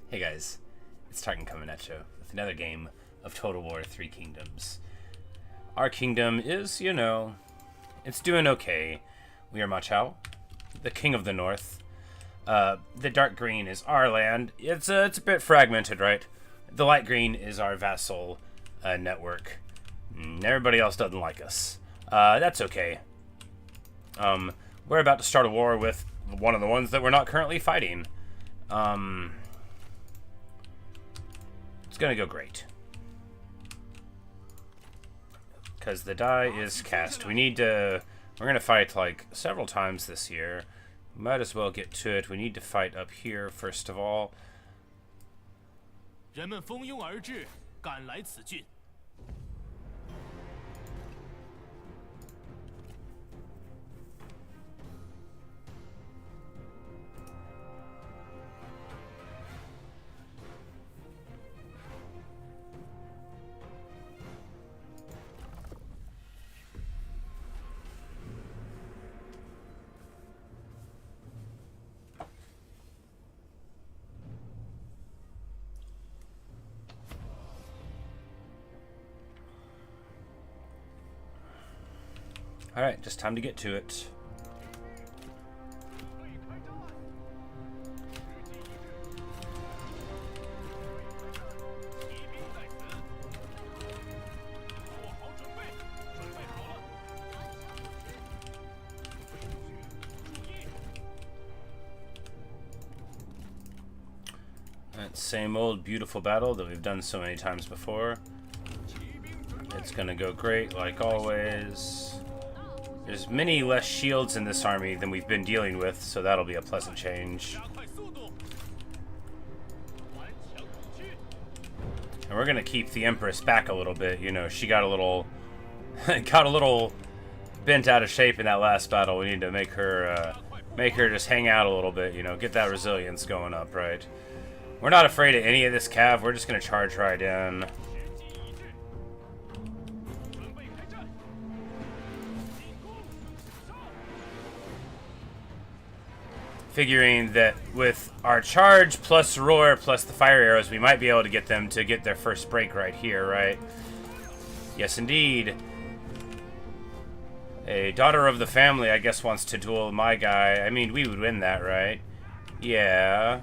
Hey guys, it's Titan coming at you with another game of Total War 3 Kingdoms. Our kingdom is, it's doing okay. We are Ma Chao, the king of the north. The dark green is our land. It's a bit fragmented, right? The light green is our vassal network. Everybody else doesn't like us. That's okay. We're about to start a war with one of the ones that we're not currently fighting. It's gonna go great. Because the die is cast. We're gonna fight like several times this year. Might as well get to it. We need to fight up here first of all. 人们蜂拥而至，赶来此郡。 Alright, just time to get to it. That same old beautiful battle that we've done so many times before. It's gonna go great like always. There's many less shields in this army than we've been dealing with, so that'll be a pleasant change. And we're gonna keep the Empress back a little bit. She got a little bent out of shape in that last battle. We need to make her just hang out a little bit. Get that resilience going up, right? We're not afraid of any of this cav. We're just gonna charge right in. Figuring that with our charge plus roar plus the fire arrows, we might be able to get them to get their first break right here, right? Yes, indeed. A daughter of the family, I guess, wants to duel my guy. I mean, we would win that, right? Yeah.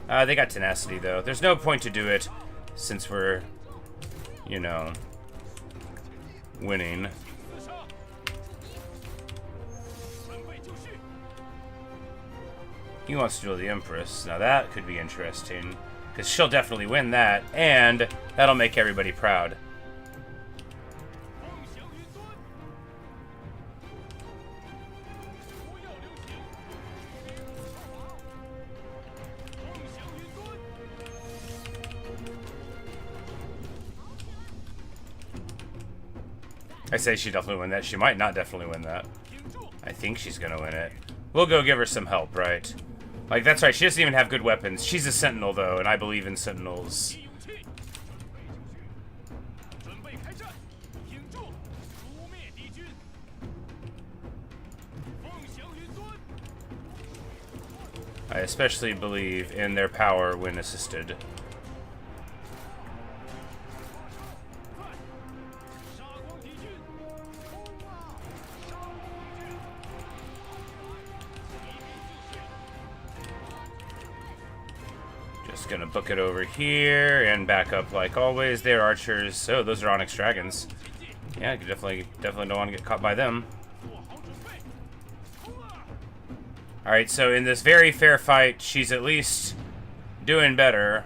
They got tenacity, though. There's no point to do it since we're, winning. He wants to duel the Empress. Now that could be interesting, because she'll definitely win that, and that'll make everybody proud. I say she definitely win that. She might not definitely win that. I think she's gonna win it. We'll go give her some help, right? Like, that's right, she doesn't even have good weapons. She's a sentinel, though, and I believe in sentinels. I especially believe in their power when assisted. Just gonna book it over here and back up like always. They're archers. Oh, those are Onyx dragons. Yeah, I could definitely don't want to get caught by them. Alright, so in this very fair fight, she's at least doing better.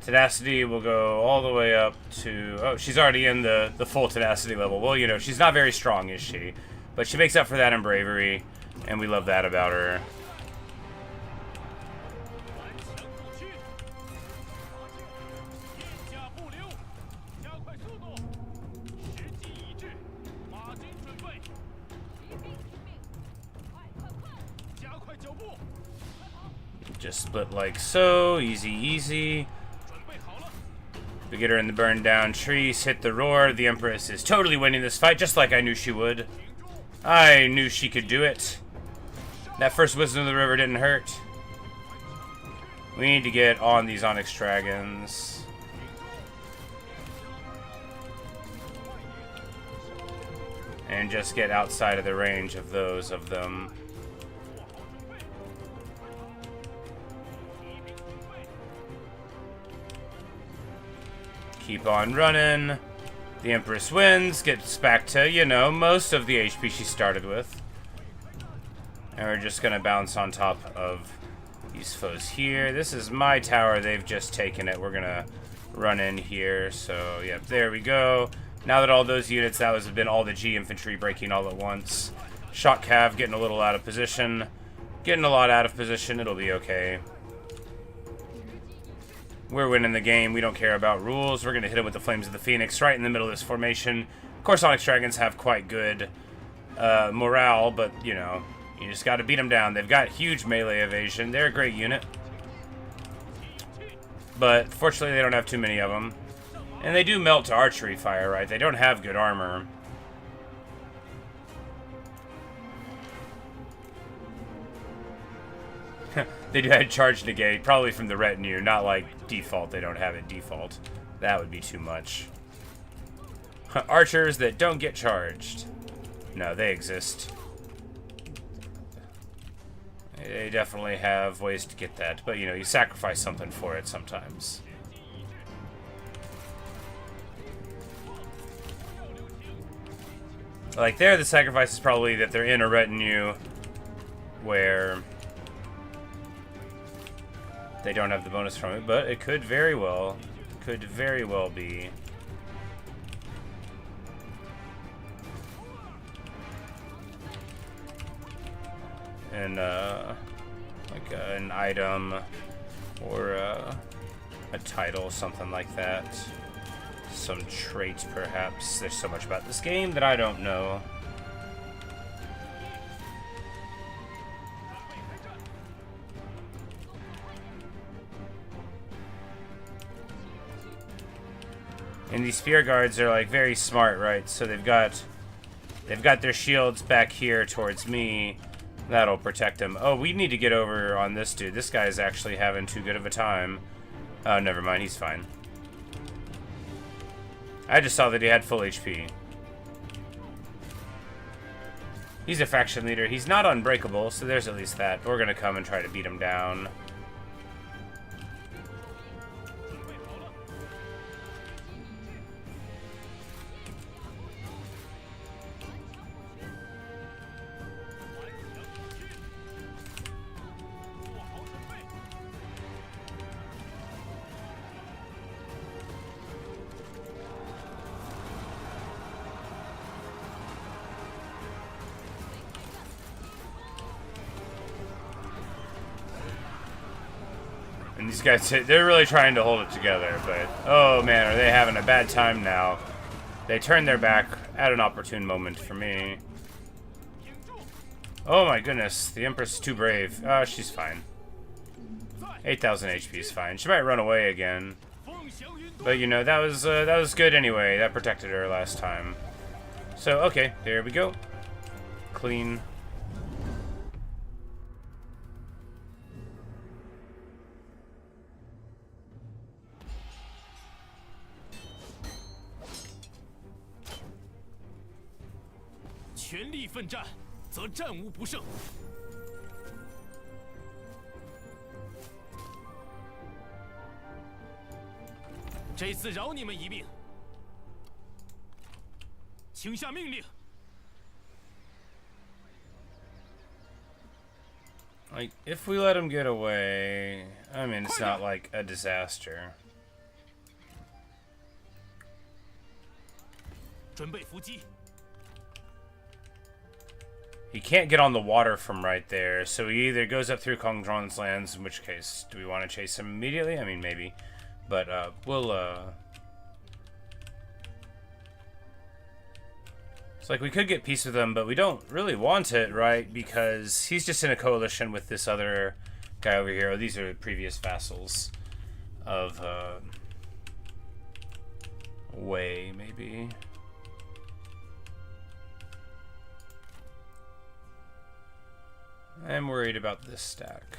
Tenacity will go all the way up to... Oh, she's already in the full tenacity level. Well, she's not very strong, is she? But she makes up for that in bravery, and we love that about her. Just split like so. Easy, easy. We get her in the burned down trees, hit the roar. The Empress is totally winning this fight, just like I knew she would. I knew she could do it. That first Wisdom of the River didn't hurt. We need to get on these Onyx Dragons. And just get outside of the range of those of them. Keep on running. The Empress wins, gets back to, you know, most of the HP she started with. And we're just gonna bounce on top of these foes here. This is my tower, they've just taken it. We're gonna run in here, so yep, there we go. Now that all those units, that has been all the G infantry breaking all at once. Shock Cav getting a little out of position. Getting a lot out of position, it'll be okay. We're winning the game. We don't care about rules. We're going to hit him with the Flames of the Phoenix right in the middle of this formation. Of course, Onyx Dragons have quite good morale, but, you know, you just got to beat them down. They've got huge melee evasion. They're a great unit. But, fortunately, they don't have too many of them. And they do melt to archery fire, right? They don't have good armor. They do have charge negate, probably from the retinue, not like default. They don't have it default. That would be too much. Archers that don't get charged. No, they exist. They definitely have ways to get that, but you know, you sacrifice something for it sometimes. Like there, the sacrifice is probably that they're in a retinue where they don't have the bonus from it, but it could very well be. And like an item or a title, something like that. Some trait, perhaps. There's so much about this game that I don't know. And these spear guards are like very smart, right? So they've got their shields back here towards me. That'll protect them. Oh, we need to get over on this dude. This guy is actually having too good of a time. Oh, never mind. He's fine. I just saw that he had full HP. He's a faction leader. He's not unbreakable, so there's at least that. We're gonna come and try to beat him down. And these guys, they're really trying to hold it together, but oh man, are they having a bad time now. They turned their back at an opportune moment for me. Oh my goodness, the Empress is too brave. She's fine. 8,000 HP is fine. She might run away again. But you know, that was good anyway. That protected her last time. So, okay, there we go. Clean. Like, if we let him get away, I mean, it's not like a disaster. He can't get on the water from right there, so he either goes up through Kong Rong's lands, in which case, do we want to chase him immediately? I mean, maybe. But, we'll, it's like we could get peace with him, but we don't really want it, right? Because he's just in a coalition with this other guy over here. Oh, these are previous vassals of, Wei, maybe. I'm worried about this stack.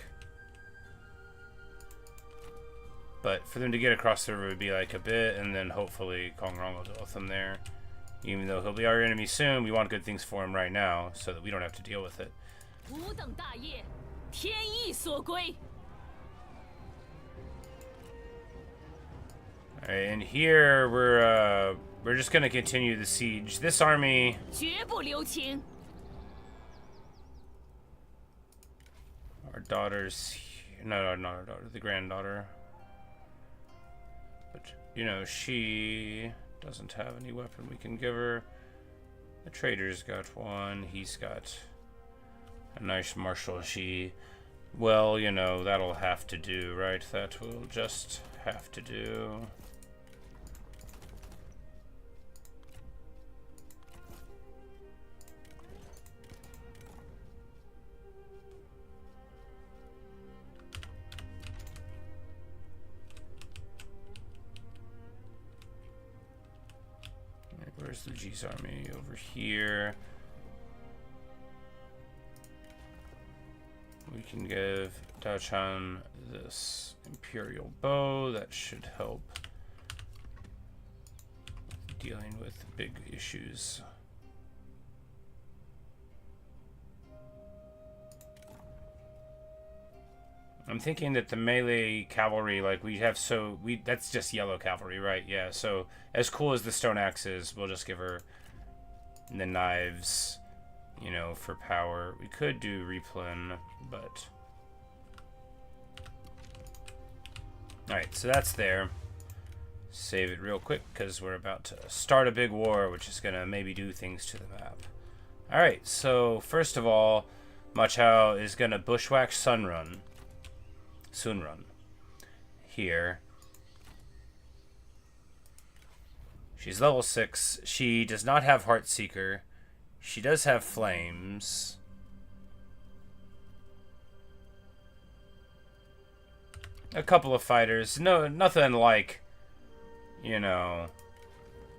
But for them to get across the river would be like a bit, and then hopefully Kong Rong will deal with them there. Even though he'll be our enemy soon, we want good things for him right now so that we don't have to deal with it. Alright, and here we're just gonna continue the siege. This army. Our daughter's no, not our daughter, the granddaughter. But you know, she doesn't have any weapon we can give her. The trader's got one. He's got a nice martial. Well, you know, that'll have to do, right? That will just have to do. Where's the G's army? Over here. We can give Dachan this Imperial bow. That should help dealing with big issues. I'm thinking that the melee cavalry, like that's just yellow cavalry, right? Yeah, so as cool as the stone axe is, we'll just give her the knives, you know, for power. We could do replen, but... Alright, so that's there. Save it real quick, because we're about to start a big war, which is going to maybe do things to the map. Alright, so first of all, Ma Chao is going to bushwhack Sunrun here. She's level 6. She does not have Heartseeker. She does have Flames. A couple of fighters. No, nothing like, you know,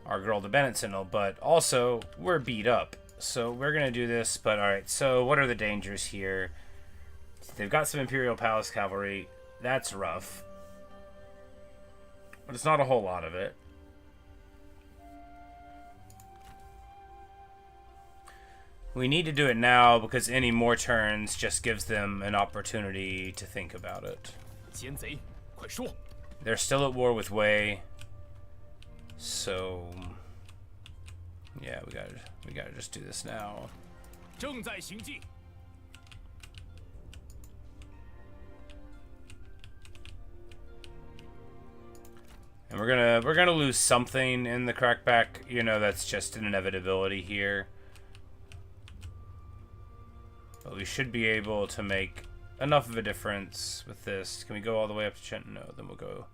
our girl the Bennett Sentinel, but also we're beat up. So we're gonna do this, but alright, so what are the dangers here? They've got some Imperial Palace cavalry. That's rough. But it's not a whole lot of it. We need to do it now because any more turns just gives them an opportunity to think about it. They're still at war with Wei. So yeah, we gotta just do this now. And we're gonna lose something in the crackback, you know, that's just an inevitability here. But we should be able to make enough of a difference with this. Can we go all the way up to Chenton? No, then we'll go.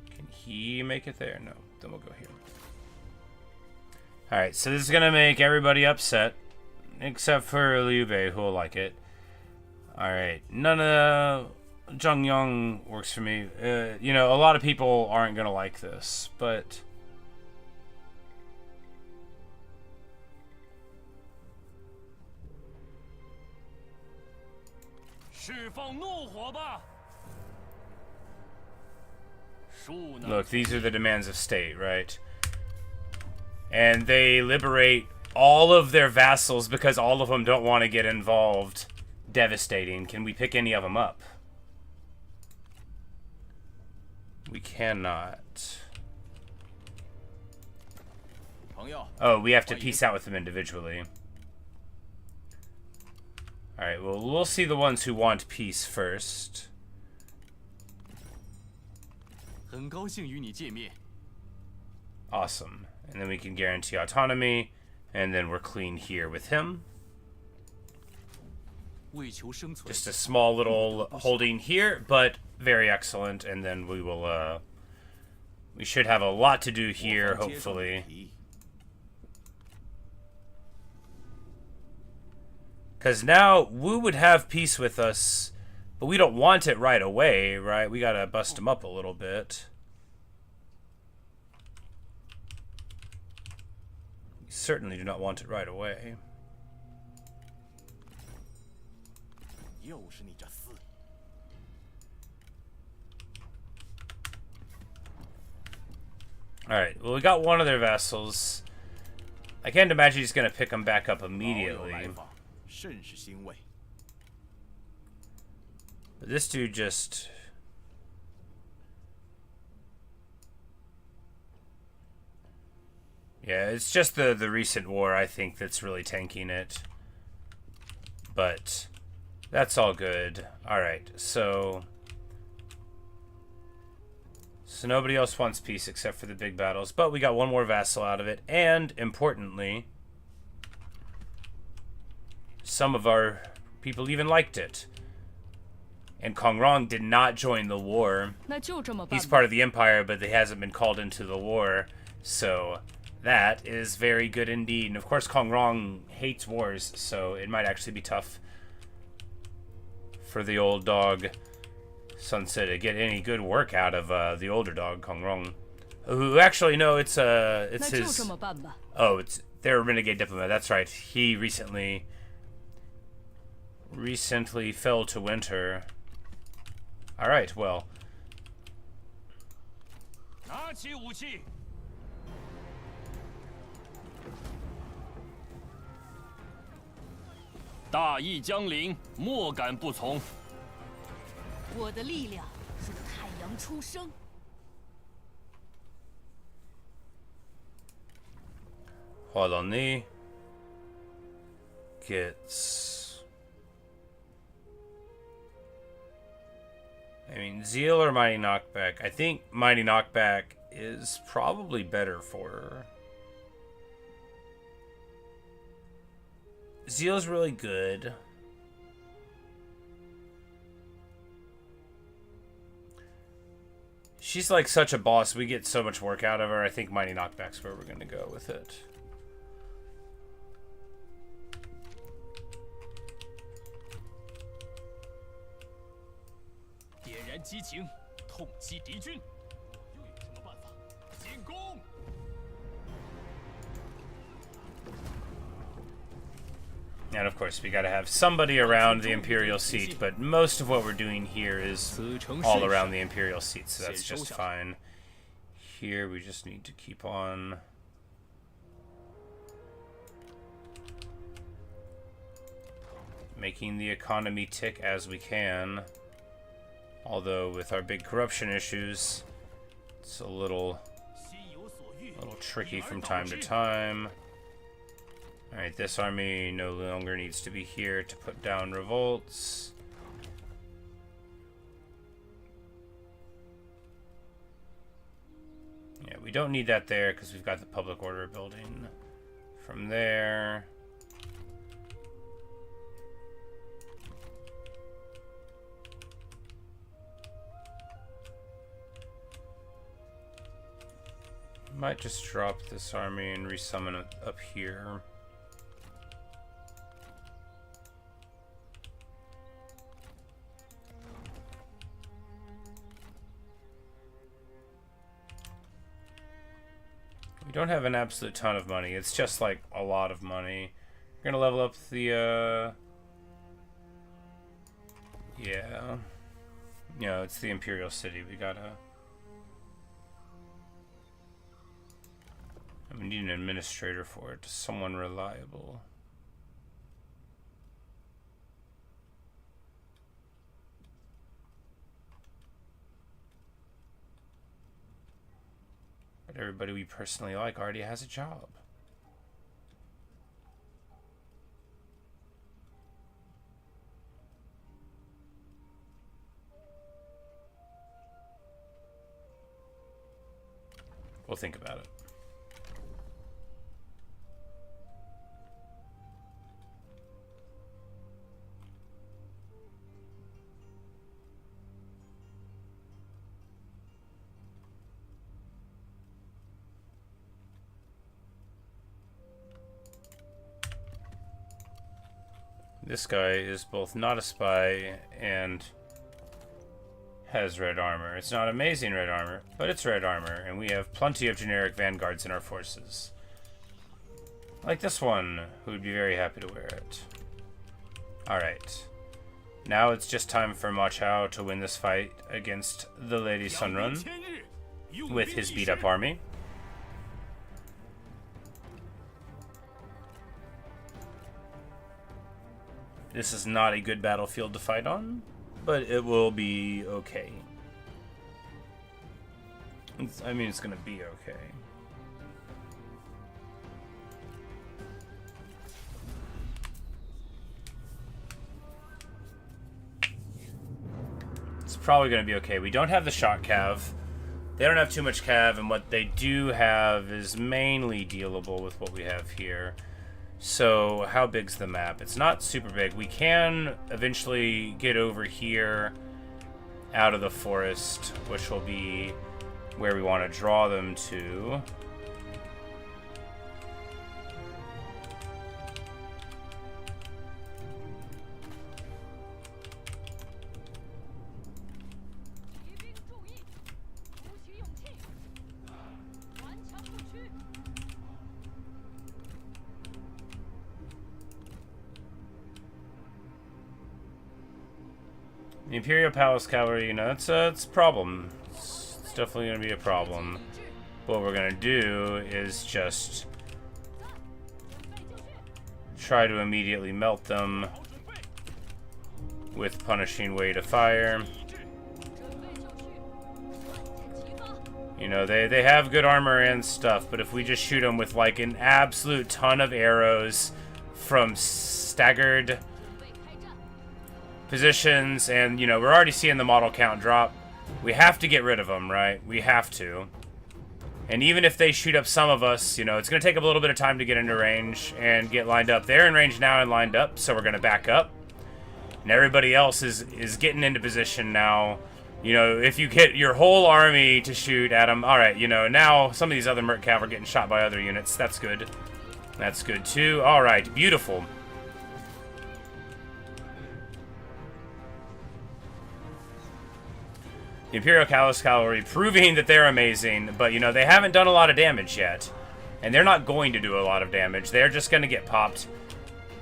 Can he make it there? No, then we'll go here. Alright, so this is gonna make everybody upset. Except for Liu Bei, who will like it. Alright, none of Zheng Yang works for me. You know, a lot of people aren't gonna like this, but look, these are the demands of state, right? And they liberate all of their vassals because all of them don't want to get involved. Devastating. Can we pick any of them up? We cannot. Oh, we have to peace out with them individually. Alright, well, we'll see the ones who want peace first. Awesome. And then we can guarantee autonomy. And then we're clean here with him. Just a small little holding here, but very excellent. And then we will, we should have a lot to do here, hopefully. Because now Wu would have peace with us, but we don't want it right away, right? We gotta bust him up a little bit. We certainly do not want it right away. Alright, well, we got one of their vessels. I can't imagine he's going to pick them back up immediately. But this dude just... Yeah, it's just the recent war, I think, that's really tanking it. But that's all good. Alright, so nobody else wants peace except for the big battles. But we got one more vassal out of it. And, importantly, some of our people even liked it. And Kong Rong did not join the war. He's part of the Empire, but he hasn't been called into the war. So that is very good indeed. And of course, Kong Rong hates wars, so it might actually be tough for the old dog Sunset to get any good work out of the older dog Kong Rong. Who actually, no, it's his... Oh, it's their renegade diplomat. That's right. He recently fell to winter. All right, well. 拿起武器。大义将临，莫敢不从。我的力量如太阳初升。 Hualoni gets... I mean, Zeal or Mighty Knockback? I think Mighty Knockback is probably better for her. Zeal's really good. She's like such a boss. We get so much work out of her. I think Mighty Knockback's where we're going to go with it. And of course, we gotta have somebody around the Imperial Seat, but most of what we're doing here is all around the Imperial Seat, so that's just fine. Here, we just need to keep on making the economy tick as we can. Although, with our big corruption issues, it's a little tricky from time to time. Alright, this army no longer needs to be here to put down revolts. Yeah, we don't need that there because we've got the public order building from there. Might just drop this army and resummon it up here. We don't have an absolute ton of money. It's just like a lot of money. We're gonna level up the yeah. Yeah, it's the Imperial City. We gotta... We need an administrator for it. Someone reliable. But everybody we personally like already has a job. We'll think about it. This guy is both not a spy and has red armor. It's not amazing red armor, but it's red armor, and we have plenty of generic vanguards in our forces. Like this one, who would be very happy to wear it. Alright. Now it's just time for Ma Chao to win this fight against the Lady Sunrun with his beat-up army. This is not a good battlefield to fight on, but it will be okay. I mean, it's gonna be okay. It's probably gonna be okay. We don't have the shot cav. They don't have too much cav, and what they do have is mainly dealable with what we have here. So, how big's the map? It's not super big. We can eventually get over here out of the forest, which will be where we want to draw them to. The Imperial Palace Cavalry, you know, it's a problem. It's definitely going to be a problem. What we're going to do is just try to immediately melt them with punishing way to fire. You know, they have good armor and stuff, but if we just shoot them with like an absolute ton of arrows from staggered positions, and you know, we're already seeing the model count drop. We have to get rid of them, right? We have to. And even if they shoot up some of us, you know, it's going to take a little bit of time to get into range and get lined up. They're in range now and lined up, so we're going to back up. And everybody else is getting into position now. You know, if you get your whole army to shoot at them, alright, you know, now some of these other Merc Cav are getting shot by other units. That's good. That's good too. Alright, beautiful. The Imperial Cavalry proving that they're amazing, but, you know, they haven't done a lot of damage yet. And they're not going to do a lot of damage. They're just going to get popped.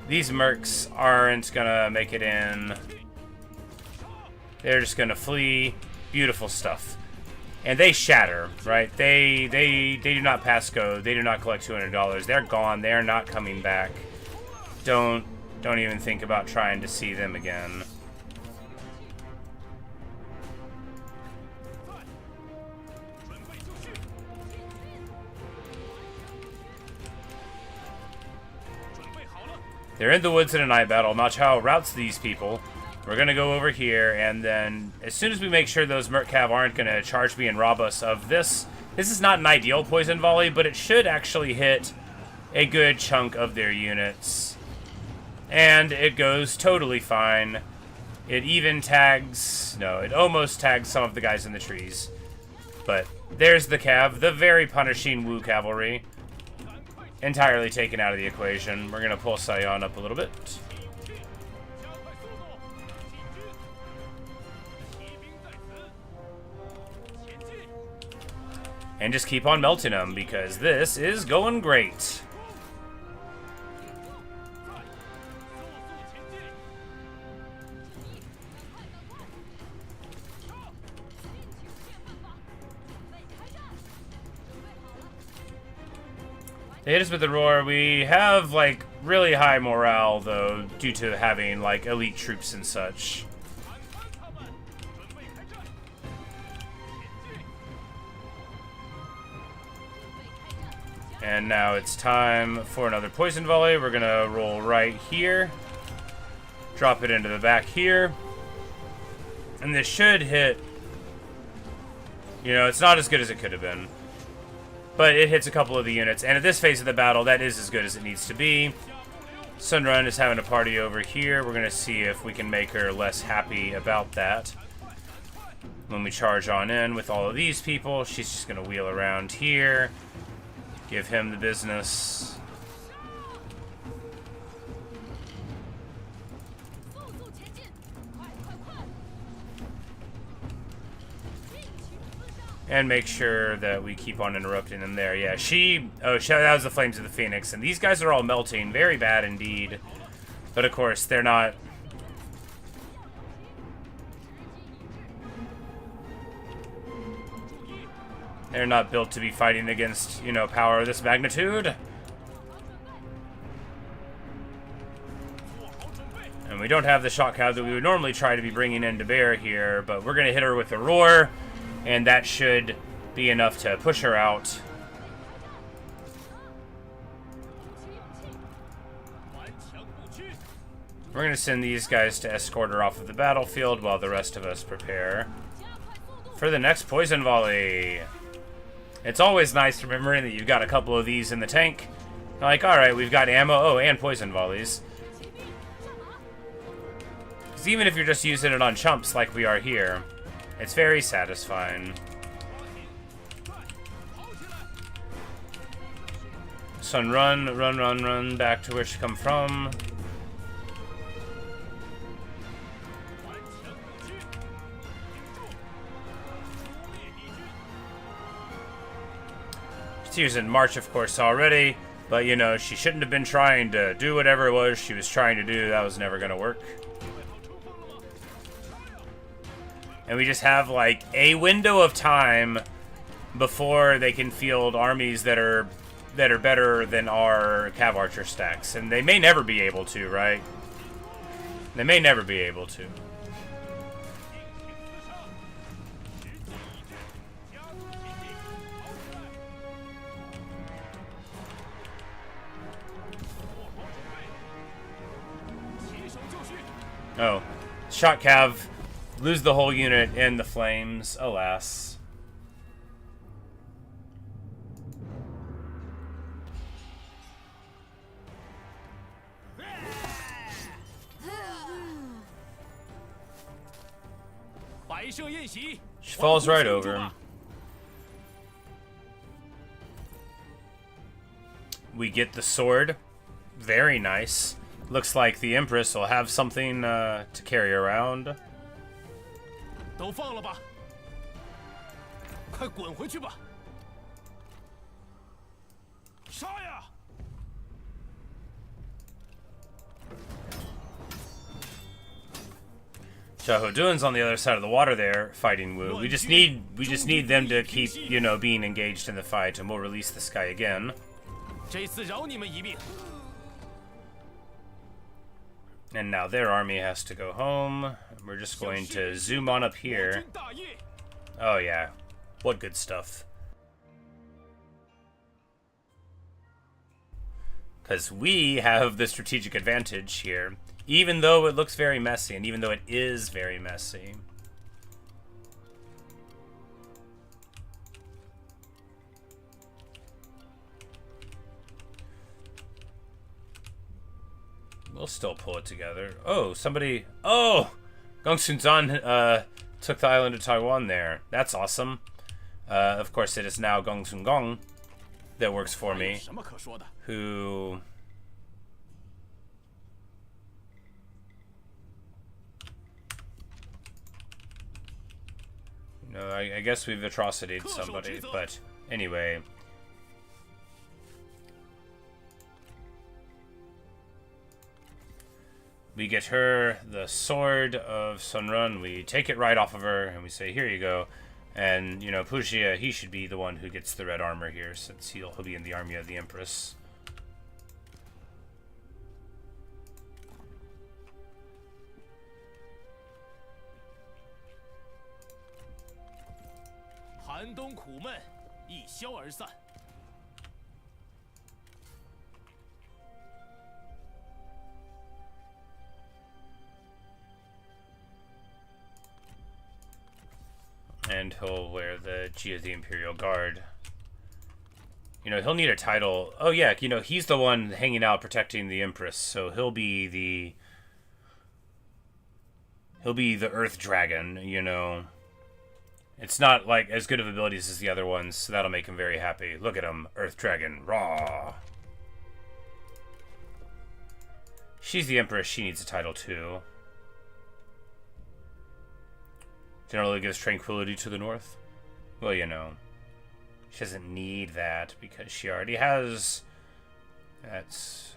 These Mercs aren't going to make it in. They're just going to flee. Beautiful stuff. And they shatter, right? They do not pass go. They do not collect $200. They're gone. They're not coming back. Don't even think about trying to see them again. They're in the woods in a night battle. Ma Chao routs these people. We're going to go over here, and then as soon as we make sure those Merc Cav aren't going to charge me and rob us of this, this is not an ideal poison volley, but it should actually hit a good chunk of their units. And it goes totally fine. It even tags... No, it almost tags some of the guys in the trees. But there's the Cav, the very punishing Wu Cavalry. Entirely taken out of the equation. We're going to pull Sion up a little bit. And just keep on melting them, because this is going great. They hit us with the roar. We have, like, really high morale, though, due to having, like, elite troops and such. And now it's time for another poison volley. We're gonna roll right here. Drop it into the back here. And this should hit... You know, it's not as good as it could have been. But it hits a couple of the units. And at this phase of the battle, that is as good as it needs to be. Sunrun is having a party over here. We're going to see if we can make her less happy about that. When we charge on in with all of these people, she's just going to wheel around here. Give him the business. And make sure that we keep on interrupting them there. Yeah, that was the Flames of the Phoenix. And these guys are all melting. Very bad indeed. But of course, they're not... They're not built to be fighting against, you know, power of this magnitude. And we we don't have the shot cav that we would normally try to be bringing in to bear here, but we're going to hit her with a roar, and that should be enough to push her out. We're going to send these guys to escort her off of the battlefield while the rest of us prepare for the next poison volley. It's always nice remembering that you've got a couple of these in the tank. Like, alright, we've got ammo, oh, and poison volleys. Because even if you're just using it on chumps like we are here, it's very satisfying. Sun, run back to where she come from. She's using March, of course, already. But, you know, she shouldn't have been trying to do whatever it was she was trying to do. That was never going to work. And we just have, like, a window of time before they can field armies that are better than our Cav Archer stacks. And they may never be able to, right? They may never be able to. Oh, shot cav, lose the whole unit in the flames, alas. She falls right over. We get the sword, very nice. Looks like the Empress will have something to carry around. Xiahou Dun's on the other side of the water there, fighting Wu. We just need them to keep, you know, being engaged in the fight, and we'll release this guy again. And now their army has to go home. We're just going to zoom on up here. Oh yeah, what good stuff. Because we have the strategic advantage here, even though it looks very messy, and even though it is very messy. We'll still pull it together. Oh, somebody... Oh! Gongsun Zan took the island of Taiwan there. That's awesome. Of course, it is now Gongsun Gong that works for me. Who... No, I guess we've atrocityed somebody, but anyway... We get her the sword of Sunrun, we take it right off of her, and we say, here you go. And, you know, Pujia, he should be the one who gets the red armor here, since he'll be in the army of the Empress. And he'll wear the G of the Imperial Guard. You know, he'll need a title. Oh yeah, you know, he's the one hanging out protecting the Empress, so he'll be the Earth Dragon, you know. It's not like as good of abilities as the other ones, so that'll make him very happy. Look at him, Earth Dragon, raw. She's the Empress, she needs a title too. Generally gives tranquility to the north. Well, you know, she doesn't need that because she already has. That's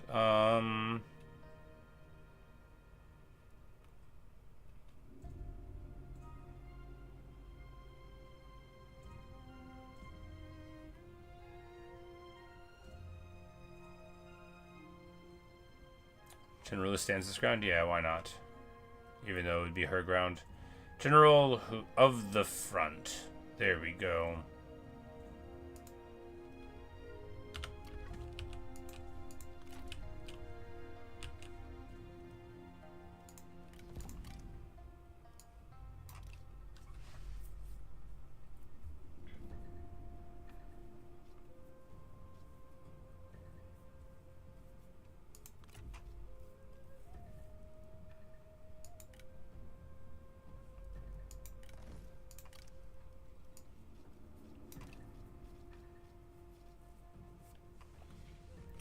General stands his ground? Yeah, why not? Even though it would be her ground. General of the front. There we go.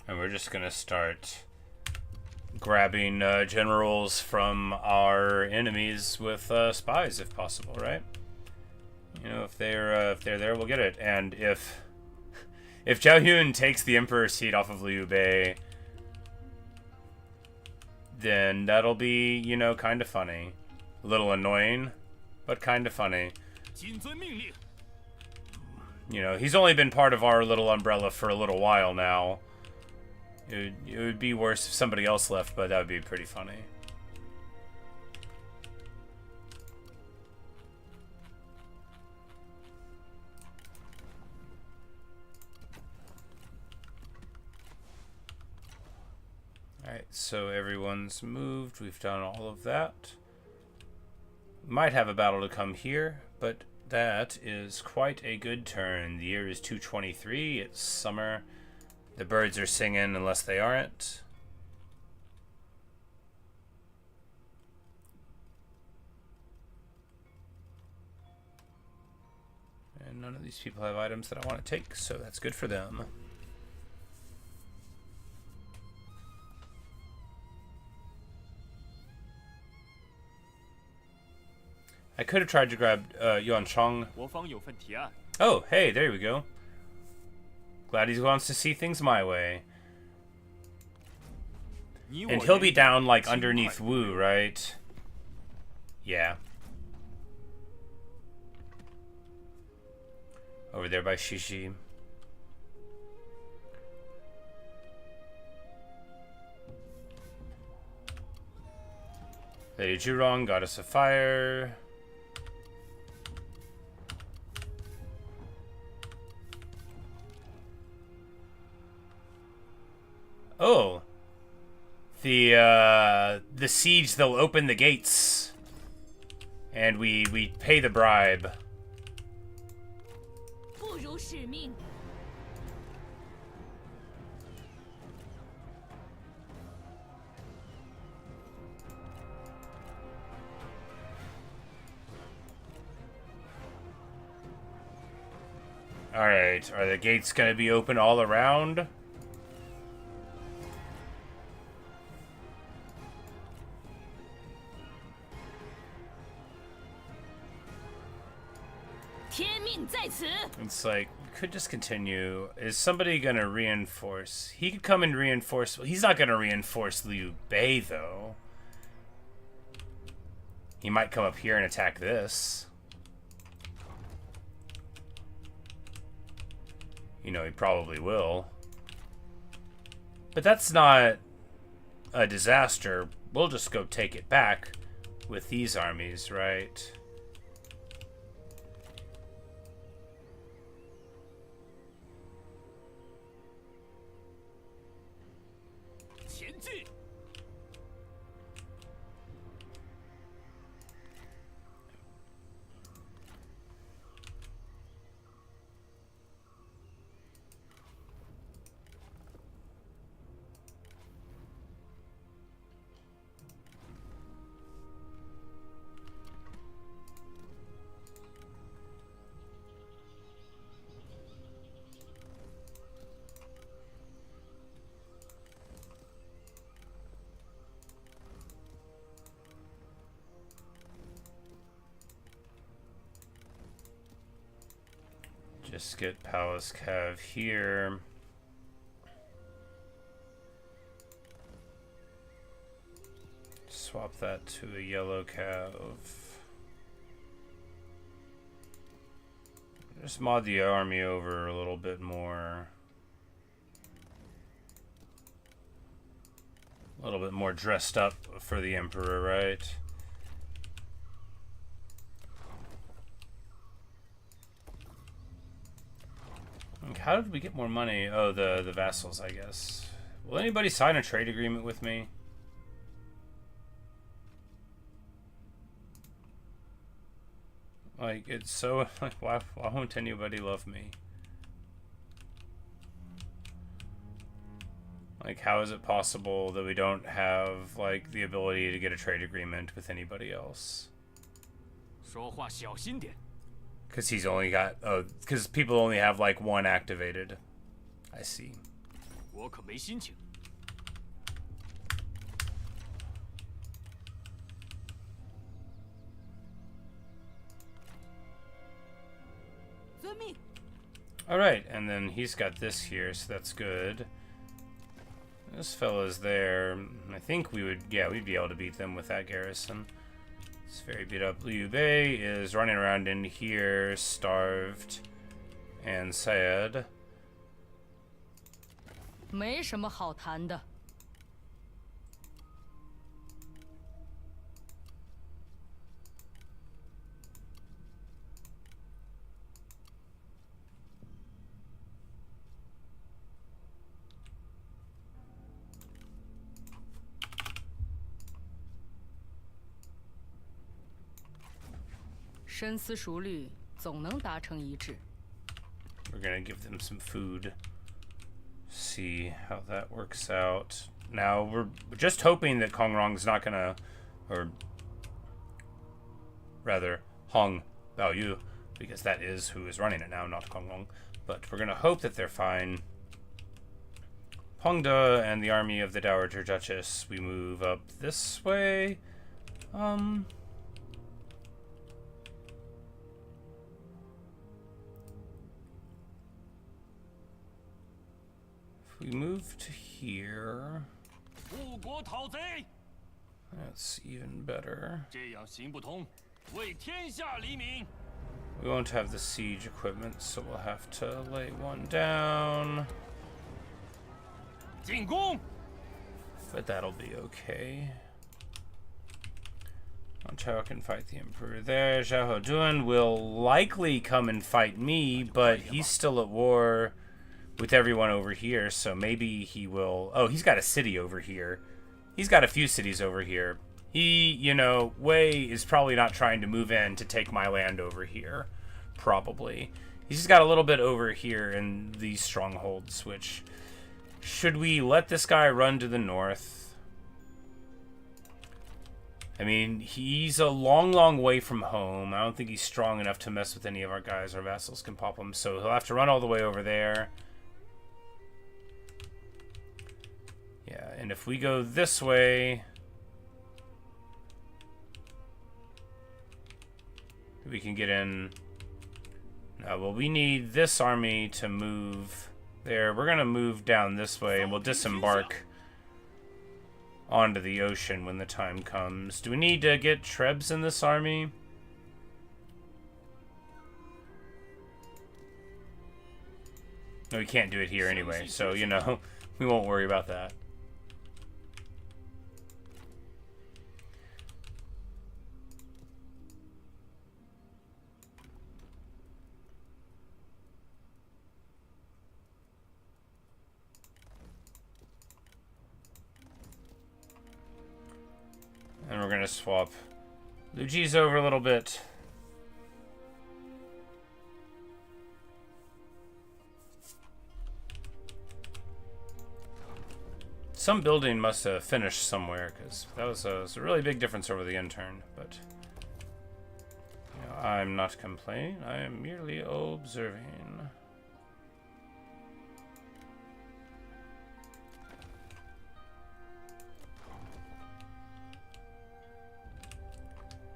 And we're just gonna start grabbing generals from our enemies with spies, if possible, right? You know, if they're there, we'll get it. And if Zhao Yun takes the Emperor seat off of Liu Bei, then that'll be, you know, kind of funny, a little annoying, but kind of funny. You know, he's only been part of our little umbrella for a little while now. It would be worse if somebody else left, but that would be pretty funny. Alright, so everyone's moved. We've done all of that. Might have a battle to come here, but that is quite a good turn. The year is 223. It's summer. The birds are singing unless they aren't. And none of these people have items that I want to take, so that's good for them. I could have tried to grab Yuan Chong. Oh, hey, there we go. Glad he wants to see things my way. And he'll be down, like, underneath Wu, right? Yeah. Over there by Shishi. Lady Zhurong, Goddess of Fire. Oh, the siege, they'll open the gates, and we pay the bribe. All right, are the gates gonna be open all around? It's like, we could just continue. Is somebody gonna reinforce? He could come and reinforce. Well, he's not gonna reinforce Liu Bei, though. He might come up here and attack this. You know, he probably will. But that's not a disaster. We'll just go take it back with these armies, right? Just get Palace Cav here. Swap that to a yellow Cav. Just mod the army over a little bit more. A little bit more dressed up for the Emperor, right? How did we get more money? Oh, the vassals, I guess. Will anybody sign a trade agreement with me? Like, it's so... Like, why won't anybody love me? Like, how is it possible that we don't have, like, the ability to get a trade agreement with anybody else? 说话小心点。 Because he's only got... Oh, because people only have, like, one activated. I see. 我可没心情。 遵命。 Alright, and then he's got this here, so that's good. This fella's there. I think we would... Yeah, we'd be able to beat them with that garrison. It's very beat up. Liu Bei is running around in here, starved and sad. 没什么好谈的。深思熟虑，总能达成一致。 We're gonna give them some food. See how that works out. Now, we're just hoping that Kong Rong's not gonna... Or... Rather, Hong Baoyu, because that is who is running it now, not Kong Rong. But we're gonna hope that they're fine. Pengde and the army of the Dowager Duchess, we move up this way. We move to here. 误国讨贼， That's even better. 这样行不通。为天下黎民。 We won't have the siege equipment, so we'll have to lay one down. 进攻！ But that'll be okay. Ma Chao can fight the Emperor there. Zhao Hodun will likely come and fight me, but he's still at war with everyone over here, so maybe he will... Oh, he's got a city over here. He's got a few cities over here. He, you know, Wei is probably not trying to move in to take my land over here. Probably. He's just got a little bit over here in these strongholds, which... Should we let this guy run to the north? I mean, he's a long, long way from home. I don't think he's strong enough to mess with any of our guys. Our vassals can pop him, so he'll have to run all the way over there. Yeah, and if we go this way... We can get in... No, well, we need this army to move there. We're going to move down this way, and we'll disembark onto the ocean when the time comes. Do we need to get Trebs in this army? No, we can't do it here anyway, so, you know, we won't worry about that. And we're going to swap Luigi's over a little bit. Some building must have finished somewhere, because that was a really big difference over the intern. But you know, I'm not complaining. I am merely observing.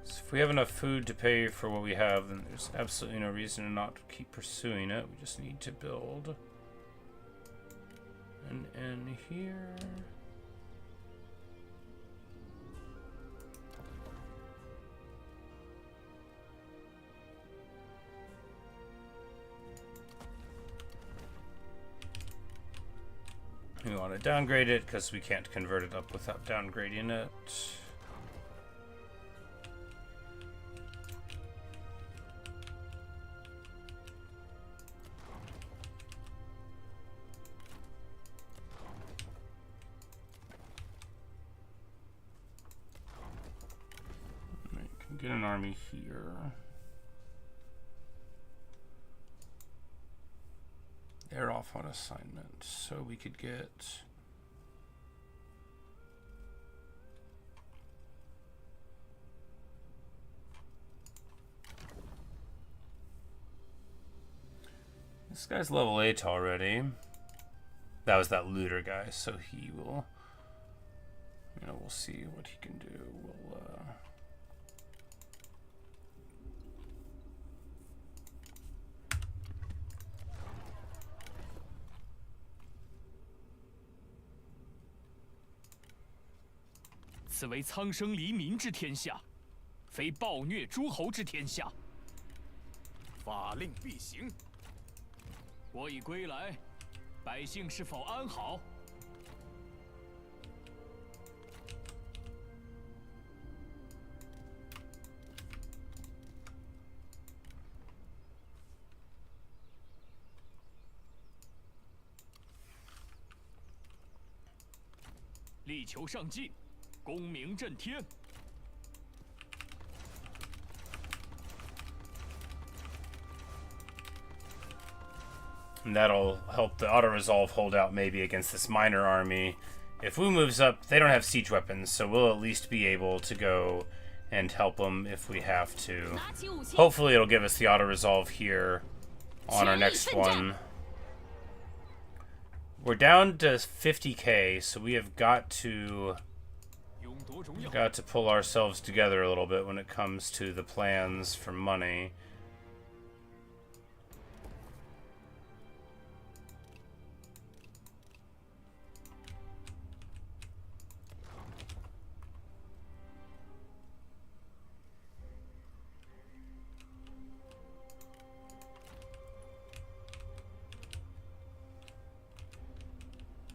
If we have enough food to pay for what we have, then there's absolutely no reason to not keep pursuing it. We just need to build an inn here. We want to downgrade it because we can't convert it up without downgrading it. Get an army here. They're off on assignment, so we could get this guy's level 8 already. That was that looter guy, so he will, you know, we'll see what he can do. We'll此为苍生黎民之天下，非暴虐诸侯之天下。法令必行。我已归来，百姓是否安好？力求上进，功名震天。 And that'll help the auto-resolve hold out maybe against this minor army. If Wu moves up, they don't have siege weapons, so we'll at least be able to go and help them if we have to. Hopefully it'll give us the auto-resolve here on our next one. We're down to 50k, so we have got to pull ourselves together a little bit when it comes to the plans for money.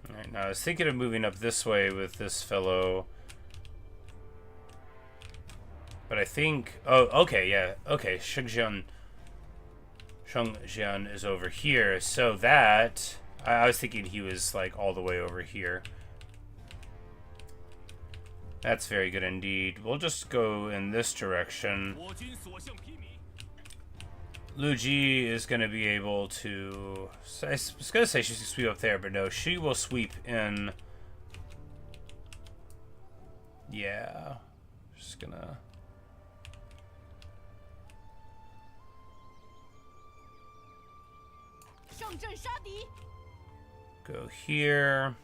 Alright, now I was thinking of moving up this way with this fellow. But I think... Oh, okay, yeah. Okay, Shengjian is over here. So that... I was thinking he was, like, all the way over here. That's very good indeed. We'll just go in this direction. Liu Ji is going to be able to... I was going to say she's going to sweep up there, but no, she will sweep in... Yeah. Just going to... Go here.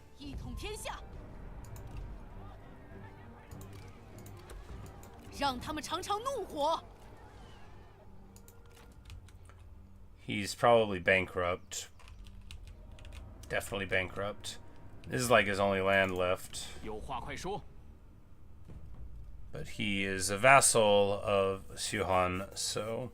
He's probably bankrupt. Definitely bankrupt. This is like his only land left. But he is a vassal of Xuhan, so...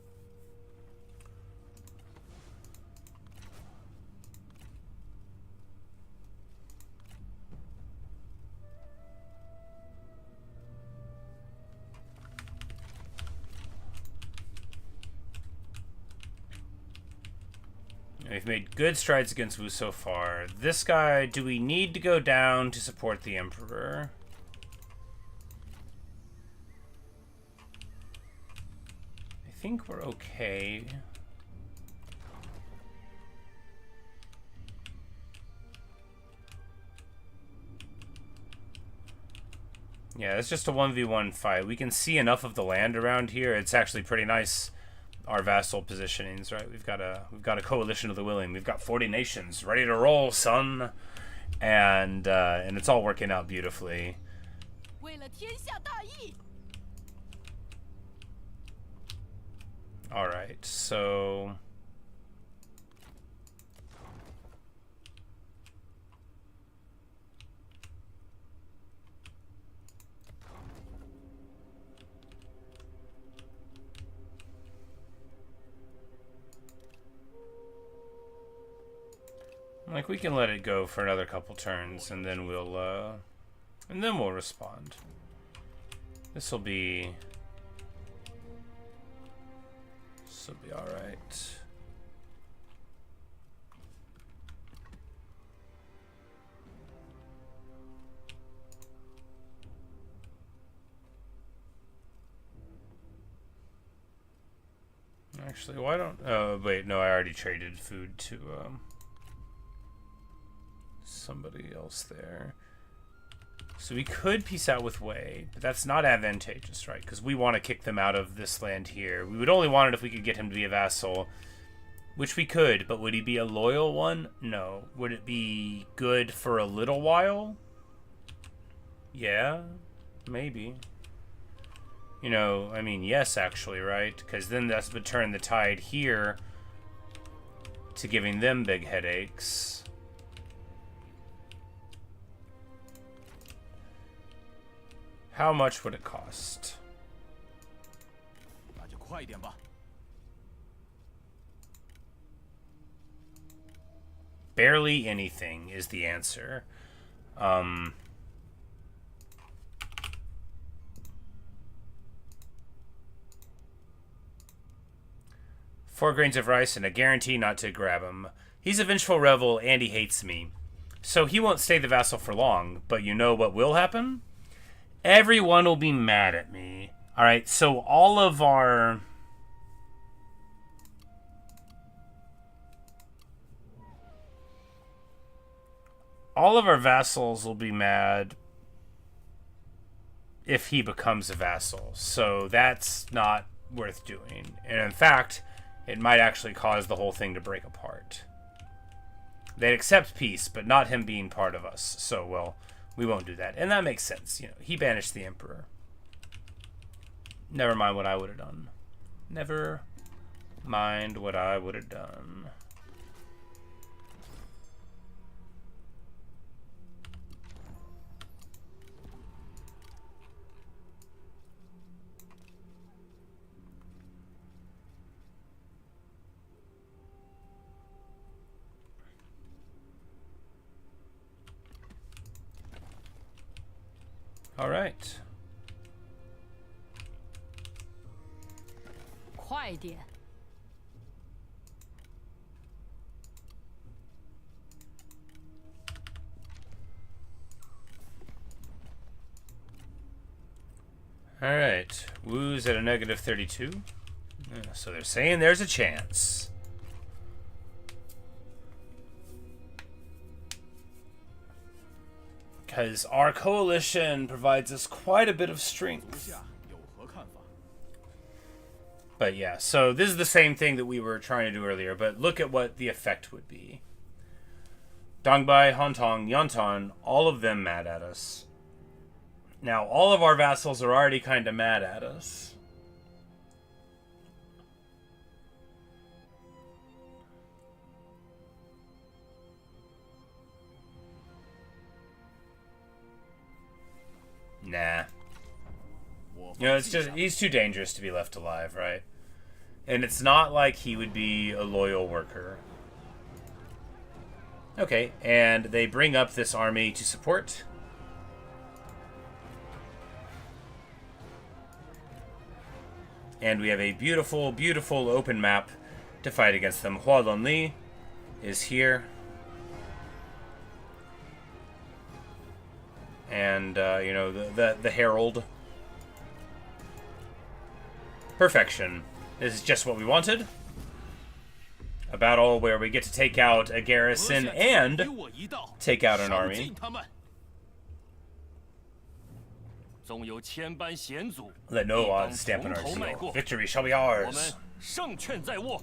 We've made good strides against Wu so far. This guy, do we need to go down to support the Emperor? I think we're okay. Yeah, it's just a 1v1 fight. We can see enough of the land around here. It's actually pretty nice. Our vassal positionings, right? We've got a coalition of the willing. We've got 40 nations ready to roll, son, and it's all working out beautifully. All right, so. Like, we can let it go for another couple turns, and then we'll respond. This'll be alright. Actually, why don't... Oh, wait, no, I already traded food to, somebody else there. So we could peace out with Wei, but that's not advantageous, right? Because we want to kick them out of this land here. We would only want it if we could get him to be a vassal, which we could, but would he be a loyal one? No. Would it be good for a little while? Yeah, maybe. You know, I mean, yes, actually, right? Because then that's would turn the tide here to giving them big headaches. How much would it cost? 那就快一点吧。 Barely anything is the answer. 4 grains of rice and a guarantee not to grab him. He's a vengeful rebel and he hates me. So he won't stay the vassal for long, but you know what will happen? Everyone will be mad at me. Alright, so all of our... vassals will be mad if he becomes a vassal. So that's not worth doing. And in fact, it might actually cause the whole thing to break apart. They'd accept peace, but not him being part of us. So, well, we won't do that. And that makes sense. You know, he banished the emperor. Never mind what I would have done. Never mind what I would have done. All right. 快点！ All right. Wu's at a negative 32. So they're saying there's a chance. Because our coalition provides us quite a bit of strength. 下有何看法？ But yeah, so this is the same thing that we were trying to do earlier, but look at what the effect would be. Dongbei, Hontong, Yanton, all of them mad at us. Now, all of our vassals are already kind of mad at us. Nah. You know, it's just, he's too dangerous to be left alive, right? And it's not like he would be a loyal worker. Okay, and they bring up this army to support. And we have a beautiful, beautiful open map to fight against them. Hua Lonli is here. And, you know, the Herald. Perfection. This is just what we wanted. A battle where we get to take out a garrison and take out an army. Let no odds stamp on our seal. Victory shall be ours. 胜券在握。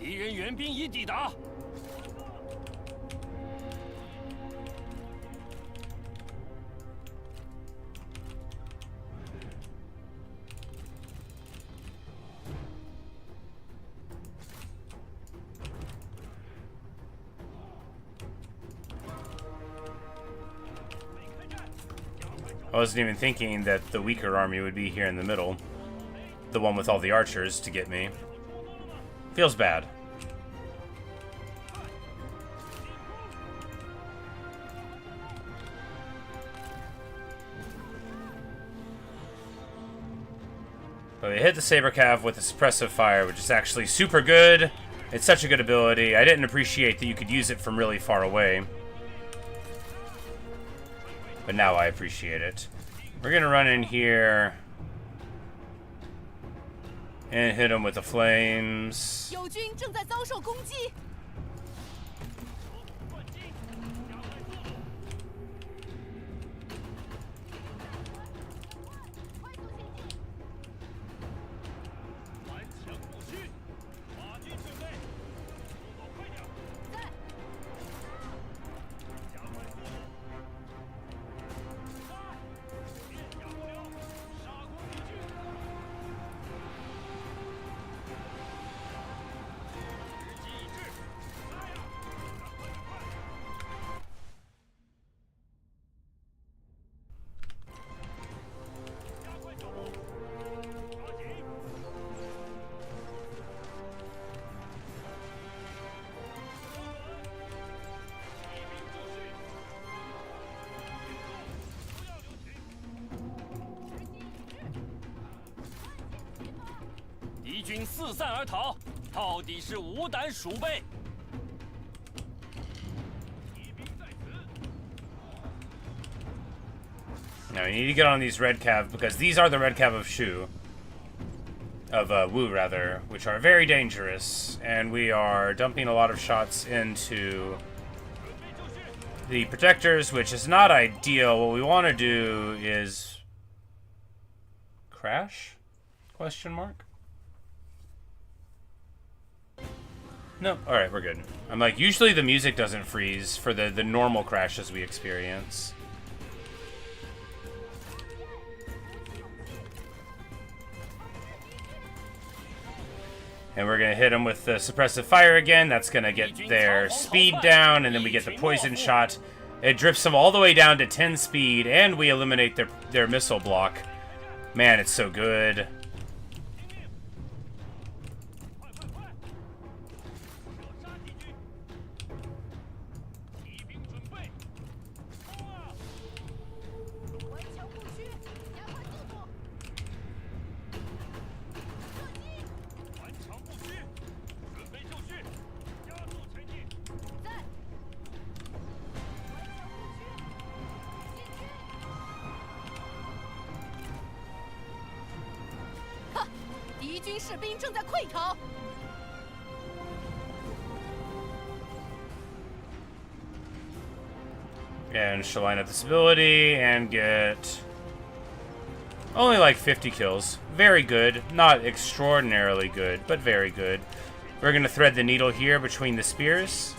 敌人援兵已抵达。I wasn't even thinking that the weaker army would be here in the middle. The one with all the archers to get me. Feels bad. But we hit the saber cav with a suppressive fire, which is actually super good. It's such a good ability. I didn't appreciate that you could use it from really far away. But now I appreciate it. We're gonna run in here and hit him with the flames. 友军正在遭受攻击。 敌军四散而逃，到底是无胆鼠辈。 Now we need to get on these red cav because these are the red cav of Shu. Of Wu rather, which are very dangerous, and we are dumping a lot of shots into the protectors, which is not ideal. What we want to do is crash? Question mark? No. All right, we're good. I'm like, usually the music doesn't freeze for the normal crashes we experience. And we're going to hit them with the suppressive fire again. That's going to get their speed down, and then we get the poison shot. It drifts them all the way down to 10 speed, and we eliminate their missile block. Man, it's so good. And she'll line up this ability and get only like 50 kills. Very good. Not extraordinarily good, but very good. We're going to thread the needle here between the spears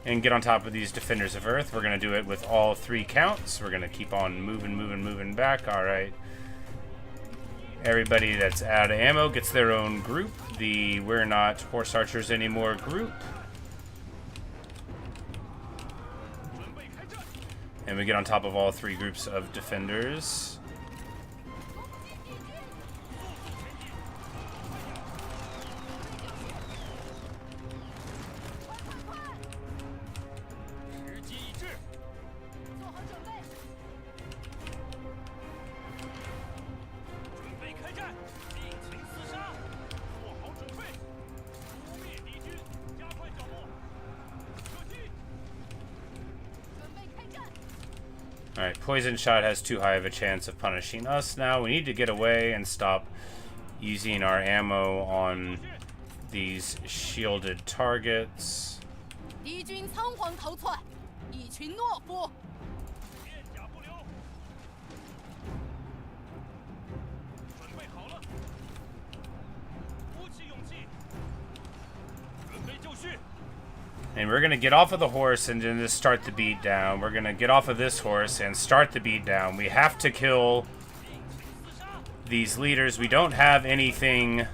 and get on top of these defenders of Earth. We're going to do it with all 3 counts. We're going to keep on moving back. All right. Everybody that's out of ammo gets their own group. The We're Not Horse Archers Anymore group. And we get on top of all 3 groups of defenders. Alright, Poison Shot has too high of a chance of punishing us now. We need to get away and stop using our ammo on these shielded targets. 敌军仓皇逃窜，一群懦夫！ 准备好了，鼓起勇气， And we're going to get off of the horse and then just start the beat down. We're going to get off of this horse and start the beat down. We have to kill these leaders. We don't have anything.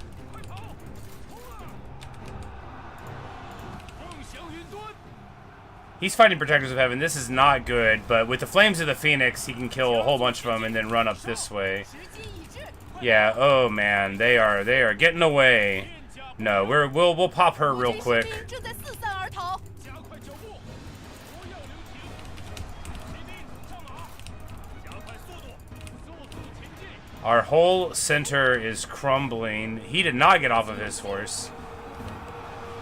He's fighting Protectors of Heaven. This is not good, but with the Flames of the Phoenix, he can kill a whole bunch of them and then run up this way. Yeah, oh man, they are getting away. No, we'll pop her real quick. Our whole center is crumbling. He did not get off of his horse.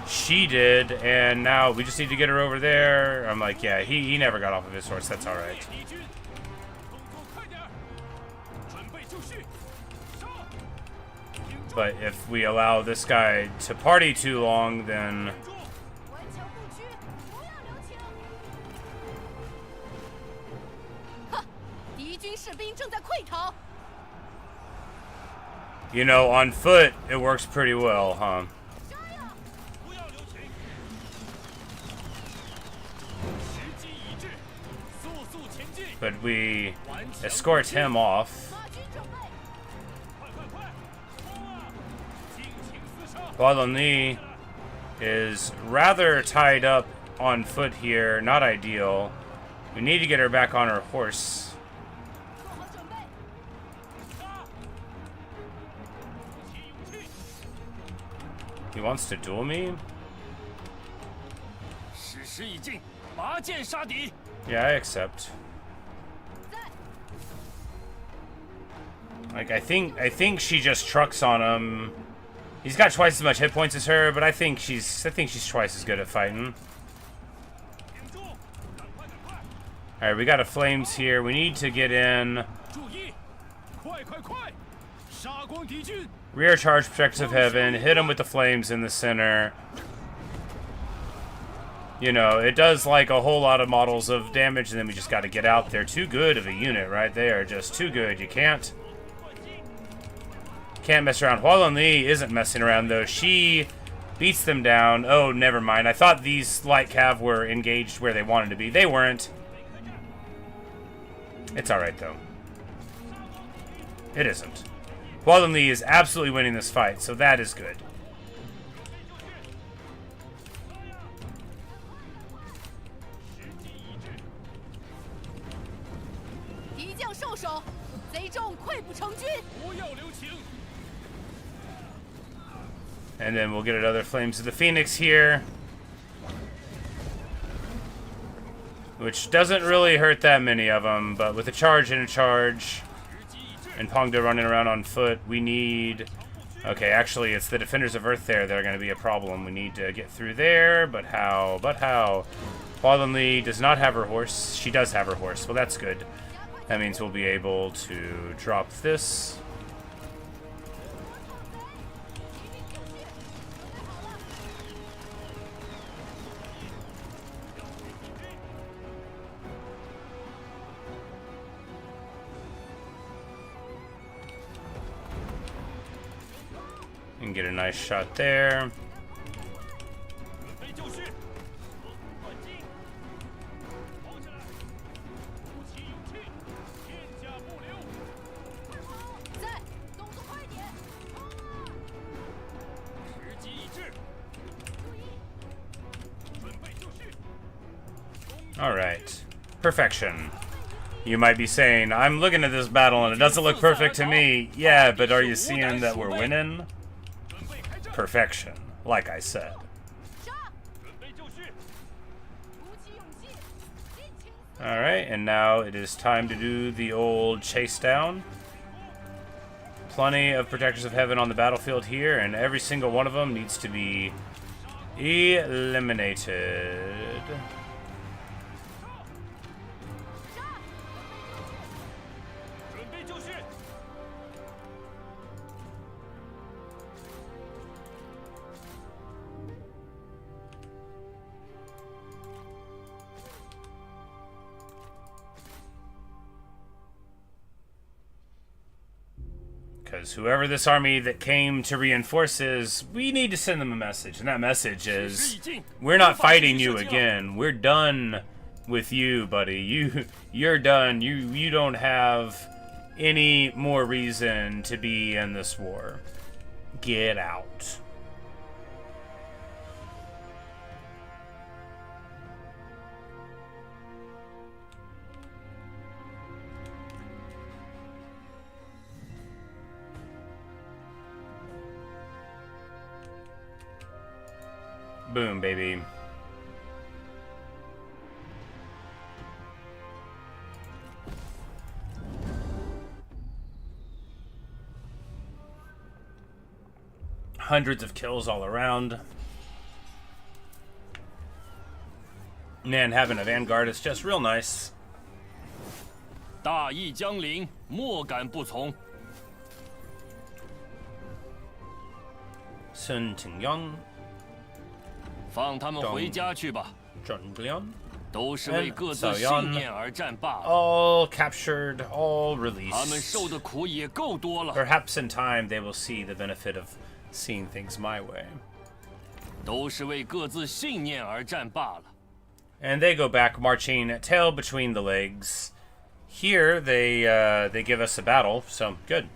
She did, and now we just need to get her over there. I'm like, yeah, he never got off of his horse. That's all right. But if we allow this guy to party too long, then... You know, on foot, it works pretty well, huh? But we escort him off. Baloni is rather tied up on foot here. Not ideal. We need to get her back on her horse. He wants to duel me? Yeah, I accept. Like, I think she just trucks on him. He's got twice as much hit points as her, but I think she's twice as good at fighting. Alright, we got a Flames here. We need to get in. Rear charge Protectors of Heaven. Hit him with the Flames in the center. You know, it does like a whole lot of models of damage, and then we just got to get out there. Too good of a unit, right? They are just too good. You can't mess around. Hualong Li isn't messing around, though. She beats them down. Oh, never mind. I thought these light cav were engaged where they wanted to be. They weren't. It's alright, though. It isn't. Hualong Li is absolutely winning this fight, so that is good. And then we'll get another Flames of the Phoenix here. Which doesn't really hurt that many of them, but with a charge and a charge, and Pongda running around on foot, we need... Okay, actually, it's the Defenders of Earth there that are going to be a problem. We need to get through there, but how? But how? Hualong Li does not have her horse. She does have her horse. Well, that's good. That means we'll be able to drop this. And get a nice shot there. Alright. Perfection. You might be saying, I'm looking at this battle and it doesn't look perfect to me. Yeah, but are you seeing that we're winning? Perfection, like I said. Alright, and now it is time to do the old chase down. Plenty of Protectors of Heaven on the battlefield here, and every single one of them needs to be eliminated. Because whoever this army that came to reinforce is, we need to send them a message. And that message is, we're not fighting you again. We're done with you, buddy. You're done. You don't have any more reason to be in this war. Get out. Boom, baby. Hundreds of kills all around. Man, having a vanguard is just real nice. 大义将临，莫敢不从。 Sun Tingyang. 放他们回家去吧， Zhongliang. 都是为各自 Xiaoyan. 信念而战罢了。 All captured, all 他们 released. 受的苦也够多了， Perhaps in time they will see the benefit of seeing things my way. 都是为各自信念而战罢了。 And they go back marching, tail between the legs. Here they give us a battle, so good.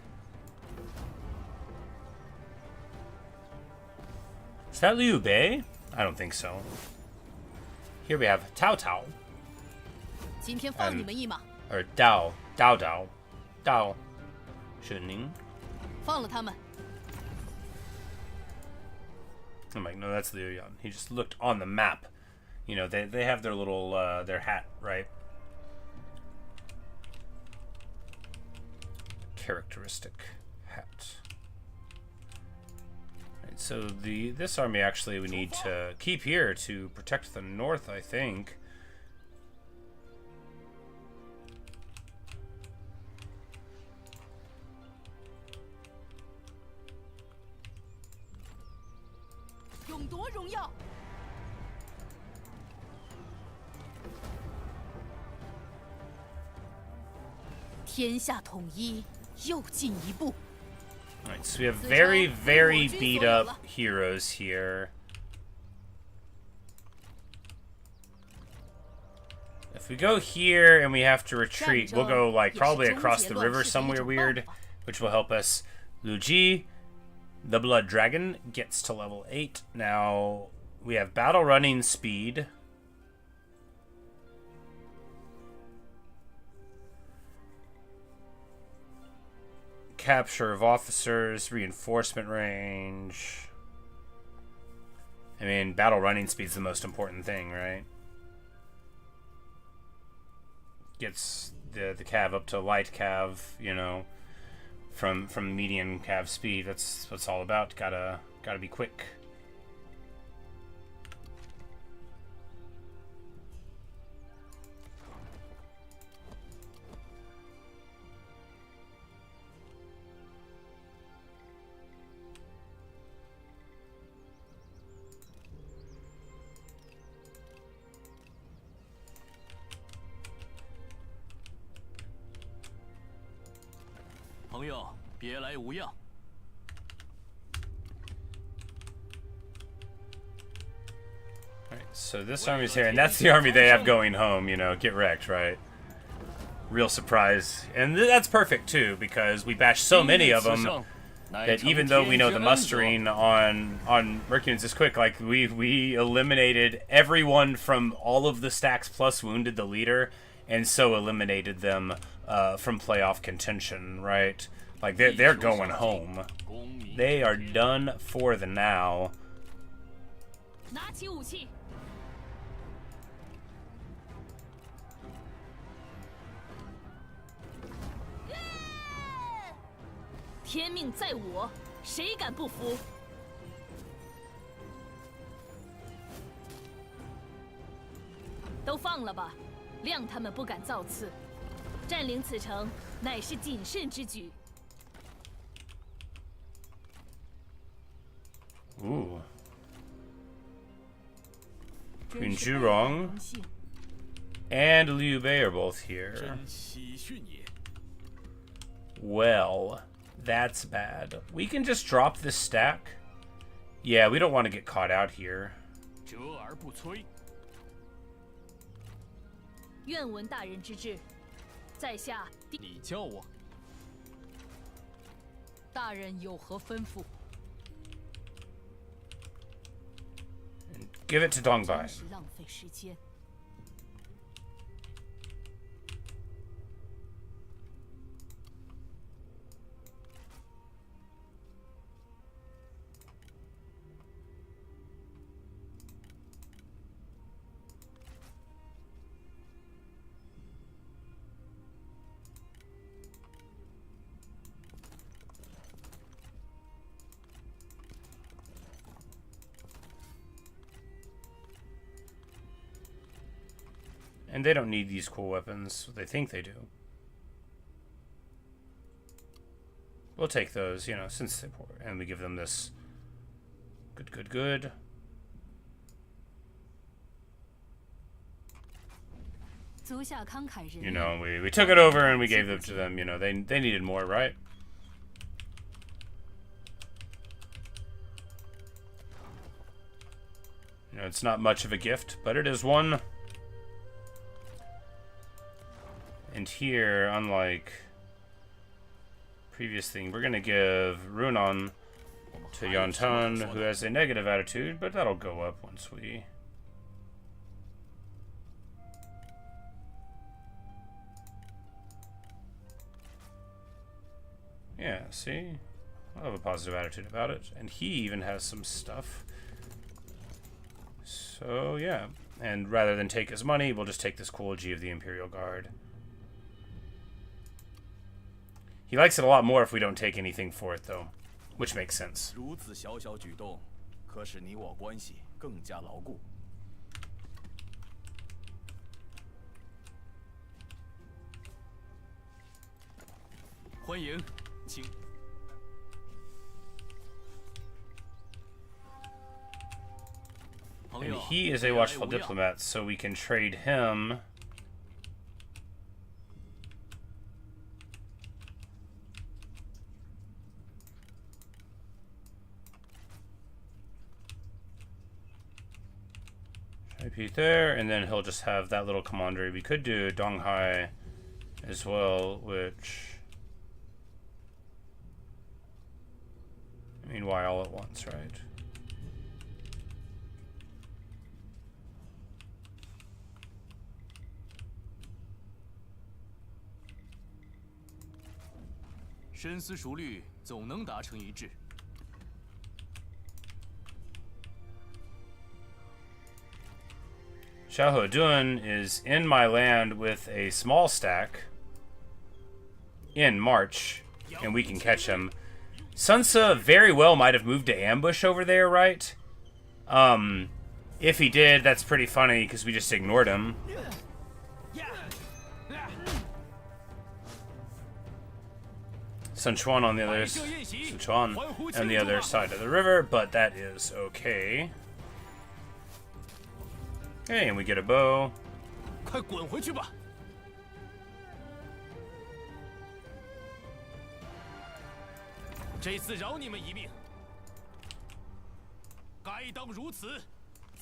Is that Liu Bei? I don't think so. Here we have Tao Tao. 今天放你们一马， Or Dao. Dao. Shuning. 放了他们。 I'm like, no, that's Liu Yan. He just looked on the map. You know, they have their little, their hat, right? Characteristic hat. Right, so this army actually we need to keep here to protect the north, I think. Alright, so we have very, very beat up heroes here. If we go here and we have to retreat, we'll go like probably across the river somewhere weird, which will help us. Liu Ji, the Blood Dragon, gets to level 8. Now we have battle running speed. Capture of officers, reinforcement range. I mean, battle running speed's the most important thing, right? Gets the cav up to light cav, you know, from median cav speed. That's what it's all about. Gotta be quick. Alright, so this army's here, and that's the army they have going home, you know, get wrecked, right? Real surprise. And that's perfect, too, because we bashed so many of them that even though we know the mustering on Mercury's is quick, like, we eliminated everyone from all of the stacks plus wounded the leader, and so eliminated them from playoff contention, right? Like, they're going home. They are done for the now. Ooh. Queen Zhurong and Liu Bei are both here. Well, That's bad. We can just drop this stack. Yeah, we don't want to get caught out here. 折而不摧。愿闻大人之志，在下第你叫我。大人有何吩咐？ Give it to Dong Bai. 真是浪费时间。 And they don't need these cool weapons. They think they do. We'll take those, you know, since they pour. And we give them this. Good, good, good. You know, we took it over and we gave them to them. You know, they needed more, right? You know, it's not much of a gift, but it is one. And here, unlike previous thing, we're gonna give Runan to Yantan, who has a negative attitude, but that'll go up once we... Yeah, see? I'll have a positive attitude about it. And he even has some stuff. So, yeah. And rather than take his money, we'll just take this cool G of the Imperial Guard. He likes it a lot more if we don't take anything for it, though. Which makes sense. 如此小小举动，可使你我关系更加牢固。欢迎，请。朋 And 友， he is a watchful diplomat, so we can trade him. Repeat there, and then he'll just have that little commandery. We could do Donghai as well, which... I mean, why all at once, right? "深思熟虑，总能达成一致。 Xiahou Dun is in my land with a small stack in March, and we can catch him. Sun Ce very well might have moved to ambush over there, right? If he did, that's pretty funny because we just ignored him. Sun Quan on the other side of the river, but that is okay. Okay, and we get a bow. 快滚回去吧！这次饶你们一命，该当如此，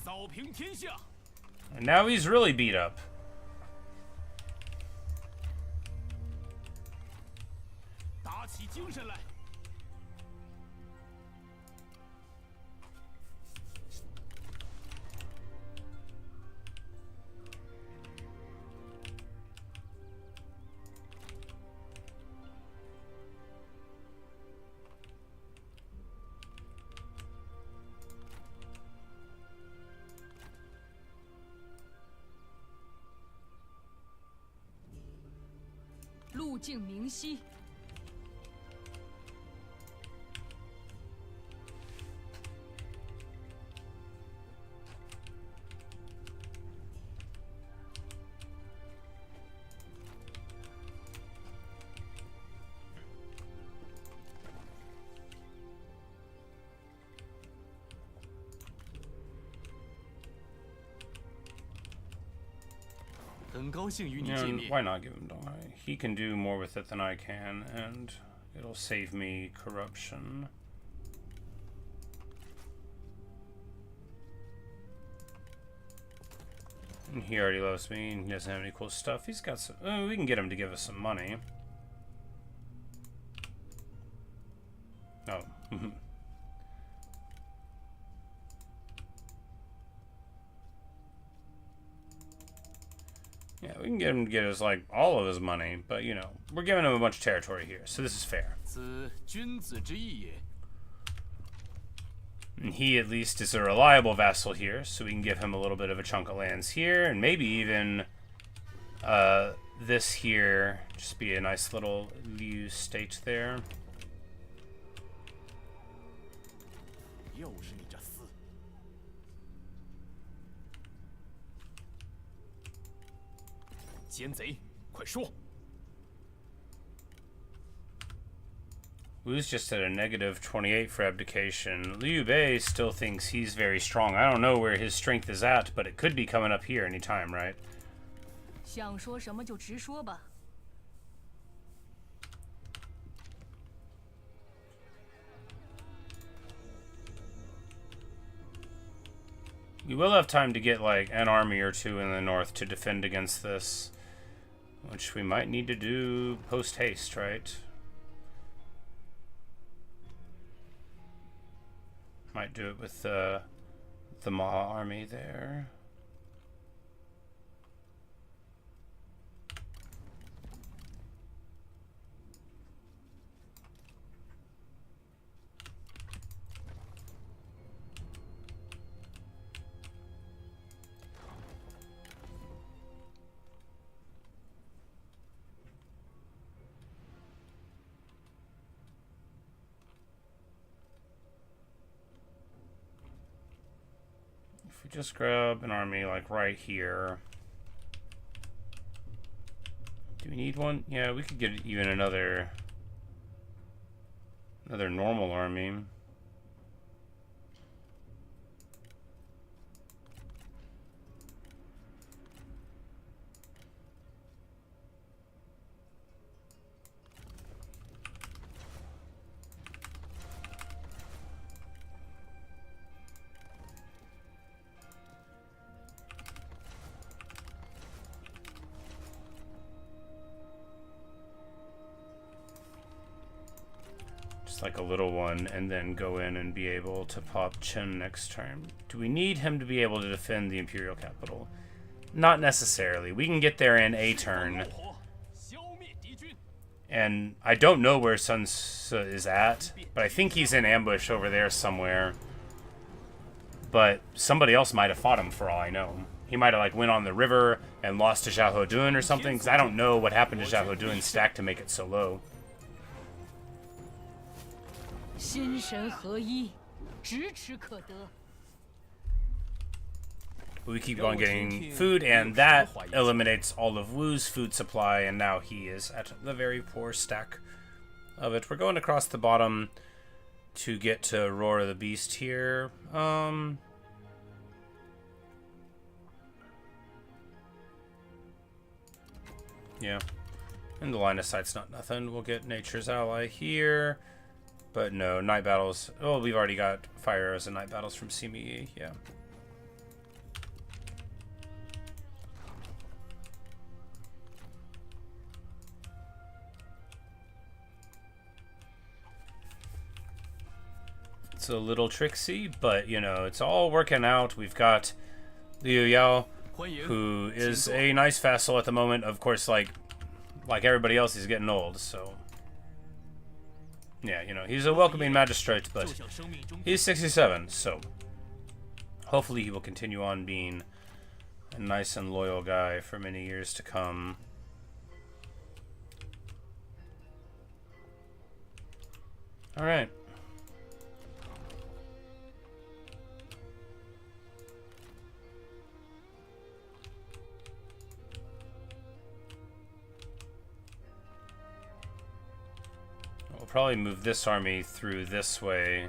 扫平天下。 And now he's really beat up. 打起精神来！ 路径明晰。 很高兴与你 Yeah, 见面。 why not give him Donghai? He can do more with it than I can, and It'll save me corruption. And he already loves me, and he doesn't have any cool stuff. He's got some... Oh, we can get him to give us some money. Oh. Yeah, we can get him to get us, like, all of his money, but, you know, we're giving him a bunch of territory here, so this is fair. 此君子之义也。 And he, at least, is a reliable vassal here, so we can give him a little bit of a chunk of lands here, and maybe even this here, just be a nice little Liu state there. 又是你这厮！ 奸贼，快说！ Wu's just at a negative 28 for abdication. Liu Bei still thinks he's very strong. I don't know where his strength is at, but it could be coming up here anytime, right? 想说什么就直说吧。 We will have time to get, like, an army or two in the north to defend against this, which we might need to do post-haste, right? Might do it with the Ma army there. Just grab an army like right here. Do we need one? Yeah, we could get even another normal army. Like a little one, and then go in and be able to pop Chen next turn. Do we need him to be able to defend the Imperial capital? Not necessarily. We can get there in a turn. And I don't know where Sun Ce is at, but I think he's in ambush over there somewhere. But somebody else might have fought him for all I know. He might have like went on the river and lost to Xiahou Dun or something, because I don't know what happened to Xiahou Dun's stack to make it so low. 心神合一，咫尺可得。 We keep on getting food, and that eliminates all of Wu's food supply, and now he is at the very poor stack of it. We're going across the bottom to get to Roar of the Beast here. Yeah. And the line of sight's not nothing. We'll get Nature's Ally here. But no, night battles. Oh, we've already got fire arrows and night battles from Sima Yi. Yeah. It's a little tricksy, but you know, it's all working out. We've got Liu Yao, who is a nice vassal at the moment. Of course, like everybody else, he's getting old, so yeah, you know, he's a welcoming magistrate, but he's 67, so hopefully he will continue on being a nice and loyal guy for many years to come. All right. We'll probably move this army through this way.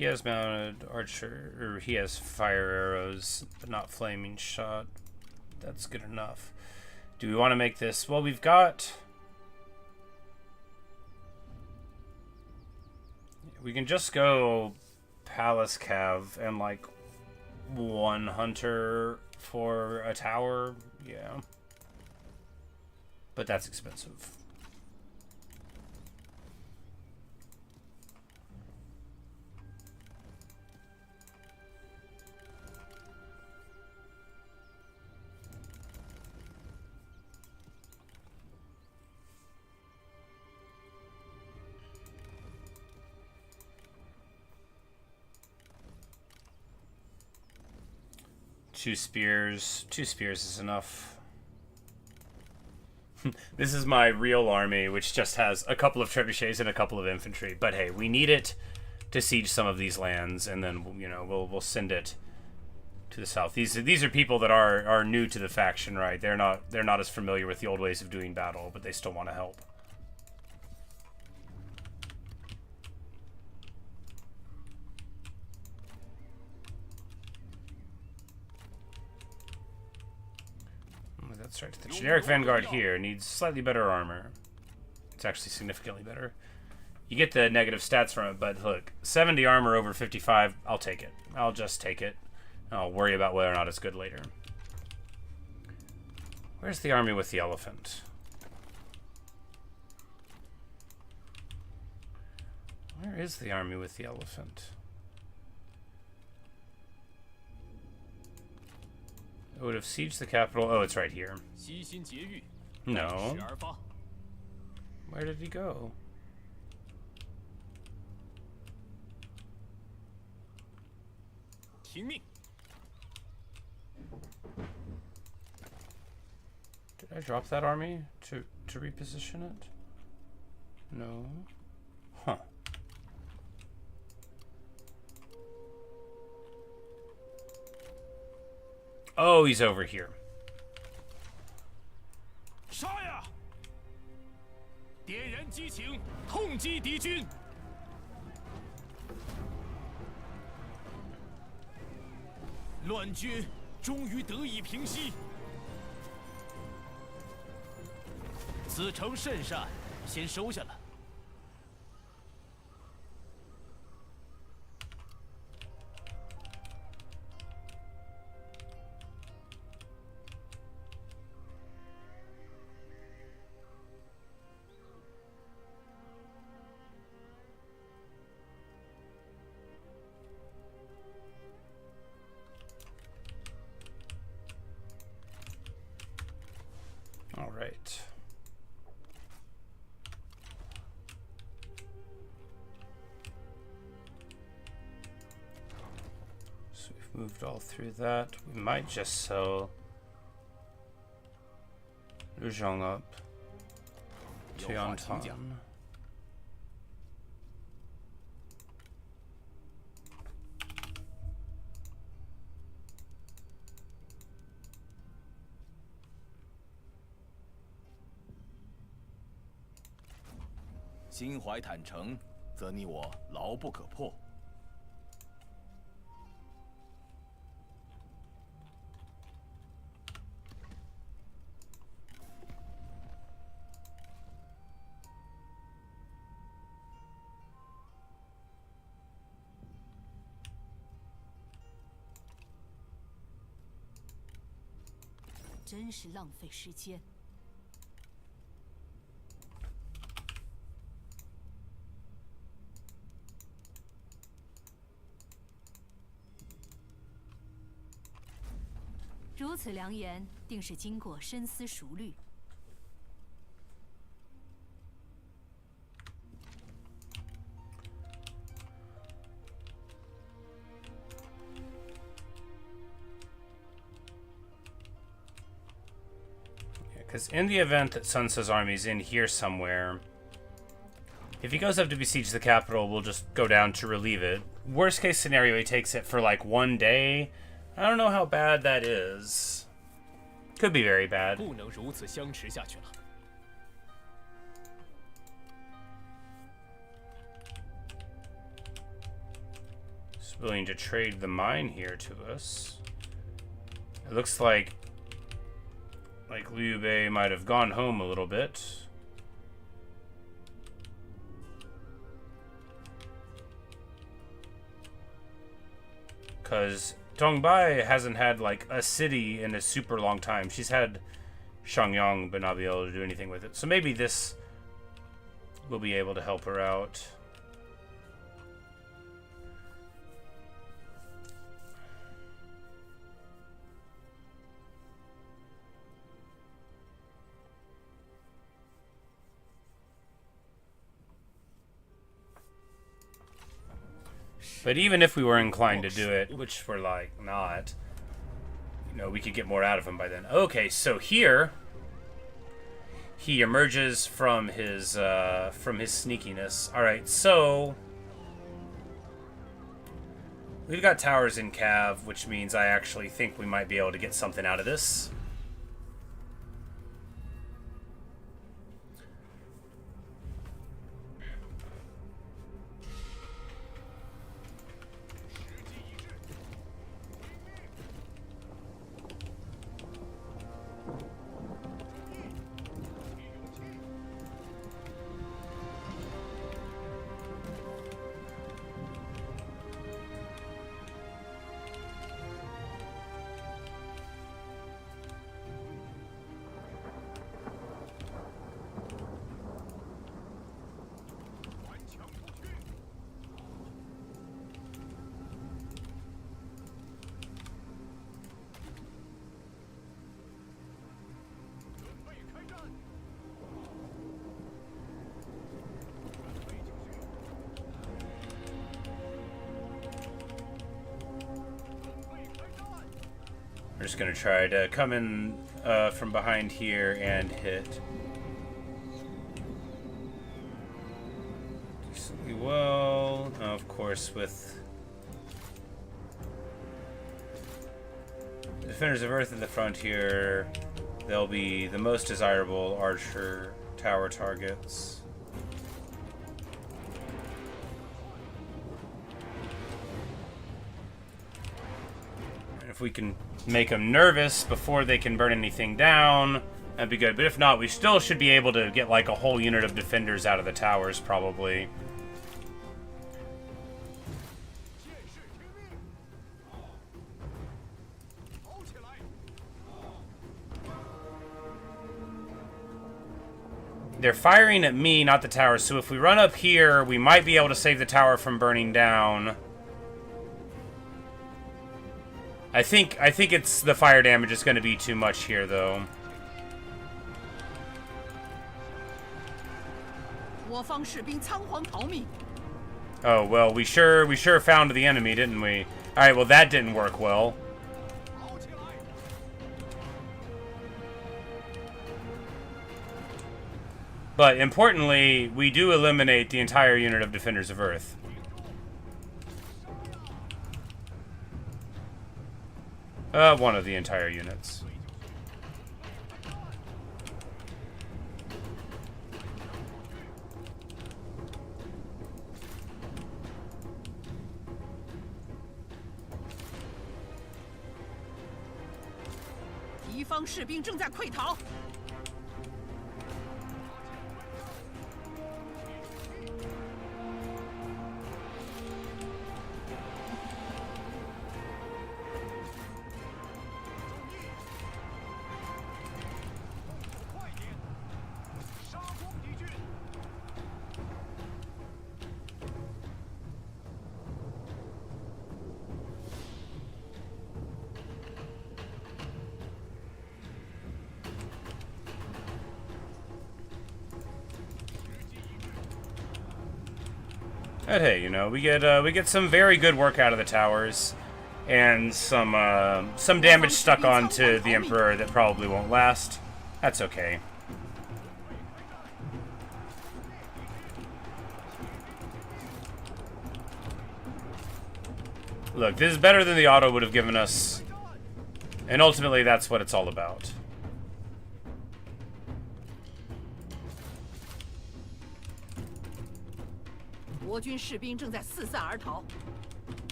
He has mounted archer, or he has fire arrows, but not flaming shot. That's good enough. Do we want to make this? Well, we've got... We can just go Palace Cav and like one hunter for a tower. Yeah. But that's expensive. Two spears is enough. This is my real army, which just has a couple of trebuchets and a couple of infantry. But hey, we need it to siege some of these lands, and then we'll send it to the south. These are people that are new to the faction, right? They're not as familiar with the old ways of doing battle, but they still want to help. That's right. The generic Vanguard here needs slightly better armor. It's actually significantly better. You get the negative stats from it, but look, 70 armor over 55, I'll take it. I'll just take it. I'll worry about whether or not it's good later. Where's the army with the elephant? Where is the army with the elephant? It would have sieged the capital. Oh, it's right here. No. Where did he go? Did I drop that army to reposition it? No. Huh. Oh, he's over here. 杀呀！点燃激情，痛击敌军。乱军终于得以平息。此城甚善，先收下了。 All right. So we've moved all through that. We might just sell Liu Zhong up to Yantan. 心怀坦诚，则你我牢不可破。真是浪费时间。 如此良言，定是经过深思熟虑。Because in the event that Sun Tzu's army's in here somewhere, if he goes up to besiege the capital, we'll just go down to relieve it. Worst case scenario, he takes it for like one day. I don't know how bad that is. Could be very bad. 不能如此相持下去了。willing to trade the mine here to us. It looks like Liu Bei might have gone home a little bit. Because Dongbai hasn't had like a city in a super long time. She's had Shangyang, but not be able to do anything with it. So maybe this will be able to help her out. But even if we were inclined to do it, which we're like not, you know, we could get more out of him by then. Okay, so here he emerges from his sneakiness. All right, so we've got towers in Cav, which means I actually think we might be able to get something out of this. We're just going to try to come in from behind here and hit decently well. Of course, with the Defenders of Earth at the front here, they'll be the most desirable archer tower targets. And if we can make them nervous before they can burn anything down, that'd be good. But if not, we still should be able to get like a whole unit of defenders out of the towers, probably. They're firing at me, not the tower, so if we run up here, we might be able to save the tower from burning down. I think it's the fire damage is going to be too much here, though. Oh, well, we sure found the enemy, didn't we? Alright, well, that didn't work well. But, importantly, we do eliminate the entire unit of Defenders of Earth. One of the entire units. But hey, you know, we get some very good work out of the towers, and some damage stuck onto the Emperor that probably won't last. That's okay. Look, this is better than the auto would have given us, and ultimately that's what it's all about.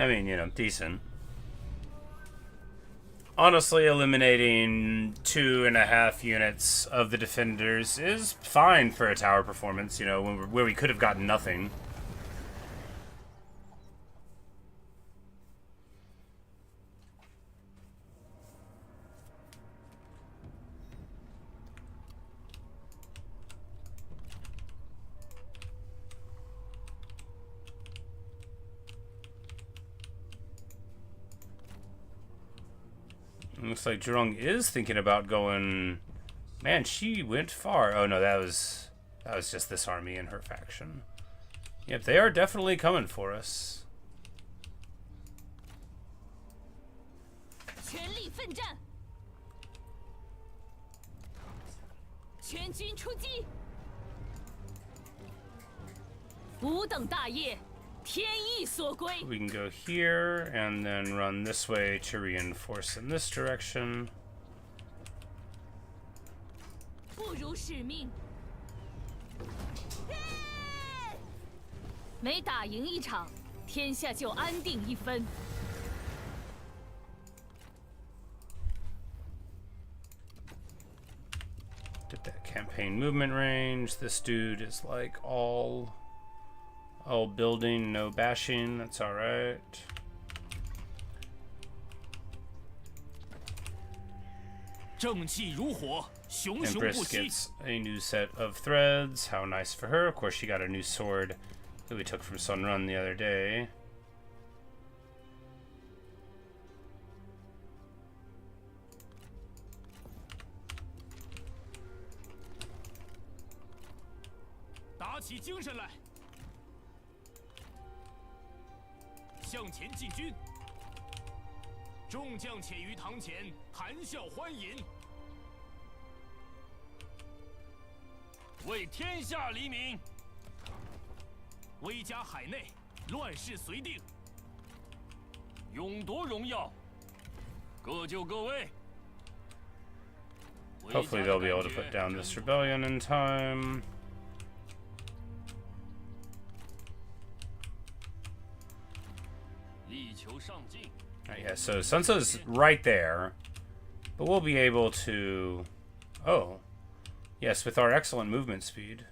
I mean, you know, decent. Honestly, eliminating 2.5 units of the defenders is fine for a tower performance, you know, where we could have gotten nothing. Looks like Zhurong is thinking about going. Man, she went far. Oh no, that was just this army and her faction. Yep, they are definitely coming for us. 全力奋战，全军出击，吾等大业，天意所归。 We can go here and then run this way to reinforce in this direction. 不辱使命。每打赢一场，天下就安定一分。 Did that campaign movement range. This dude is like all building, no bashing. That's all right. Empress gets a new set of threads. How nice for her. Of course, she got a new sword that we took from Sun Run the other day. Hopefully they'll be able to put down this rebellion in time. Yeah, so Sun Tzu's right there, but we'll be able to... Oh, yes, with our excellent movement speed.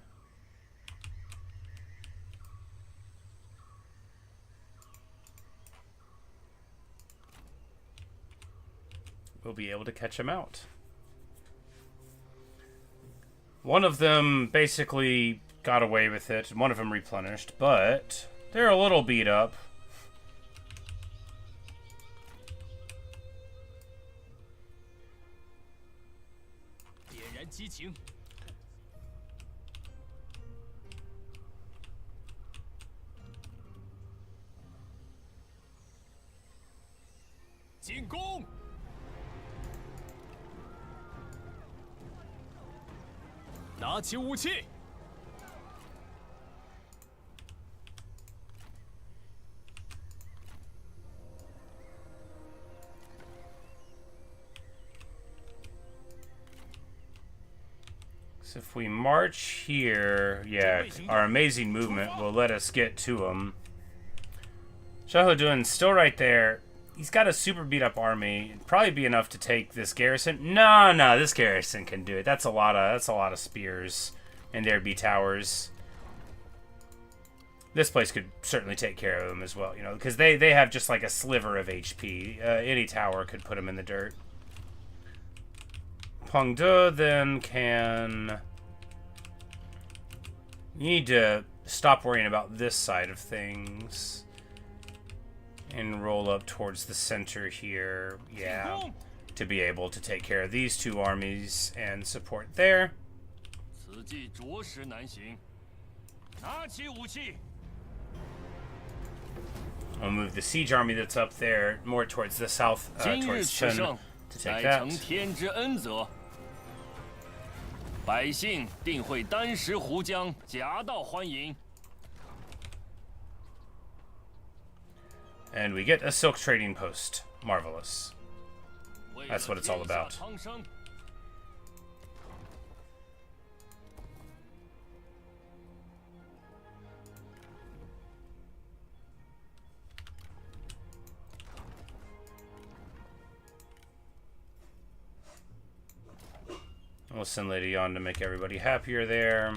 We'll be able to catch him out. One of them basically got away with it, and one of them replenished, but they're a little beat up. So if we march here, yeah, our amazing movement will let us get to him. Xiahou still right there. He's got a super beat up army. It'd probably be enough to take this garrison. No, this garrison can do it. That's a lot of spears, and there'd be towers. This place could certainly take care of them as well, you know, because they have just like a sliver of HP. Any tower could put them in the dirt. Pengde then can... You need to stop worrying about this side of things and roll up towards the center here, yeah, to be able to take care of these two armies and support there. I'll move the siege army that's up there more towards the south, towards Chen, to take that. And we get a silk trading post. Marvelous. That's what it's all about. We'll send Lady on to make everybody happier there.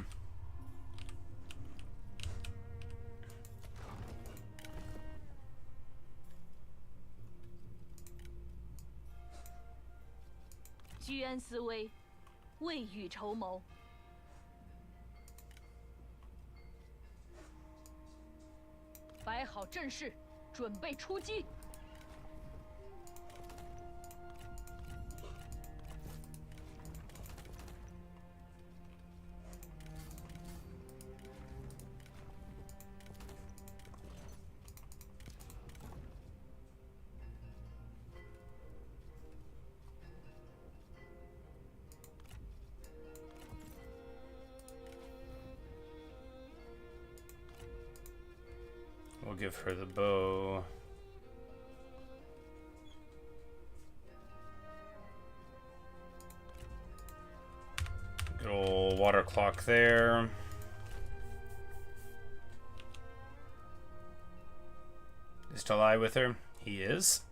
We'll give her the bow. Good old water clock there. Is Talai with her? He is.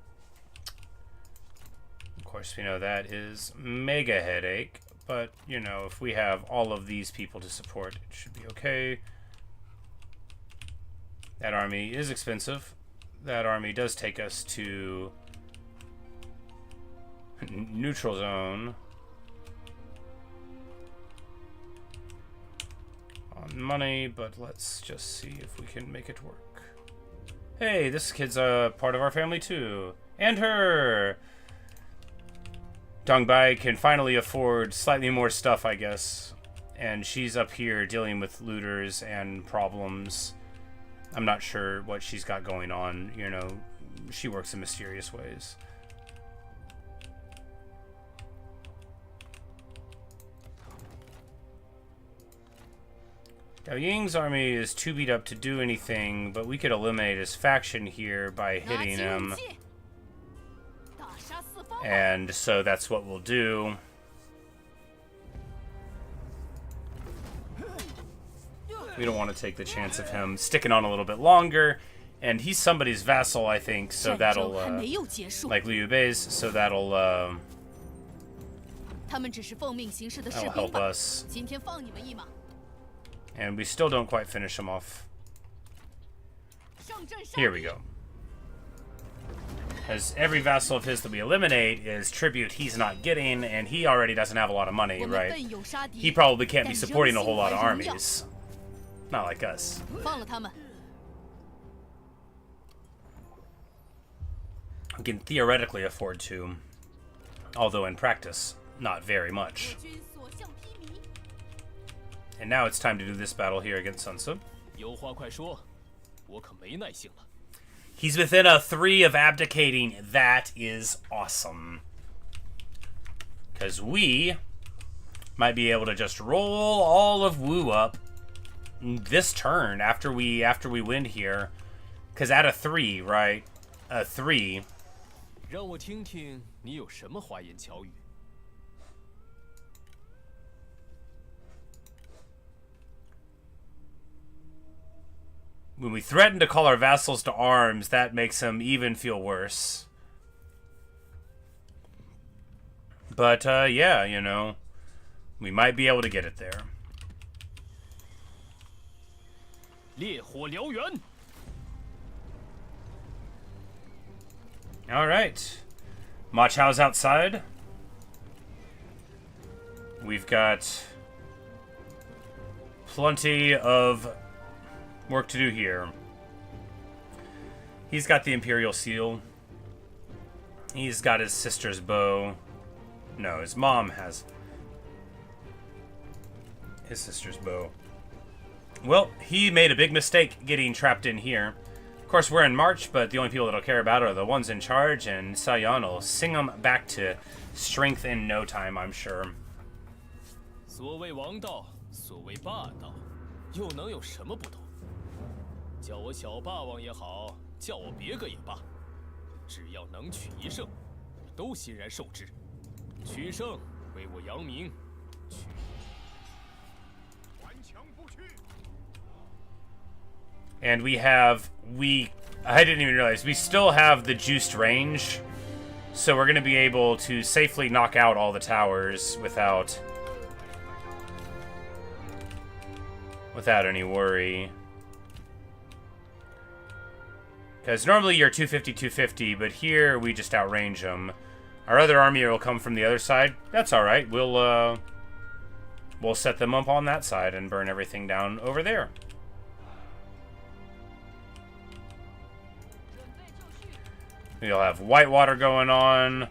Of course, we know that is mega headache, but you know, if we have all of these people to support, it should be okay. That army is expensive. That army does take us to neutral zone on money, but let's just see if we can make it work. Hey, this kid's a part of our family too. And her! Liu Bei can finally afford slightly more stuff, I guess. And she's up here dealing with looters and problems. I'm not sure what she's got going on, you know, she works in mysterious ways. Now Ying's army is too beat up to do anything, but we could eliminate his faction here by hitting him. And so that's what we'll do. We don't want to take the chance of him sticking on a little bit longer. And he's somebody's vassal, I think, so that'll, like Liu Bei's, so that'll help us. And we still don't quite finish him off. Here we go. Because every vassal of his that we eliminate is tribute he's not getting, and he already doesn't have a lot of money, right? He probably can't be supporting a whole lot of armies. Not like us. We can theoretically afford to, although in practice, not very much. And now it's time to do this battle here against Sun Tzu. He's within a 3 of abdicating. That is awesome. Because we might be able to just roll all of Wu up this turn after we win here. Because at a 3, right? A 3. When we threaten to call our vassals to arms, that makes them even feel worse. But, yeah, you know, we might be able to get it there. Alright. Ma Chao's outside. We've got plenty of work to do here. He's got the Imperial Seal. He's got his sister's bow. No, his mom has his sister's bow. Well, he made a big mistake getting trapped in here. Of course, we're in March, but the only people that'll care about are the ones in charge, and Xian will sing them back to strength in no time, I'm sure. 所谓王道，所谓霸道，又能有什么不同？叫我小霸王也好，叫我别个也罢，只要能取一胜，我都欣然受之。取胜为我扬名，取顽强不屈。 And I didn't even realize, we still have the juiced range. So we're going to be able to safely knock out all the towers without without any worry. Because normally you're 250, 250, but here we just outrange them. Our other army will come from the other side. That's alright. We'll set them up on that side and burn everything down over there. We'll have Whitewater going on.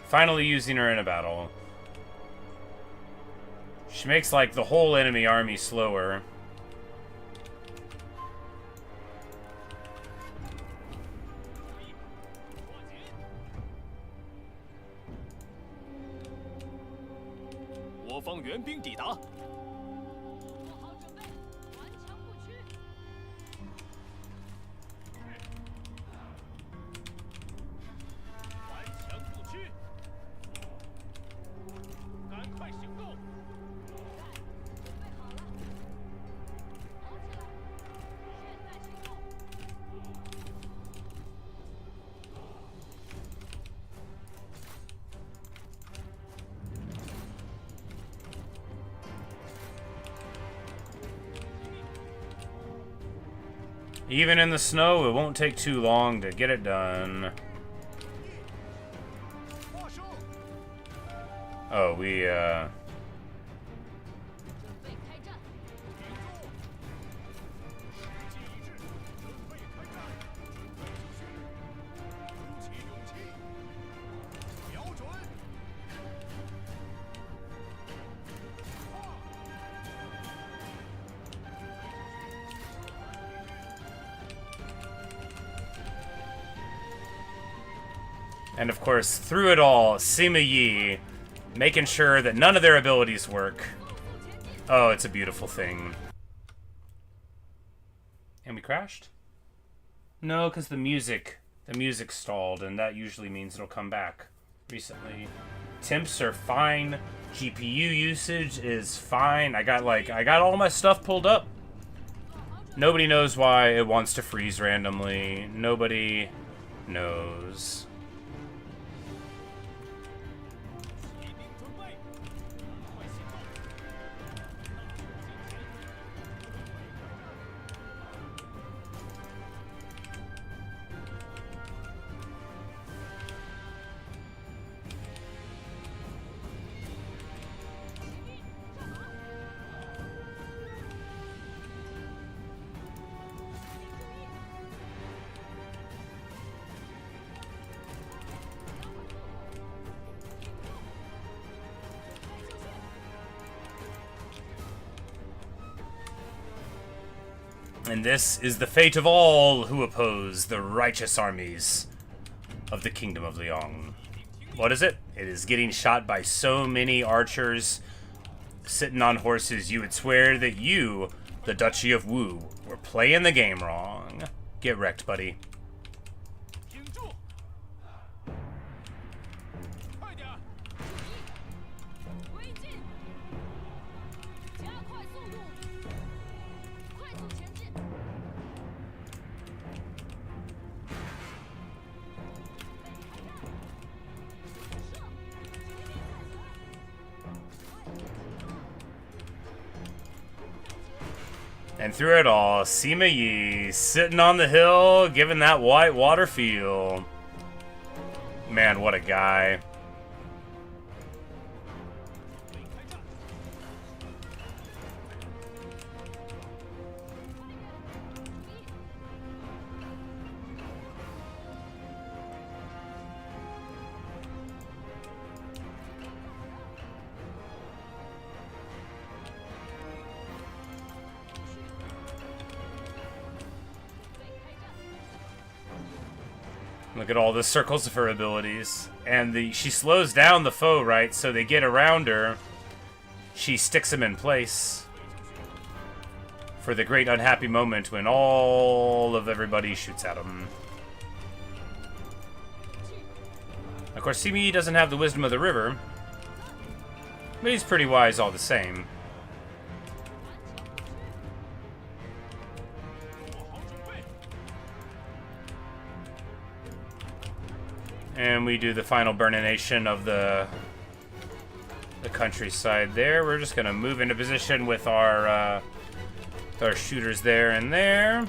Finally using her in a battle. She makes, like, the whole enemy army slower. Even in the snow, it won't take too long to get it done. Oh, we, and of course, through it all, Sima Yi, making sure that none of their abilities work. Oh, it's a beautiful thing. And we crashed? No, because the music stalled, and that usually means it'll come back recently. Temps are fine. GPU usage is fine. I got all my stuff pulled up. Nobody knows why it wants to freeze randomly. Nobody knows. And this is the fate of all who oppose the righteous armies of the Kingdom of Liang. What is it? It is getting shot by so many archers sitting on horses you would swear that you, the Duchy of Wu, were playing the game wrong. Get wrecked, buddy. And through it all, Sima Yi sitting on the hill, giving that white water feel. Man, what a guy. Look at all the circles of her abilities. And she slows down the foe, right? So they get around her. She sticks them in place. For the great unhappy moment when all of everybody shoots at them. Of course, Sima Yi doesn't have the wisdom of the river. But he's pretty wise all the same. And we do the final burnination of the countryside there. We're just gonna move into position with our shooters there and there.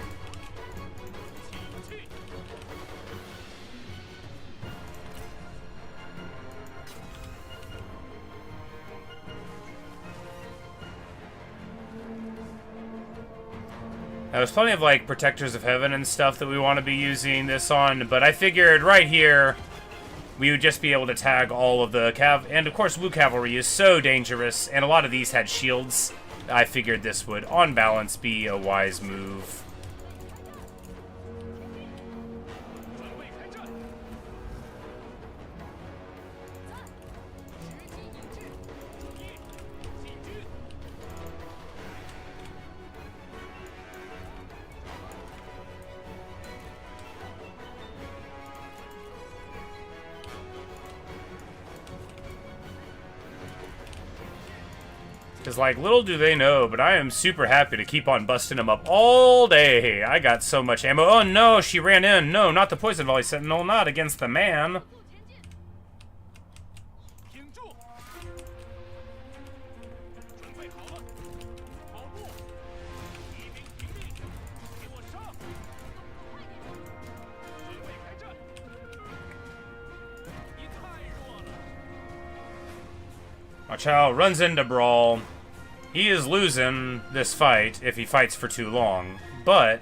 Now, there's plenty of like Protectors of Heaven and stuff that we want to be using this on, but I figured right here we would just be able to tag all of the and of course Wu Cavalry is so dangerous, and a lot of these had shields. I figured this would, on balance, be a wise move. Because, like, little do they know, but I am super happy to keep on busting them up all day. I got so much ammo. Oh, no, she ran in. No, not the Poison Volley Sentinel. Not against the man. Ma Chao runs into Brawl. He is losing this fight if he fights for too long, but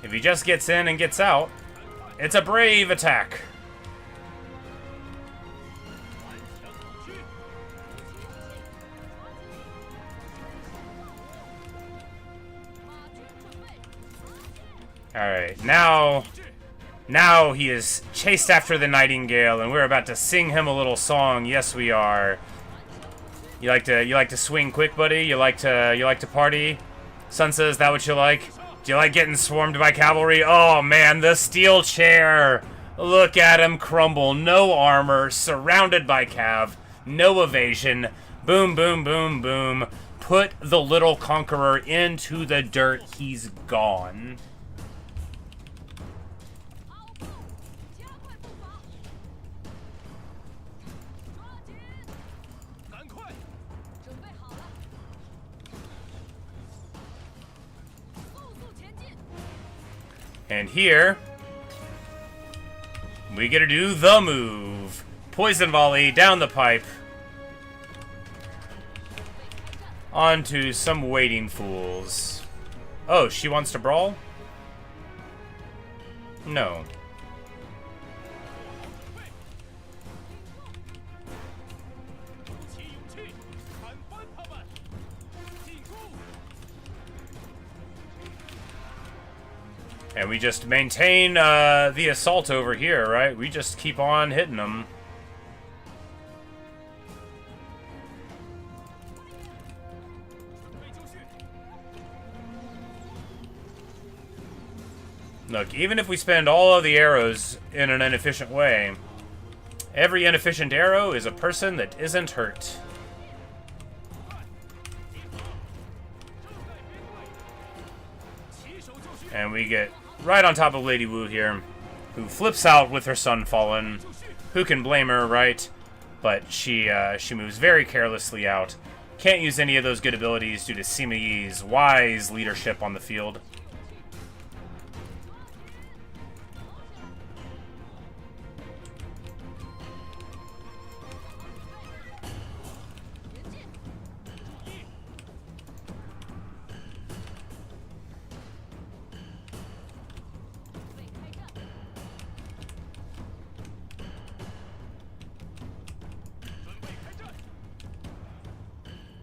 if he just gets in and gets out, it's a brave attack. Alright, now he is chased after the nightingale, and we're about to sing him a little song. Yes, we are. You like to swing quick, buddy? You like to party? Sansa, is that what you like? Do you like getting swarmed by cavalry? Oh man, the steel chair. Look at him crumble. No armor, surrounded by cav, no evasion. Boom, boom, boom, boom. Put the little conqueror into the dirt. He's gone. And here, we get to do the move. Poison volley down the pipe. Onto some waiting fools. Oh, she wants to brawl? No. And we just maintain the assault over here, right? We just keep on hitting them. Look, even if we spend all of the arrows in an inefficient way, every inefficient arrow is a person that isn't hurt. And we get right on top of Lady Wu here, who flips out with her son fallen. Who can blame her, right? But she moves very carelessly out. Can't use any of those good abilities due to Sima Yi's wise leadership on the field.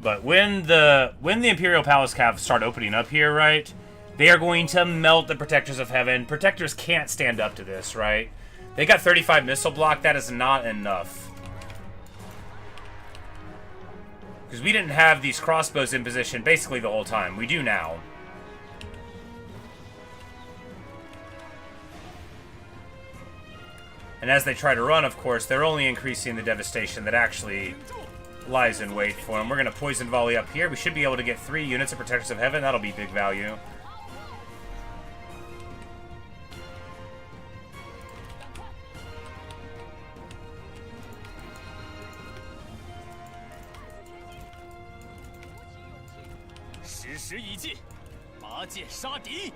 But when the Imperial Palace Cav start opening up here, right, they are going to melt the Protectors of Heaven. Protectors can't stand up to this, right? They got 35 missile block. That is not enough. Because we didn't have these crossbows in position basically the whole time. We do now. And as they try to run, of course, they're only increasing the devastation that actually lies in wait for him. We're going to poison volley up here. We should be able to get 3 units of Protectors of Heaven. That'll be big value. 时时已尽，拔剑杀敌。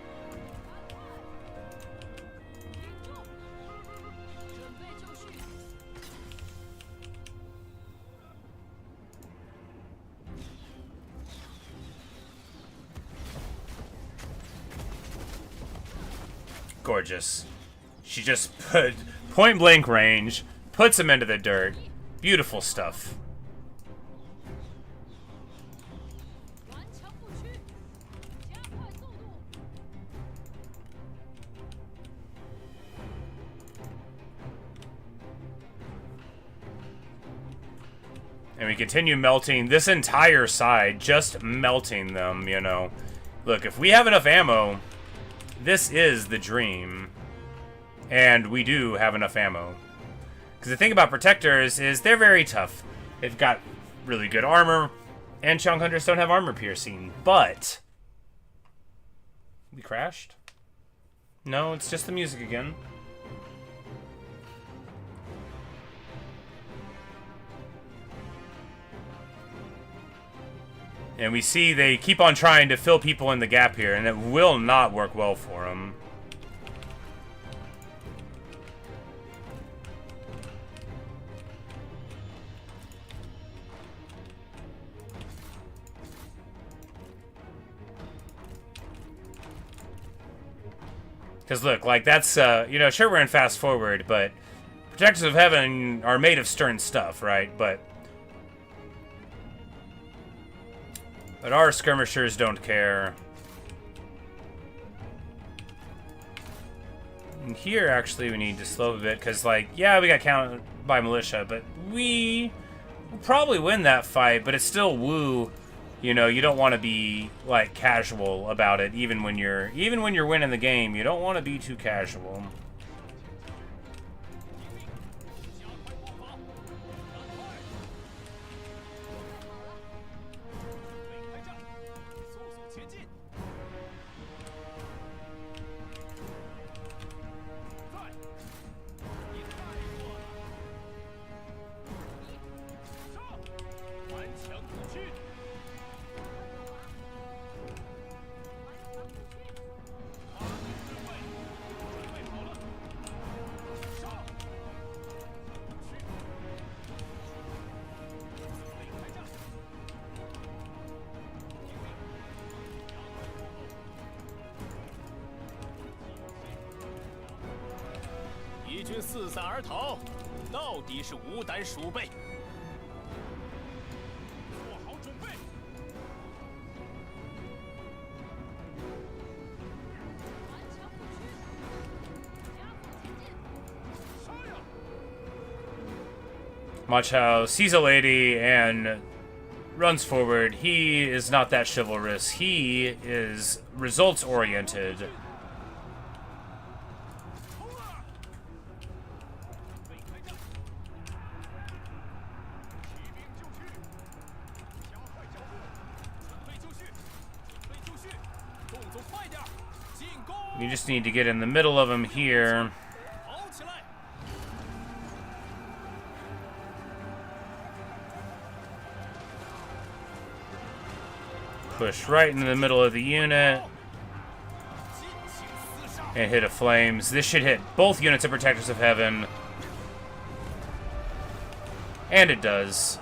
Gorgeous. She just put point blank range, puts him into the dirt. Beautiful stuff. And we continue melting this entire side, just melting them, you know. Look, if we have enough ammo, this is the dream. And we do have enough ammo. Because the thing about protectors is they're very tough. They've got really good armor, and chunk hunters don't have armor piercing. But we crashed? No, it's just the music again. And we see they keep on trying to fill people in the gap here, and it will not work well for them. Because look, like that's, you know, sure we're in fast forward, but Protectors of Heaven are made of stern stuff, right? But our skirmishers don't care. And here, actually, we need to slow a bit, because, like, yeah, we got counted by militia, but we will probably win that fight, but it's still Wu. You know, you don't want to be, like, casual about it, even when you're winning the game. You don't want to be too casual.军四散而逃，到底是无胆鼠辈。做好准备。Ma Chao sees a lady and runs forward. He is not that chivalrous. He is results-oriented. We just need to get in the middle of him here. Push right into the middle of the unit. And hit a flames. This should hit both units of Protectors of Heaven. And it does.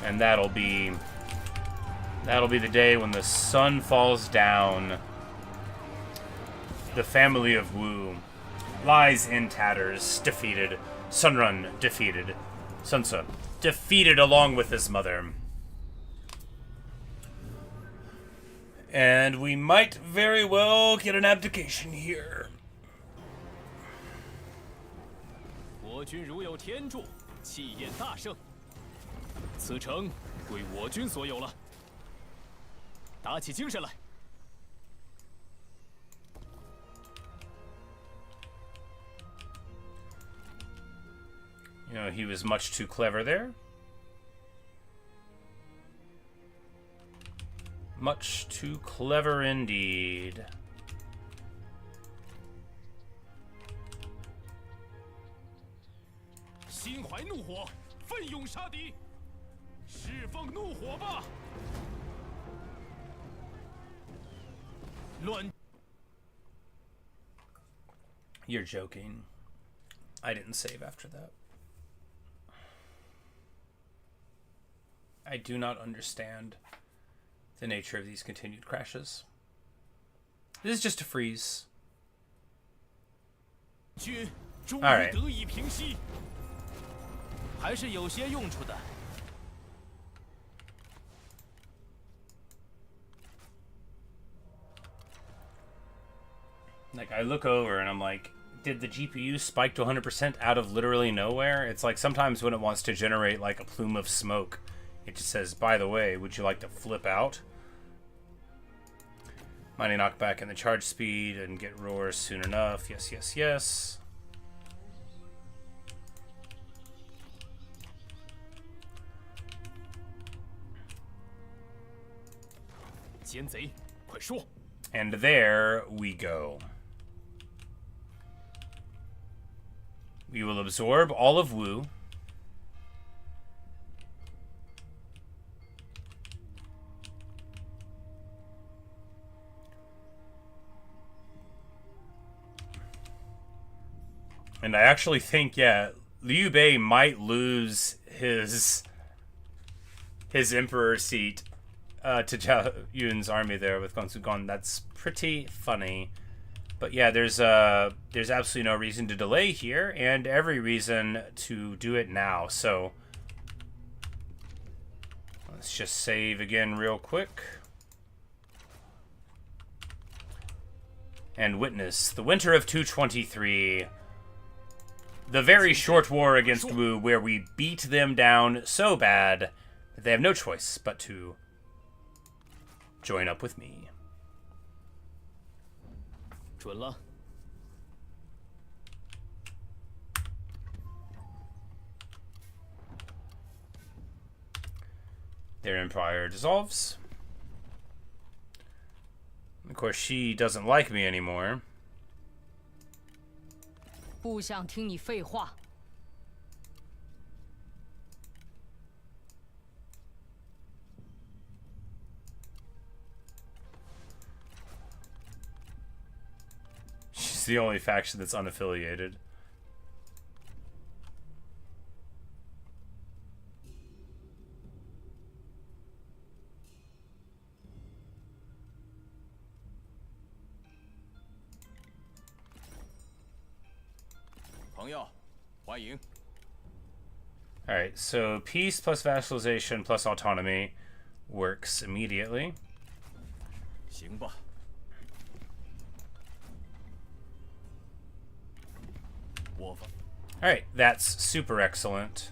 And that'll be the day when the sun falls down. The family of Wu lies in tatters, defeated. Sunrun defeated. Sun Tzu defeated along with his mother. And we might very well get an abdication here. 我军如有天助，气焰大盛。 此城归我军所有了，打起精神来！ You know, he was much too clever there. Much too clever indeed. 心怀怒火，奋勇杀敌，释放怒火吧！乱。 You're joking. I didn't save after that. I do not understand the nature of these continued crashes. This is just a freeze. 军终于 Alright. 得以平息。还是有些用处的。 Like, I look over and I'm like, did the GPU spike to 100% out of literally nowhere? It's like sometimes when it wants to generate like a plume of smoke, it just says, by the way, would you like to flip out? Mighty knockback in the charge speed and get roars soon enough. Yes, yes, yes. 奸贼，快说！ And there we go. We will absorb all of Wu. And I actually think, yeah, Liu Bei might lose his Emperor seat to Zhao Yun's army there with Gong Sugon. That's pretty funny. But yeah, there's absolutely no reason to delay here, and every reason to do it now. So let's just save again real quick. And witness the winter of 223. The very short war against Wu, where we beat them down so bad that they have no choice but to join up with me. 准了。 Their empire dissolves. Of course, she doesn't like me anymore. 不想听你废话。 She's the only faction that's unaffiliated. Alright, so peace plus vassalization plus autonomy works immediately. 行吧。 Alright, that's super excellent.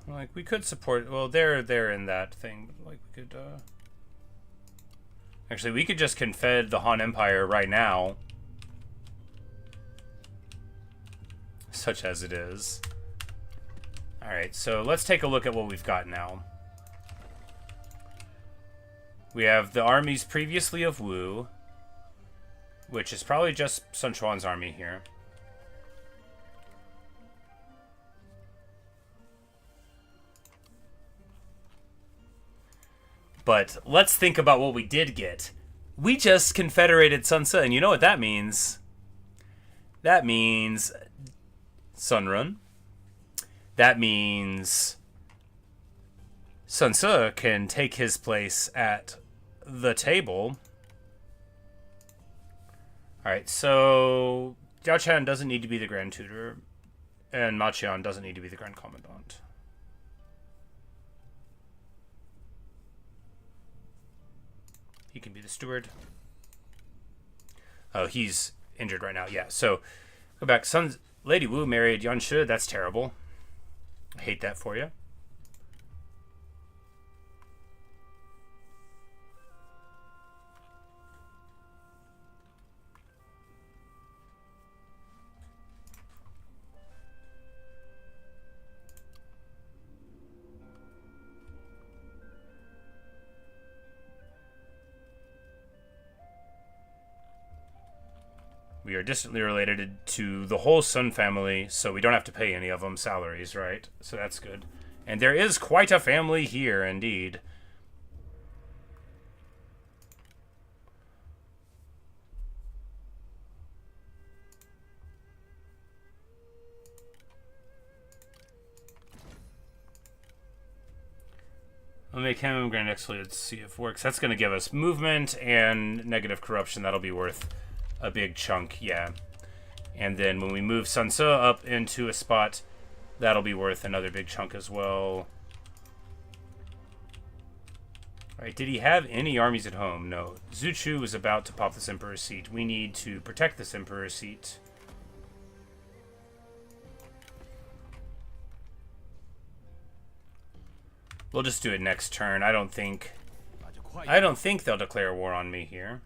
Like, we could support... Well, they're in that thing. But, like, we could, Actually, we could just confed the Han Empire right now. Such as it is. Alright, so let's take a look at what we've got now. We have the armies previously of Wu, which is probably just Sun Quan's army here. But let's think about what we did get. We just confederated Sun Ce, and you know what that means? That means Sun Run. That means Sun Ce can take his place at the table. Alright, so Jiao Chan doesn't need to be the Grand Tutor, and Ma Chao doesn't need to be the Grand Commandant. He can be the steward. Oh, he's injured right now. Yeah, so go back. Lady Wu married Yuan Shi. That's terrible. I hate that for you. We are distantly related to the whole Sun family, so we don't have to pay any of them salaries, right? So that's good. And there is quite a family here, indeed. I'll make him Grand Excellent. Let's see if it works. That's going to give us movement and negative corruption. That'll be worth a big chunk, yeah. And then when we move Sun Ce up into a spot, that'll be worth another big chunk as well. Alright, did he have any armies at home? No. Zhu Chu was about to pop this Emperor Seat. We need to protect this Emperor Seat. We'll just do it next turn. I don't think they'll declare war on me here.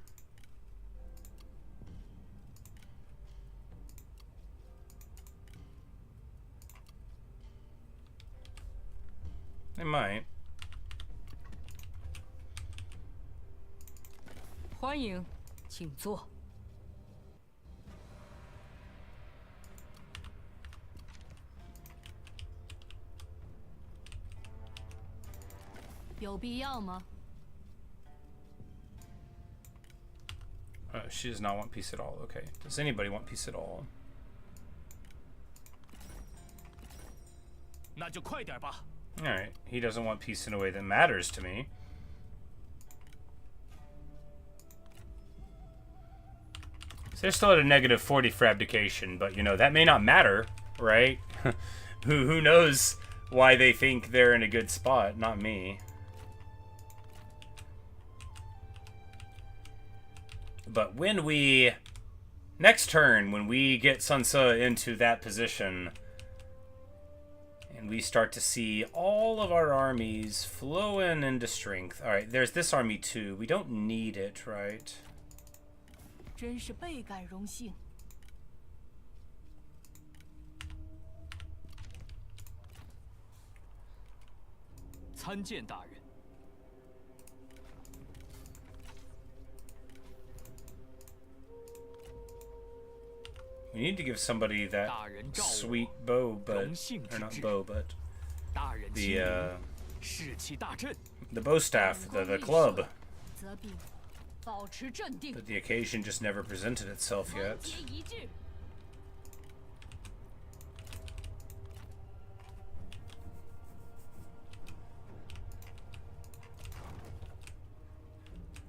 They might. 欢迎，请坐。有必要吗？ She does not want peace at all. Okay. Does anybody want peace at all? 那就快点吧。 Alright. He doesn't want peace in a way that matters to me. So they're still at a negative 40 for abdication, but you know, that may not matter, right? Who knows why they think they're in a good spot? Not me. But when we... Next turn, when we get Sun Ce into that position, and we start to see all of our armies flow into strength. Alright, there's this army too. We don't need it, right? 真是倍感荣幸。参见大人。 We need to give somebody that sweet bow, but or not bow, but the bow staff, the club. 则必保持镇定。 But the occasion just never presented itself 团 yet. 结一致。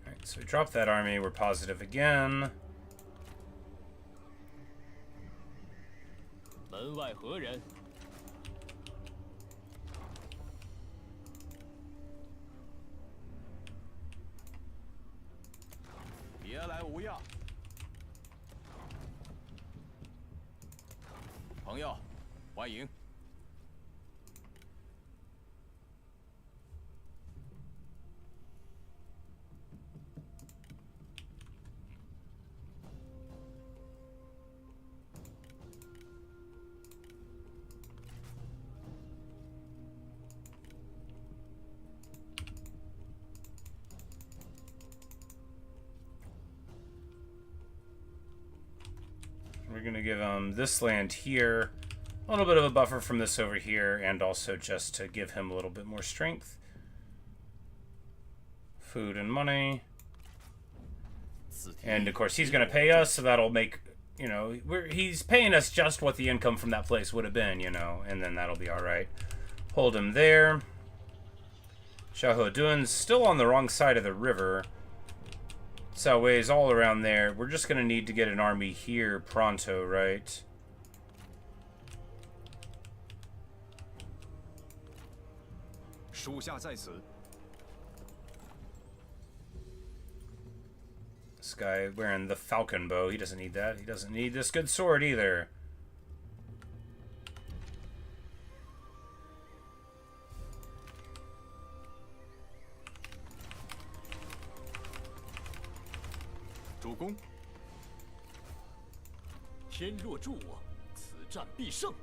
Alright, so we drop that army. We're positive again. 门外何人？别来无恙。朋友，欢迎。We're going to give him this land here, a little bit of a buffer from this over here, and also just to give him a little bit more strength. Food and money. And of course he's going to pay us, so that'll make, you know, he's paying us just what the income from that place would have been, you know, and then that'll be alright. Hold him there. Xiahou Dun's still on the wrong side of the river. Cao Wei's all around there. We're just going to need to get an army here pronto, right? This guy wearing the falcon bow, he doesn't need that. He doesn't need this good sword either. Zhugung，天若助我，此战必胜。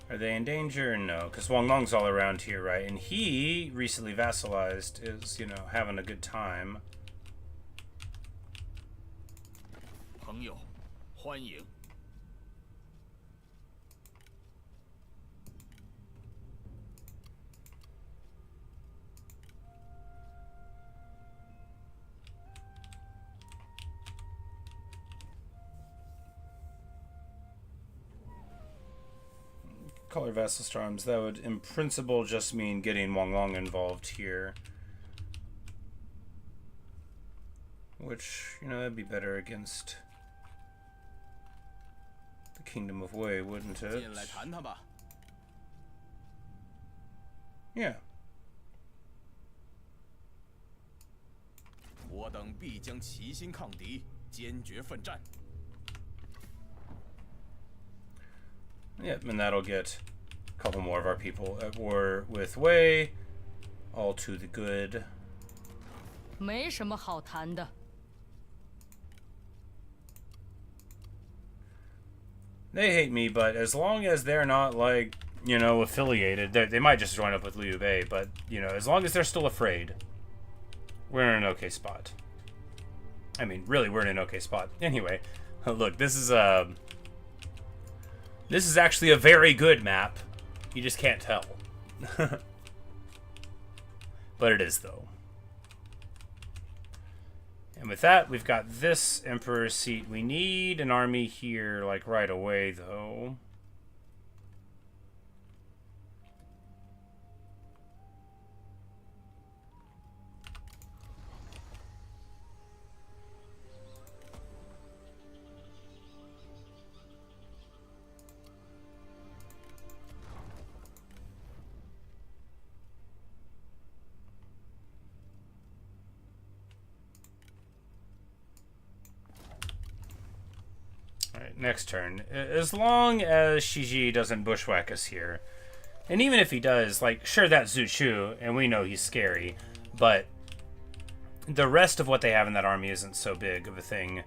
Are they in danger? No, because Wang Long's all around here, right? And he recently vassalized, is, you know, having a good time. 朋友，欢迎。Color vassal storms. That would, in principle, just mean getting Wang Long involved here. Which, you know, that'd be better against the Kingdom of Wei, wouldn't it? Yeah. 我等必将齐心抗敌，坚决奋战。 Yep, and that'll get a couple more of our people at war with Wei. All to the good. 没什么好谈的。 They hate me, but as long as they're not, like, you know, affiliated, they might just join up with Liu Bei, but, you know, as long as they're still afraid, we're in an okay spot. I mean, really, we're in an okay spot. Anyway, look, this is actually a very good map. You just can't tell. But it is, though. And with that, we've got this Emperor's Seat. We need an army here, like, right away, though. Next turn. As long as Shiji doesn't bushwhack us here. And even if he does, like, sure, that's Zhu Chu, and we know he's scary, but the rest of what they have in that army isn't so big of a thing.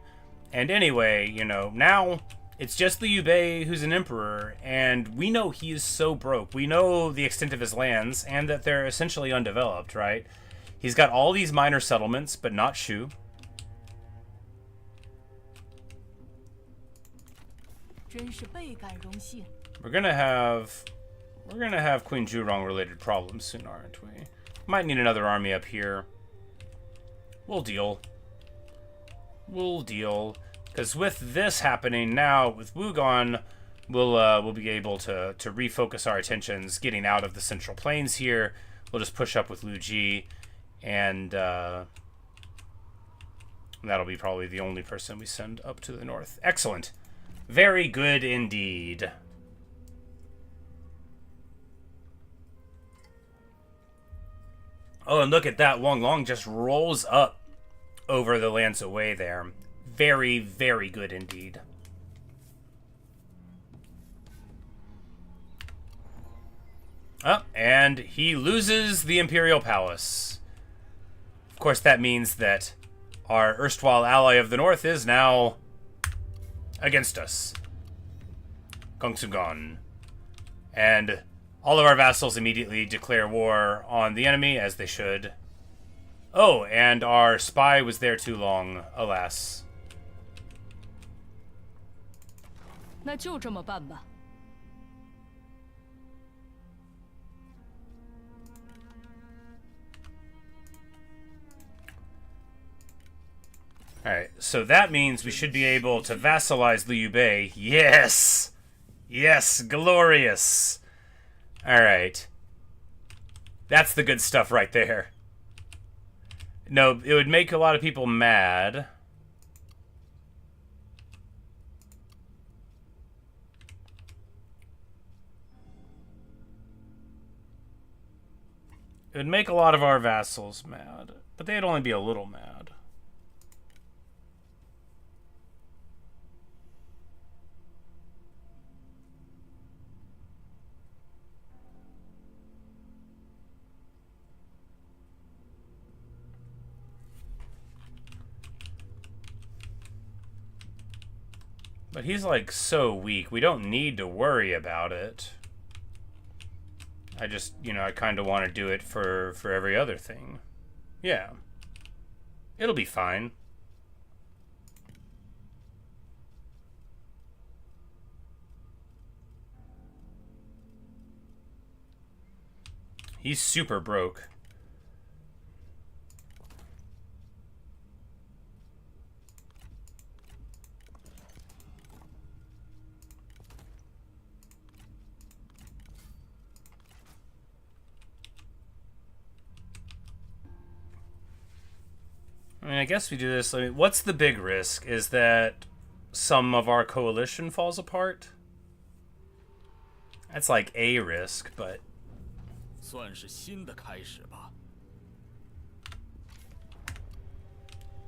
And anyway, you know, now it's just Liu Bei who's an emperor, and we know he is so broke. We know the extent of his lands, and that they're essentially undeveloped, right? He's got all these minor settlements, but not Shu. We're gonna have Queen Zhurong related problems soon, aren't we? Might need another army up here. We'll deal. We'll deal. Because with this happening now, with Wugon, we'll be able to refocus our attentions, getting out of the Central Plains here. We'll just push up with Lu Ji, and that'll be probably the only person we send up to the north. Excellent. Very good indeed. Oh, and look at that. Wang Long just rolls up over the lands away there. Very, very good indeed. Oh, and he loses the Imperial Palace. Of course, that means that our erstwhile ally of the north is now against us. Gongsugon. And all of our vassals immediately declare war on the enemy, as they should. Oh, and our spy was there too long, alas. 那就这么办吧。 Alright, so that means we should be able to vassalize Liu Bei. Yes! Yes, glorious! Alright. That's the good stuff right there. No, it would make a lot of people mad. It would make a lot of our vassals mad, but they'd only be a little mad. But he's like so weak, we don't need to worry about it. I just, you know, I kind of want to do it for every other thing. Yeah. It'll be fine. He's super broke. I mean, I guess we do this. I mean, what's the big risk? Is that some of our coalition falls apart? That's like a risk, but... 算是新的开始吧。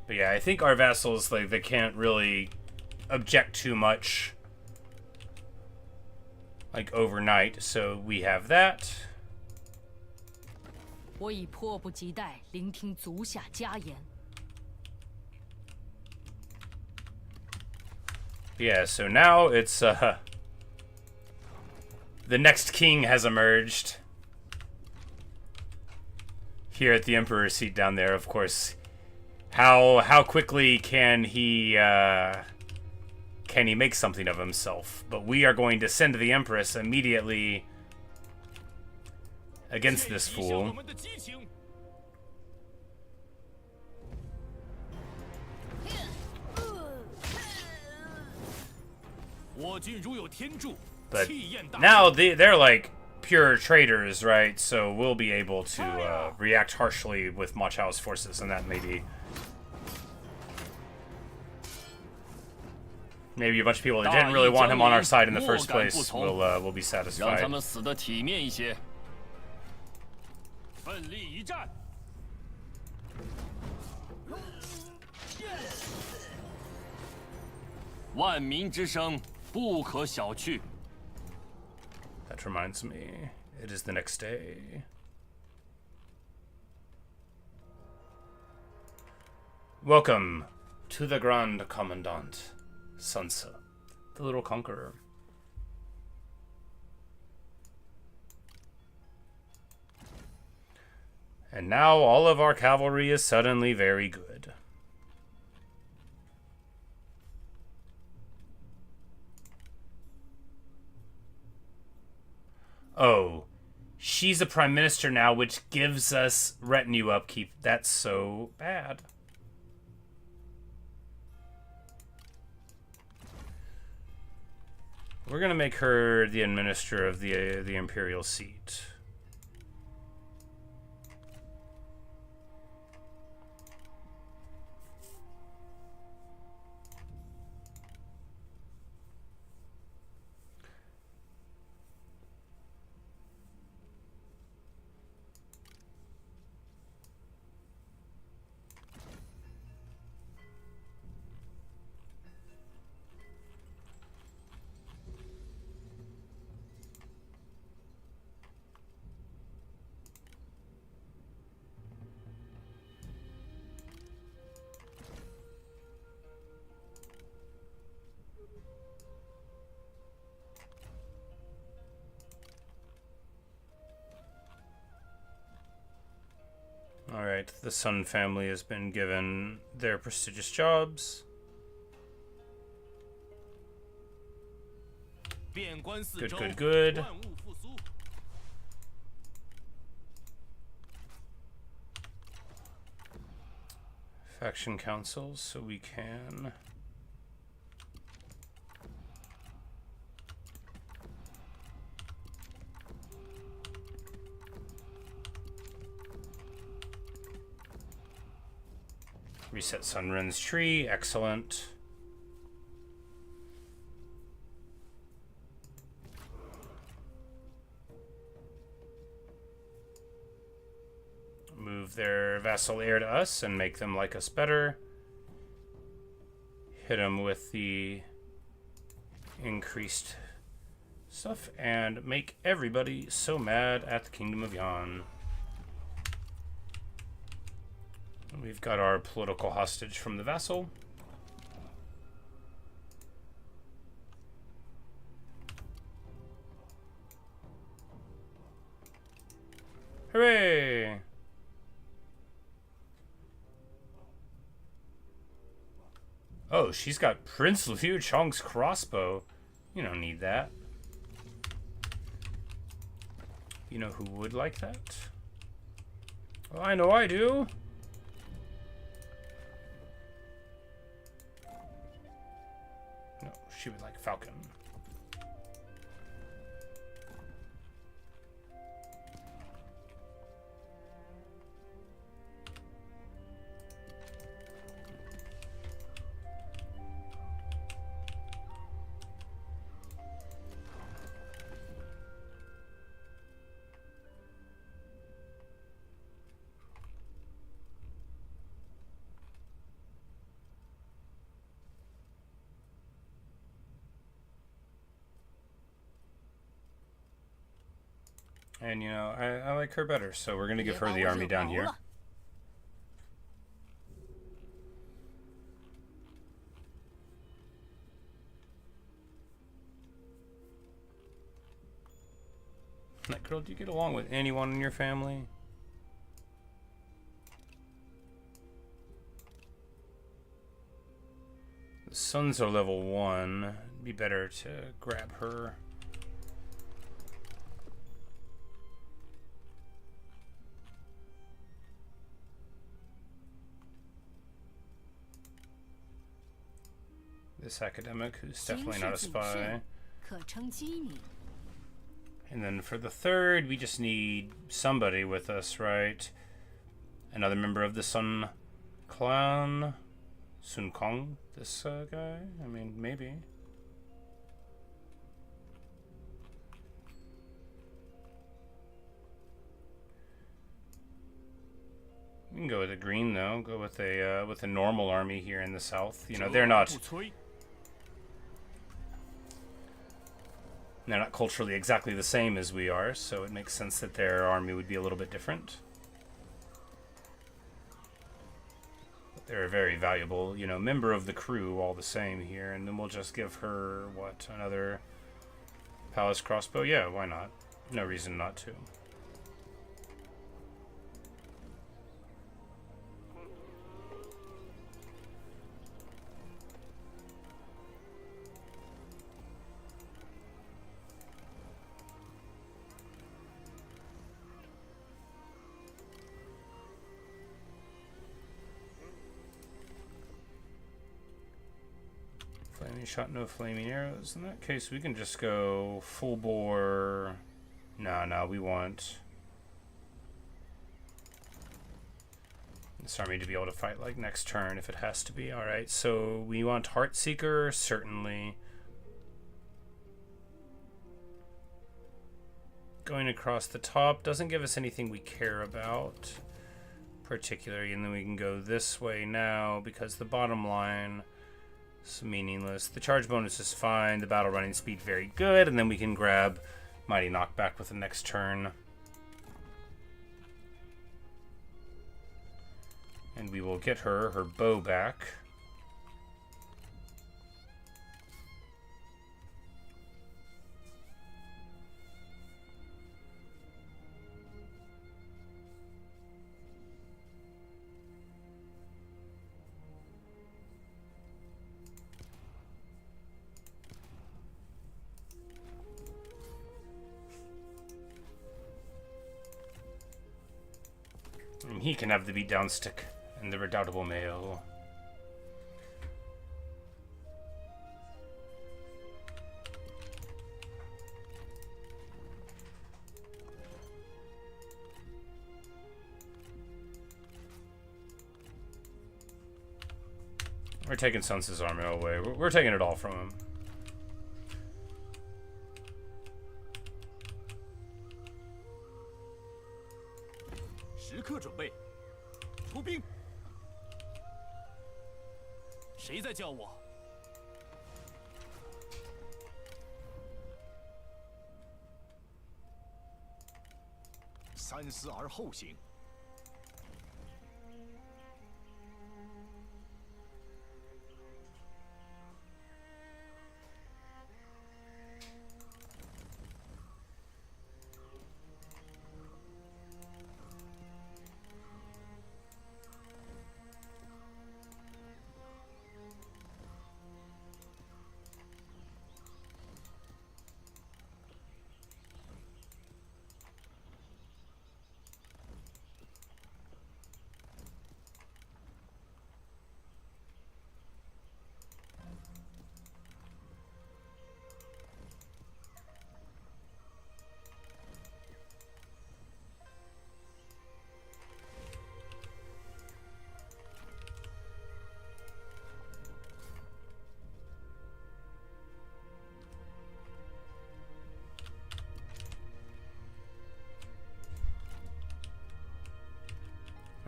But yeah, I think our vassals, like, they can't really object too much, like, overnight, so we have that. 我已迫不及待聆听足下佳言。 Yeah, so now it's, the next king has emerged. Here at the Emperor's Seat down there, of course. How quickly can he make something of himself? But we are going to send the Empress immediately against this fool. 我军如有天助， But 气焰大。 now they're like pure traitors, right? So we'll be able to react harshly with Ma Chao's forces, and that maybe a bunch of people that didn't really want him on our side in the first place will be 让 satisfied. 他们死得体面一些。 奋力一战。 万民之声不可小觑。 That reminds me, it is the next day. Welcome to the Grand Commandant, Sansa, the little conqueror. And now all of our cavalry is suddenly very good. Oh, she's a prime minister now, which gives us retinue upkeep. That's so bad. We're gonna make her the administrator of the Imperial Seat. Alright, the Sun family has been given their prestigious jobs. Good, good, good. Faction councils, so we can... Reset Sunren's tree, excellent. Move their vassal heir to us and make them like us better. Hit them with the increased stuff and make everybody so mad at the Kingdom of Liang. We've got our political hostage from the vassal. Hooray! Oh, she's got Prince Liu Chong's crossbow. You don't need that. You know who would like that? Well, I know I do. No, she would like Falcon. And, you know, I like her better, so we're going to give her the army down here. That girl, do you get along with anyone in your family? The sons are level 1. It'd be better to grab her. This academic, who's definitely not a spy. And then for the third, we just need somebody with us, right? Another member of the Sun clan. Sun Kong, this guy? I mean, maybe. We can go with a green, though. Go with a normal army here in the south. You know, they're not culturally exactly the same as we are, so it makes sense that their army would be a little bit different. But they're a very valuable, you know, member of the crew all the same here, and then we'll just give her, what, another palace crossbow? Yeah, why not? No reason not to. Flaming shot, no flaming arrows. In that case, we can just go full bore. No, we want this army to be able to fight like next turn if it has to be. Alright, so we want Heartseeker, certainly. Going across the top doesn't give us anything we care about particularly, and then we can go this way now because the bottom line is meaningless. The charge bonus is fine, the battle running speed very good, and then we can grab Mighty Knockback with the next turn. And we will get her bow back. And he can have the beatdown stick and the redoubtable mail. We're taking Sun's armor away. We're taking it all from him.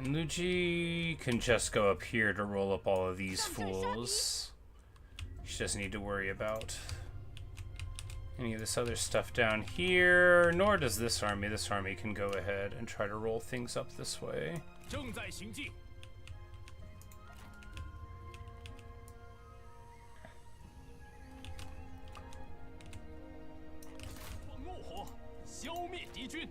Luigi can just go up here to roll up all of these fools. She doesn't need to worry about any of this other stuff down here, nor does this army. This army can go ahead and try to roll things up this way. 正在行进。放怒火，消灭敌军。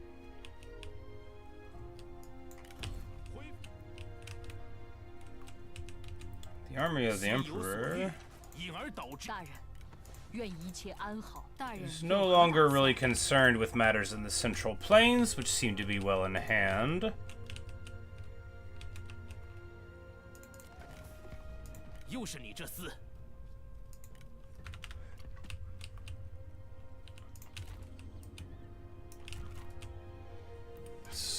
The army of the Emperor 因而导致。大人，愿一切安好。大人 is no longer really concerned with matters in the Central Plains, which seem to be well in hand. 又是你这厮！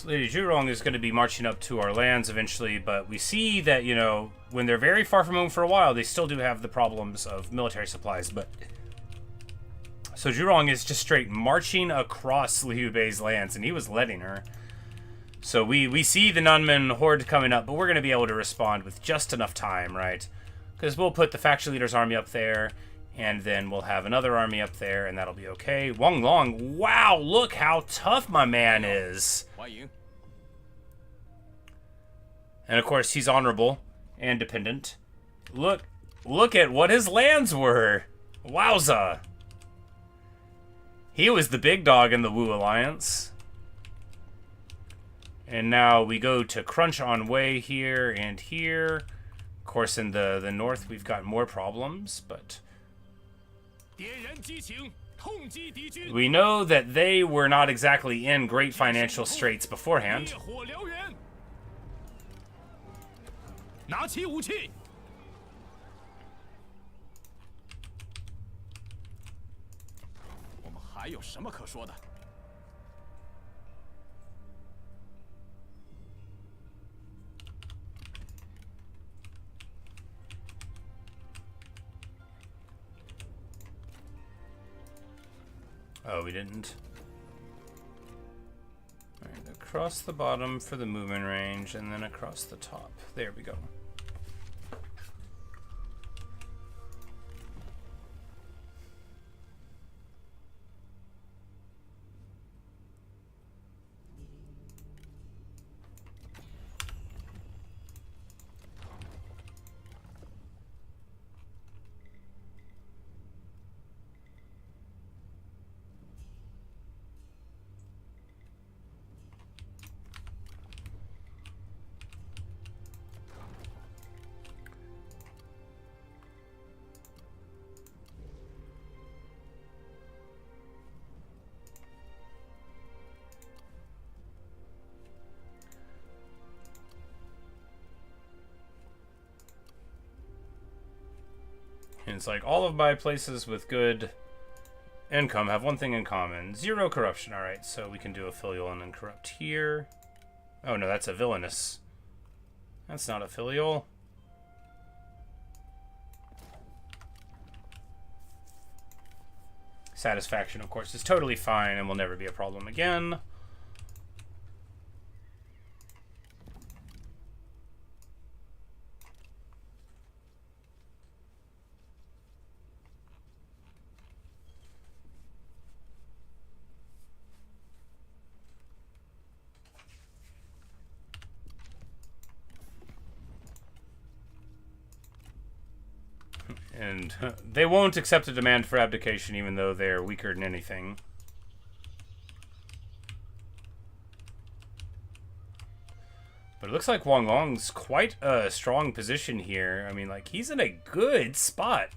Lady Zhurong is going to be marching up to our lands eventually, but we see that, you know, when they're very far from home for a while, they still do have the problems of military supplies, but... So Zhurong is just straight marching across Liu Bei's lands, and he was letting her. So we see the Nunman horde coming up, but we're going to be able to respond with just enough time, right? Because we'll put the faction leader's army up there, and then we'll have another army up there, and that'll be okay. Wang Long, wow, look how tough my man is. 欢迎。 And of course, he's honorable and dependent. Look at what his lands were. Wowza. He was the big dog in the Wu Alliance. And now we go to Crunch on Wei here and here. Of course, in the north, we've got more problems, but... 点燃激情，痛击敌军。 We know that they were not exactly in great financial straits beforehand. 烈火燎原。拿起武器。我们还有什么可说的？ Oh, we didn't. Alright, across the bottom for the movement range, and then across the top. There we go. And it's like all of my places with good income have one thing in common. 0 corruption. Alright, so we can do a filial and then corrupt here. Oh no, that's a villainous. That's not a filial. Satisfaction, of course, is totally fine and will never be a problem again. And they won't accept a demand for abdication even though they're weaker than anything. But it looks like Wang Long's quite a strong position here. I mean, like, he's in a good spot.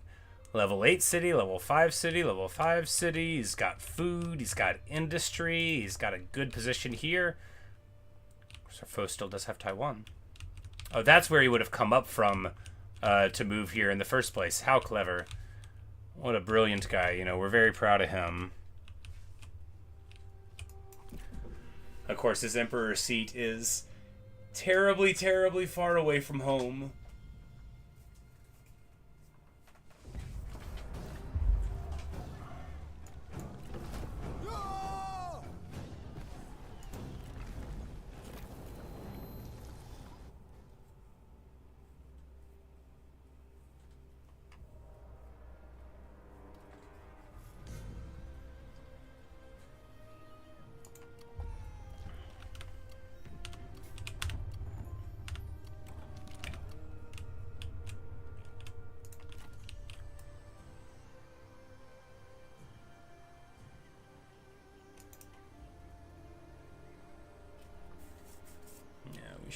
Level 8 city, level 5 city, level 5 city. He's got food, he's got industry, he's got a good position here. Of course, our foe still does have Taiwan. Oh, that's where he would have come up from to move here in the first place. How clever. What a brilliant guy, you know, we're very proud of him. Of course, his Emperor Seat is terribly, terribly far away from home.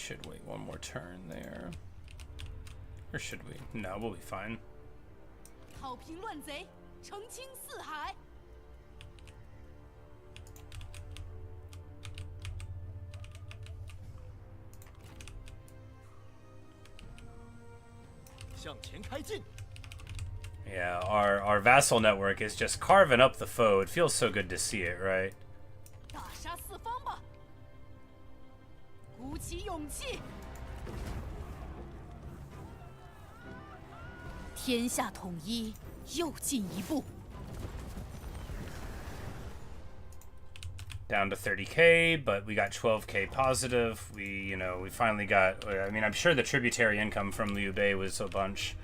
should wait one more turn there. Or should we? No, we'll be fine. 讨平乱贼，澄清四海。向前开进。 Yeah, our vassal network is just carving up the foe. It feels so good to see it, right? 大杀四方吧！鼓起勇气，天下统一又进一步。 Down to 30k, but we got 12k positive. We finally got. I mean, I'm sure the tributary income from Liu Bei was a bunch,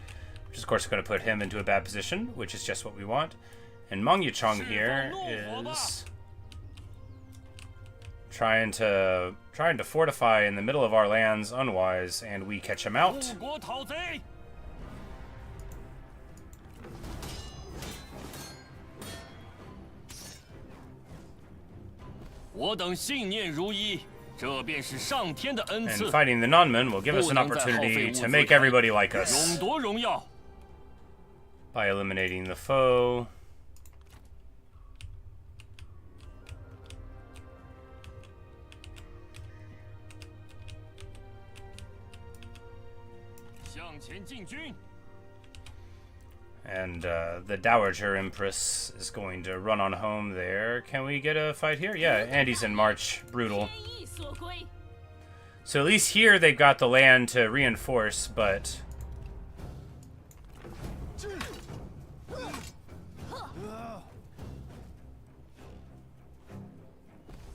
which is of course going to put him into a bad position, which is just what we want. And Meng Yicheng here is trying to fortify in the middle of our lands unwise, and we catch him out. 护国讨贼。 我等信念如一，这便是上天的恩 And 赐。 fighting the non-men will give us an opportunity to make everybody like 勇 us 夺荣耀。 by eliminating the foe. 向前进军。 And the Dowager Empress is going to run on home there. Can we get a fight here? Yeah, Andy's in March. Brutal. 天意所归， So at least here they've got the land to reinforce, but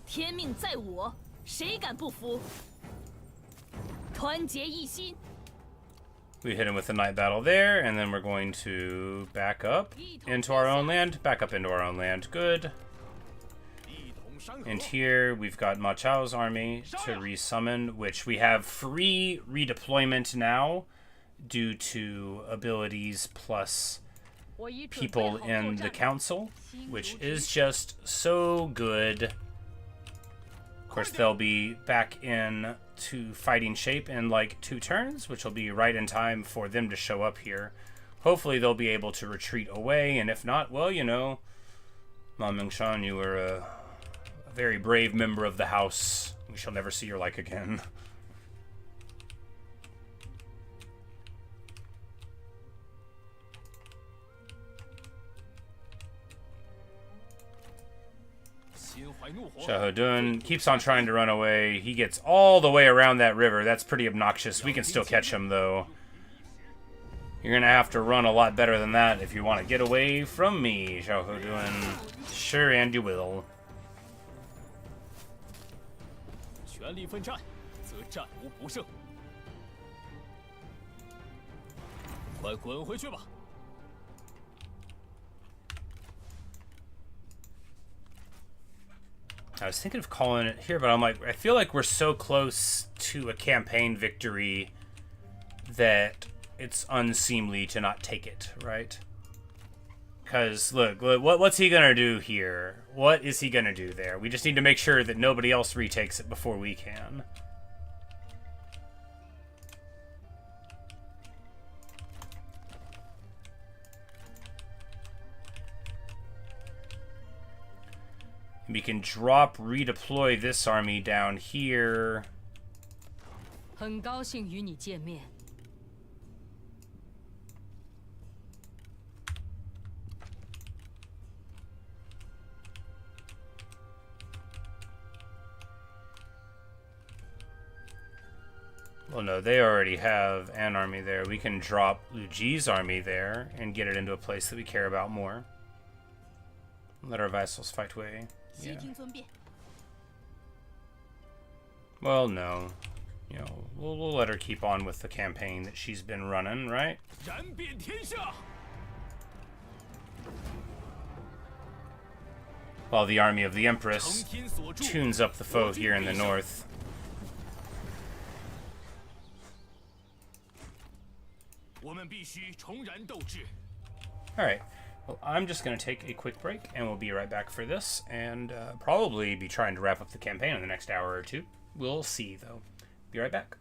天命在我，谁敢不服？团结一心， we hit him with the night battle there, and then we're going to back up into our own land. Back up into our own land. Good. 一统山河。 And here we've got Ma Chao's army to resummon, which we have free redeployment now due to abilities plus 我已准备 people 好作 in the 战。 council, which is just so good. Of course, they'll be back in to fighting shape in like 2 turns, which will be right in time for them to show up here. Hopefully, they'll be able to retreat away, and if not, well, Ma Mengshan, you were a very brave member of the house. We shall never see your like again. Shahudun keeps on trying to run away. He gets all the way around that river. That's pretty obnoxious. We can still catch him, though. You're going to have to run a lot better than that if you want to get away from me, Shahudun. Sure, and you will. 全力奋战，则战无不胜。快滚回去吧！ I was thinking of calling it here, but I'm like, I feel like we're so close to a campaign victory that it's unseemly to not take it, right? Because, look, what's he going to do here? What is he going to do there? We just need to make sure that nobody else retakes it before we can. We can redeploy this army down here. 很高兴与你见面。 Well, no, they already have an army there. We can drop Liu Ji's army there and get it into a place that we care about more. Let our vassals fight way. 悉 Yeah. 听尊便。 Well, no. We'll let her keep on with the campaign that she's been running, right? 燃遍天下。 While the army of the 承 Empress 天所助， tunes up the foe here in the north. 我们必须重燃斗志。 Alright. Well, I'm just going to take a quick break, and we'll be right back for this, and probably be trying to wrap up the campaign in the next hour or two. We'll see, though. Be right back.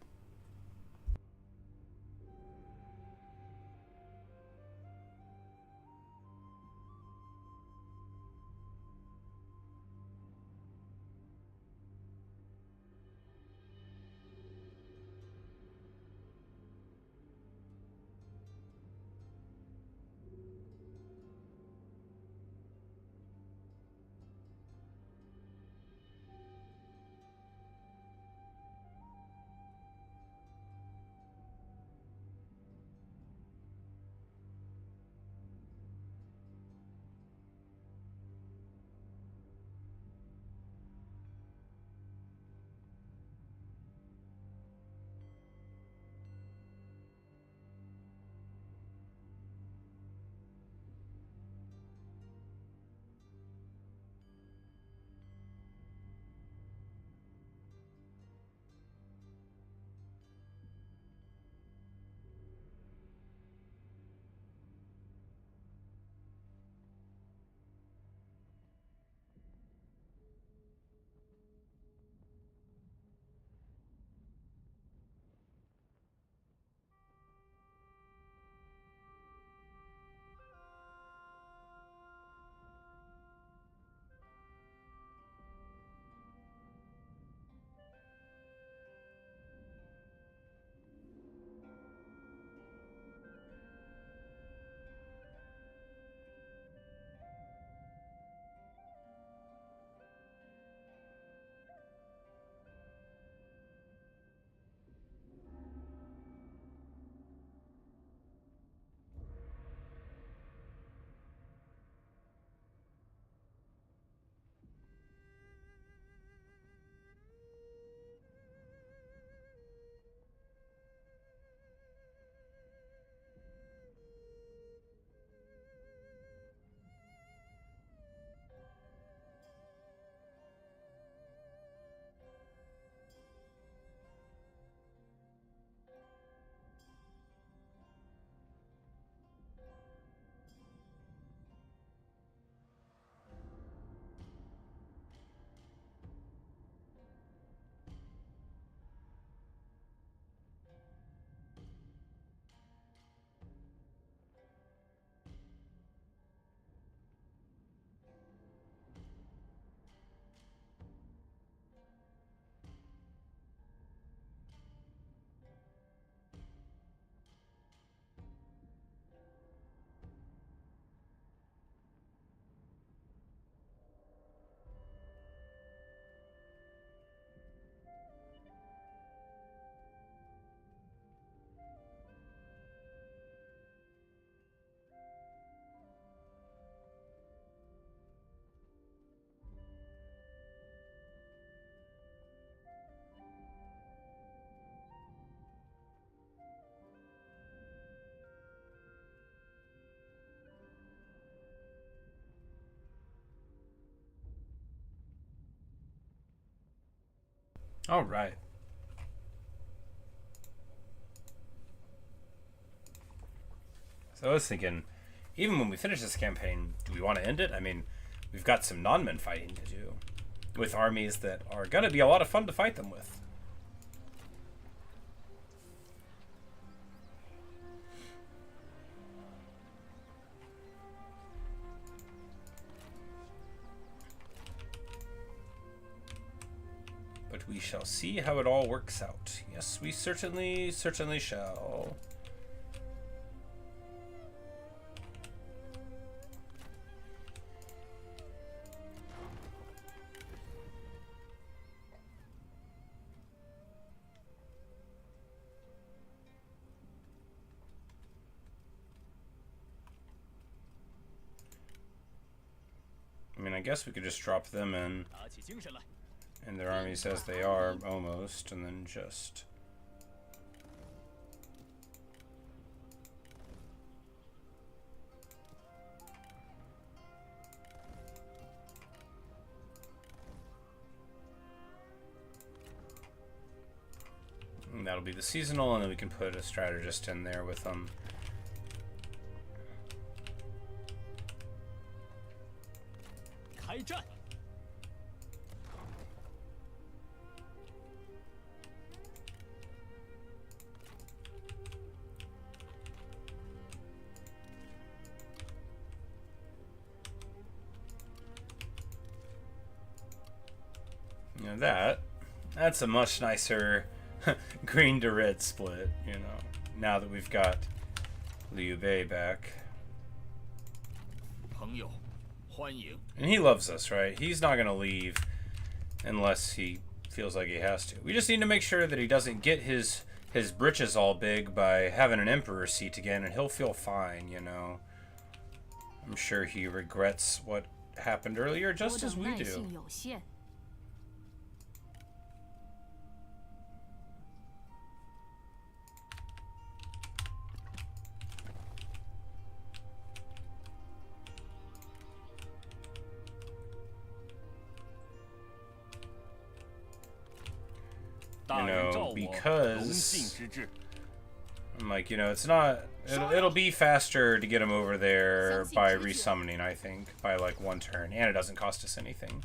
All right. So I was thinking, even when we finish this campaign, do we want to end it? I mean, we've got some non-men fighting to do with armies that are going to be a lot of fun to fight them with. But we shall see how it all works out. Yes, we certainly shall. I mean, I guess we could just drop them in, and their armies as they are, almost, and then just... And that'll be the seasonal, and then we can put a strategist in there with them. You know, that's a much nicer green to red split, you know, now that we've got Liu Bei back. 朋友，欢迎。 And he loves us, right? He's not going to leave unless he feels like he has to. We just need to make sure that he doesn't get his britches all big by having an Emperor seat again, and he'll feel fine, you know. I'm sure he regrets what happened earlier, just as we do. 有限。 You know, because I'm like, you know, it's not. It'll be faster to get him over there by resummoning, I think, by like one turn, and it doesn't cost us anything.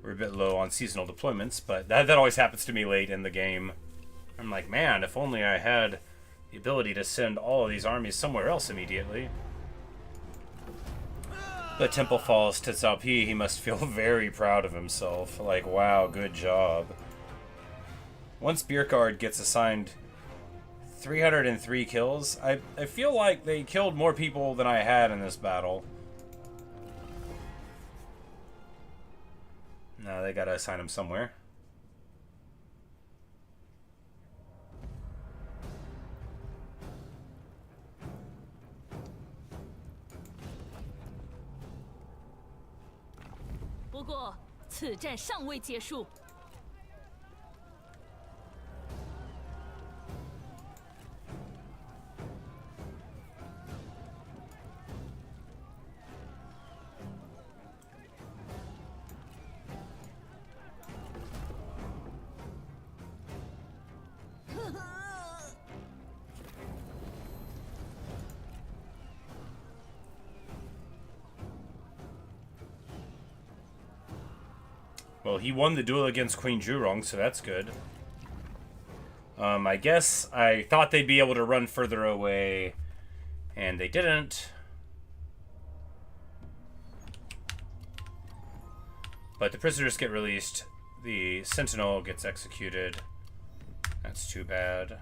We're a bit low on seasonal deployments, but that always happens to me late in the game. I'm like, man, if only I had the ability to send all of these armies somewhere else immediately. But Temple Falls to Cao Pi, he must feel very proud of himself. Like, wow, good job. Once Beercard gets assigned 303 kills, I feel like they killed more people than I had in this battle. No, they gotta assign him somewhere.不过，此战尚未结束。 Well, he won the duel against Queen Zhurong, so that's good. I guess I thought they'd be able to run further away, and they didn't. But the prisoners get released. The Sentinel gets executed. That's too bad.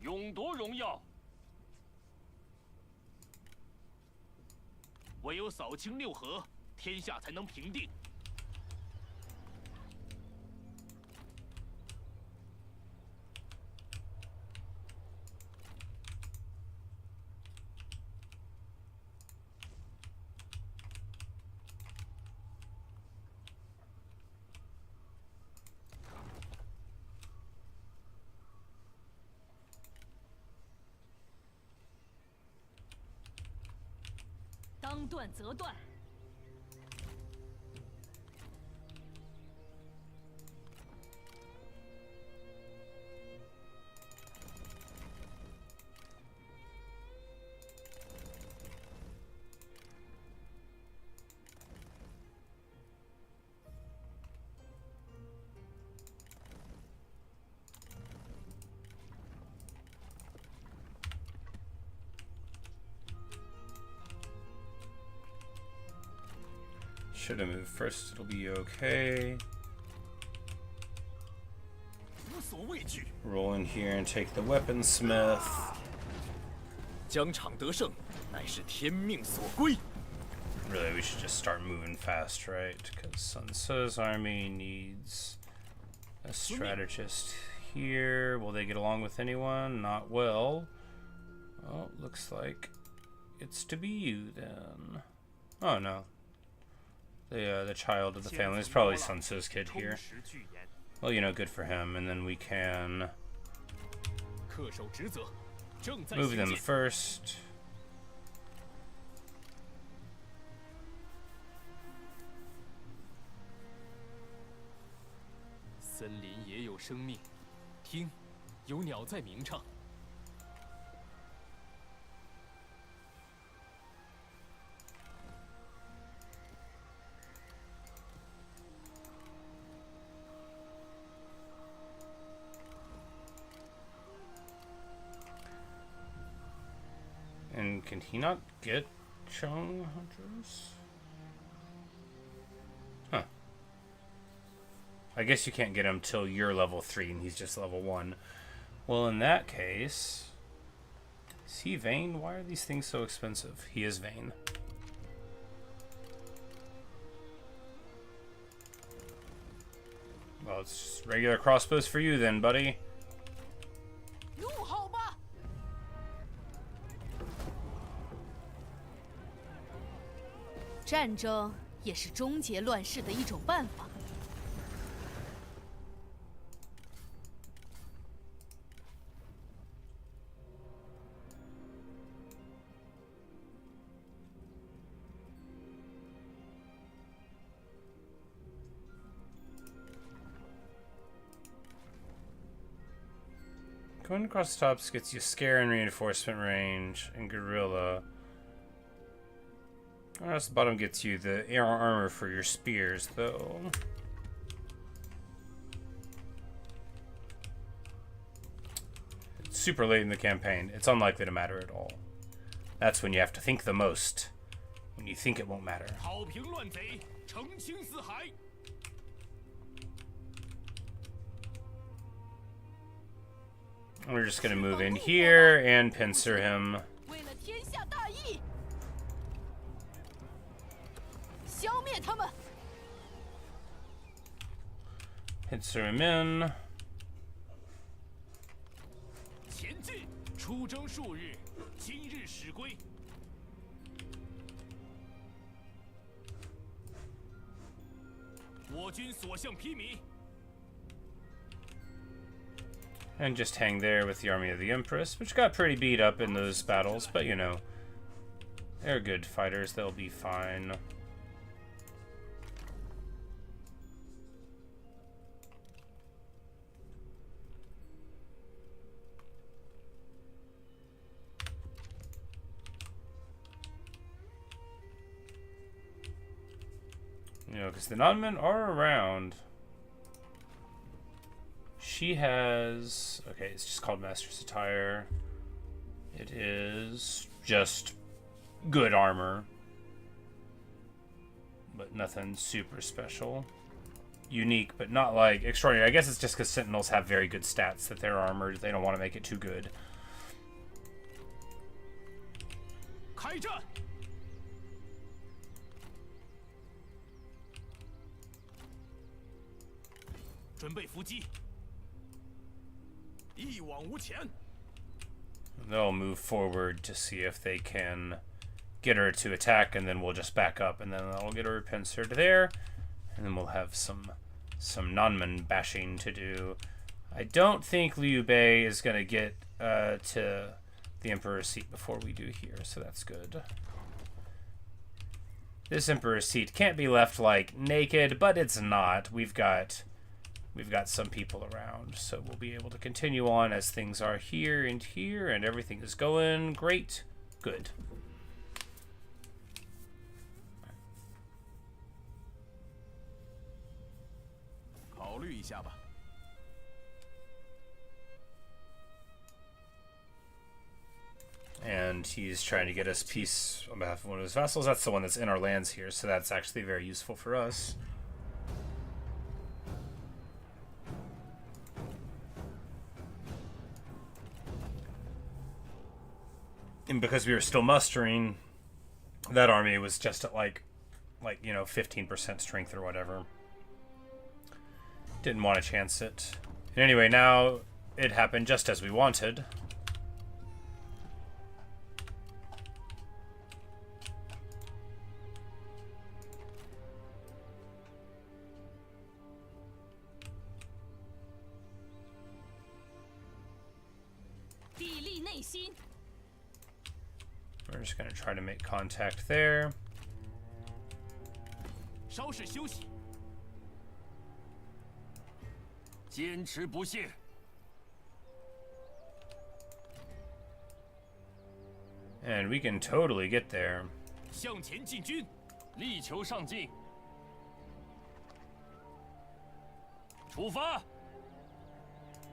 勇夺荣耀，唯有扫清六合，天下才能平定。当断则断。Should have moved first, it'll be okay. 无所畏惧。 Roll in here and take the weaponsmith. 疆场得胜，乃是天命所归。 Really, we should just start moving fast, right? Because Sun Tzu's army needs a strategist here. Will they get along with anyone? Not well. Oh, looks like it's to be you then. Oh no. the child of the family. It's probably Sun Tzu's kid here. Well, you know, good for him. And then we can move them first. And can he not get Chong hunters? Huh. I guess you can't get him till you're level 3 and he's just level 1. Well, in that case, is he vain? Why are these things so expensive? He is vain. Well, it's just regular crossbows for you then, buddy. 怒吼吧！战争也是终结乱世的一种办法。Going across the tops gets you scare and reinforcement range and guerrilla. Across the bottom gets you the air armor for your spears, though. It's super late in the campaign. It's unlikely to matter at all. That's when you have to think the most. When you think it won't matter. We're just gonna move in here and pincer him. 为了天下大义，消灭他们！ Pincer him in. 前进，出征数日，今日始归。我军所向披靡。 And just hang there with the army of the Empress, which got pretty beat up in those battles, but you know, they're good fighters, they'll be fine. You know, because the Nonmen are around. She has... Okay, it's just called Master's Attire. It is just good armor. But nothing super special. Unique, but not like extraordinary. I guess it's just because Sentinels have very good stats that they're armored. They don't want to make it too good. 开战！准备伏击！ 一往无前。 They'll move forward to see if they can get her to attack, and then we'll just back up, and then I'll get her pincered there, and then we'll have some Nonman bashing to do. I don't think Liu Bei is going to get to the Emperor's Seat before we do here, so that's good. This Emperor's Seat can't be left like naked, but it's not. We've got some people around, so we'll be able to continue on as things are here, and everything is going great. Good. And he's trying to get us peace on behalf of one of his vassals. That's the one that's in our lands here, so that's actually very useful for us. And because we were still mustering, that army was just at like you know, 15% strength or whatever. Didn't want to chance it. And anyway, now it happened just as we wanted. 心。 We're just gonna try to make contact there. 稍事休息，坚持不懈。 And we can totally get there. 向前进军，力求上进。出发！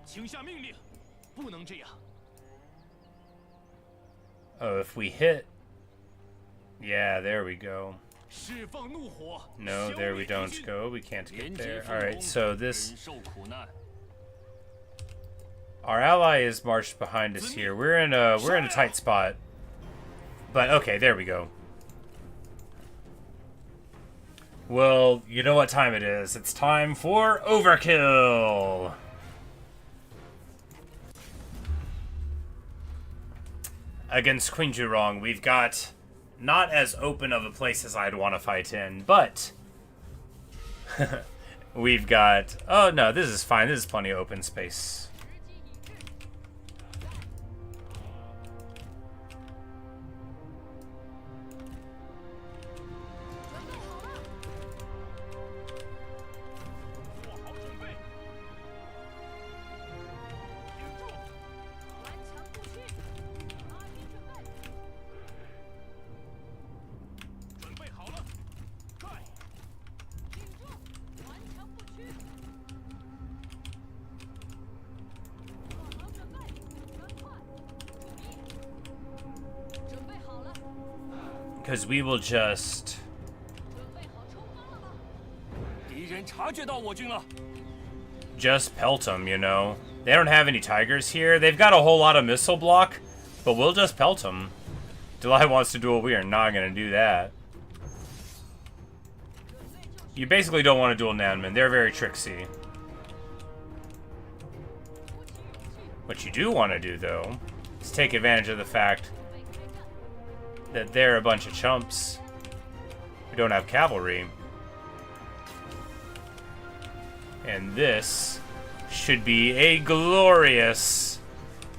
请下命令，不能这样。 Oh, if we hit... Yeah, there we go. 释放怒火。 No, there we don't go. We can't get there. Alright, so this... 忍受苦难。 Our ally is marched behind us here. We're in a tight spot. But okay, there we go. Well, you know what time it is. It's time for overkill. Against Kong Rong, we've got not as open of a place as I'd want to fight in, but we've got... Oh no, this is fine. This is plenty of open space. Because we will just... 敌人察觉到我军了。 Just pelt them, you know. They don't have any tigers here. They've got a whole lot of missile block, but we'll just pelt them. Delay wants to duel. We are not going to do that. You basically don't want to duel Nanman. They're very tricksy. What you do want to do, though, is take advantage of the fact that they're a bunch of chumps who don't have cavalry. And this should be a glorious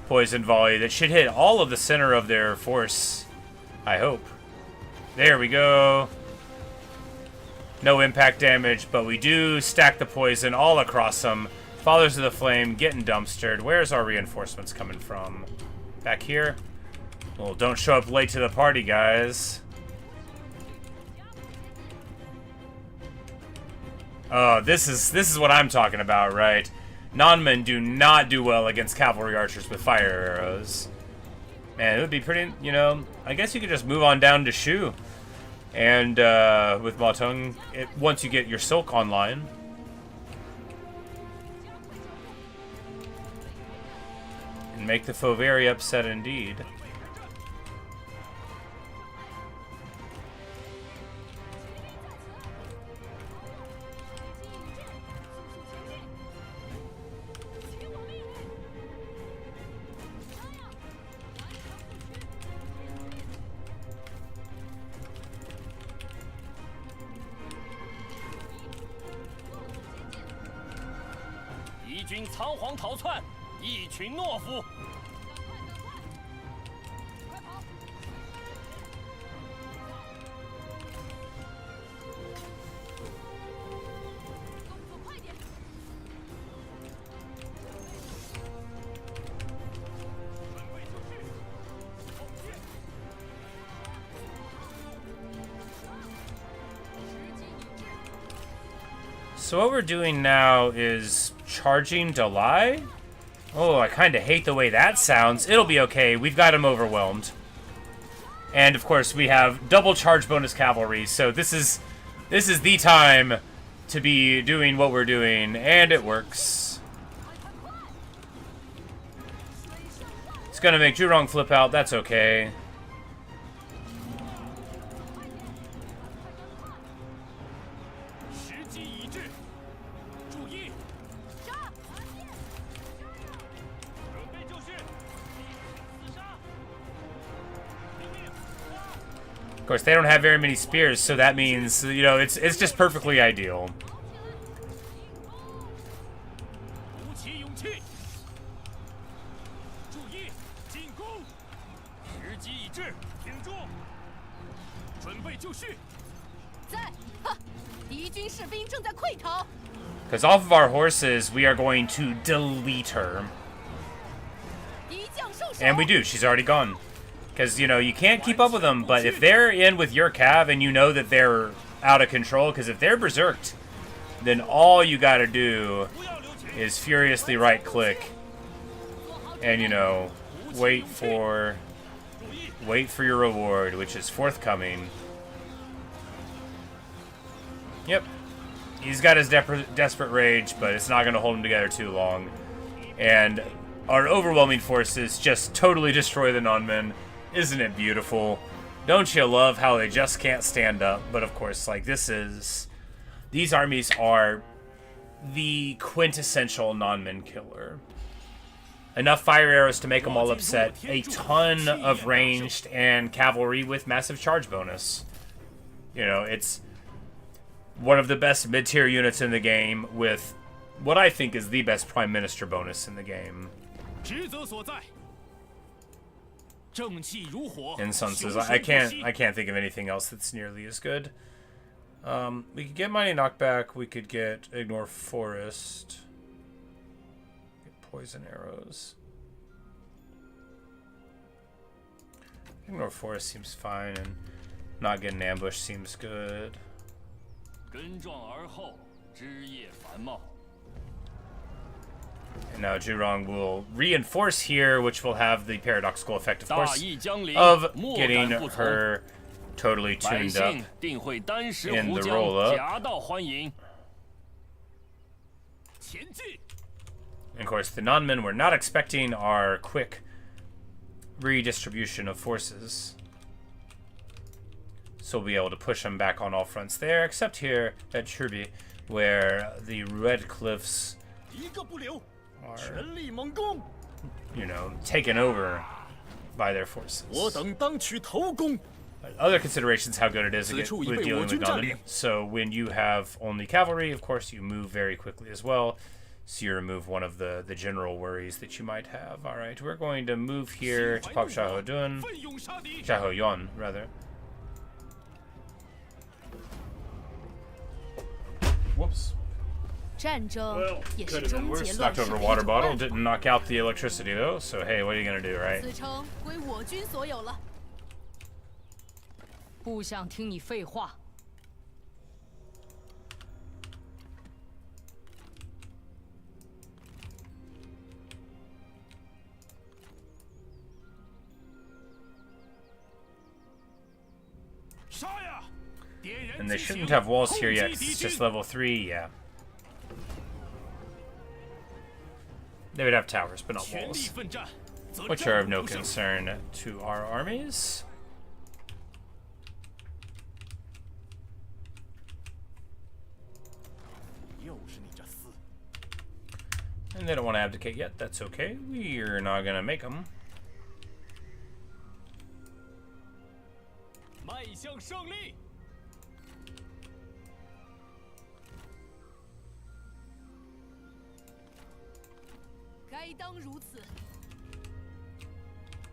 poison volley that should hit all of the center of their force, I hope. There we go. No impact damage, but we do stack the poison all across them. Fathers of the Flame getting dumpstered. Where's our reinforcements coming from? Back here? Well, don't show up late to the party, guys. Oh, this is what I'm talking about, right? Nanmen do not do well against cavalry archers with fire arrows. Man, it would be pretty, you know, I guess you could just move on down to Shu. And with Ma Chao, once you get your silk online. And make the foe very upset indeed. So what we're doing now is charging Delay? Oh, I kind of hate the way that sounds. It'll be okay. We've got him overwhelmed. And of course, we have double charge bonus cavalry. So this is the time to be doing what we're doing, and it works. It's gonna make Zhurong flip out. That's okay. Of course, they don't have very many spears, so that means, you know, it's just perfectly ideal. 挺住，准备就绪。在，哈，敌军士兵正在溃逃。 Because off of our horses, we are going to delete her. 敌将受手。 And we do. She's already gone. Because, you know, you can't keep up with them, but if they're in with your cav and you know that they're out of control, because if they're berserked, then all you gotta do is furiously right-click and, you know, wait for your reward, which is forthcoming. Yep. He's got his desperate rage, but it's not going to hold him together too long. And our overwhelming forces just totally destroy the non-men. Isn't it beautiful? Don't you love how they just can't stand up? But of course, like, these armies are the quintessential non-men killer. Enough fire arrows to make them all upset. A ton of ranged and cavalry with massive charge bonus. You know, it's one of the best mid-tier units in the game with what I think is the best Prime Minister bonus in the game. Instances. I can't think of anything else that's nearly as good. We could get Mighty Knockback. We could get Ignore Forest. Get Poison Arrows. Ignore Forest seems fine, and not getting ambushed seems good. And now Zhurong will reinforce here, which will have the paradoxical effect, of course, of getting her totally tuned up in the roll-up. And of course, the non-men were not expecting our quick redistribution of forces. So we'll be able to push them back on all fronts there, except here at Chirby, where the Red Cliffs are, you know, taken over by their forces. But other considerations how good it is with dealing with non-men. So when you have only cavalry, of course, you move very quickly as well. So you remove one of the general worries that you might have. All right, we're going to move here to pop Shahoyuan, rather. Whoops. Well, could have been worse. Knocked over a water bottle. Didn't knock out the electricity, though. So, hey, what are you going to do, right? 此城归我军所有了。不想听你废话。 And they shouldn't have walls here yet, 'cause it's just level 3, yeah. They would have towers, but not walls. Which are of no concern to our armies. And they don't want to abdicate yet, that's okay. We're not going to make them.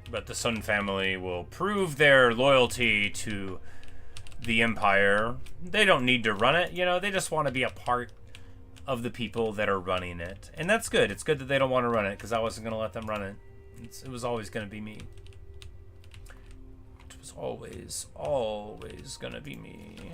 But the Sun family will prove their loyalty to the Empire. They don't need to run it, you know, they just want to be a part of the people that are running it. And that's good. It's good that they don't want to run it, because I wasn't going to let them run it. It was always going to be me. It was always going to be me.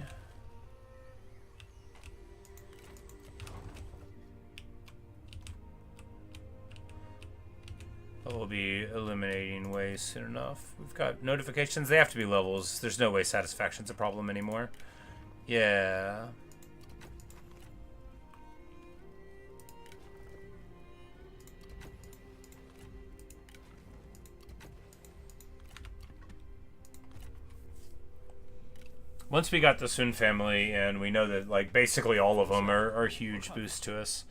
We'll be eliminating ways soon enough. We've got notifications. They have to be levels. There's no way satisfaction's a problem anymore. Yeah. Once we got the Sun family, and we know that, like, basically all of them are huge boosts to us.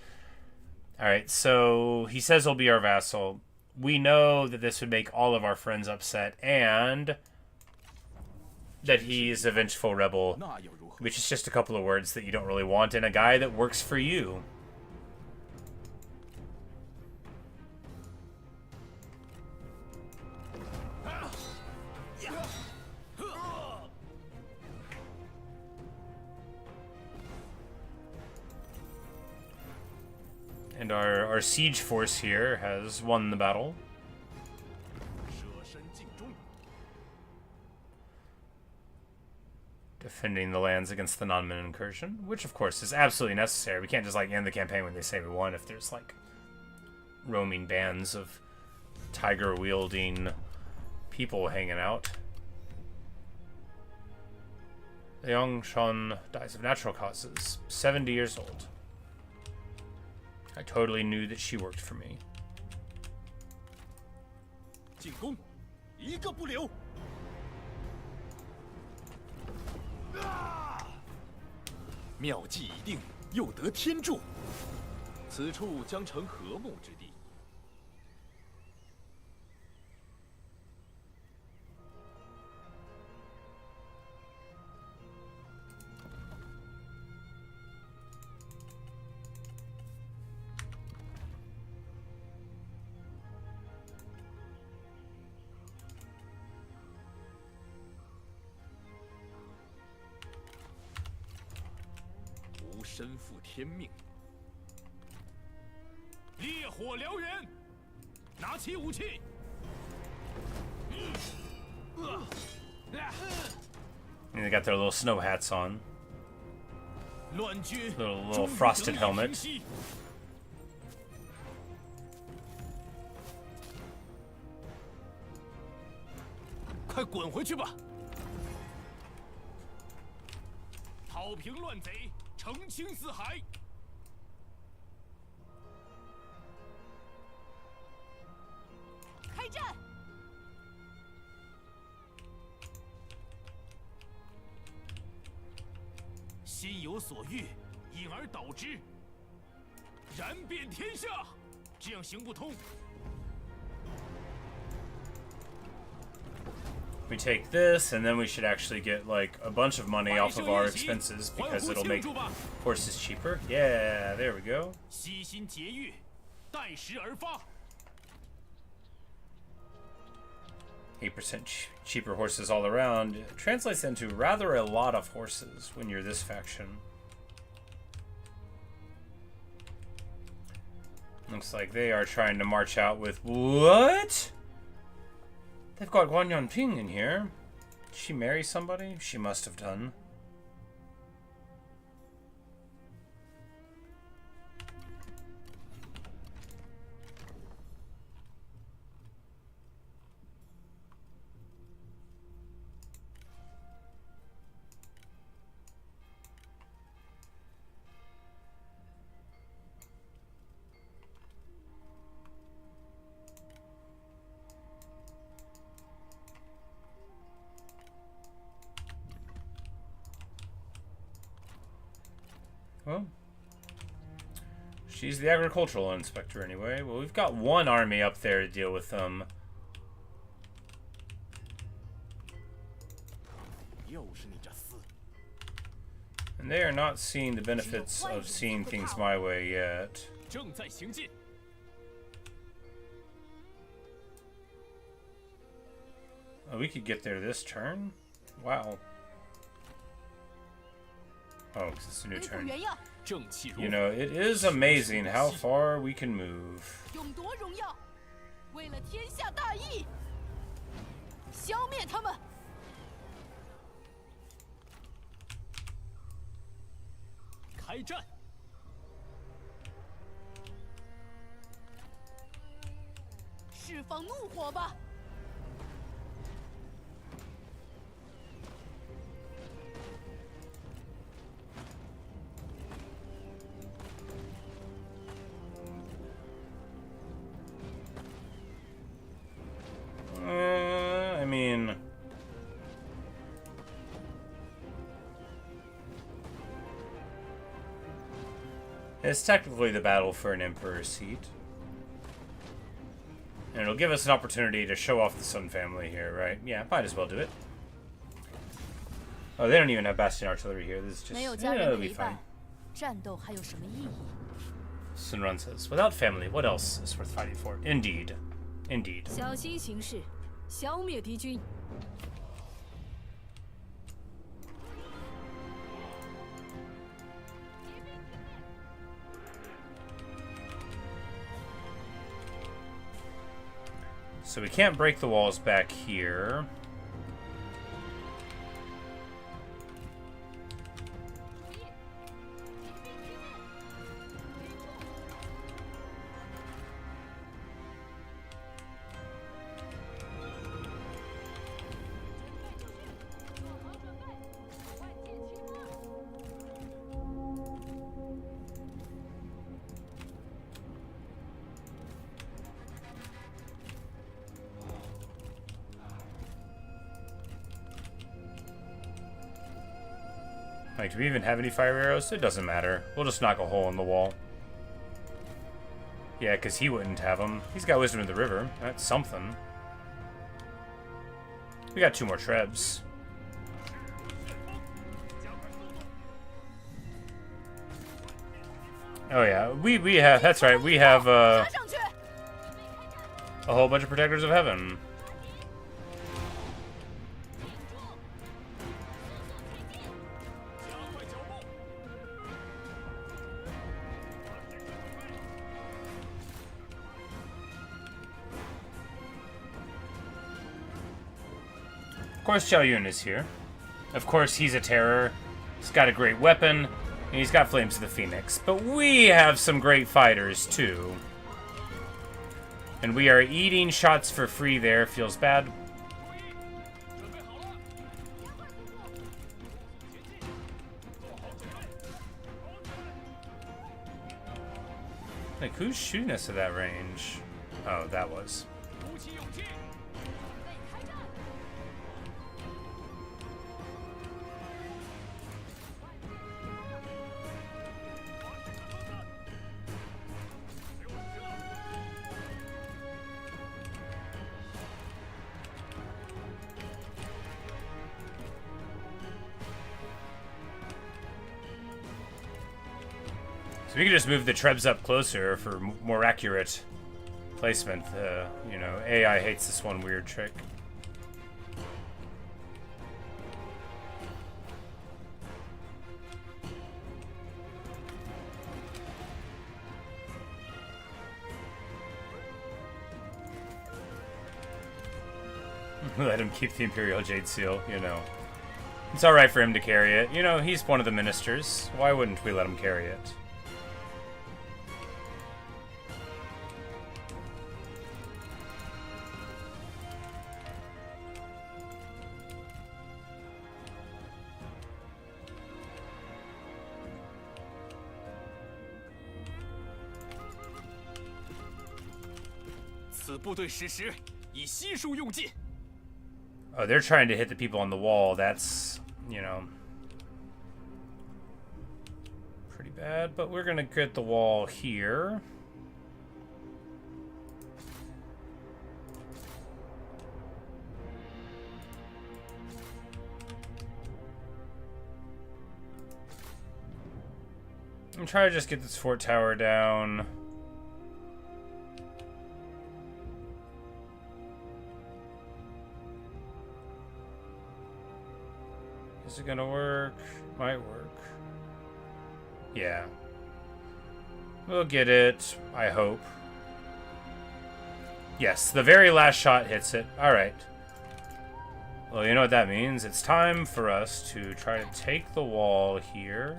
Alright, so he says he'll be our vassal. We know that this would make all of our friends upset, and that he's a vengeful rebel, which is just a couple of words that you don't really want in a guy that works for you. And our siege force here has won the battle. 舍身尽忠。 Defending the lands against the non-min incursion, which of course is absolutely necessary. We can't just like end the campaign when they say we won if there's like roaming bands of tiger-wielding people hanging out. Liang Shan dies of natural causes, 70 years old. I totally knew that she worked for me. 进攻，一个不留。妙计已定，又得天助，此处将成和睦之地。 身负天命，烈火燎原，拿起武器。And they got their little snow hats on. 乱军 Little frosted helmet. 快滚回去吧！讨平乱贼。 澄清四海，开战！心有所欲，因而导之，燃遍天下，这样行不通。 We take this, and then we should actually get like a bunch of money off of our expenses because it'll make horses cheaper. Yeah, there we go. 悉心节欲，待时而发。 8% cheaper horses all around. It translates into rather a lot of horses when you're this faction. Looks like they are trying to march out with what? They've got Guan Yonping in here. Did she marry somebody? She must have done. Well, she's the agricultural inspector anyway. Well, we've got one army up there to deal with them. And they are not seeing the benefits of seeing things my way yet. 正在行进。 Oh, we could get there this turn? Wow. Oh, 'cause it's a new turn. You know, it is amazing how far we can move. 勇夺荣耀，为了天下大义，消灭他们！开战！释放怒火吧！ I mean... It's technically the battle for an Emperor seat. And it'll give us an opportunity to show off the Sun family here, right? Yeah, might as well do it. Oh, they don't even have Bastion artillery here. This is just... 没有家 yeah, 人 it'll be 陪 fine. 伴，战斗还有什么意义？ Sunrun says, without family, what else is worth fighting for? Indeed. Indeed. 小心行事，消灭敌军。 All So we can't break the walls back here. Like, do we even have any fire arrows? It doesn't matter. We'll just knock a hole in the wall. Yeah, because he wouldn't have them. He's got Wisdom of the River. That's something. We got 2 more trebs. Oh yeah, we have, that's right, we have a whole bunch of Protectors of Heaven. Of course Xiao Yun is here. Of course he's a terror. He's got a great weapon, and he's got Flames of the Phoenix. But we have some great fighters too. And we are eating shots for free there. Feels bad. Like, who's shooting us at that range? Oh, that was. So we can just move the trebs up closer for more accurate placement. You know, AI hates this one weird trick. Let him keep the Imperial Jade Seal, you know. It's alright for him to carry it. You know, he's one of the ministers. Why wouldn't we let him carry it? Oh, they're trying to hit the people on the wall. That's, you know, pretty bad. But we're gonna get the wall here. I'm trying to just get this fort tower down. Is it gonna work? Might work. Yeah. We'll get it, I hope. Yes, the very last shot hits it. Alright. Well, you know what that means? It's time for us to try to take the wall here.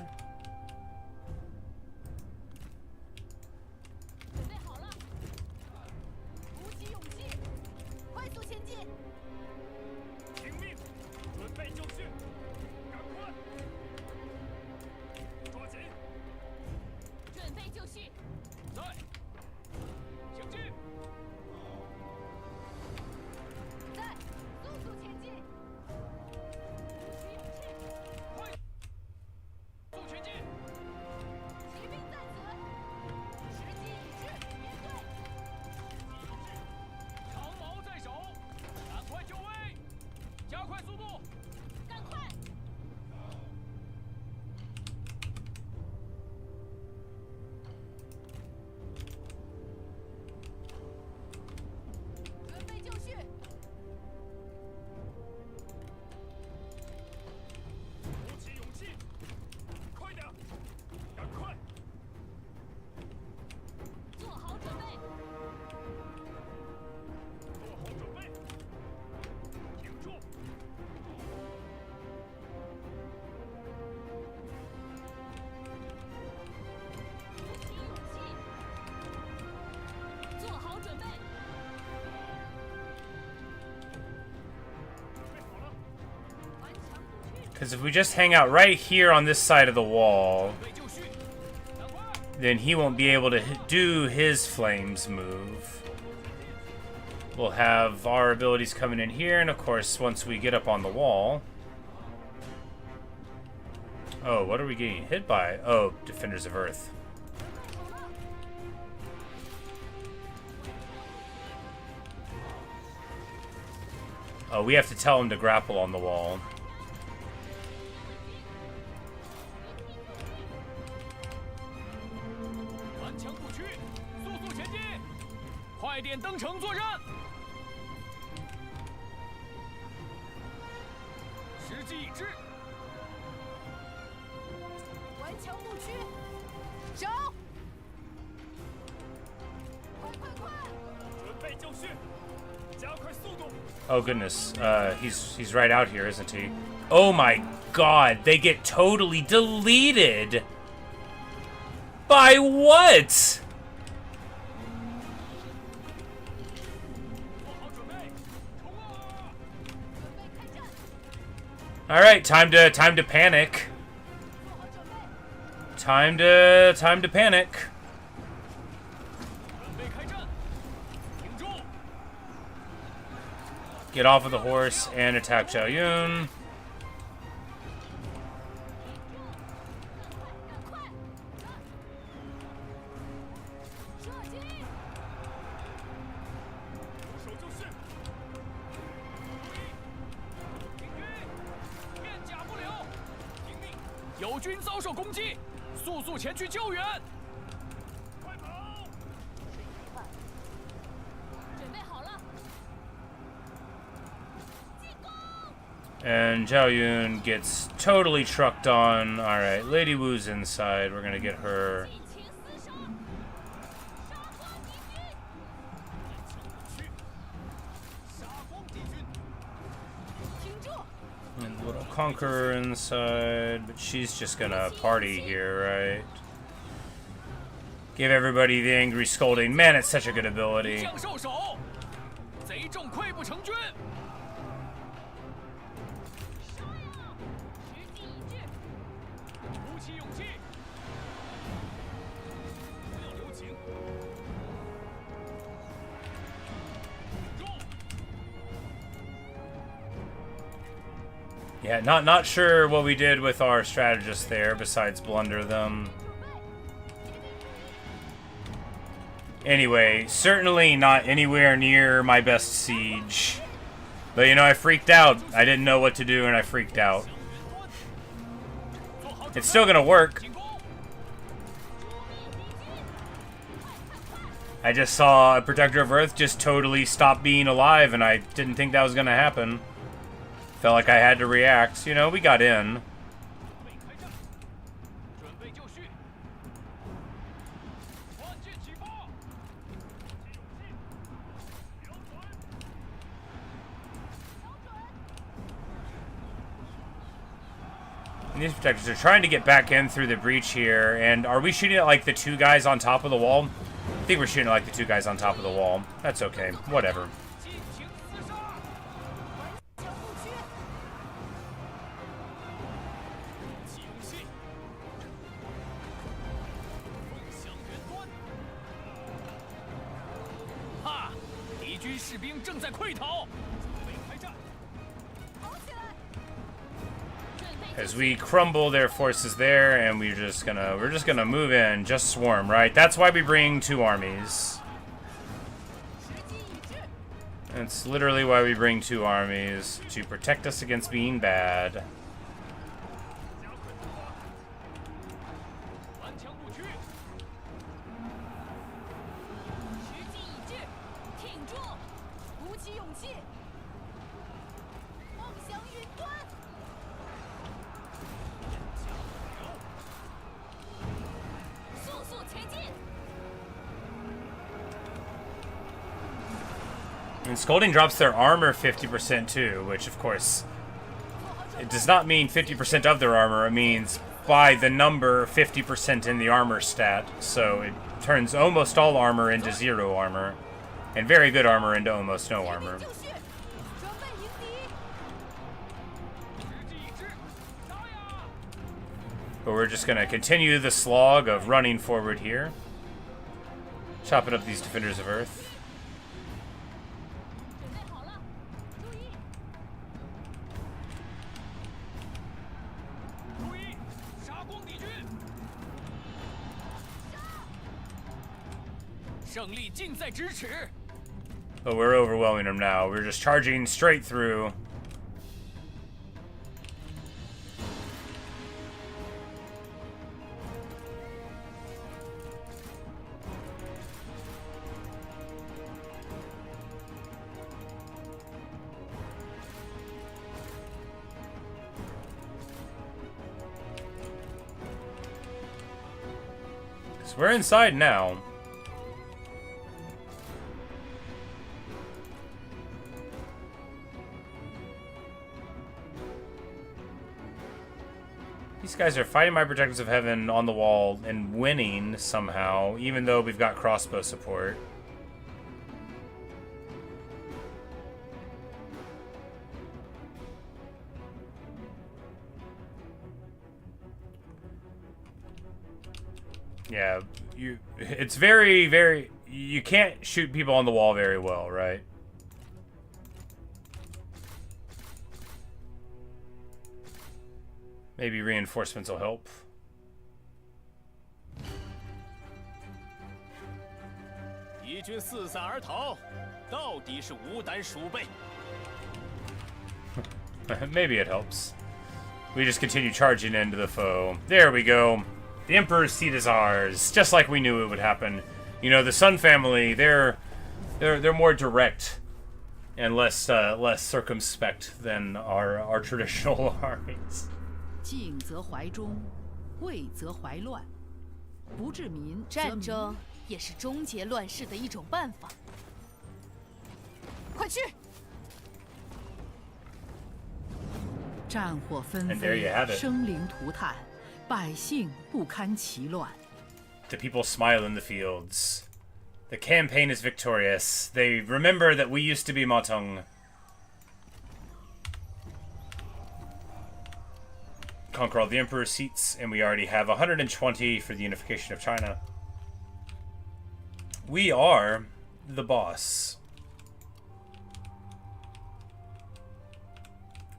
Because if we just hang out right here on this side of the wall, 备就绪，赶快！ then he won't be able to do his flames move. We'll have our abilities coming in here, and of course, once we get up on the wall... Oh, what are we getting hit by? Oh, Defenders of Earth. Oh, we have to tell him to grapple on the wall. 顽强不屈，速速前进！快点登城作战！时机已至， 顽强不屈，走！快快快！ 准备就绪，加快速度！ Oh goodness, he's right out here, isn't he? Oh my god, they get totally deleted! By what? 做好准备，冲啊！ 准备开战！ Alright, time to panic. 做好准备！ Time to panic. 准备开战，挺住！ Get off of the horse and attack Zhao Yun. 赶快！射击！ 出手就绪！停兵！片甲不留！听命！友军遭受攻击，速速前去救援！快跑！ 准备好了！进攻！ And Zhao Yun gets totally trucked on. Alright, Lady Wu's inside. We're gonna get her. 尽情厮杀！杀光敌军！ 杀光敌军！ 挺住！ And little Conqueror inside. But she's just gonna party here, right? Give everybody the angry scolding. Man, it's such a good 一 ability. 将受首，贼众溃不成军。 杀呀！时机已至！ 鼓起勇气，不要留情。挺住！ Yeah, not sure what we did with our strategists there besides blunder them. Anyway, certainly not anywhere near my best siege. But you know, I freaked out. I didn't know what to do and I freaked out. 做好准备 It's still gonna work. 进攻！ I just saw a Protector of Earth just totally stop being alive and I didn't think that was gonna happen. Felt like I had to react. You know, we got in. 备开战，准备就绪，换箭起发，鼓起勇气，瞄准， And these protectors are trying to get back in through the breach here. And are we shooting at like the two guys on top of the wall? I think we're shooting at like the two guys on top of the wall. That's okay. Whatever. 尽情厮杀！ 顽强不屈！ 鼓起勇气，风向远端。哈！敌军士兵正在溃逃，准备开战。 跑起来！准备 As we crumble their forces there, and we're just gonna move in, just swarm, right? That's why we bring two armies. 时机已至！ That's literally why we bring two armies, to protect us against being bad. 顽强不屈， 时机已至！挺住！鼓起勇气！梦想云端！速速前进！ And Scolding drops their armor 50% too, which of course, 做好准 it 备！ does not mean 50% of their armor, it means by the number 50% in the armor stat. So it turns almost all armor into 0 armor, and very good armor into almost no armor. 就绪！准备迎敌！时机已至， But we're just gonna continue the slog of running forward here. Chopping up these defenders of Earth. 准备好了，注意！注意，杀光敌军！胜利近在咫尺。 But we're overwhelming them now. We're just charging straight through. So we're inside now. These guys are fighting my protectors of heaven on the wall and winning somehow, even though we've got crossbow support. Yeah, it's very, you can't shoot people on the wall very well, right? Maybe reinforcements will help. 敌军四散而逃，到底是无胆鼠辈。 Maybe it helps. We just continue charging into the foe. There we go. The Emperor's Seat is ours, just like we knew it would happen. You know, the Sun family, they're more direct and less circumspect than our traditional armies. 静则怀中，惠则怀乱，不治民则民。战争也是终结乱世的一种办法。快去！战火纷 And there 飞 you have，it. 生灵涂炭，百姓不堪其乱。 The people smile in the fields. The campaign is victorious. They remember that we used to be Ma Chao. Conquer all the Emperor's seats, and we already have 120 for the unification of China. We are the boss.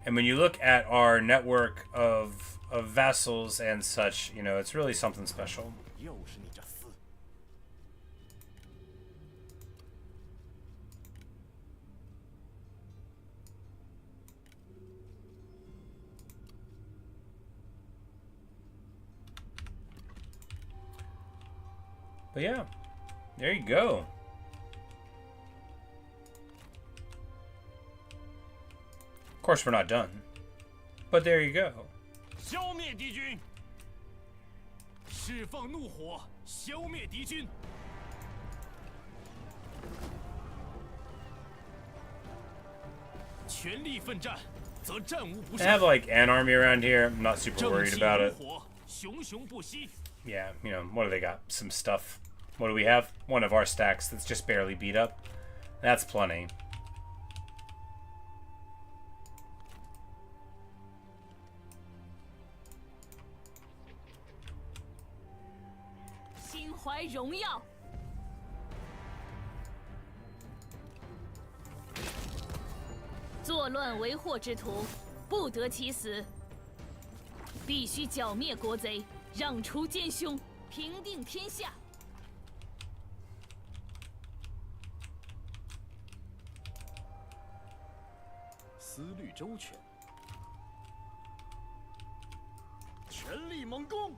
And when you look at our network of vassals and such, you know, it's really something special. 又是你这厮！ But yeah, there you go. Of course, we're not done. But there you go. 消灭敌军！释放怒火，消灭敌军！全力奋战，则战无不 I 胜。 have like an army around here. I'm not super 正 worried 气 about 如 it. 火，熊熊不息。 Yeah, you know, what do they got? Some stuff. What do we have? One of our stacks that's just barely beat up. That's plenty. 心怀荣耀。作乱为祸之徒，不得其死。必须剿灭国贼，让除奸凶，平定天下。 思虑周全，全力猛攻！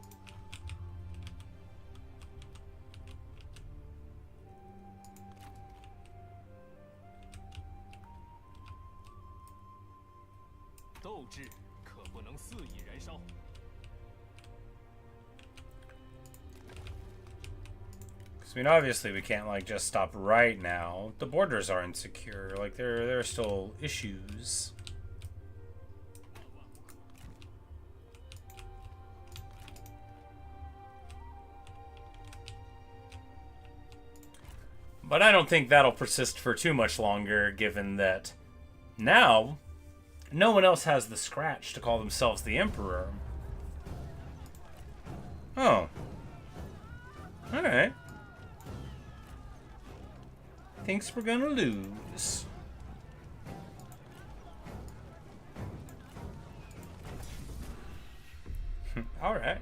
斗志可不能肆意燃烧。 I mean, obviously, we can't like just stop right now. The borders are insecure. Like there are still issues. But I don't think that'll persist for too much longer, given that now no one else has the scratch to call themselves the Emperor. Oh. Alright. Thinks we're gonna lose. Alright.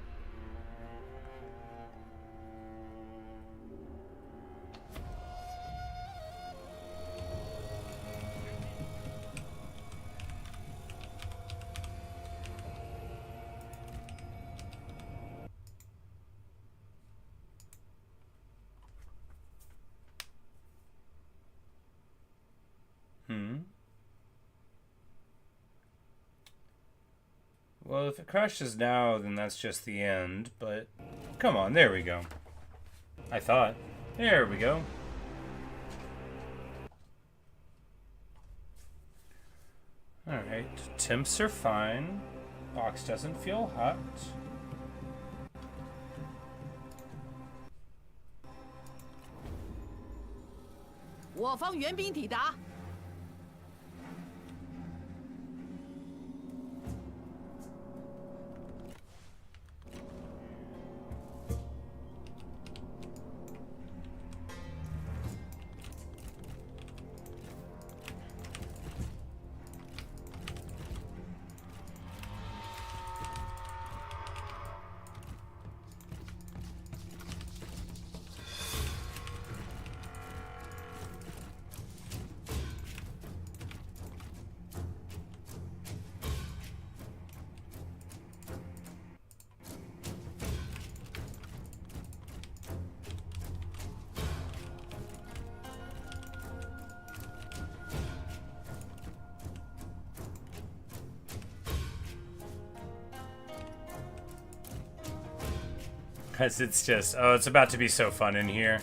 Well, if it crashes now, then that's just the end, but... Come on, there we go. I thought. There we go. Alright, temps are fine. Box doesn't feel hot. 我方援兵抵达。Because it's just, oh, it's about to be so fun in here.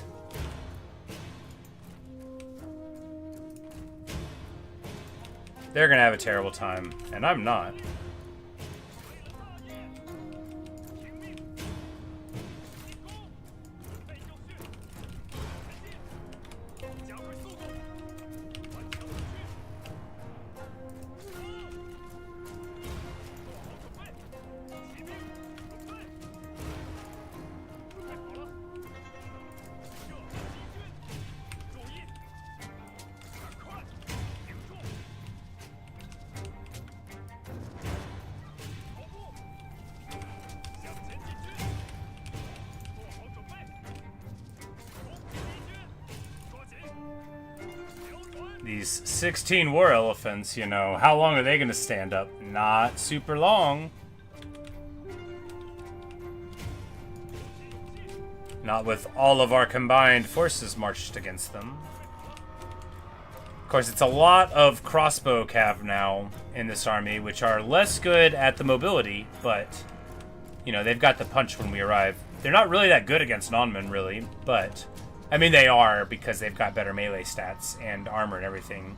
They're gonna have a terrible time, and I'm not. These 16 war elephants, you know, how long are they going to stand up? Not super long. Not with all of our combined forces marched against them. Of course, it's a lot of crossbow cav now in this army, which are less good at the mobility, but, you know, they've got the punch when we arrive. They're not really that good against non-men, really, but... I mean, they are, because they've got better melee stats and armor and everything.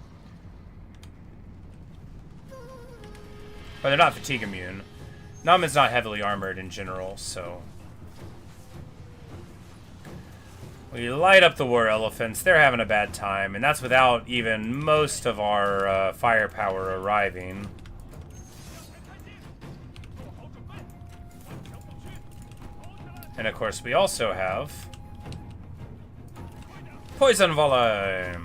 But they're not fatigue immune. Non-men's not heavily armored in general, so... We light up the war elephants. They're having a bad time, and that's without even most of our firepower arriving. And of course, we also have... Poison volley!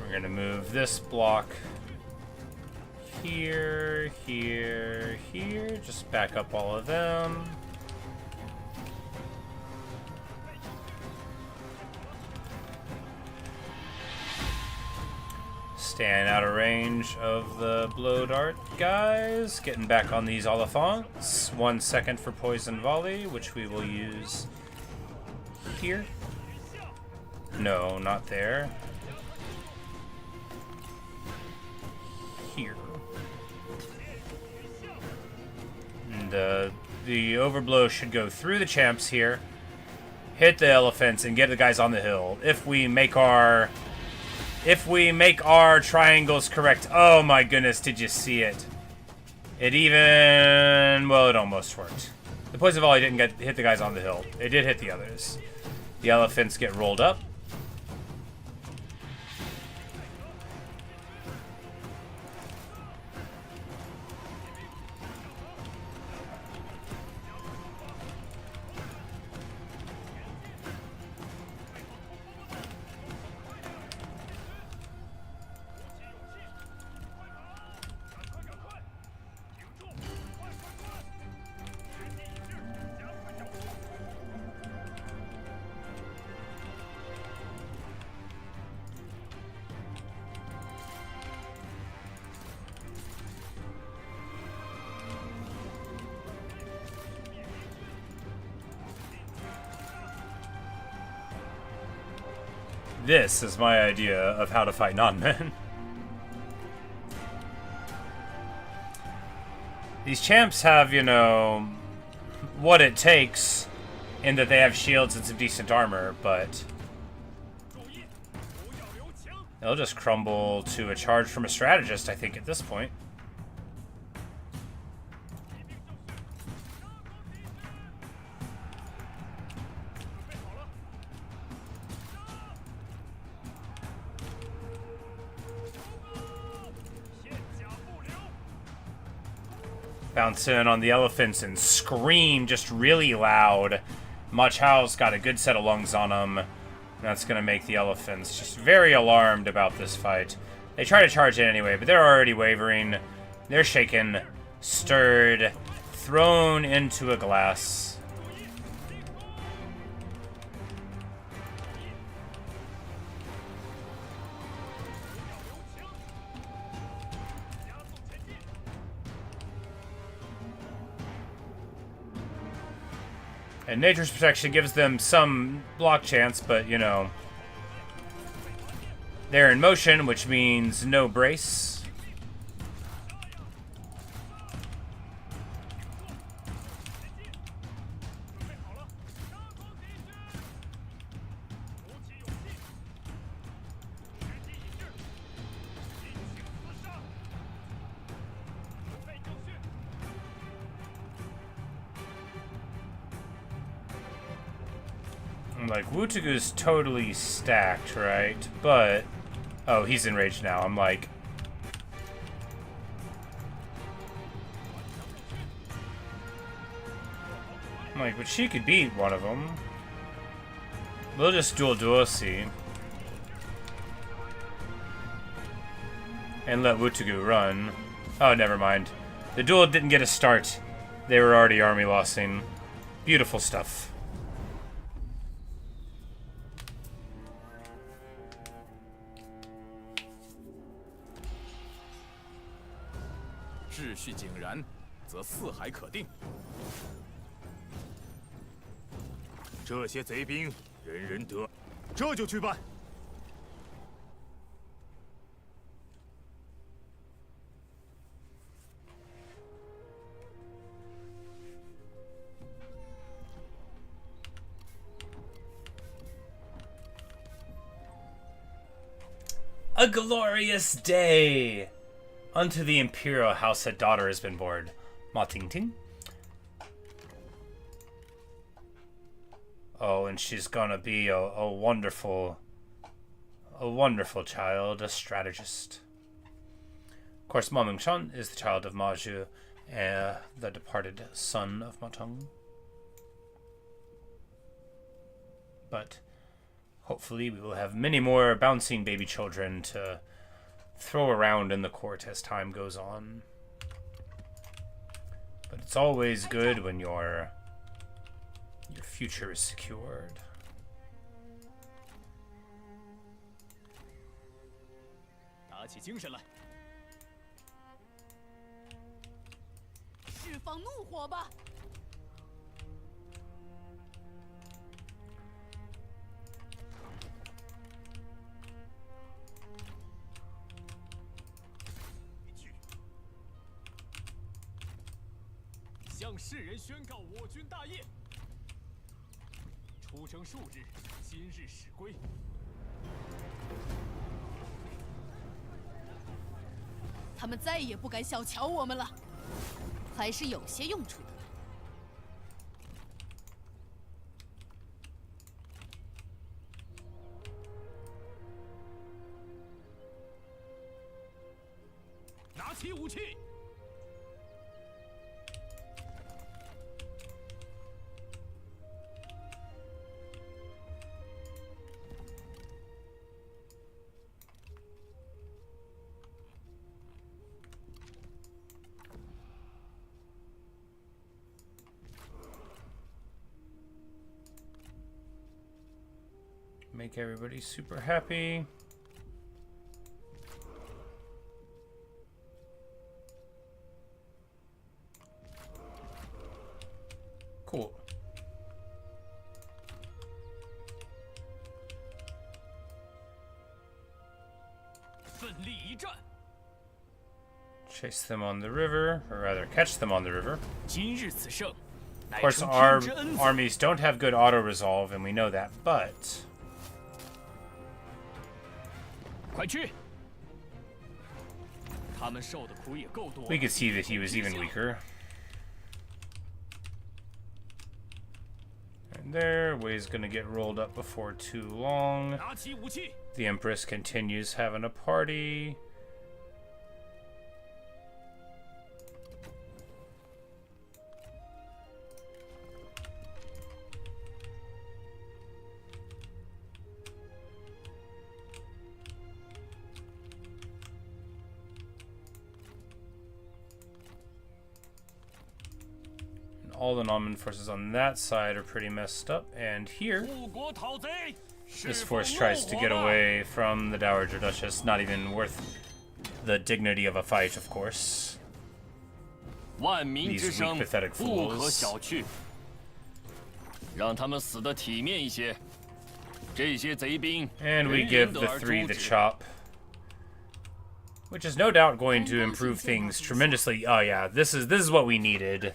We're gonna move this block here, here, here. Just back up all of them. Staying out of range of the blow dart guys. Getting back on these Oliphants. 1 second for poison volley, which we will use here. No, not there. Here. And the overblow should go through the champs here, hit the elephants, and get the guys on the hill. If we make our triangles correct. Oh my goodness, did you see it? It even, well, it almost worked. The poison volley didn't hit the guys on the hill. It did hit the others. The elephants get rolled up. This is my idea of how to fight non-men. These champs have, you know, what it takes in that they have shields and some decent armor, but they'll just crumble to a charge from a strategist, I think, at this point. Bounce in on the elephants and scream just really loud. Ma Chao's got a good set of lungs on him. That's going to make the elephants just very alarmed about this fight. They try to charge it anyway, but they're already wavering. They're shaken, stirred, thrown into a glass. And Nature's Protection gives them some block chance, but, you know, they're in motion, which means no brace. Like, Wutugu's totally stacked, right? But, oh, he's enraged now. I'm like, but she could beat one of them. We'll just duel see. And let Wutugu run. Oh, never mind. The duel didn't get a start. They were already army lossing. Beautiful stuff. A glorious day! Unto the Imperial House a daughter has been born. Ma Ting Ting. Oh, and she's gonna be a wonderful child, a strategist. Of course, Ma Ming-shan is the child of Ma Zhu, the departed son of Ma Teng. But hopefully we will have many more bouncing baby children to throw around in the court as time goes on. But it's always good when your future is secured. 打起精神来！释放怒火吧！向世人宣告我军大业。出征数日，今日始归。他们再也不敢小瞧我们了，还是有些用处的。拿起武器！ Make everybody super happy. Cool. Chase them on the river, or rather catch them on the river. 今日此胜， Of course, our armies don't have good auto-resolve, and we know that, but... 快去！他们受的苦也够多。 we could see that he was even weaker. And there, Wei's gonna get rolled up before too long. 拿起武器！ The Empress continues having a party. All the Norman forces on that side are pretty messed up, and here, this force tries to get away from the Dowager Duchess, not even worth the dignity of a fight, of course. 万民之生 These weak, pathetic 不可 fools. 小觑，让他们死得体面一些。这些贼兵 And we 人 give 人得 the 而 three 诛 the 之。 chop, which is no doubt going to improve things tremendously. Oh yeah, this is what we needed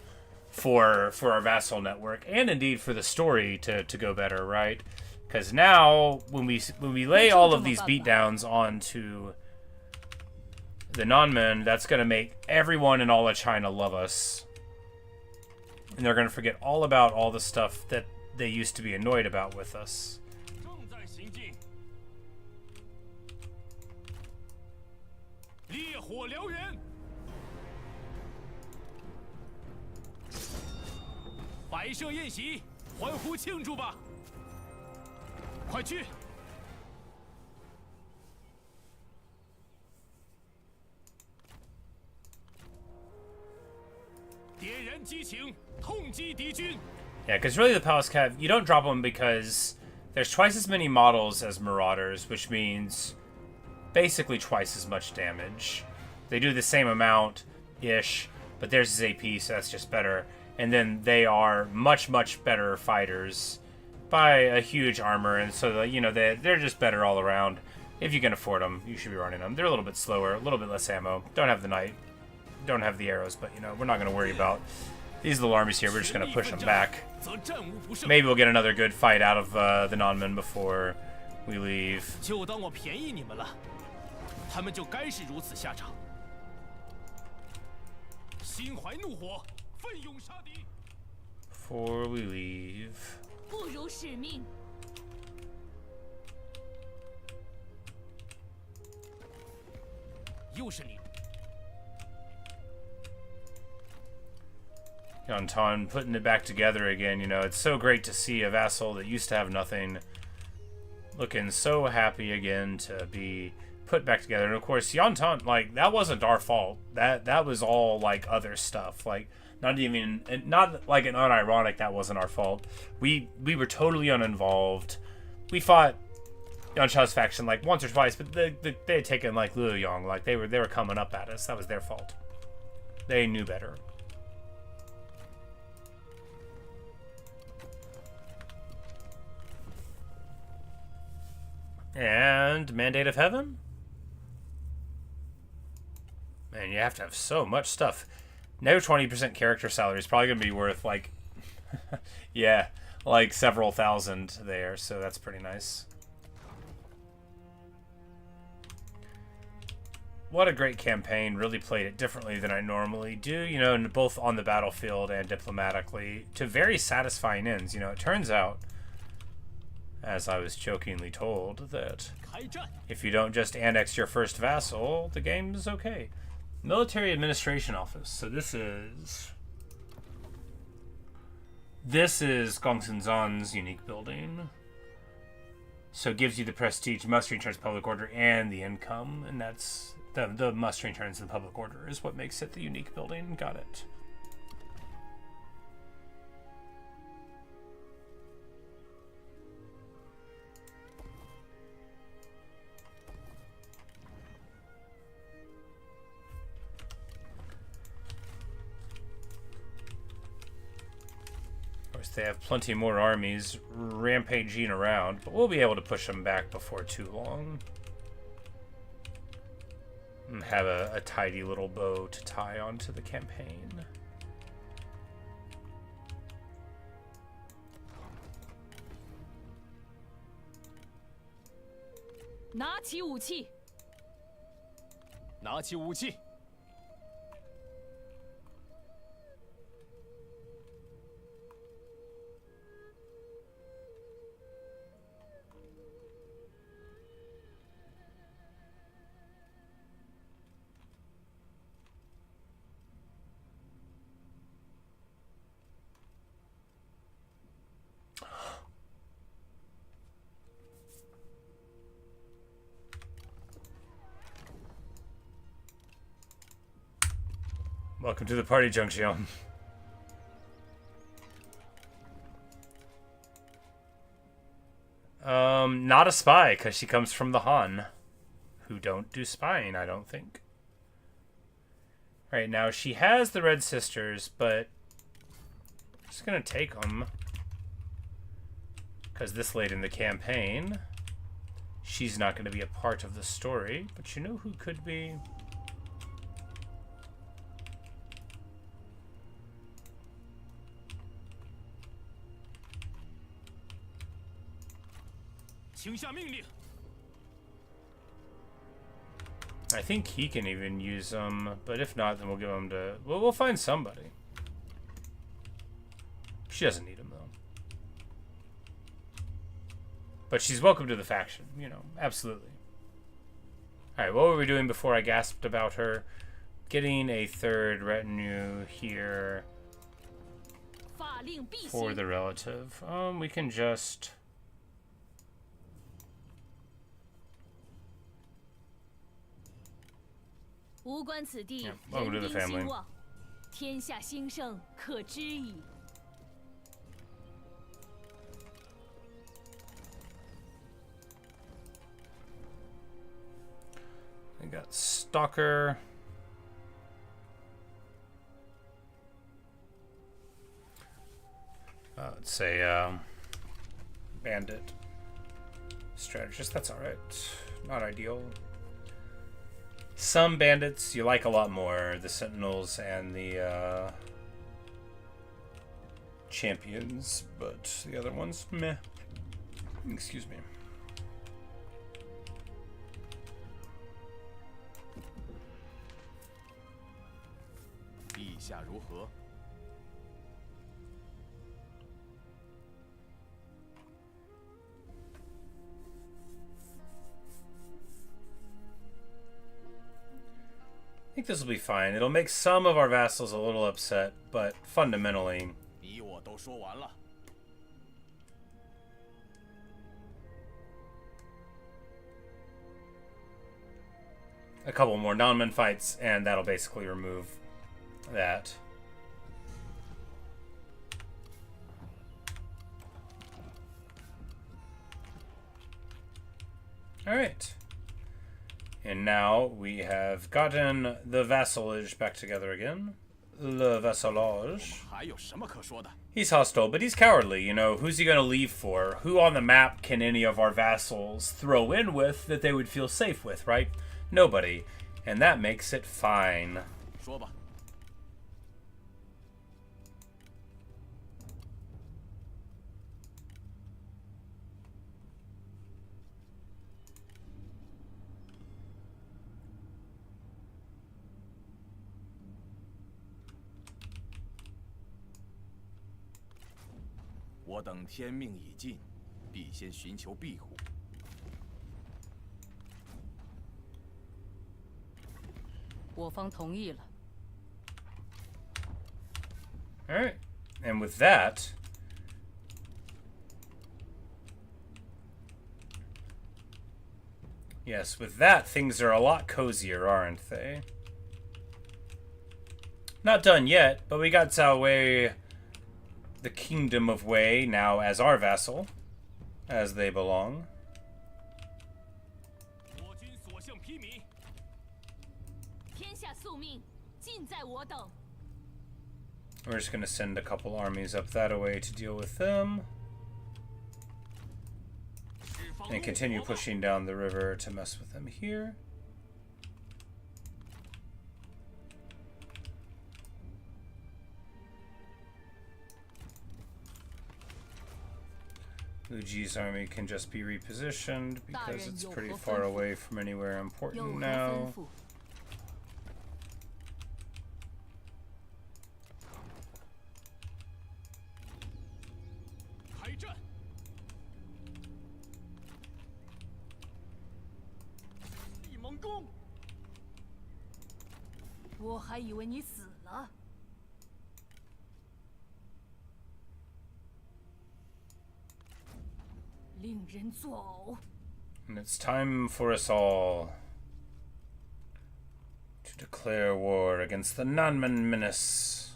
for our vassal network, and indeed for the story to go better, right? Because now when we lay all of these beatdowns onto the non-men, that's going to make everyone in all of China love us, and they're going to forget all about all the stuff that they used to be annoyed about with us. 正在行进，烈火燎原，摆设宴席，欢呼庆祝吧！快去！点燃激情，痛击敌军！ Yeah, because really the Palace Cav, you don't drop them because there's twice as many models as Marauders, which means basically twice as much damage. They do the same amount-ish, but theirs is AP, so that's just better. And then they are much, much better fighters by a huge armor, and so, they're just better all around. If you can afford them, you should be running them. They're a little bit slower, a little bit less ammo. Don't have the knight, don't have the arrows, but, we're not going to worry about these little armies here. We're just going to push them back. Maybe we'll get another good fight out of the non-men before we leave. 就当我便宜你们了，他们就该是如此下场。心怀怒火，奋勇杀敌。 Before we leave. 不辱使命。又是你！ Yantan putting it back together again, it's so great to see a vassal that used to have nothing looking so happy again to be put back together. And of course, Yantan, like, that wasn't our fault. That was all, like, other stuff. Like, not even, not like an unironic, that wasn't our fault. We were totally uninvolved. We fought Yan Shao's faction, like, once or twice, but they had taken, like, Liu Yang. Like, they were coming up at us. That was their fault. They knew better. And Mandate of Heaven? Man, you have to have so much stuff. Now 20% character salary is probably going to be worth, like, yeah, like several thousand there, so that's pretty nice. What a great campaign. Really played it differently than I normally do, you know, both on the battlefield and diplomatically, to very satisfying ends. You know, it turns out, as I was jokingly told, that if you don't just annex your first vassal, the game is okay. Military Administration Office. So this is Gongsun Zan's unique building. So it gives you the prestige, mustering turns public order, and the income, and that's the mustering turns in the public order is what makes it the unique building. Got it. They have plenty more armies rampaging around, but we'll be able to push them back before too long. And have a tidy little bow to tie onto the campaign.拿起武器。拿起武器。Welcome to the party, Zhengxiong. Not a spy, because she comes from the Han, who don't do spying, I don't think. Right, now she has the Red Sisters, but I'm just going to take them. Because this late in the campaign, she's not going to be a part of the story, but you know who could be? 请下命令。 I think he can even use them, but if not, then we'll give them to... Well, we'll find somebody. She doesn't need them, though. But she's welcome to the faction, you know, absolutely. Alright, what were we doing before I gasped about her? Getting a third retinue here for the relative. We can just... welcome to the family. I got Stalker. Let's say Bandit. Strategist, that's alright. Not ideal. Some bandits you like a lot more, the Sentinels and the Champions, but the other ones, meh. Excuse me. I think this will be fine. It'll make some of our vassals a little upset, but fundamentally... 你我都说完了。 I a couple more non-man fights, and that'll basically remove that. Alright. And now we have gotten the vassalage back together again. Le vassalage. 还有什么可说的？ He's hostile, but he's cowardly, you know. Who's he gonna leave for? Who on the map can any of our vassals throw in with that they would feel safe with, right? Nobody. And that makes it fine. 说吧。 我等天命已尽，必先寻求庇护。我方同意了。 Alright. And with that... Yes, with that, things are a lot cozier, aren't they? Not done yet, but we got Cao Wei, the Kingdom of Wei, now as our vassal, as they belong. 我军所向披靡。 天下宿命尽在我等。 We're just going to send a couple armies up that way to deal with them. And continue pushing down the river to mess with them here. Luji's army can just be repositioned because it's pretty far away from anywhere important now. 开战！立猛攻！我还以为你死了。令人作呕。 And it's time for us all to declare war against the Nanman menace.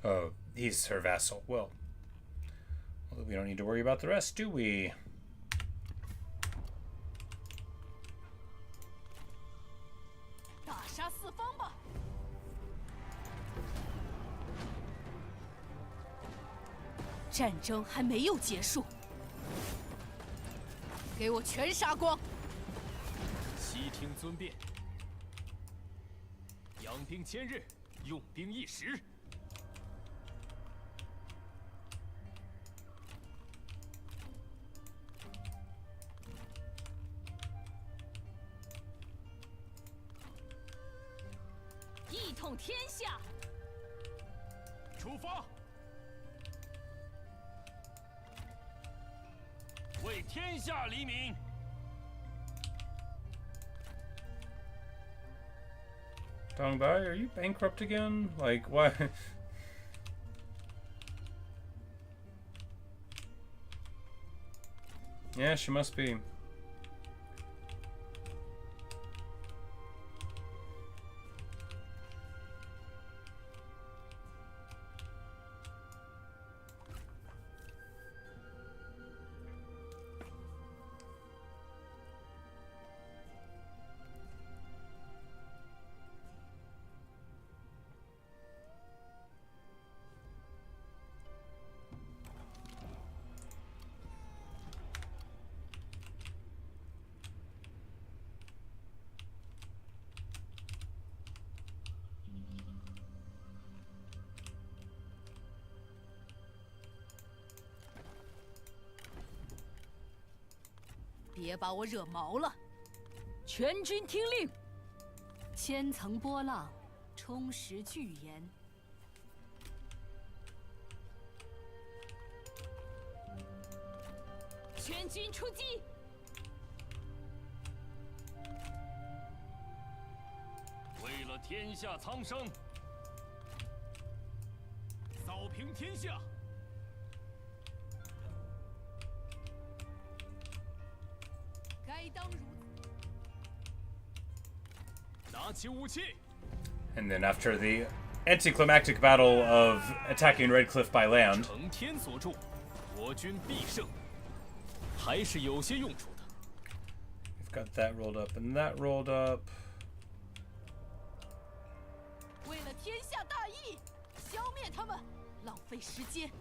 Oh, he's her vassal. Well, we don't need to worry about the rest, do we? 大杀四方吧！战争还没有结束，给我全杀光！悉听尊便。养兵千日，用兵一时。 一统天下！出发！为天下黎民！ Dongbai, are you bankrupt again? Like, why? Yeah, she must be. "别把我惹毛了！全军听令！千层波浪，充实巨岩。全军出击！为了天下苍生，扫平天下。该当如拿起武器。 And then after the anticlimactic battle of attacking Red Cliff by land, 承天所助，国军必胜，还是有些用处的。 we've got that rolled up and that rolled up. 为了天下大义，消灭他们，浪费时间。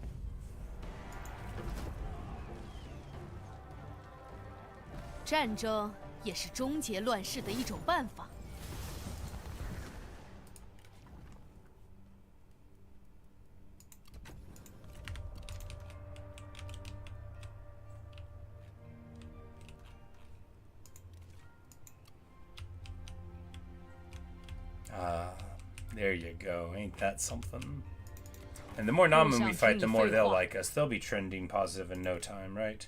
战争也是终结乱世的一种办法。There you go. Ain't that something? And the more Namen we fight, the more they'll like us. They'll be trending positive in no time, right?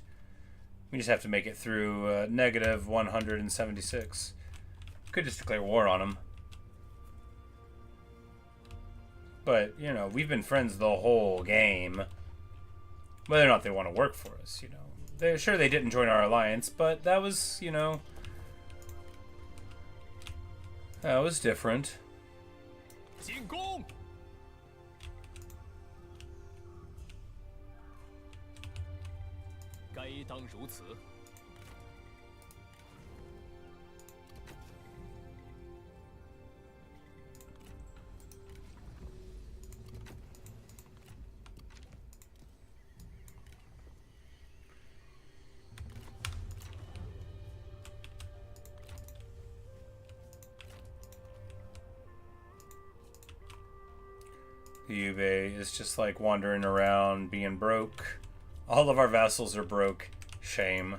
We just have to make it through negative 176. Could just declare war on them. But, you know, we've been friends the whole game. Whether or not they want to work for us, you know. They're sure they didn't join our alliance, but that was, you know... That was different. 进攻！该当如此。Liu Bei is just like wandering around being broke. All of our vassals are broke. Shame.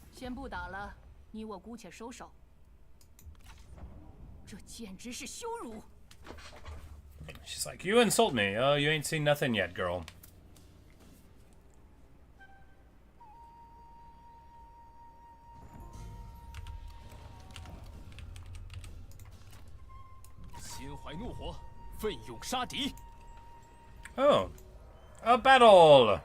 “先不打了，你我姑且收手。”这简直是羞辱！ She's like, you insult me. Oh, you ain't seen nothing yet, girl. 心怀怒火，奋勇杀敌。 Oh. A battle!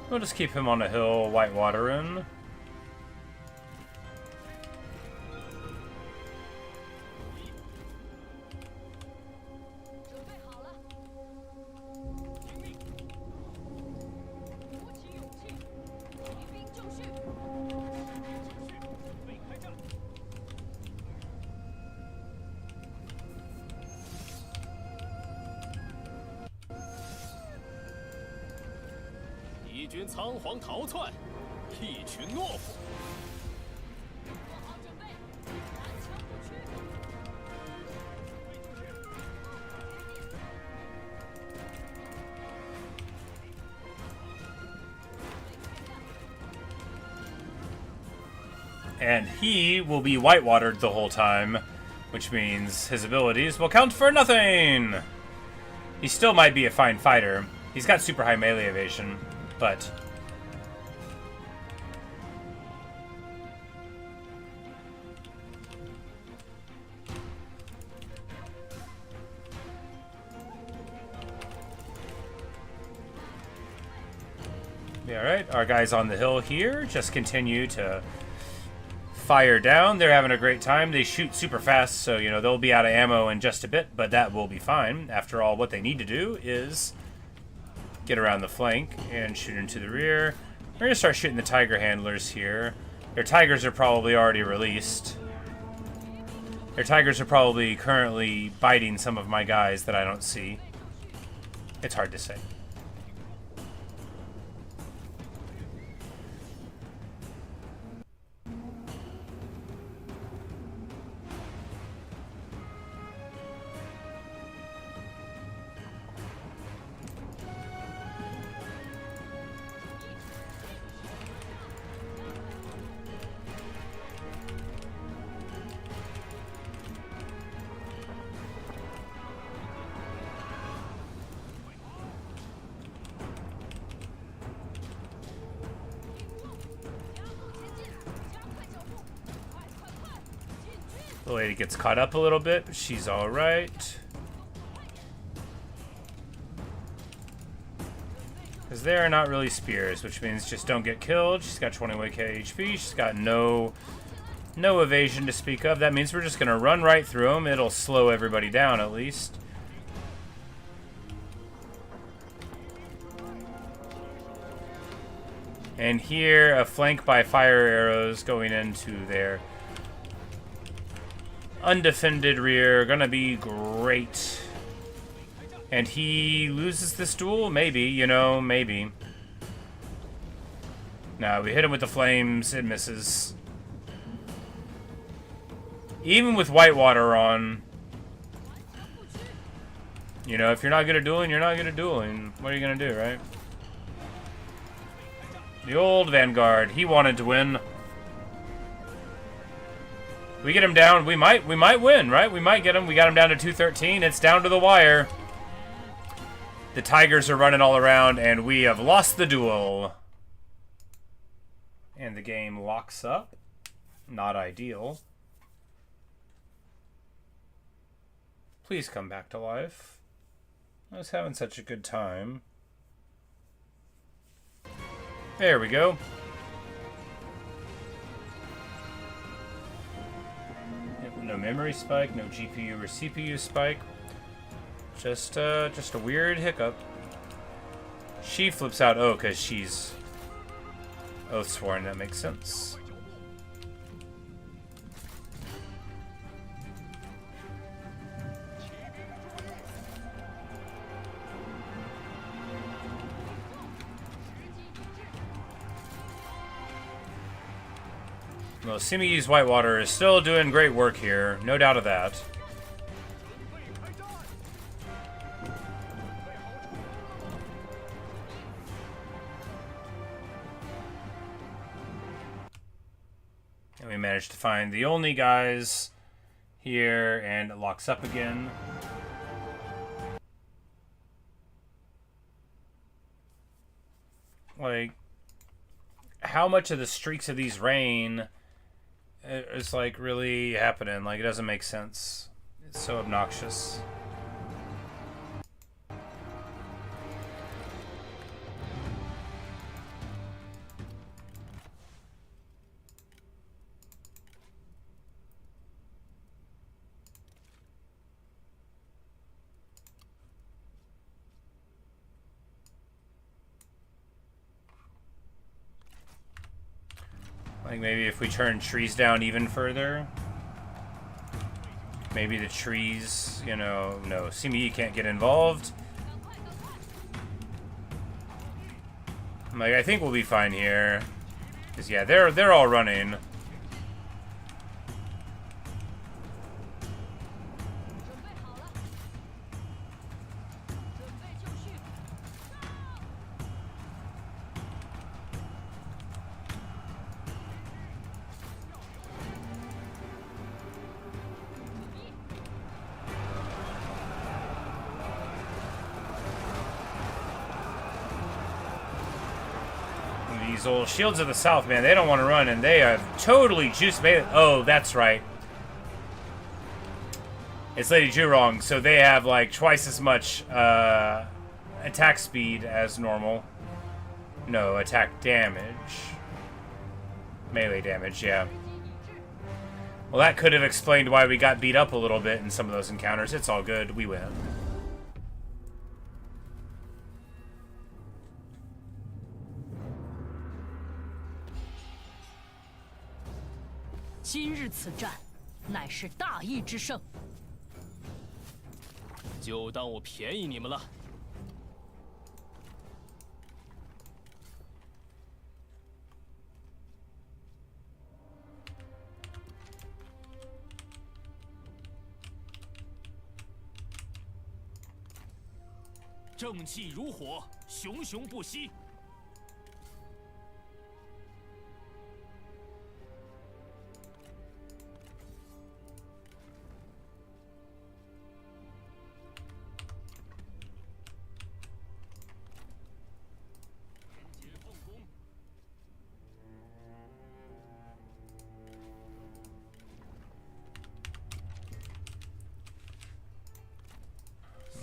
We'll just keep him on a hill, whitewatering.敌军仓皇逃窜，一群懦夫。做好准备，顽强不屈。 And he will be whitewatered the whole time, which means his abilities will count for nothing! He still might be a fine fighter. He's got super high melee evasion, but... Yeah, alright, our guys on the hill here just continue to fire down. They're having a great time. They shoot super fast, so, you know, they'll be out of ammo in just a bit, but that will be fine. After all, what they need to do is get around the flank and shoot into the rear. We're going to start shooting the tiger handlers here. Their tigers are probably already released. Their tigers are probably currently biting some of my guys that I don't see. It's hard to say. The lady gets caught up a little bit, but she's alright. Because they are not really spears, which means just don't get killed. She's got 21k HP. She's got no evasion to speak of. That means we're just going to run right through them. It'll slow everybody down at least. And here, a flank by fire arrows going into their undefended rear. Gonna be great. And he loses this duel? Maybe, you know, maybe. No, we hit him with the flames. It misses. Even with Whitewater on, you know, if you're not good at dueling, you're not good at dueling. What are you gonna do, right? The old Vanguard, he wanted to win. We get him down, we might win, right? We might get him. We got him down to 213. It's down to the wire. The Tigers are running all around, and we have lost the duel. And the game locks up. Not ideal. Please come back to life. I was having such a good time. There we go. No memory spike, no GPU or CPU spike. Just a weird hiccup. She flips out O because she's Oathsworn. That makes sense. Well, Simi's Whitewater is still doing great work here. No doubt of that. And we managed to find the only guys here, and it locks up again. Like, how much of the streaks of these rain is like really happening? Like, it doesn't make sense. It's so obnoxious. Like, maybe if we turn trees down even further. Maybe the trees, you know, no, CME can't get involved. Like, I think we'll be fine here. Because, yeah, they're all running. These old Shields of the South, man, they don't want to run, and they have totally juiced. Oh, that's right. It's Lady Jurong, so they have like twice as much attack speed as normal. No, attack damage. Melee damage, yeah. Well, that could have explained why we got beat up a little bit in some of those encounters. It's all good. We win. 今日此战，乃是大义之胜。就当我便宜你们了。正气如火，熊熊不息。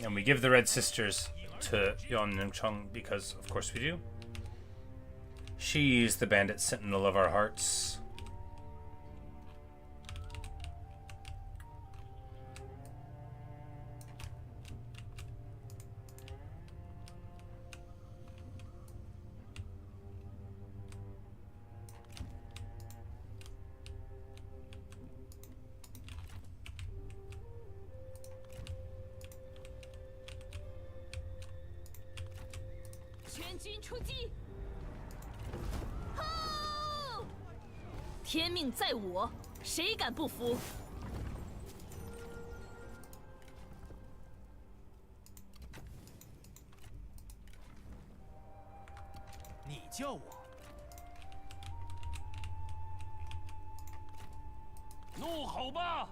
And we give the Red Sisters to Yon and Chung because, of course, we do. She's the bandit sentinel of our hearts.吼！天命在我，谁敢不服？你叫我？怒吼吧！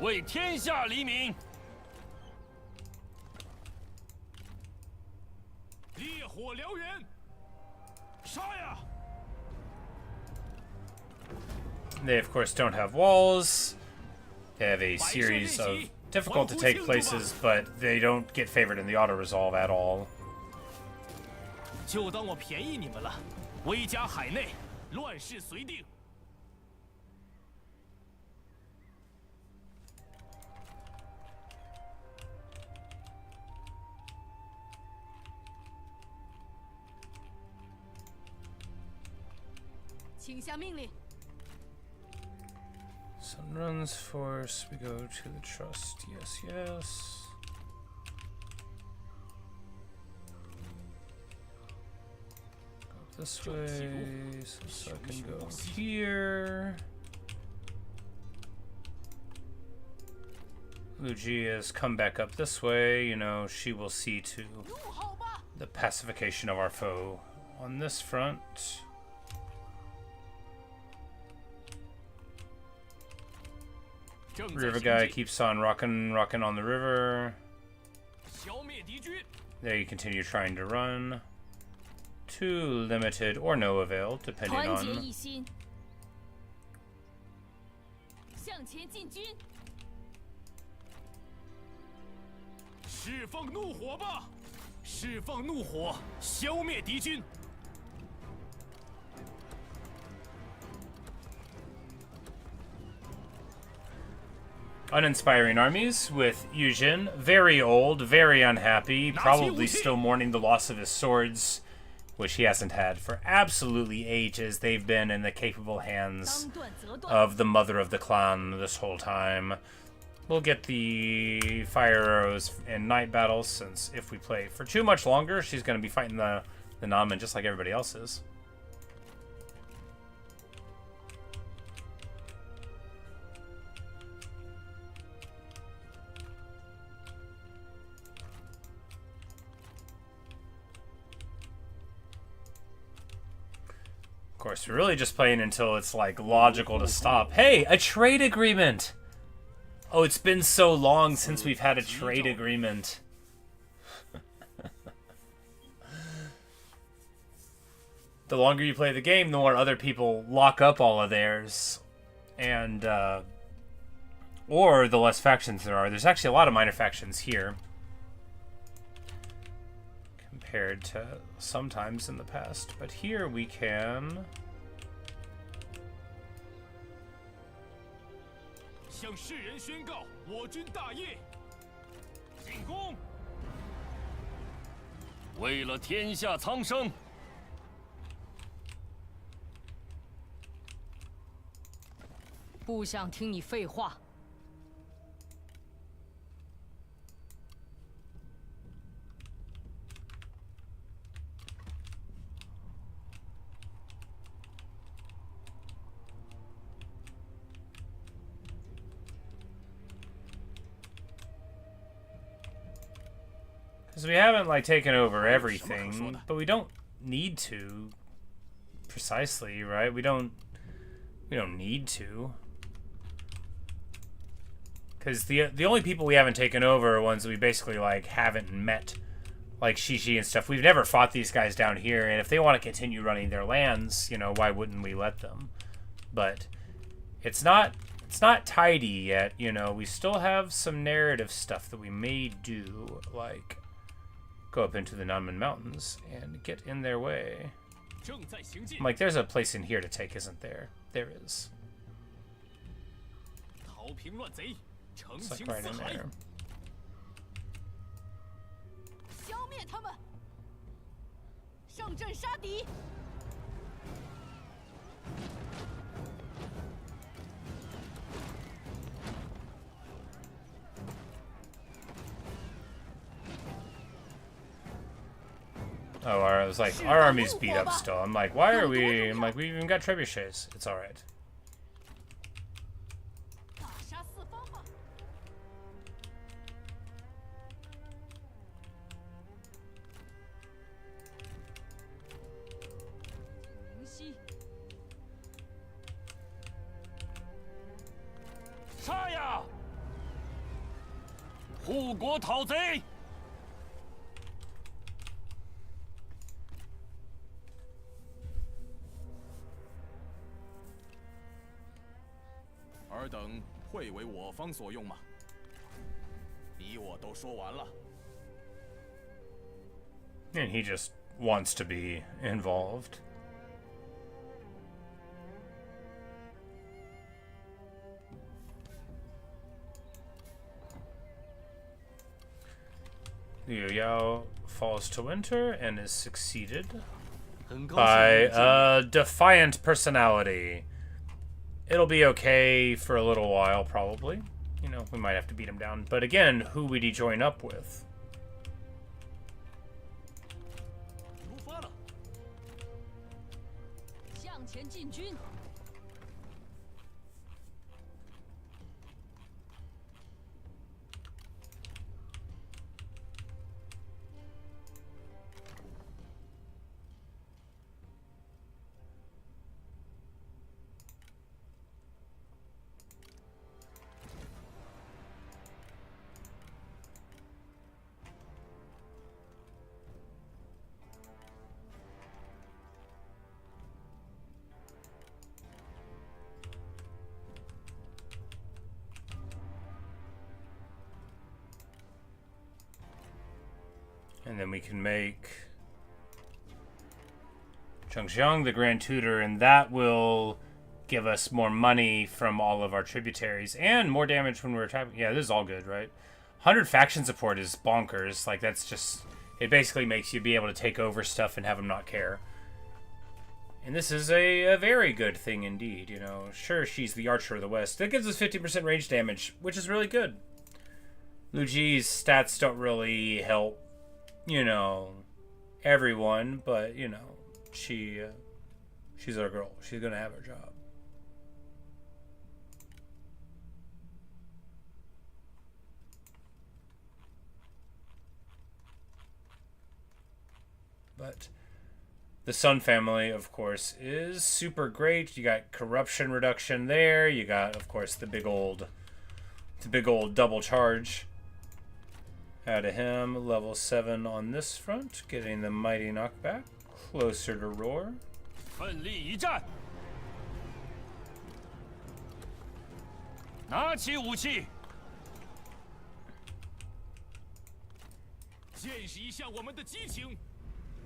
为天下黎民！烈火燎原！杀呀！ They, of course, don't have walls. They have a series of difficult to take places, but they don't get favored in the auto-resolve at all. 就当我便宜你们了，威加海内，乱世随定。 请下命令。 Sunrun's force, we go to the trust. Yes, yes. Go this way, so I can go here. Luigi has come back up this way. You know, she will see to the pacification of our foe on this front. River guy keeps on rocking on the river. There you continue trying to run. To limited or no avail, depending on. 向前进军！释放怒火吧！释放怒火，消灭敌军！ Uninspiring armies with Yujin, very old, very unhappy, probably still mourning the loss of his swords, which he hasn't had for absolutely ages. They've been in the capable hands of the mother of the clan this whole time. We'll get the fire arrows in night battles, since if we play for too much longer, she's going to be fighting the Namen just like everybody else is. Of course, we're really just playing until it's like logical to stop. Hey, a trade agreement! Oh, it's been so long since we've had a trade agreement. The longer you play the game, the more other people lock up all of theirs. And, or the less factions there are. There's actually a lot of minor factions here. Compared to sometimes in the past. But here we can... 向世人宣告，我军大业！进攻！为了天下苍生。不想听你废话。Because we haven't, like, taken over everything, but we don't need to. Precisely, right? We don't need to. Because the only people we haven't taken over are ones that we basically, like, haven't met. Like Shishi and stuff. We've never fought these guys down here, and if they want to continue running their lands, you know, why wouldn't we let them? But it's not tidy yet, you know. We still have some narrative stuff that we may do, like go up into the Nanmen Mountains and get in their way. I'm like, there's a place in here to take, isn't there? There is. It's like right in there. 消灭他们，上阵杀敌。Oh, I was like, our army's beat up still. I'm like, why are we? I'm like, we even got trebuchets. It's all right. 大杀四方吧！明晰，杀呀！护国讨贼！ 尔等会为我方所用吗？你我都说完了。 And he just wants to be involved. Liu Yao falls to winter and is succeeded by a defiant personality. It'll be okay for a little while, probably. You know, we might have to beat him down. But again, who would he join up with? 出发了。向前进军。 And then we can make Zhengxiang the Grand Tutor, and that will give us more money from all of our tributaries and more damage when we're attacking. Yeah, this is all good, right? 100 faction support is bonkers. Like, that's just... It basically makes you be able to take over stuff and have them not care. And this is a very good thing indeed, you know. Sure, she's the Archer of the West. That gives us 50% range damage, which is really good. Lu Ji's stats don't really help, you know, everyone, but, you know, she's our girl. She's gonna have her job. But the Sun family, of course, is super great. You got corruption reduction there. You got, of course, the big old double charge out of him. Level 7 on this front, getting the mighty knockback closer to Roar. 奋力一战，拿起武器，见识一下我们的激情。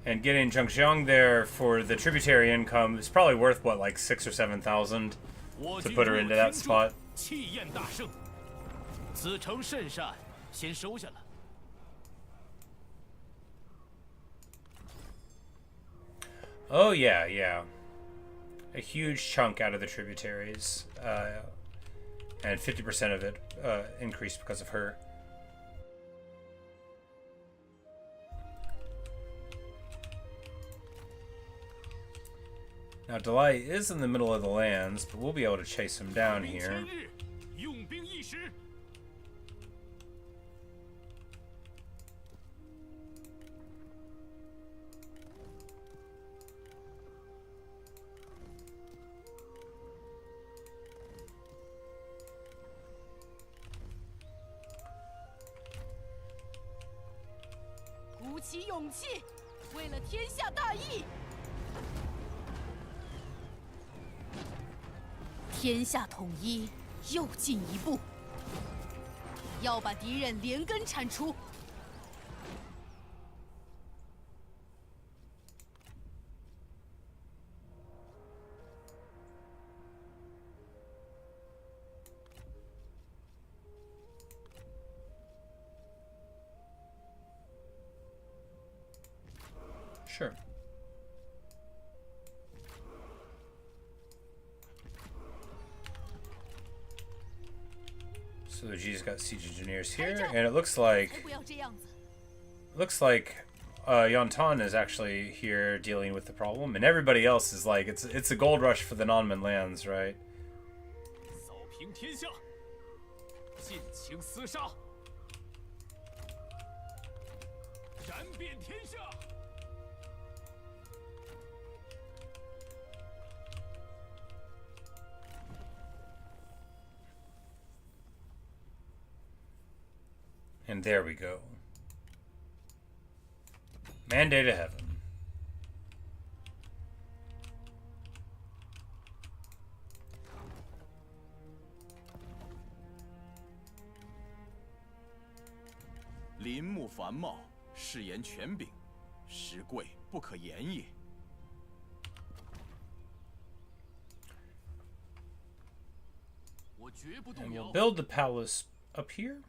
And getting Zhengxiang there for the tributary income is probably worth, what, like 6,000 or 7,000 to put her into that spot. 气焰大盛，此城甚善，先收下了。Oh yeah, yeah. A huge chunk out of the tributaries, and 50% of it increased because of her. Now Delay is in the middle of the lands, but we'll be able to chase him down here.天下统一又进一步，要把敌人连根铲除。Sure. So the G's got siege engineers here, and it looks like Yontan is actually here dealing with the problem, and everybody else is like it's a gold rush for the non-man lands, right? And there we go. Mandate of heaven.林木繁茂，誓言权柄，实贵不可言也。我绝不动 And 摇。 we'll build the palace up here.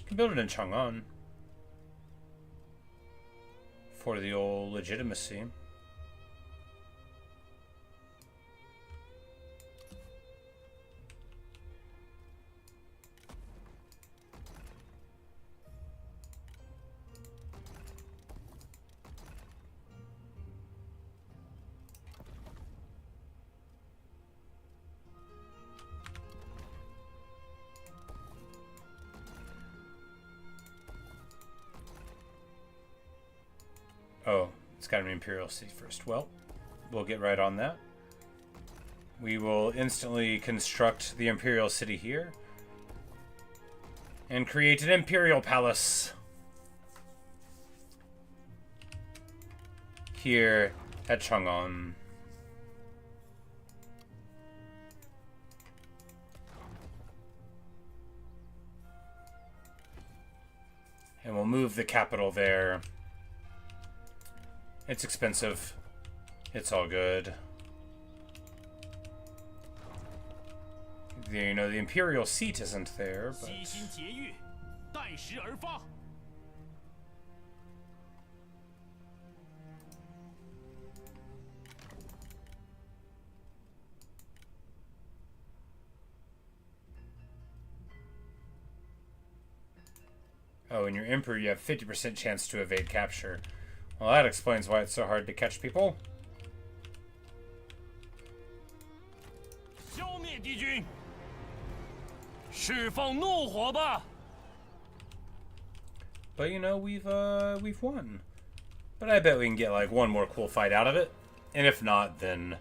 Can build it in Chang'an for the old legitimacy. Oh, it's got an Imperial Seat first. Well, we'll get right on that. We will instantly construct the Imperial City here and create an Imperial Palace here at Chang'an. And we'll move the capital there. It's expensive. It's all good. You know, the Imperial Seat isn't there, but... Oh, and your Emperor, you have 50% chance to evade capture. Well, that explains why it's so hard to catch people. But you know, we've won. But I bet we can get like one more cool fight out of it. And if not, then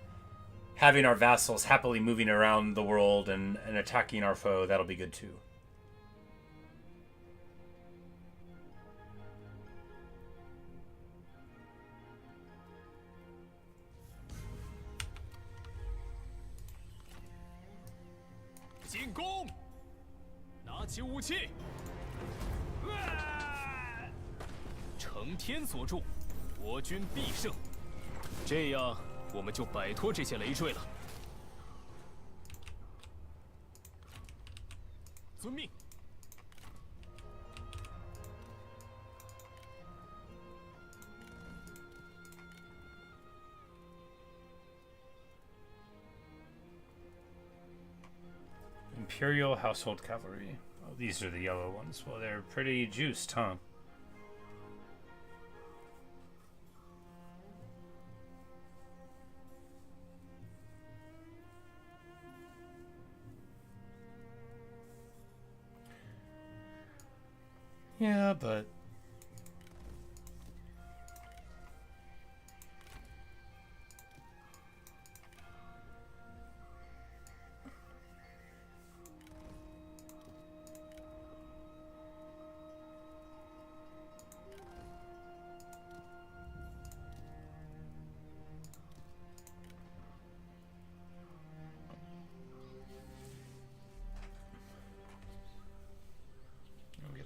having our vassals happily moving around the world and attacking our foe, that'll be good too. 遵命。 Imperial Household Cavalry. Oh, these are the yellow ones. Well, they're pretty juiced, huh? Yeah, but...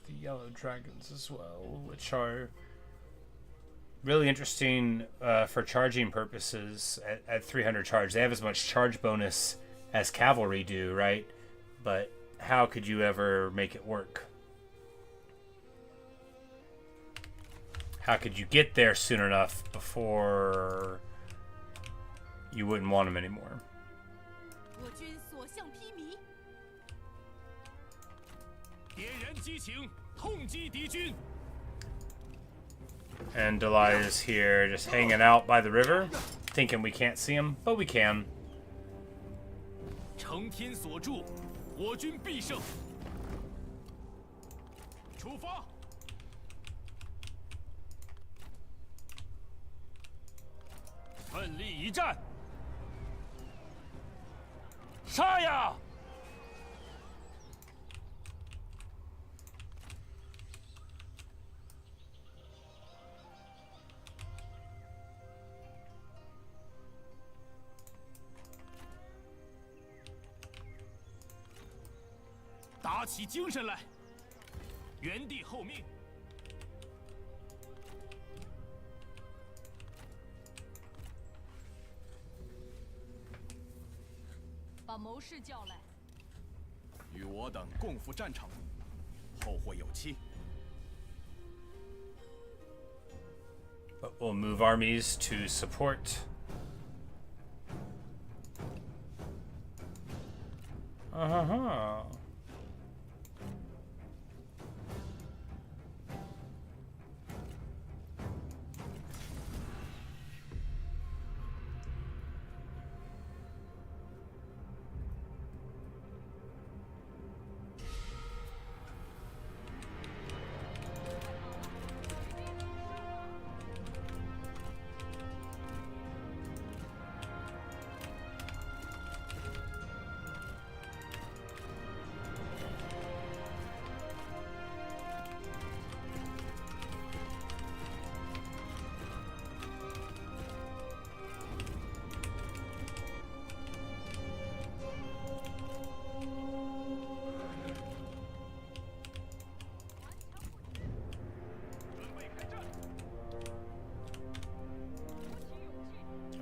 the yellow dragons as well, which are really interesting for charging purposes at 300 charge. They have as much charge bonus as cavalry do, right? But how could you ever make it work? How could you get there soon enough before you wouldn't want them anymore? 我军所向披靡， 点燃激情，痛击敌军。 And Deliah's here just hanging out by the river, thinking we can't see him, but we can. 承天所助，我军必胜。出发！奋力一战！杀呀！ 打起精神来，原地候命。把谋士叫来。与我等共赴战场，后会有期。 But we'll move armies to support. Uh-huh.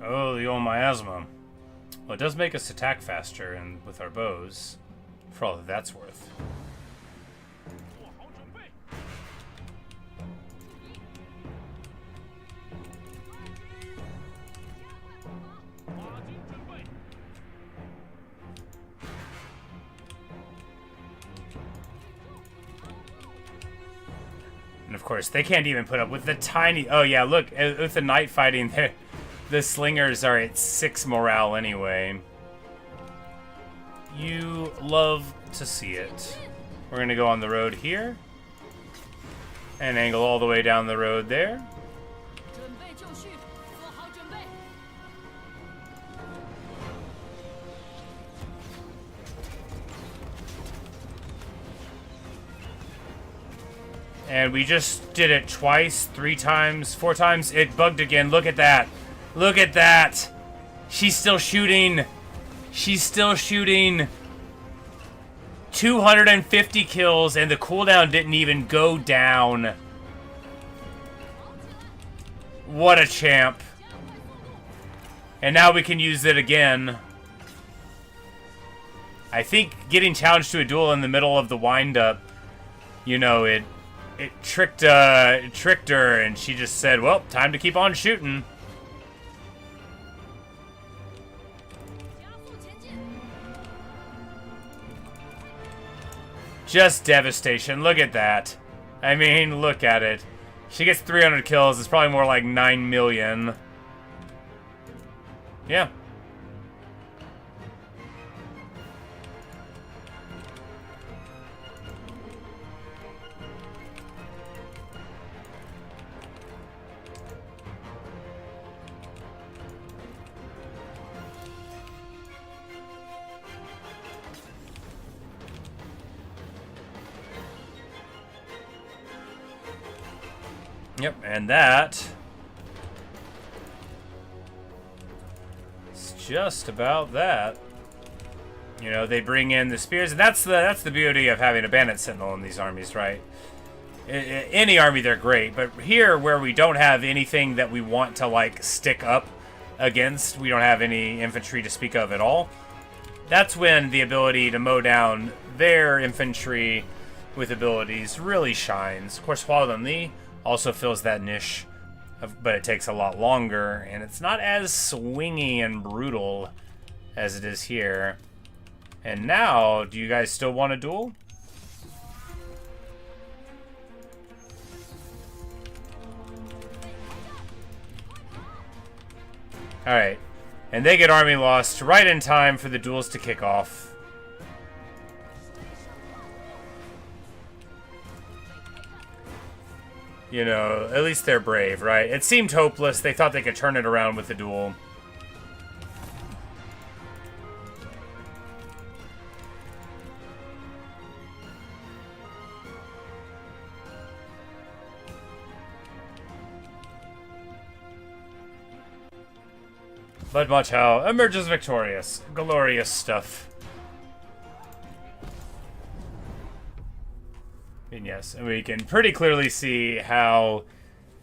Oh, the old miasma. Well, it does make us attack faster and with our bows, for all that that's worth. 做好准备。 马军准备。 And of course, they can't even put up with the tiny... Oh yeah, look, with the night fighting there, the slingers are at 6 morale anyway. You love to see it. We're gonna go on the road here. And angle all the way down the road there. 准备就绪，做好准备。 And we just did it twice, 3 times, 4 times. It bugged again. Look at that. Look at that. She's still shooting. She's still shooting. 250 kills, and the cooldown didn't even go down. What a champ. And now we can use it again. I think getting challenged to a duel in the middle of the wind-up, you know, it tricked her, and she just said, well, time to keep on shooting. Just devastation. Look at that. I mean, look at it. She gets 300 kills. It's probably more like 9 million. Yeah. Yep, and that is just about that. You know, they bring in the spears, and that's the beauty of having a bandit sentinel in these armies, right? Any army, they're great, but here, where we don't have anything that we want to, like, stick up against, we don't have any infantry to speak of at all, that's when the ability to mow down their infantry with abilities really shines. Of course, Hualan Li also fills that niche, but it takes a lot longer, and it's not as swingy and brutal as it is here. And now, do you guys still want a duel? Alright, and they get army lost right in time for the duels to kick off. You know, at least they're brave, right? It seemed hopeless. They thought they could turn it around with the duel. But Ma Chao emerges victorious. Glorious stuff. And yes, and we can pretty clearly see how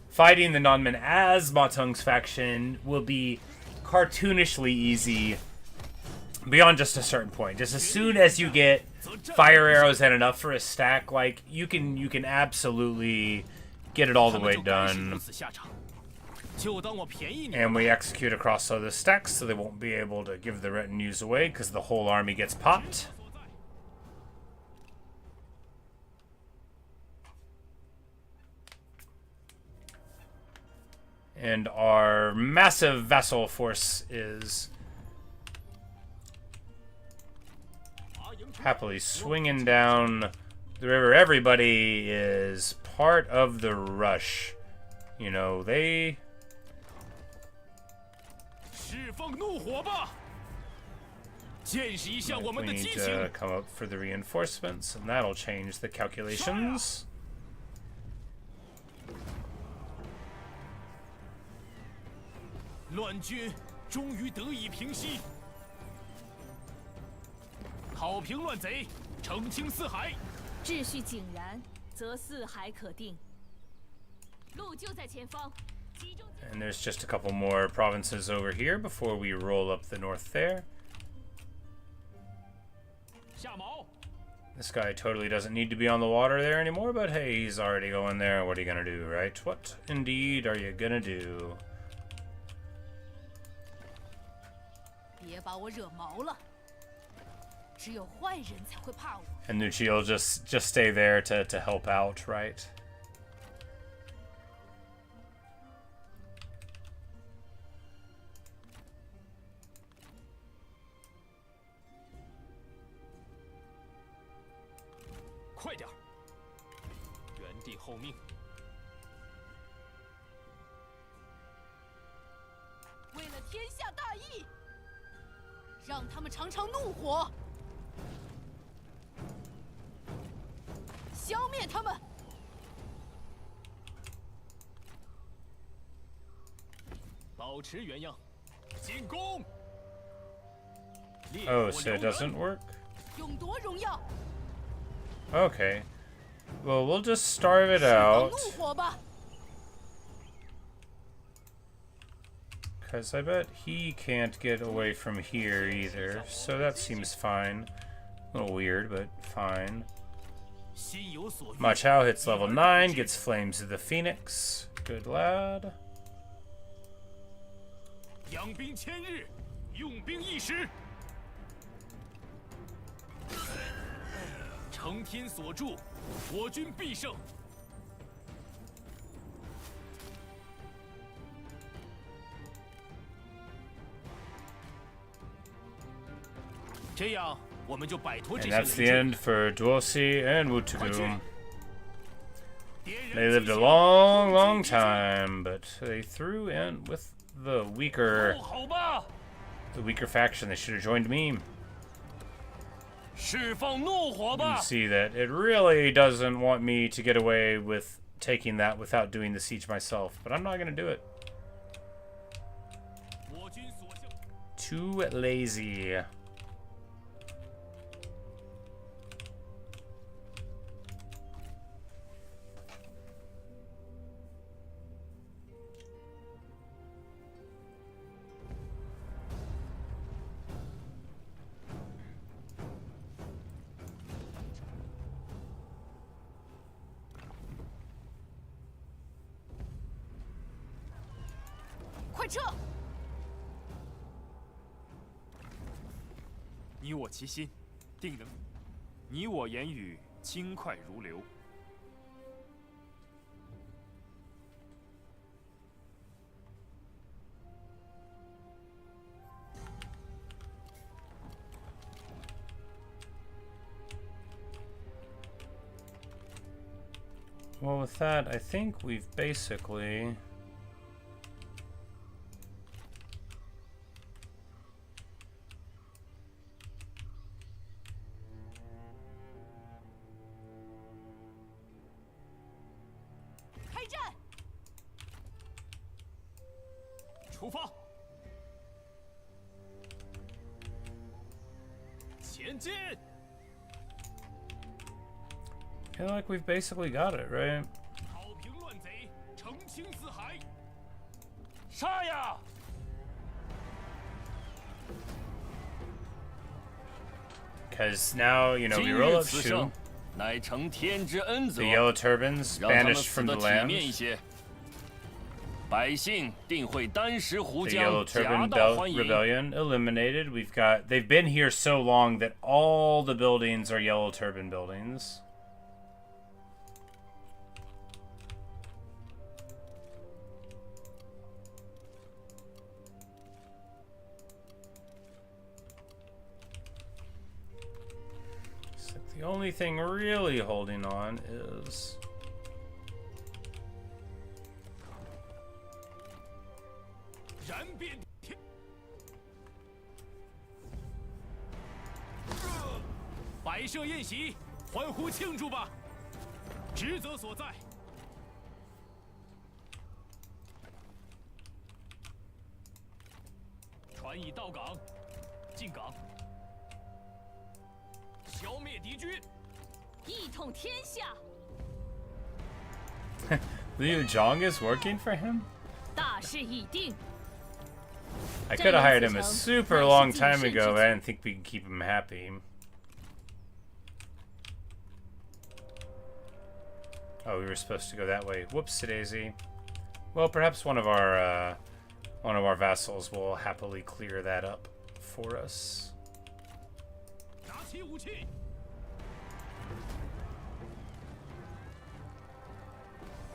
fighting the Nonmen as Ma Teng's faction will be cartoonishly easy beyond just a certain point. Just as soon as you get fire arrows and enough for a stack, like you can absolutely get it all the way done. And we execute across other stacks, so they won't be able to give the retinues away because the whole army gets popped. And our massive vassal force is happily swinging down the river. Everybody is part of the rush. You know, they... We need to come up for the reinforcements, and that'll change the calculations. And there's just a couple more provinces over here before we roll up the north there. This guy totally doesn't need to be on the water there anymore, but hey, he's already going there. What are you gonna do, right? What indeed are you gonna do? And Nucci will just stay there to help out, right? Oh, so it doesn't work? Okay. Well, we'll just starve it out. Because I bet he can't get away from here either, so that seems fine. A little weird, but fine. 心有所欲。 Ma Chao hits level 9, gets Flames of the Phoenix. Good lad. 养兵千日，用兵一时。承天所助，我军必胜。这样，我们就摆脱这 And 些 that's the 累赘。 end for Duosi and Wutagum. 敌人 They lived a 进行 long, 攻 long 击敌军 time, but they threw in with the weaker 好吧， faction. They should have joined me. 释放怒火 You 吧！ see that it really doesn't want me to get away with taking that without doing the siege myself, but I'm not going to do it. 我军所向。 Too lazy. Quick, 快撤！ 你我齐心，定能。你我言语轻快如流。 Well, with that, I think we've basically... I feel like we've basically got it, right? 讨平乱贼，澄清四海。杀呀！ Because now, you know, 今 we roll 日 up 此 Shu, 胜，乃承天之恩泽 the。Yellow Turbans 让他们 banished 死 from 得 the 体面一 land. 些，百姓定会单食胡 The 浆， Yellow 夹 Turban 道欢迎。 Rebellion eliminated. They've been here so long that all the buildings are Yellow Turban buildings. So the only thing really holding on is... 燃遍天。摆设宴席，欢呼庆祝吧！职责所在。船已到港，进港。消灭敌军，一统天下， Liu Zhang is working for him? 大势已定。 I could have hired him a super long time ago, but I didn't think we could keep him happy. Oh, we were supposed to go that way. Whoops, daisy. Well, perhaps one of our vassals will happily clear that up for us. 拿起武器。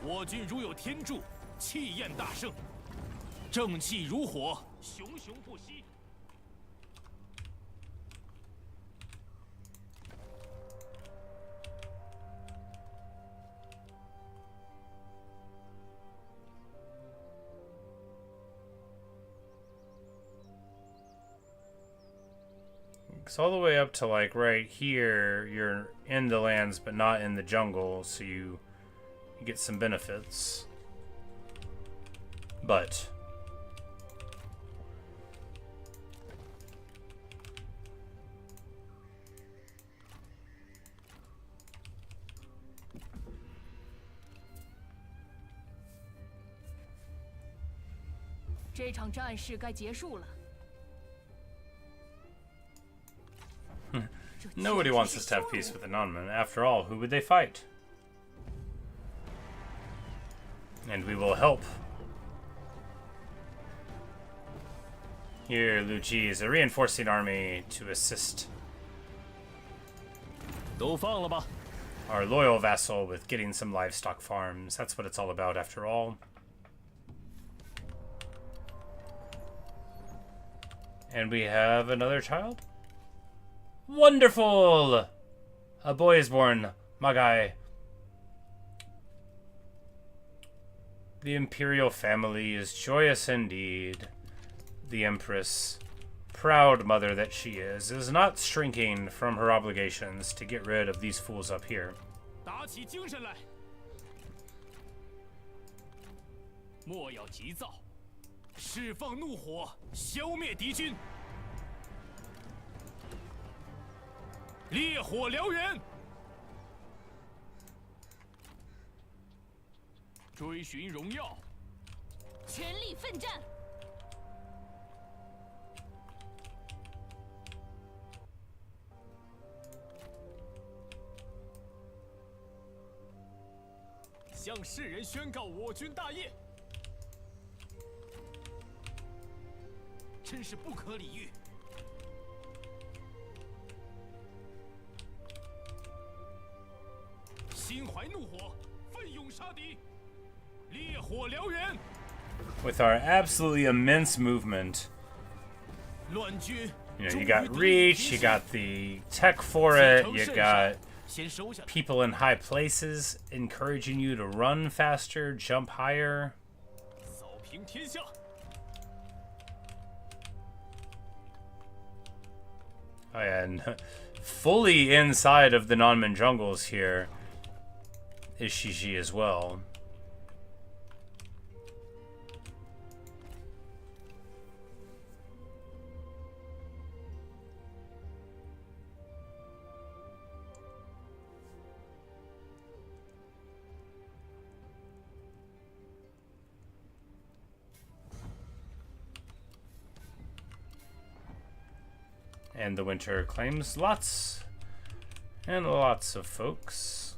我军如有天助，气焰大盛，正气如火，熊熊不息。It's all the way up to like right here. You're in the lands, but not in the jungle, so you get some benefits. But这场战事该结束了。Nobody wants us to have peace with the non-men. After all, who would they fight? And we will help. Here, Liu Ji is a reinforcing army to assist 都放了吧。 our loyal vassal with getting some livestock farms. That's what it's all about, after all. And we have another child? Wonderful! A boy is born, Magai. The imperial family is joyous indeed. The empress, proud mother that she is not shrinking from her obligations to get rid of these fools up here. 打起精神来，莫要急躁，释放怒火，消灭敌军。烈火燎原，追寻荣耀，全力奋战。 向世人宣告我军大业，真是不可理喻。心怀怒火，奋勇杀敌，烈火燎原。 With our absolutely immense movement, 乱军， you know, you got reach, you got the tech for it, you got 先收下。 people in high places encouraging you to run faster, jump higher. 扫平天下。 Oh, yeah, and fully inside of the non-man jungles here is Shiji as well. And the winter claims lots and lots of folks.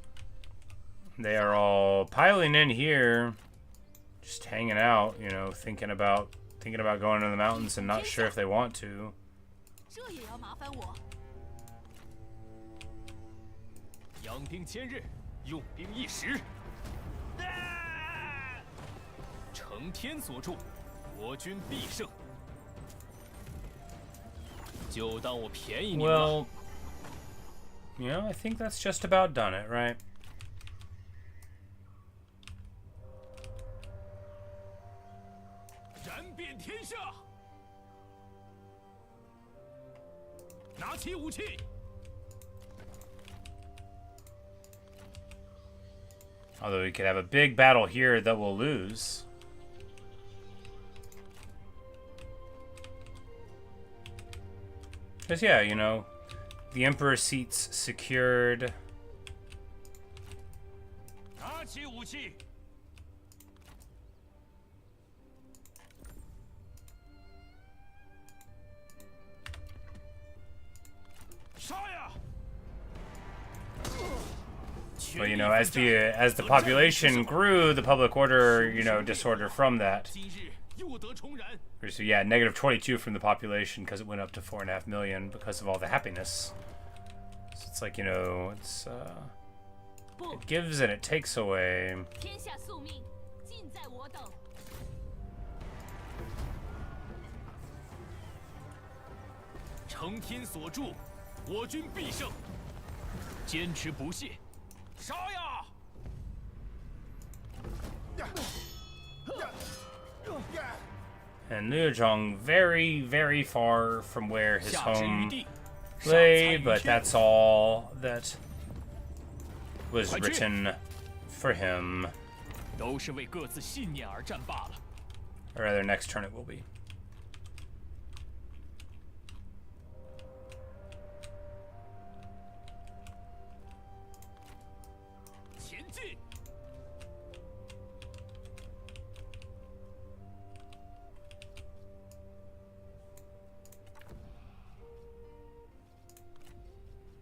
They are all piling in here, just hanging out, you know, thinking about going to the mountains and not sure if they want to. 这也要麻烦我。养兵千日，用兵一时。承天所助，我军必胜。就当我便宜你们了。 Well, you know, I think that's just about done it, right? 燃遍天下，拿起武器。 Although we could have a big battle here that we'll lose. Because, yeah, you know, the Emperor's seat's secured. 拿起武器。杀呀！ Well, you know, as the population grew, the public order, you know, disorder from that. 今日又得重燃。 So yeah, negative 22 from the population because it went up to 4.5 million because of all the happiness. So it's like, you know, it's it gives and it takes away. 天下宿命，尽在我等。 承天所助，我军必胜。坚持不懈，杀呀！ And Liu Zhong very, very far from where his 下之于 home 地，上财 lay, 于 but 天。 that's all that was 快去！ written for him. 都是为各自信念而战罢了。 Or rather, next turn it will be. 前进！ And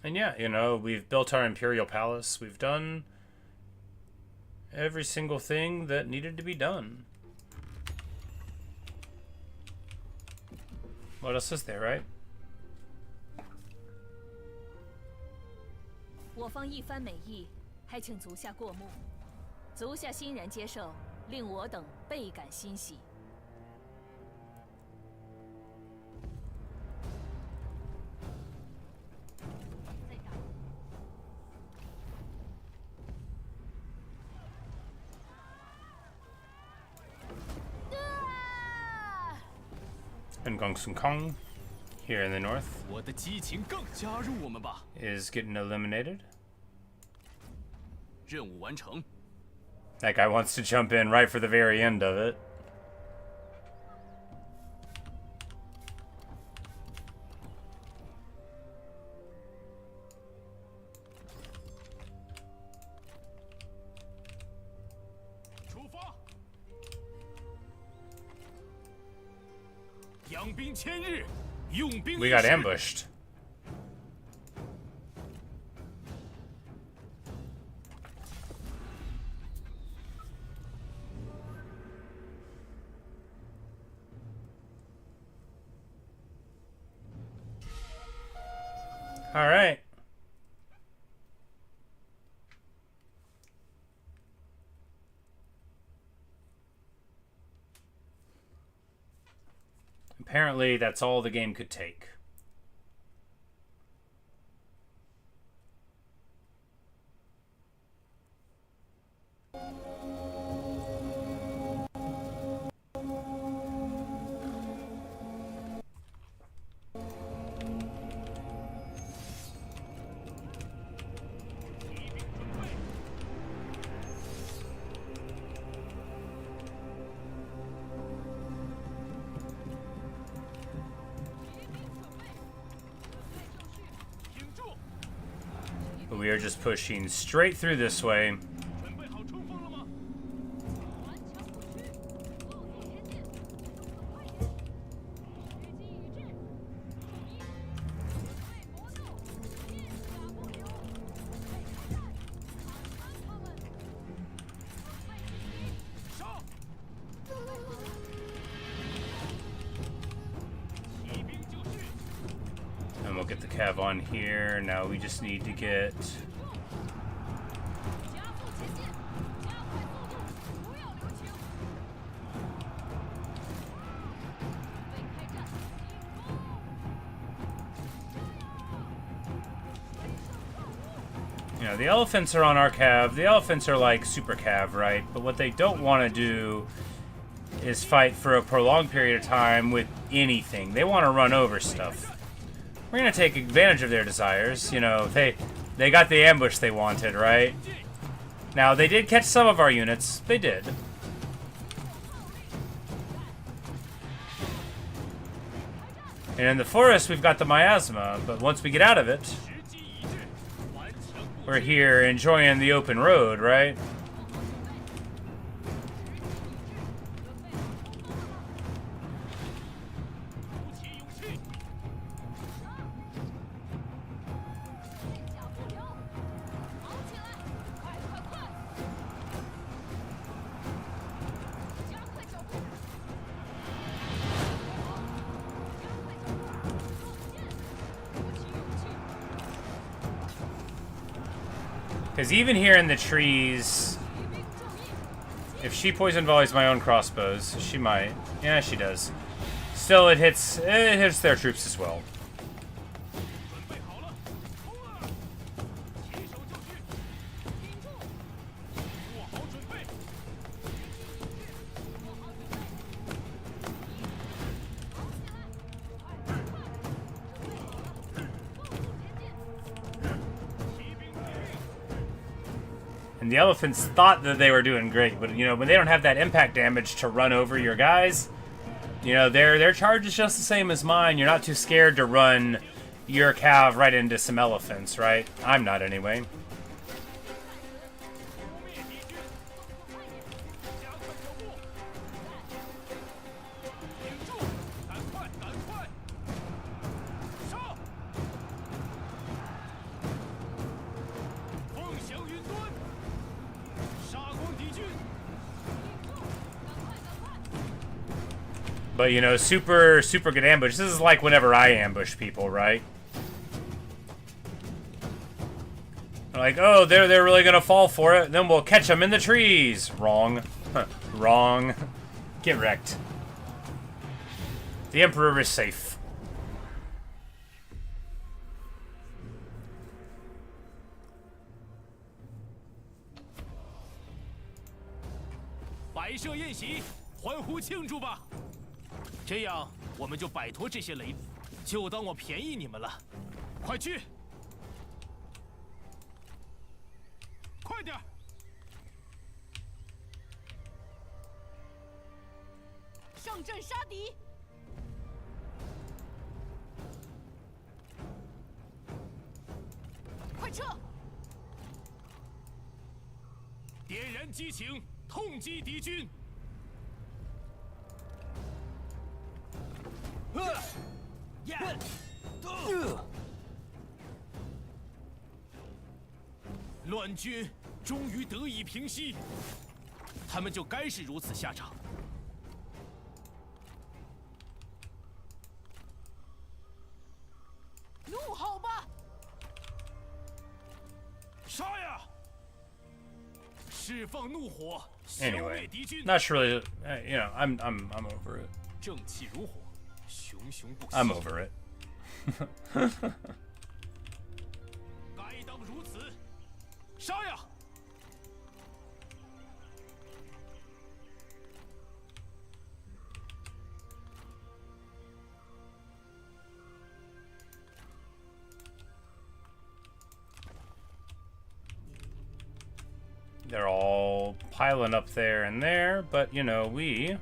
And yeah, you know, we've built our Imperial Palace. We've done every single thing that needed to be done. What else is there, right? 我方一番美意，还请足下过目。足下欣然接受，令我等倍感欣喜。And Gongsun Kong, here in the north, 我的激情更加入我们吧。 is getting eliminated. 任务完成。 That guy wants to jump in right for the very end of it. 出发！养兵千日，用兵 We 一 got 时。 ambushed. All right. Apparently, that's all the game could take. But we are just pushing straight through this way. 准备好冲锋了吗？ And we'll get the cav on here. Now we just need to get... 加速前进，加快速度，不要留情。准备开战，进攻！ You know, the elephants are on our cav. The elephants are like super cav, right? But what they don't want to do is fight for a prolonged period of time with anything. They want to run over stuff. We're going to take advantage of their desires. You know, they got the ambush they wanted, right? Now, they did catch some of our units. They did. And in the forest, we've got the miasma. But once we get out of it, 时机已至，完成部 we're here enjoying the open road, right? 鼓起勇气。 脚不留，跑起来！快快快！加快脚步！加快脚步！坐剑！鼓起勇气！ Because even here in the trees, 骑兵注意！ if she poison volleys my own crossbows, she might. Yeah, she does. Still, it hits their troops as well. 准备好了，冲啊！起手就绪，顶住！做好准备。做好准备！跑起来！快快快！准备好了，速速前进！ 骑兵接应， And the elephants thought that they were doing great, but you know, when they don't have that impact damage to run over your guys, you know, their charge is just the same as mine. You're not too scared to run your cav right into some elephants, right? I'm not anyway. 消灭敌军，加快脚步，顶住，赶快赶快，上！ But, you know, super good ambush. This is like whenever I ambush people, right? Like, oh, they're really gonna fall for it. Then we'll catch them in the trees. Wrong. Wrong. Get wrecked. The Emperor is safe.摆设宴席，欢呼庆祝吧！这样我们就摆脱这些雷，就当我便宜你们了。快去！快点！上阵杀敌！快撤！点燃激情，痛击敌军！乱军终于得以平息，他们就该是如此下场。怒吼吧！杀呀！释放怒火，消灭 Anyway, 敌军。 not sure really, you know, I'm over it. 正气如火，熊熊不息。 I'm over it. 该当如此，杀呀！ They're all piling up there and there, but you know, we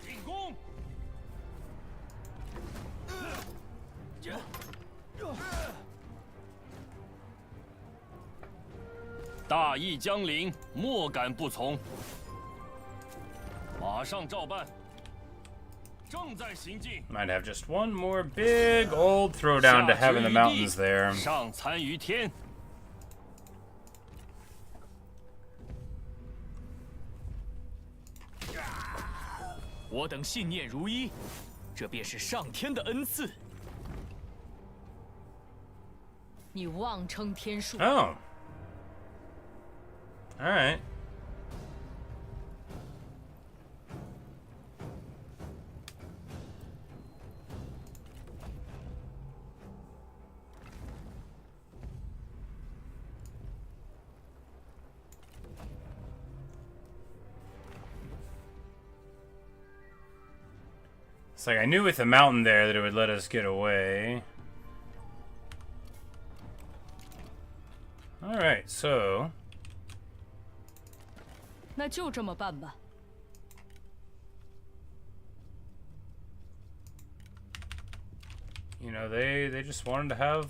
进攻！大义将临，莫敢不从。马上照办。正在行进。 might have just one more big old throwdown to have in the mountains there. 上参于天。 我等信念如一，这便是上天的恩赐。你妄称天数。 Oh. All right. It's like I knew with the mountain there that it would let us get away. All right, so 那就这么办吧。 you know, they just wanted to have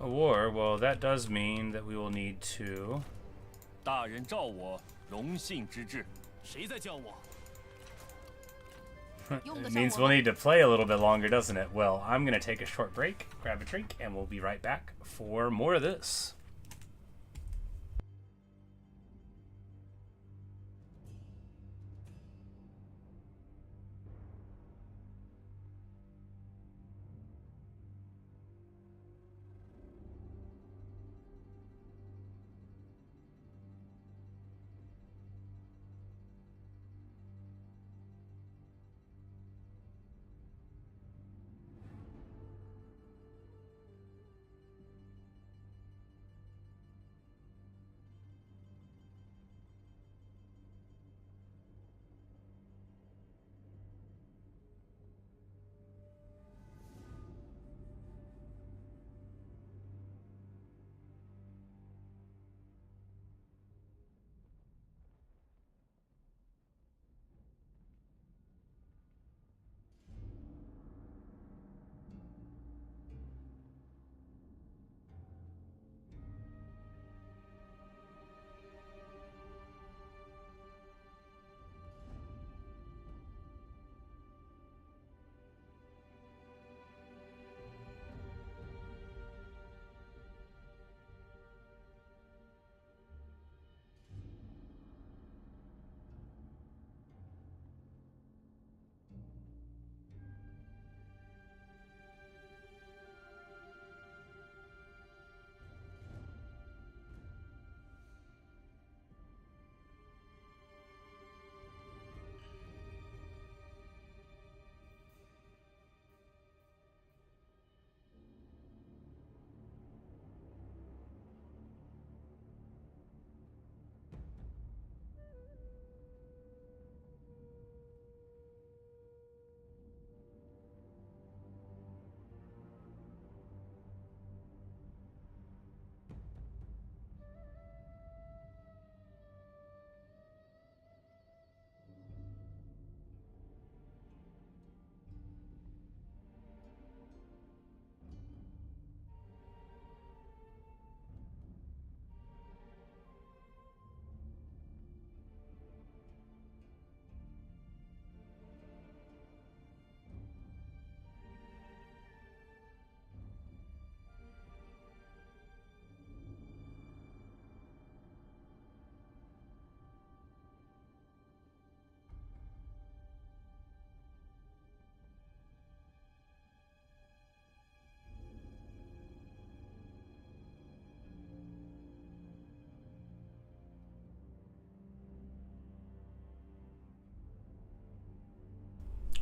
a war. Well, that does mean that we will need to. 大人召我，荣幸之至。谁在叫我？ It means we'll need to play a little bit longer, doesn't it? Well, I'm going to take a short break, grab a drink, and we'll be right back for more of this.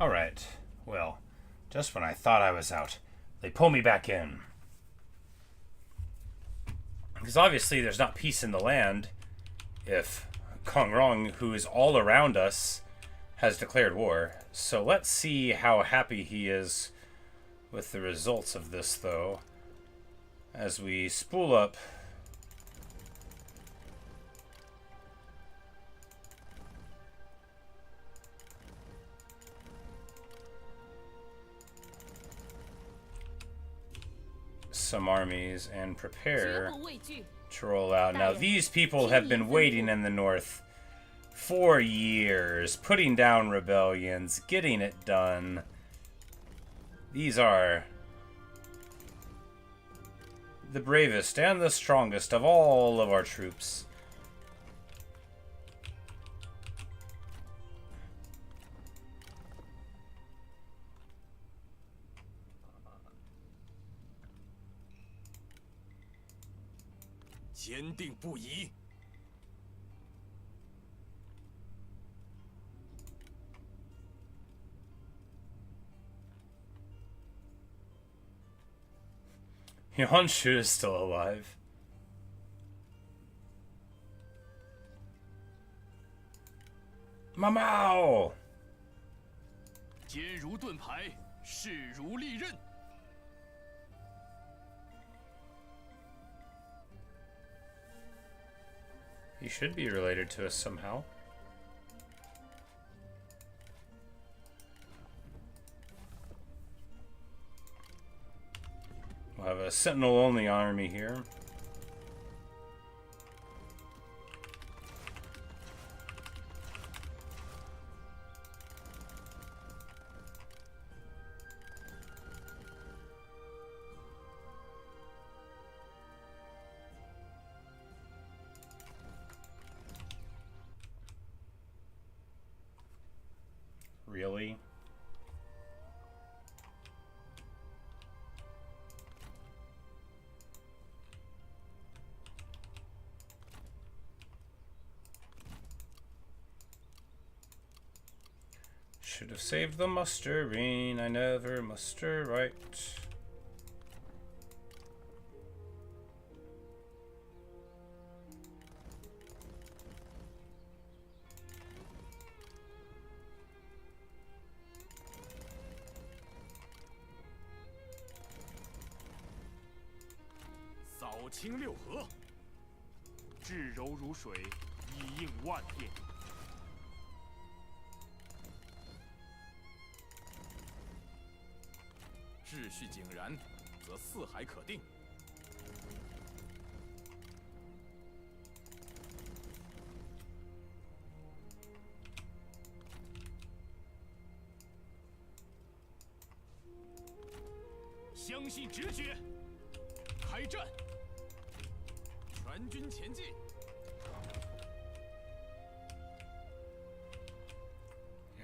Alright. Well, just when I thought I was out, they pull me back in. Because obviously there's not peace in the land if Kong Rong, who is all around us, has declared war. So let's see how happy he is with the results of this, though, as we spool up. Some armies and prepare to roll out. Now, these people have been waiting in the north for years, putting down rebellions, getting it done. These are the bravest and the strongest of all of our troops.坚定不移。Yuanshu is still alive. Ma Chao! 坚如盾牌，势如利刃。 He should be related to us somehow. We'll have a sentinel-only army here. Really? Should have saved the mustering. I never muster right.扫清六合，至柔如水，以应万变。 秩序井然，则四海可定。相信直觉，开战！全军前进！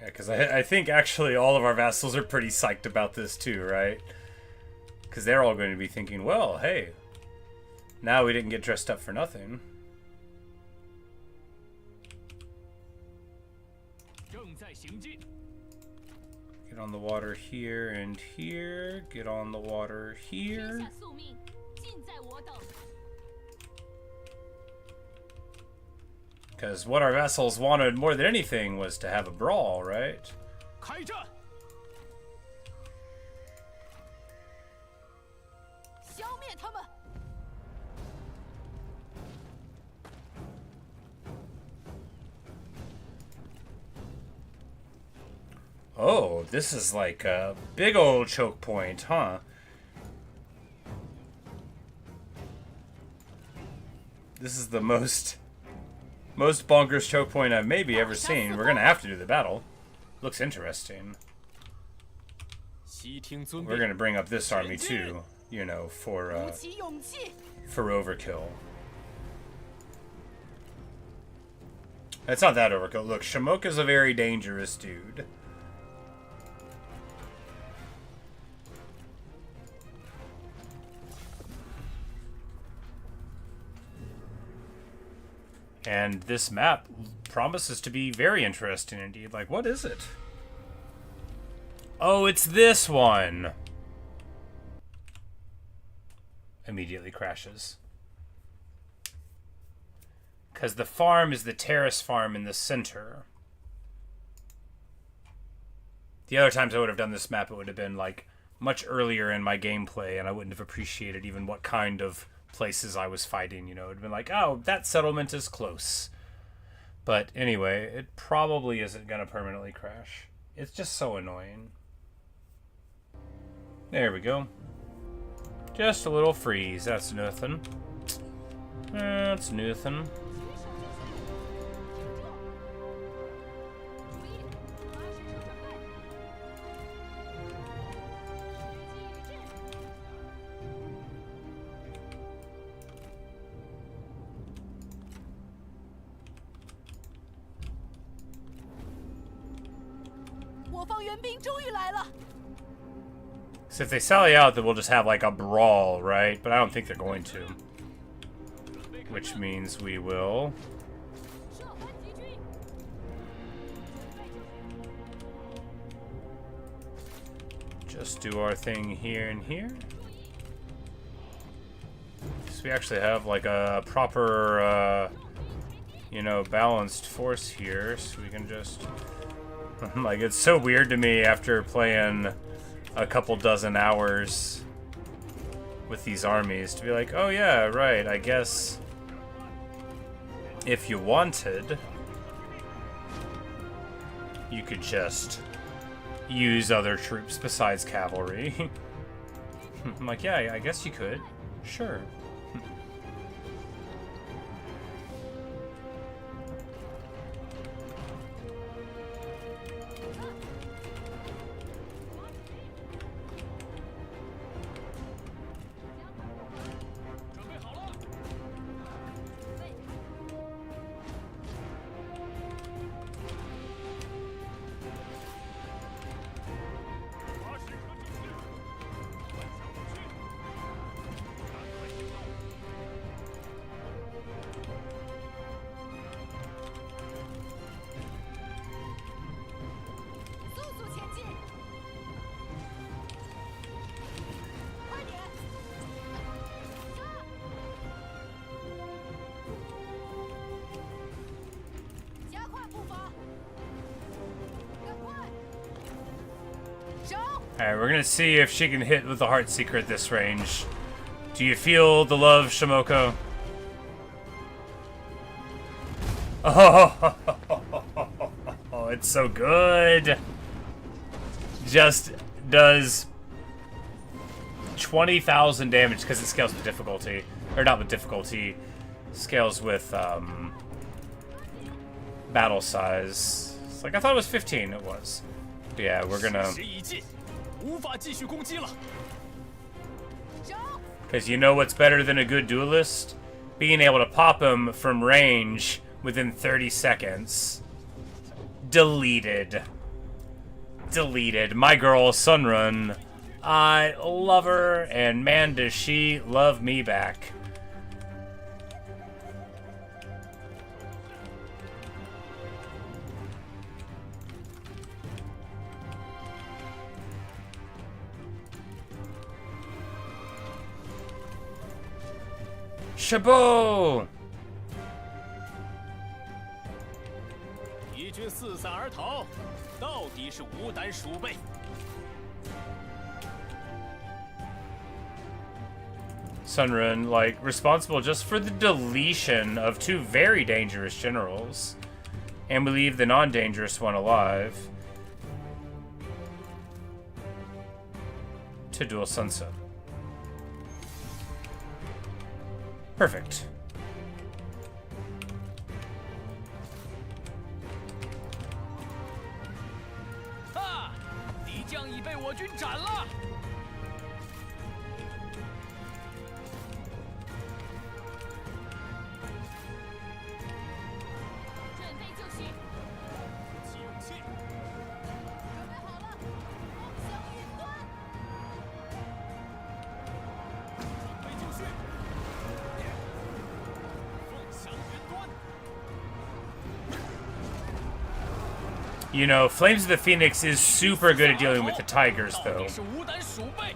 Yeah, because I think actually all of our vassals are pretty psyched about this too, right? Because they're all going to be thinking, well, hey, now we didn't get dressed up for nothing. Get on the water here and here. Get on the water here. Because what our vassals wanted more than anything was to have a brawl, right? Oh, this is like a big old choke point, huh? This is the most bonkers choke point I've maybe ever seen. We're gonna have to do the battle. Looks interesting. We're gonna bring up this army too, you know, for overkill. It's not that overkill. Look, Shamoka's a very dangerous dude. And this map promises to be very interesting indeed. Like, what is it? Oh, it's this one. Immediately crashes. Because the farm is the terrace farm in the center. The other times I would have done this map, it would have been like much earlier in my gameplay, and I wouldn't have appreciated even what kind of places I was fighting. You know, it would have been like, oh, that settlement is close. But anyway, it probably isn't going to permanently crash. It's just so annoying. There we go. Just a little freeze. That's nothing. That's nothing. So if they sally out, then we'll just have like a brawl, right? But I don't think they're going to. Which means we will just do our thing here and here. So we actually have like a proper, you know, balanced force here. So we can just... like, it's so weird to me after playing a couple dozen hours with these armies to be like, oh yeah, right, I guess if you wanted, you could just use other troops besides cavalry. I'm like, yeah, I guess you could. Sure. Alright, we're gonna see if she can hit with the Heart Seeker at this range. Do you feel the love, Shimoko? Oh, it's so good. Just does 20,000 damage because it scales with difficulty. Or not with difficulty. Scales with battle size. It's like I thought it was 15, it was. But yeah, we're gonna... Because you know what's better than a good duelist? Being able to pop him from range within 30 seconds. Deleted. Deleted. My girl, Sunrun. I love her, and man, does she love me back. Chabot! 敌军四散而逃，到底是无胆鼠辈。 Sunrun, like, responsible just for the deletion of 2 very dangerous generals. And we leave the non-dangerous one alive. To duel Sunset. Perfect. 啊！敌将已被我军斩了。You know, Flames of the Phoenix is super good at dealing with the tigers, though. 是无胆鼠辈。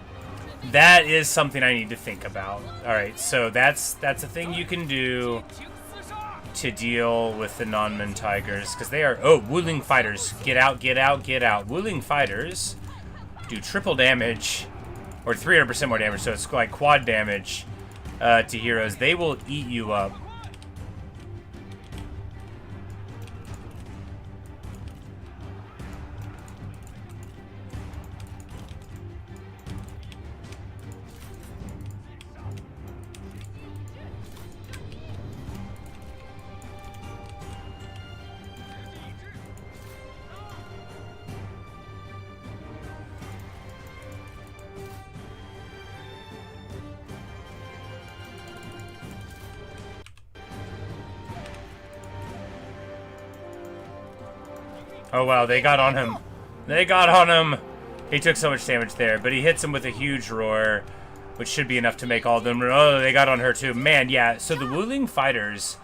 That is something I need to think about. Alright, so that's a thing you can do 尽情厮杀！ to deal with the non-man tigers, because they are... Oh, Wuling Fighters. Get out, get out, get out. Wuling Fighters do triple damage, or 300% more damage, so it's like quad damage to heroes. They will eat you up. Oh wow, they got on him. They got on him. He took so much damage there, but he hits him with a huge roar, which should be enough to make all of them. Oh, they got on her too. Man, yeah. So the Wuling Fighters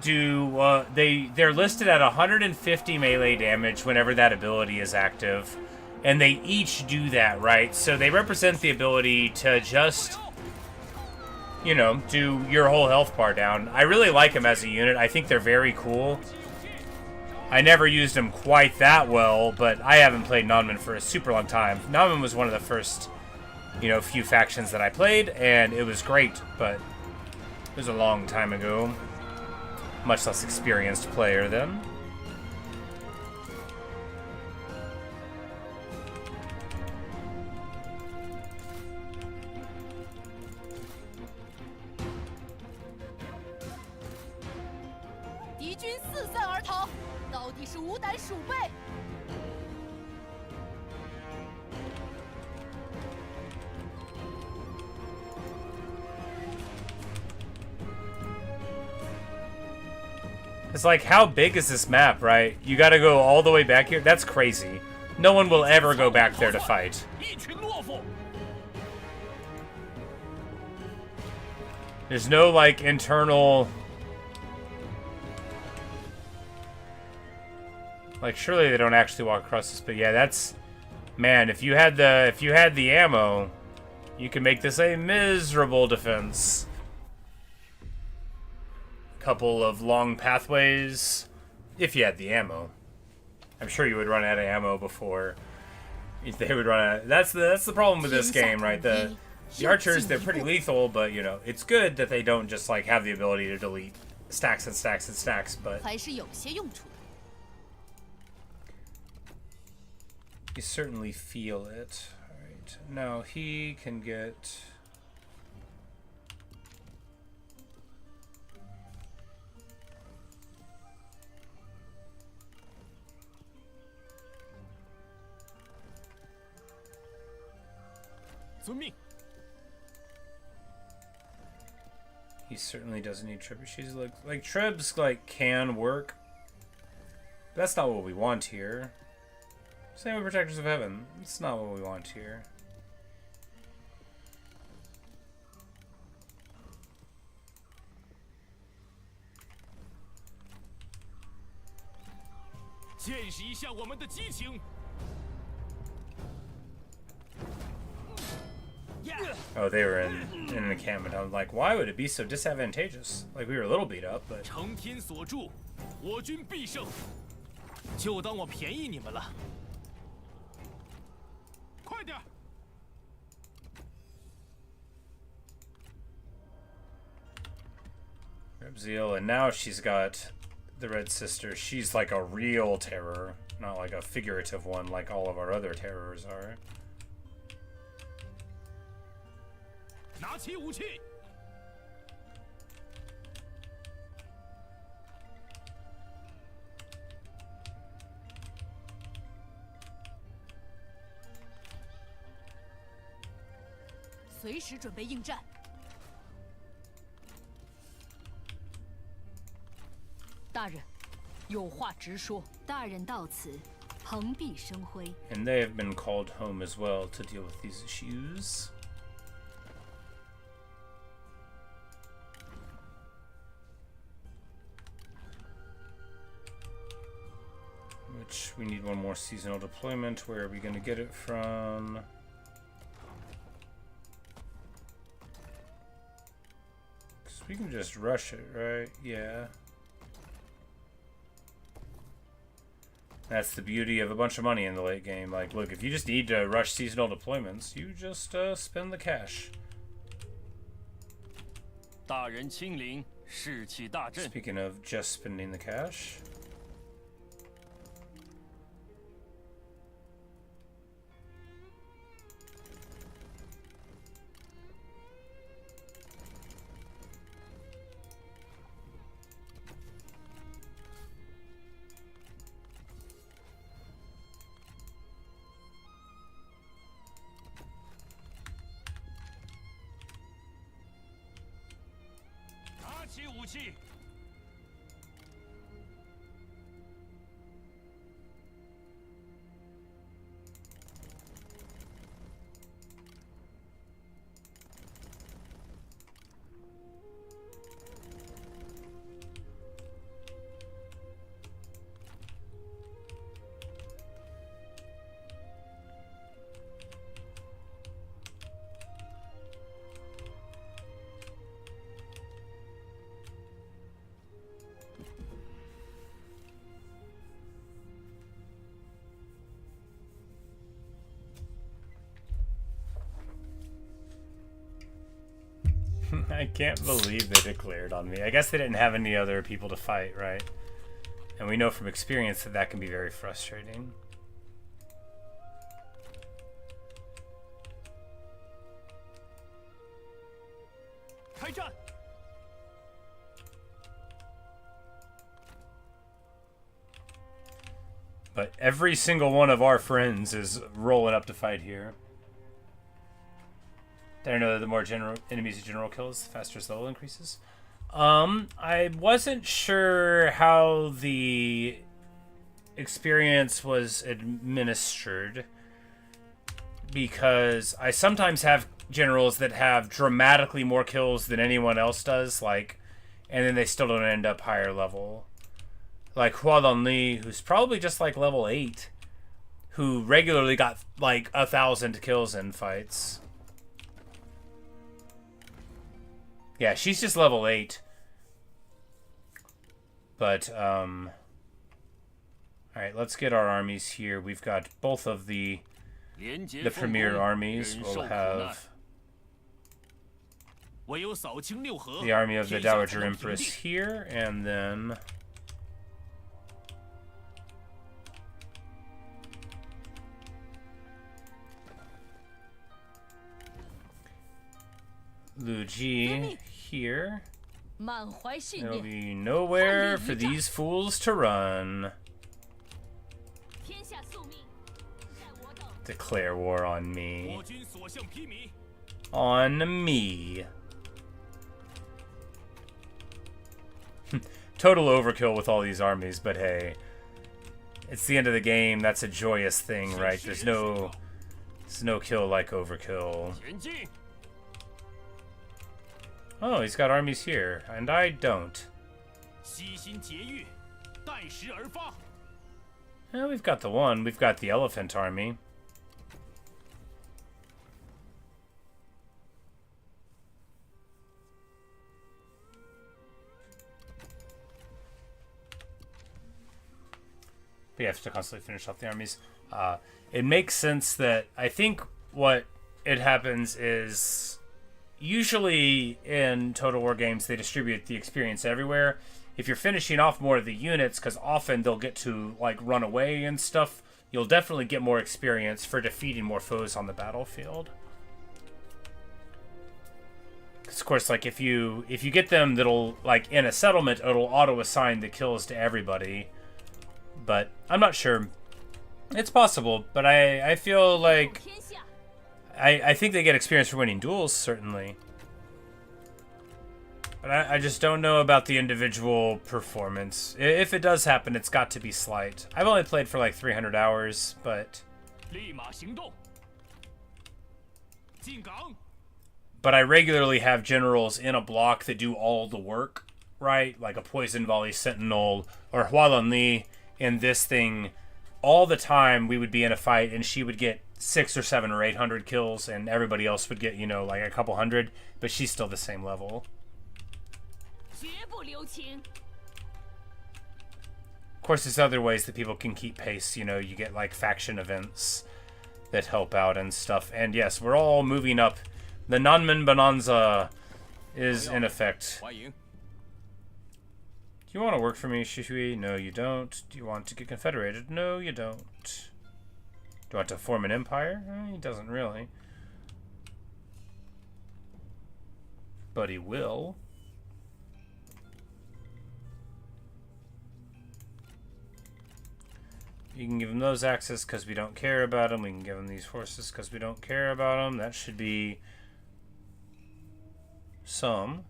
do they're listed at 150 melee damage whenever that ability is active, and they each do that, right? So they represent the ability to just, you know, do your whole health bar down. I really like them as a unit. I think they're very cool. I never used them quite that well, but I haven't played Nonman for a super long time. Nonman was one of the first, you know, few factions that I played, and it was great, but it was a long time ago. Much less experienced player then. It's like, how big is this map, right? You gotta go all the way back here? That's crazy. No one will ever go back there to fight. 一群懦夫！ There's no, like, internal... Like, surely they don't actually walk across this, but yeah, that's... Man, if you had the ammo, you could make this a miserable defense. Couple of long pathways, if you had the ammo. I'm sure you would run out of ammo before they would run out. That's the problem with this game, right? The archers, they're pretty lethal, but you know, it's good that they don't just like have the ability to delete stacks and stacks and stacks, but 还是有些用处的。 you certainly feel it. Alright, now he can get... He certainly doesn't need trebuchets. Like trebs like can work. But that's not what we want here. Same with Protectors of Heaven. It's not what we want here. Oh, they were in an encampment. I was like, why would it be so disadvantageous? Like, we were a little beat up, but... 承天所助，我军必胜。就当我便宜你们了。快点！ Rebzeal, and now she's got the Red Sister. She's like a real terror, not like a figurative one like all of our other terrors are. 拿起武器！ 随时准备应战。大人，有话直说。大人到此，蓬荜生辉。 And they have been called home as well to deal with these issues. Which We need one more seasonal deployment. Where are we going to get it from? Because we can just rush it, right? Yeah. That's the beauty of a bunch of money in the late game. Like, look, if you just need to rush seasonal deployments, you just spend the cash. 大人亲临，士气大振。 Speaking of just spending the cash. I can't believe they declared on me. I guess they didn't have any other people to fight, right? And we know from experience that that can be very frustrating. But every single one of our friends is rolling up to fight here. Did I know that the more enemies you general kills, the faster his level increases? I wasn't sure how the experience was administered, because I sometimes have generals that have dramatically more kills than anyone else does, like, and then they still don't end up higher level. Like Li, who's probably just like level 8, who regularly got like 1,000 kills in fights. Yeah, she's just level 8. But, alright, let's get our armies here. We've got both of the premier armies. We'll have the army of the Dowager Empress here, and then Liu Ji here. There'll be nowhere for these fools to run. Declare war on me. On me. Total overkill with all these armies, but hey. It's the end of the game, that's a joyous thing, right? There's no kill like overkill. Oh, he's got armies here, and I don't. Well, we've got the one. We've got the elephant army. We have to constantly finish off the armies. It makes sense that I think what it happens is, usually in Total War games, they distribute the experience everywhere. If you're finishing off more of the units, because often they'll get to like run away and stuff, you'll definitely get more experience for defeating more foes on the battlefield. Because of course, like if you get them, that'll like in a settlement, it'll auto-assign the kills to everybody. But I'm not sure. It's possible, but I feel like I think they get experience for winning duels, certainly. But I just don't know about the individual performance. If it does happen, it's got to be slight. I've only played for like 300 hours, but I regularly have generals in a block that do all the work, right? Like a Poison Volley Sentinel or Li in this thing all the time we would be in a fight and she would get 600 or 700 or 800 kills and everybody else would get, you know, like a couple hundred, but she's still the same level. 绝不留情。 Of course, there's other ways that people can keep pace. You know, you get like faction events that help out and stuff. And yes, we're all moving up. The Nanmen Bonanza is in effect. Do you want to work for me, Shishui? No, you don't. Do you want to get confederated? No, you don't. Do you want to form an empire? He doesn't really. But he will. You can give him those axes because we don't care about them. We can give him these horses because we don't care about them. That should be some.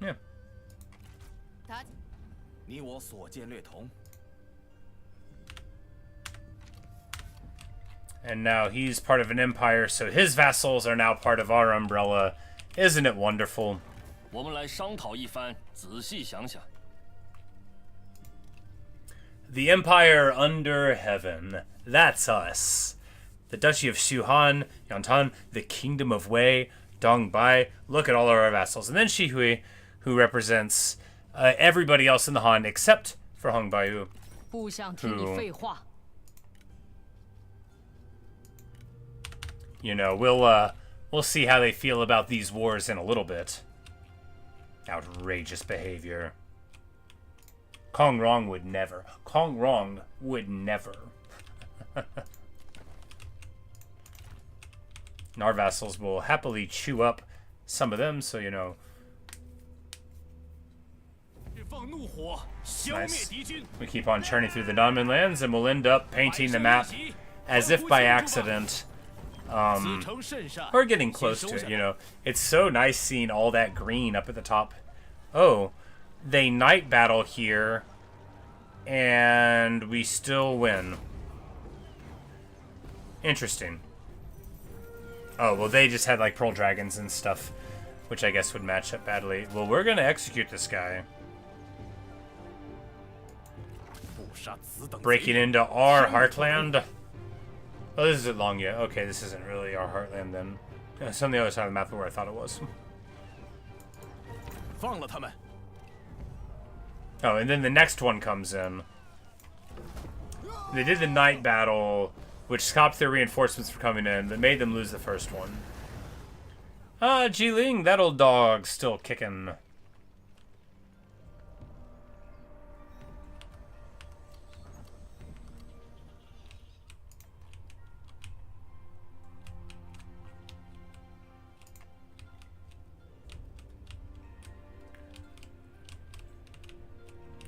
Yeah. 你我所见略同。 And now he's part of an empire, so his vassals are now part of our umbrella. Isn't it wonderful? 我们来商讨一番，仔细想想。 The empire under heaven. That's us. The Duchy of Shuhan, Yantan, the Kingdom of Wei, Dongbai. Look at all of our vassals. And then Shihui, who represents everybody else in the Han except for Hong Baiyu. 不想听你废话。 You know, we'll see how they feel about these wars in a little bit. Outrageous behavior. Kong Rong would never. Kong Rong would never. And our vassals will happily chew up some of them, so you know. Nice. We keep on churning through the Nanmen lands, and we'll end up painting the map as if by accident. We're getting close to it, you know. It's so nice seeing all that green up at the top. Oh, they night battle here, and we still win. Interesting. Oh, well, they just had, like, pearl dragons and stuff, which I guess would match up badly. Well, we're gonna execute this guy. Breaking into our heartland. Oh, this isn't long yet. Okay, this isn't really our heartland then. It's on the other side of the map where I thought it was. 放了他们。 Oh, and then the next one comes in. They did the night battle, which stopped their reinforcements from coming in, that made them lose the first one. Ah, Jiling, that old dog, still kicking.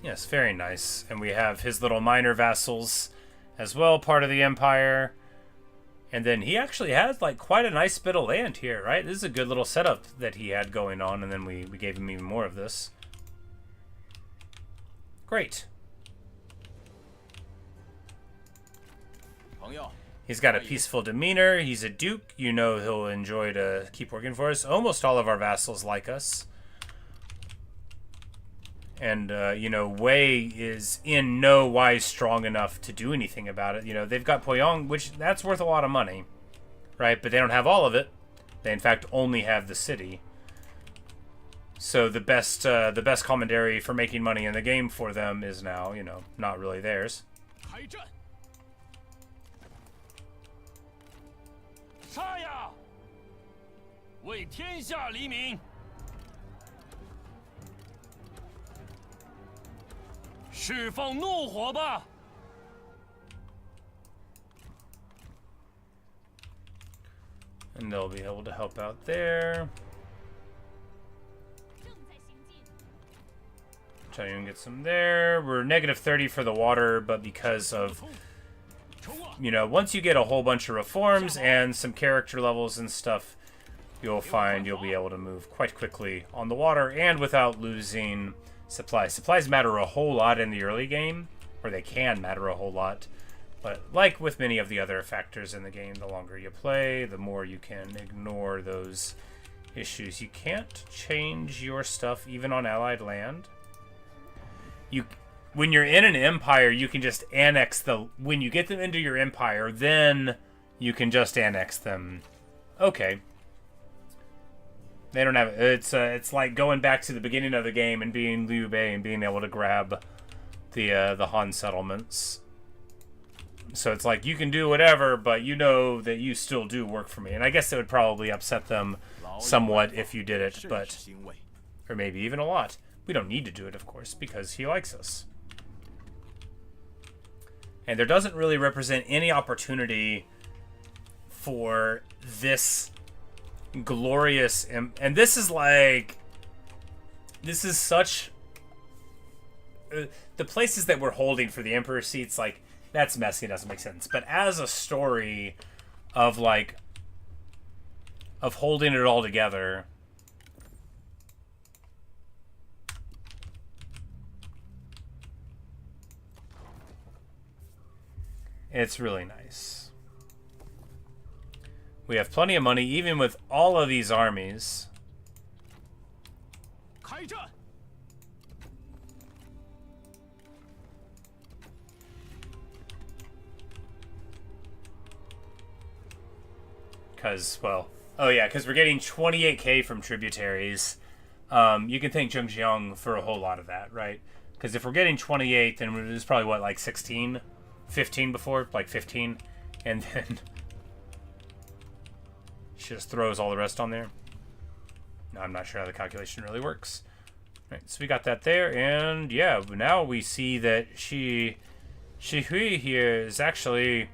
Yes, very nice. And we have his little minor vassals as well, part of the empire. And then he actually has like quite a nice bit of land here, right? This is a good little setup that he had going on, and then we gave him even more of this. Great. He's got a peaceful demeanor. He's a duke. You know he'll enjoy to keep working for us. Almost all of our vassals like us. And, you know, Wei is in no wise strong enough to do anything about it. You know, they've got Poyong, which that's worth a lot of money, right? But they don't have all of it. They, in fact, only have the city. So the best commentary for making money in the game for them is now, you know, not really theirs. 杀呀！为天下黎民。 释放怒火吧！ And they'll be able to help out there. Try and get some there. We're negative 30 for the water, but because of, you know, once you get a whole bunch of reforms and some character levels and stuff, you'll find you'll be able to move quite quickly on the water and without losing supplies. Supplies matter a whole lot in the early game, or they can matter a whole lot. But like with many of the other factors in the game, the longer you play, the more you can ignore those issues. You can't change your stuff even on allied land. When you're in an empire, you can just annex when you get them into your empire, then you can just annex them. Okay. They don't have it's like going back to the beginning of the game and being Liu Bei and being able to grab the Han settlements. So it's like you can do whatever, but you know that you still do work for me. And I guess it would probably upset them somewhat if you did it, but or maybe even a lot. We don't need to do it, of course, because he likes us. And there doesn't really represent any opportunity for this glorious and this is like, this is such the places that we're holding for the Emperor seats, like, that's messy, it doesn't make sense. But as a story of like of holding it all together, it's really nice. We have plenty of money, even with all of these armies. Because, well, oh yeah, because we're getting 28k from tributaries. You can thank Zhengjiang for a whole lot of that, right? Because if we're getting 28, then it was probably, what, like 16? 15 before? Like 15? And then she just throws all the rest on there. No, I'm not sure how the calculation really works. Right, so we got that there, and yeah, now we see that Shi Hui here is actually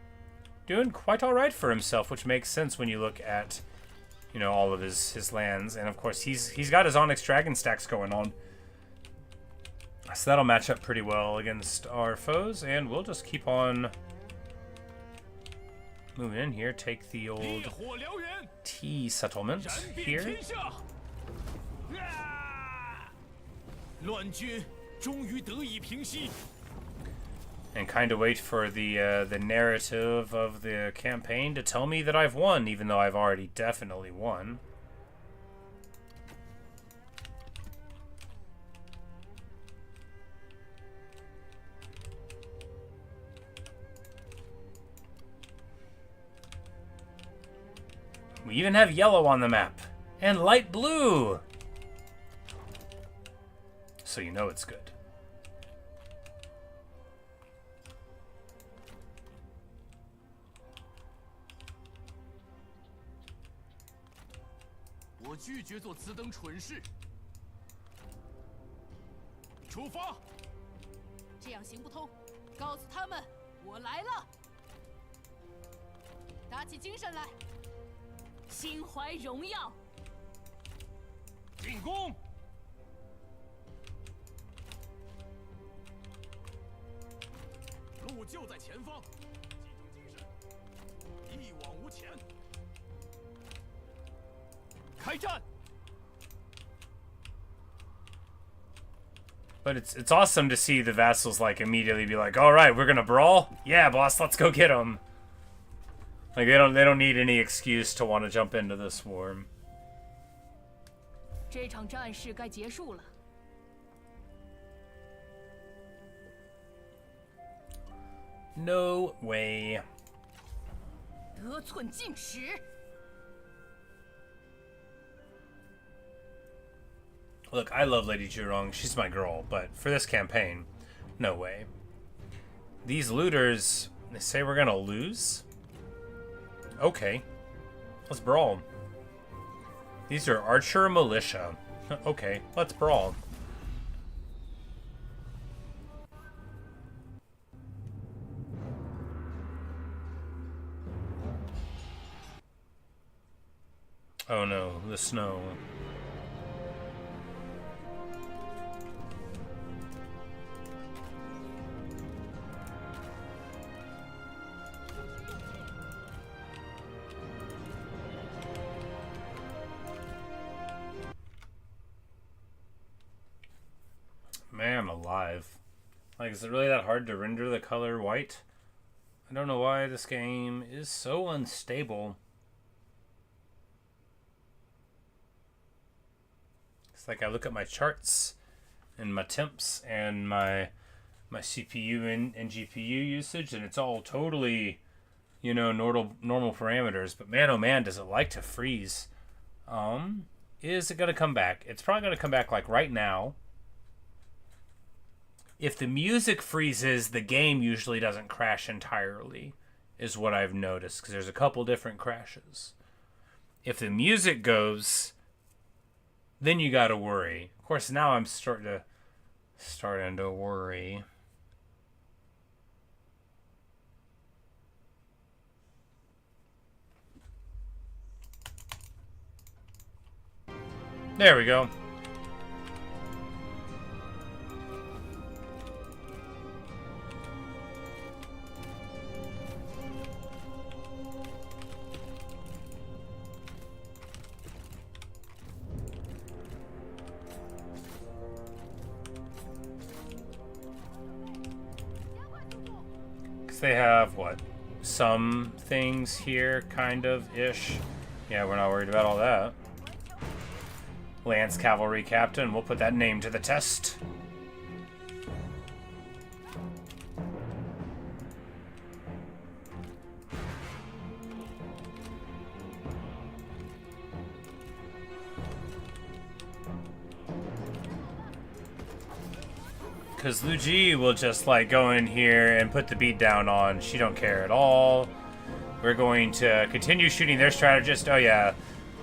doing quite all right for himself, which makes sense when you look at, you know, all of his lands, and of course he's got his Onyx Dragon stacks going on, so that'll match up pretty well against our foes, and we'll just keep on moving in here. Take the old T settlement here. And kind of wait for the narrative of the campaign to tell me that I've won, even though I've already definitely won. We even have yellow on the map. And light blue! So you know it's good.这样行不通，告诉他们我来了，打起精神来，心怀荣耀，进攻！路就在前方，集中精神，一往无前，开战！ But it's awesome to see the vassals like immediately be like, all right, we're gonna brawl. Yeah, boss, let's go get them. Like they don't need any excuse to want to jump into this war. 这场战事该结束了。 No way. 得寸进尺。 Look, I love Lady Zhurong. She's my girl, but for this campaign, no way. These looters, they say we're gonna lose? Okay. Let's brawl. These are archer militia. Okay, let's brawl. Oh no, the snow. Man alive. Like, is it really that hard to render the color white? I don't know why this game is so unstable. It's like I look at my charts and my temps and my CPU and GPU usage, and it's all totally, you know, normal parameters. But man, oh man, does it like to freeze. Is it going to come back? It's probably going to come back like right now. If the music freezes, the game usually doesn't crash entirely, is what I've noticed, because there's a couple different crashes. If the music goes, then you got to worry. Of course, now I'm starting to worry. There we go. Because they have, what, some things here, kind of-ish. Yeah, we're not worried about all that. Lance Cavalry Captain, we'll put that name to the test. Because Liu Bei will just, like, go in here and put the beat down on. She don't care at all. We're going to continue shooting their strategist. Oh, yeah.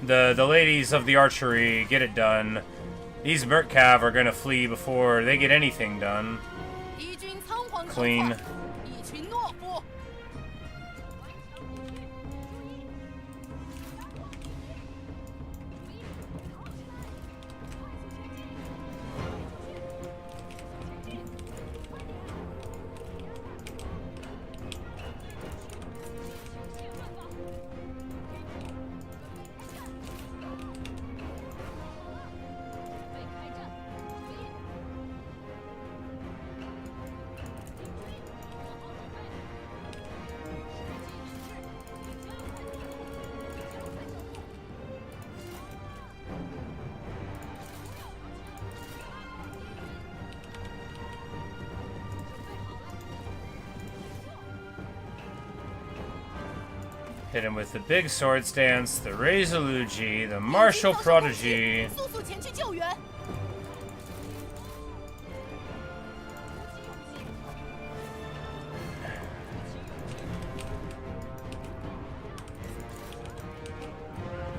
The ladies of the archery, get it done. These Merc Cav are going to flee before they get anything done. Clean. Hit him with the big sword stance, the Razor Liu Bei, the Martial Prodigy.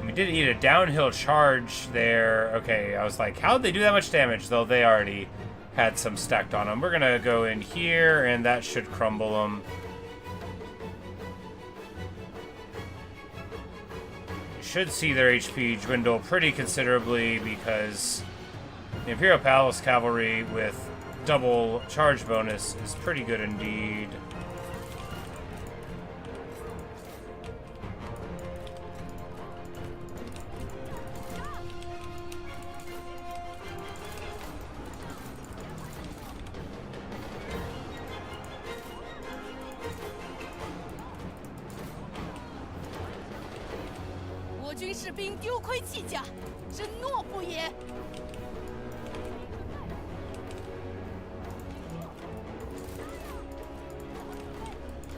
We did eat a downhill charge there. Okay, I was like, how'd they do that much damage? Though they already had some stacked on them. We're gonna go in here, and that should crumble them. Should see their HP dwindle pretty considerably because the Imperial Palace Cavalry with double charge bonus is pretty good indeed.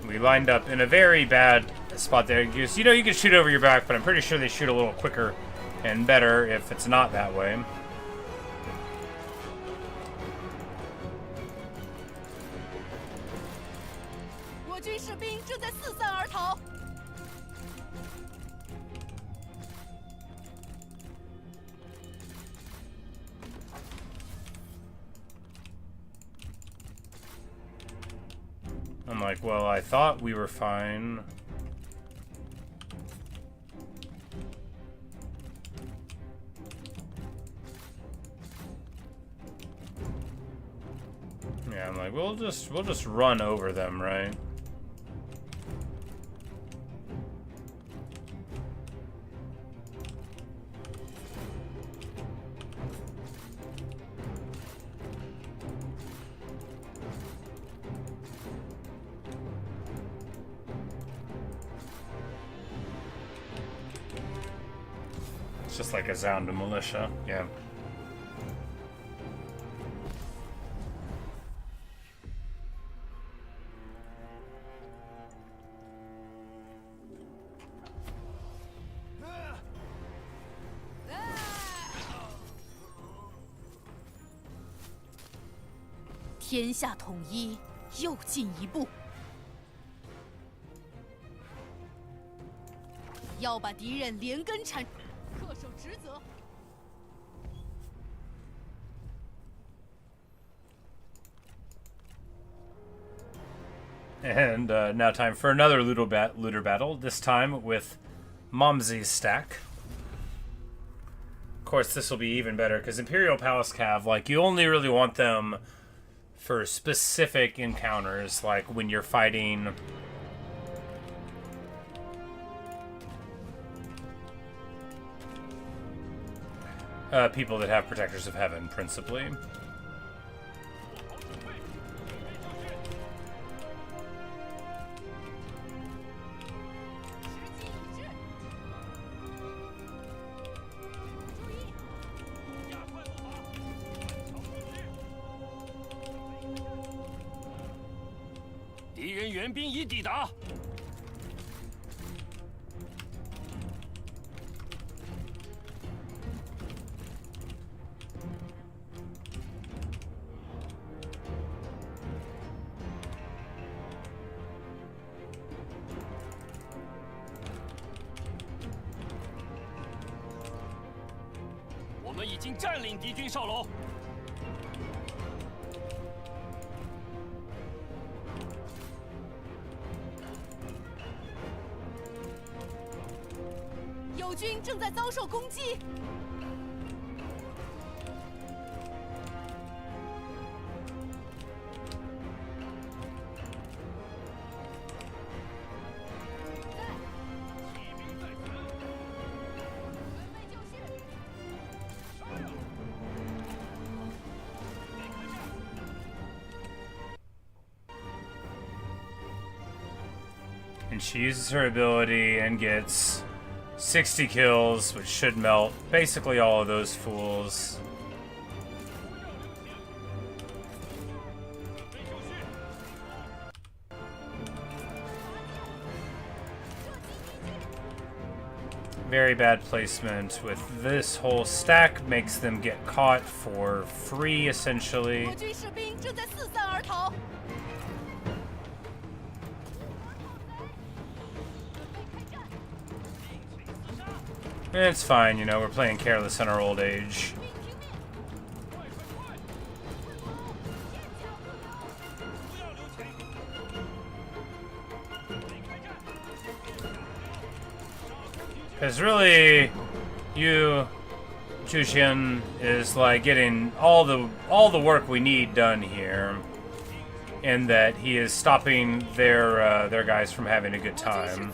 We lined up in a very bad spot there. You know, you can shoot over your back, but I'm pretty sure they shoot a little quicker and better if it's not that way. I'm like, well, I thought we were fine. Yeah, I'm like, we'll just run over them, right? It's just like a Zound militia. Yeah. “天下统一又进一步，要把敌人连根铲，恪守职责。” And now time for another looter battle, this time with Momsey's stack. Of course, this will be even better, because Imperial Palace Cav, like, you only really want them for specific encounters, like when you're fighting... people that have Protectors of Heaven, principally. “友军正在遭受攻击。” And she uses her ability and gets 60 kills, which should melt basically all of those fools. Very bad placement with this whole stack, makes them get caught for free, essentially. 国军士兵正在四散而逃。 It's fine, you know, we're playing careless in our old age. Because really, you, Chushin, is like getting all the work we need done here, in that he is stopping their guys from having a good time.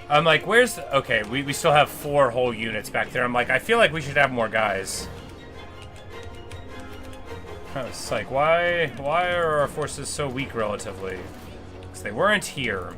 I'm like, where's the... Okay, we still have 4 whole units back there. I'm like, I feel like we should have more guys. I was like, why are our forces so weak relatively? Because they weren't here.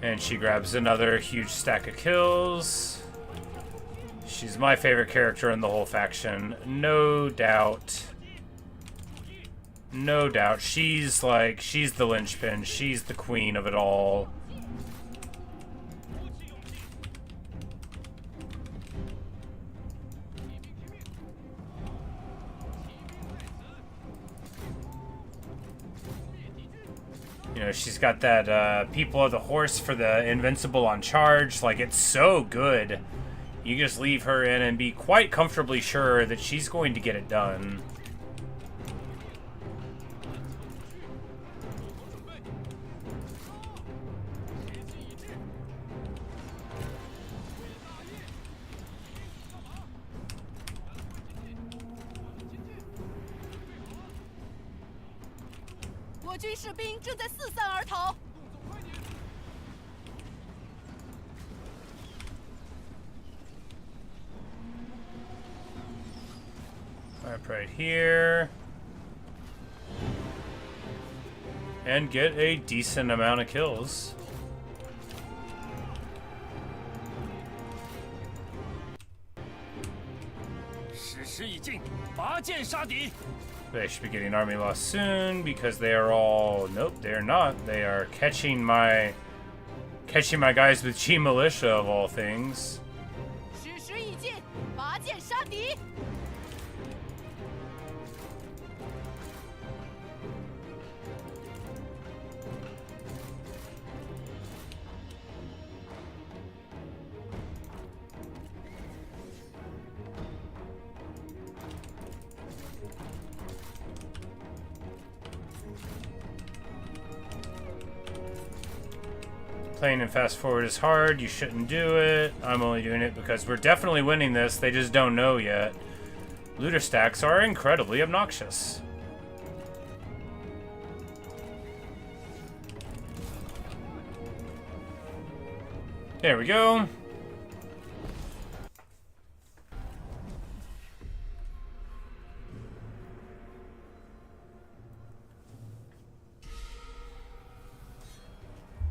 And she grabs another huge stack of kills. She's my favorite character in the whole faction, no doubt. No doubt. She's the linchpin. She's the queen of it all. You know, she's got that People of the Horse for the Invincible on charge. Like, it's so good. You just leave her in and be quite comfortably sure that she's going to get it done. 国军士兵正在四散而逃。 Right here. And get a decent amount of kills. They should be getting army loss soon because they are all... Nope, they're not. They are catching my guys with Chi Militia of all things. 矢石已尽，拔剑杀敌。 Playing in fast forward is hard. You shouldn't do it. I'm only doing it because we're definitely winning this. They just don't know yet. Looter stacks are incredibly obnoxious. There we go.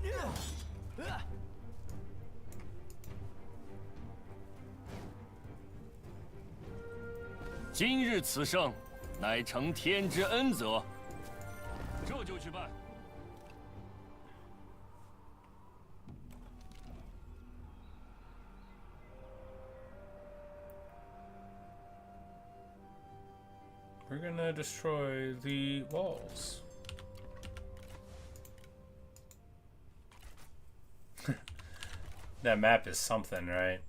Yeah. 今日此胜，乃承天之恩泽。这就去办。 We're gonna destroy the walls. That map is something, right?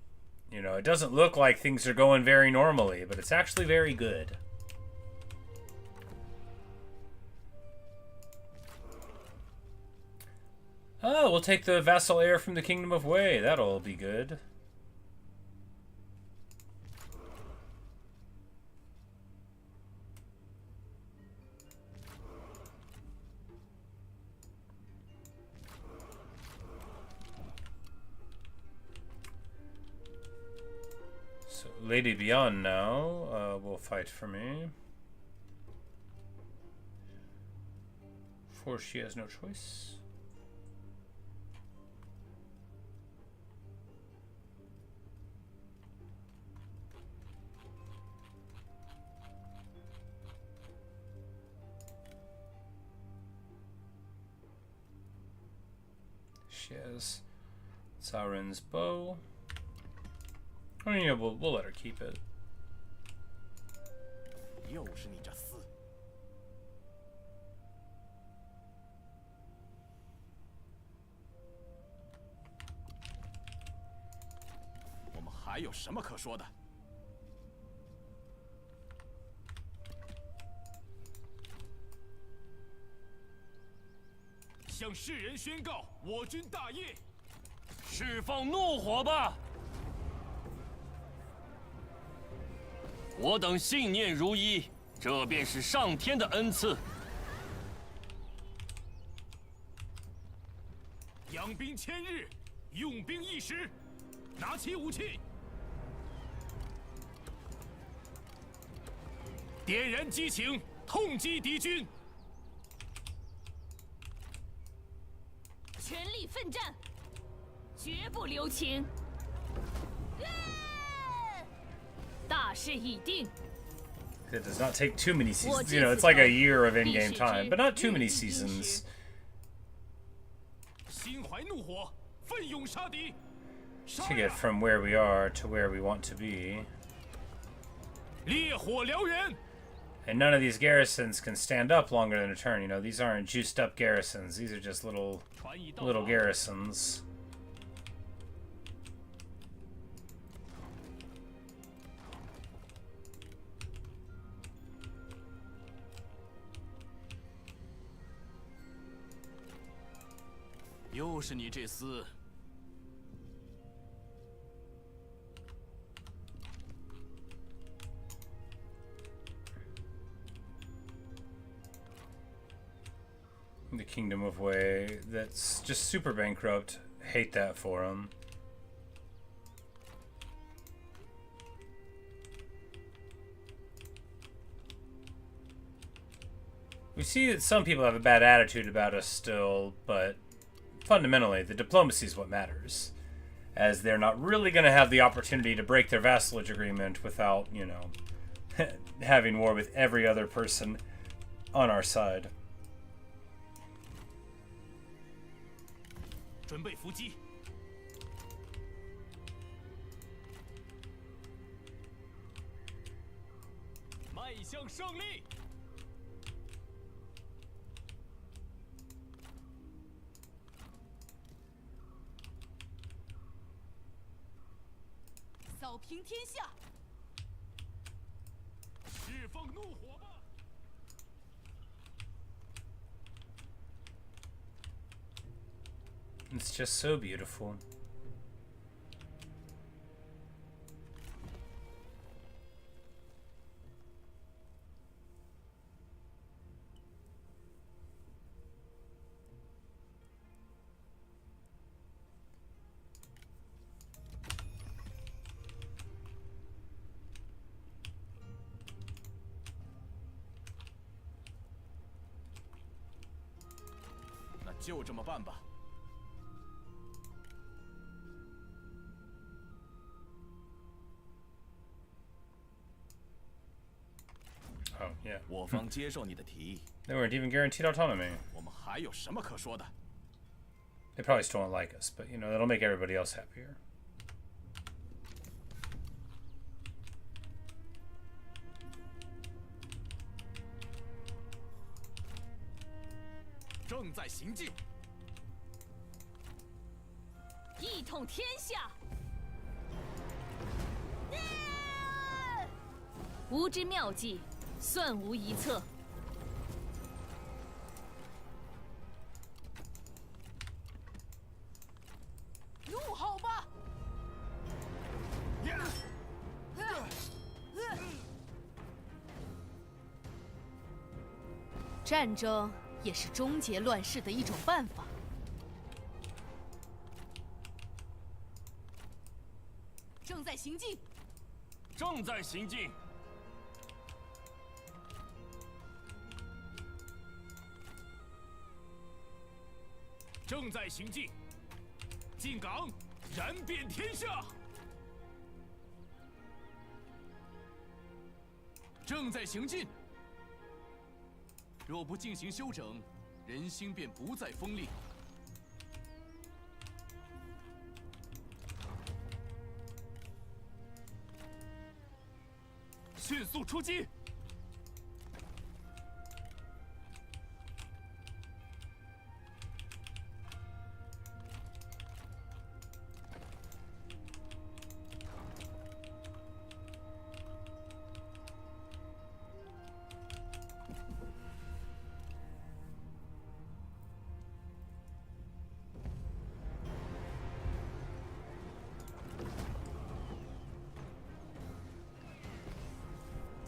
You know, it doesn't look like things are going very normally, but it's actually very good. Oh, we'll take the vassal heir from the Kingdom of Wei. That'll be good. So, Lady Beyond now will fight for me. For she has no choice. She has Sauron's bow. I mean, yeah, we'll let her keep it. 又是你这厮！我们还有什么可说的？向世人宣告我军大业！释放怒火吧！ 我等信念如一，这便是上天的恩赐。养兵千日，用兵一时，拿起武器，点燃激情，痛击敌军，全力奋战，绝不留情。 大势已定。 It does not take too many seasons. You know, it's like a year of in-game time, but not too many seasons. 心怀怒火，奋勇杀敌。 To get from where we are to where we want to be. 烈火燎原。 And none of these garrisons can stand up longer than a turn. You know, these aren't juiced up garrisons. These are just little garrisons. "又是你这厮！ The Kingdom of Wei, that's just super bankrupt. Hate that for him. We see that some people have a bad attitude about us still, but fundamentally, the diplomacy is what matters. As they're not really going to have the opportunity to break their vassalage agreement without, you know, having war with every other person on our side. 准备伏击。迈向胜利。扫平天下。释放怒火吧！ It's just so beautiful.那就这么办吧。 Oh, yeah. 我方接受你的提议。 They weren't even guaranteed autonomy. 我们还有什么可说的？ They probably still don't like us, but, you know, that'll make everybody else happier. 正在行进。一统天下。无之妙计，算无一策。怒吼吧！战争也是终结乱世的一种办法。正在行进。正在行进。 正在行进，进港，燃遍天下。正在行进，若不进行休整，人心便不再锋利。迅速出击！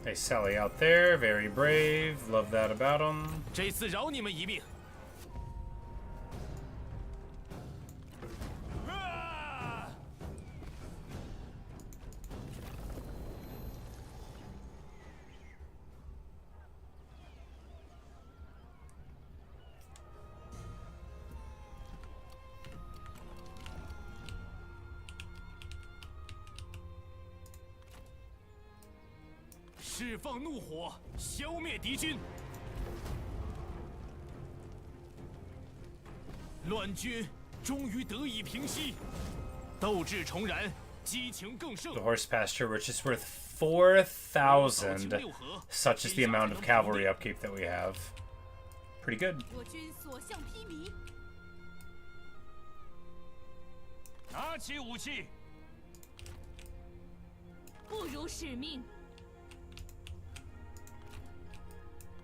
They sally out there, very brave. Love that about them. 这次饶你们一命。释放怒火，消灭敌军。乱军终于得以平息，斗志重燃，激情更盛。 The horse pasture, which is worth 4,000. Such is the amount of cavalry upkeep that we have. Pretty good. 我军所向披靡。拿起武器，不辱使命。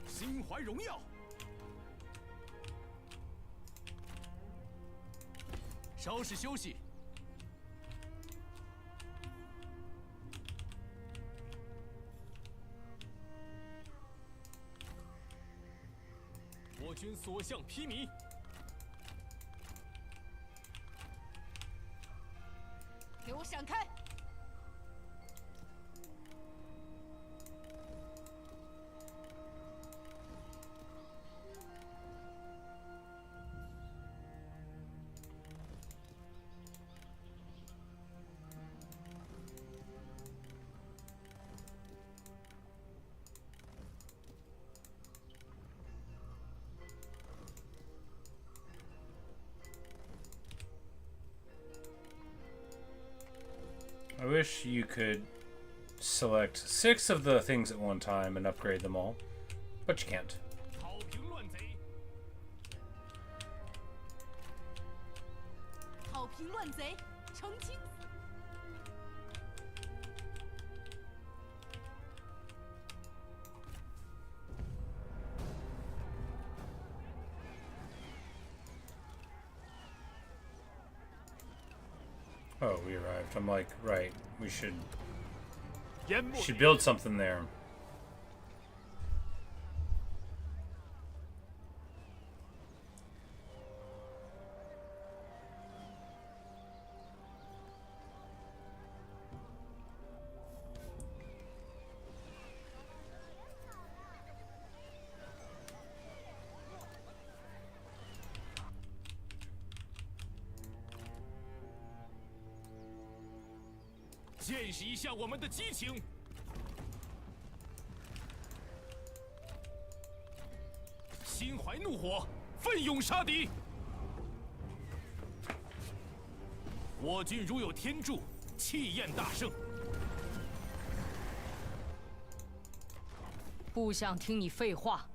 心怀荣耀。稍事休息。我军所向披靡。给我闪开！ I wish you could select 6 of the things at one time and upgrade them all, but you can't. 讨平乱贼，讨平乱贼，澄清。 Oh, we arrived. I'm like, right, we should 淹没 build something there. “见识一下我们的激情！”心怀怒火，奋勇杀敌。我军如有天助，气焰大盛。 不想听你废话。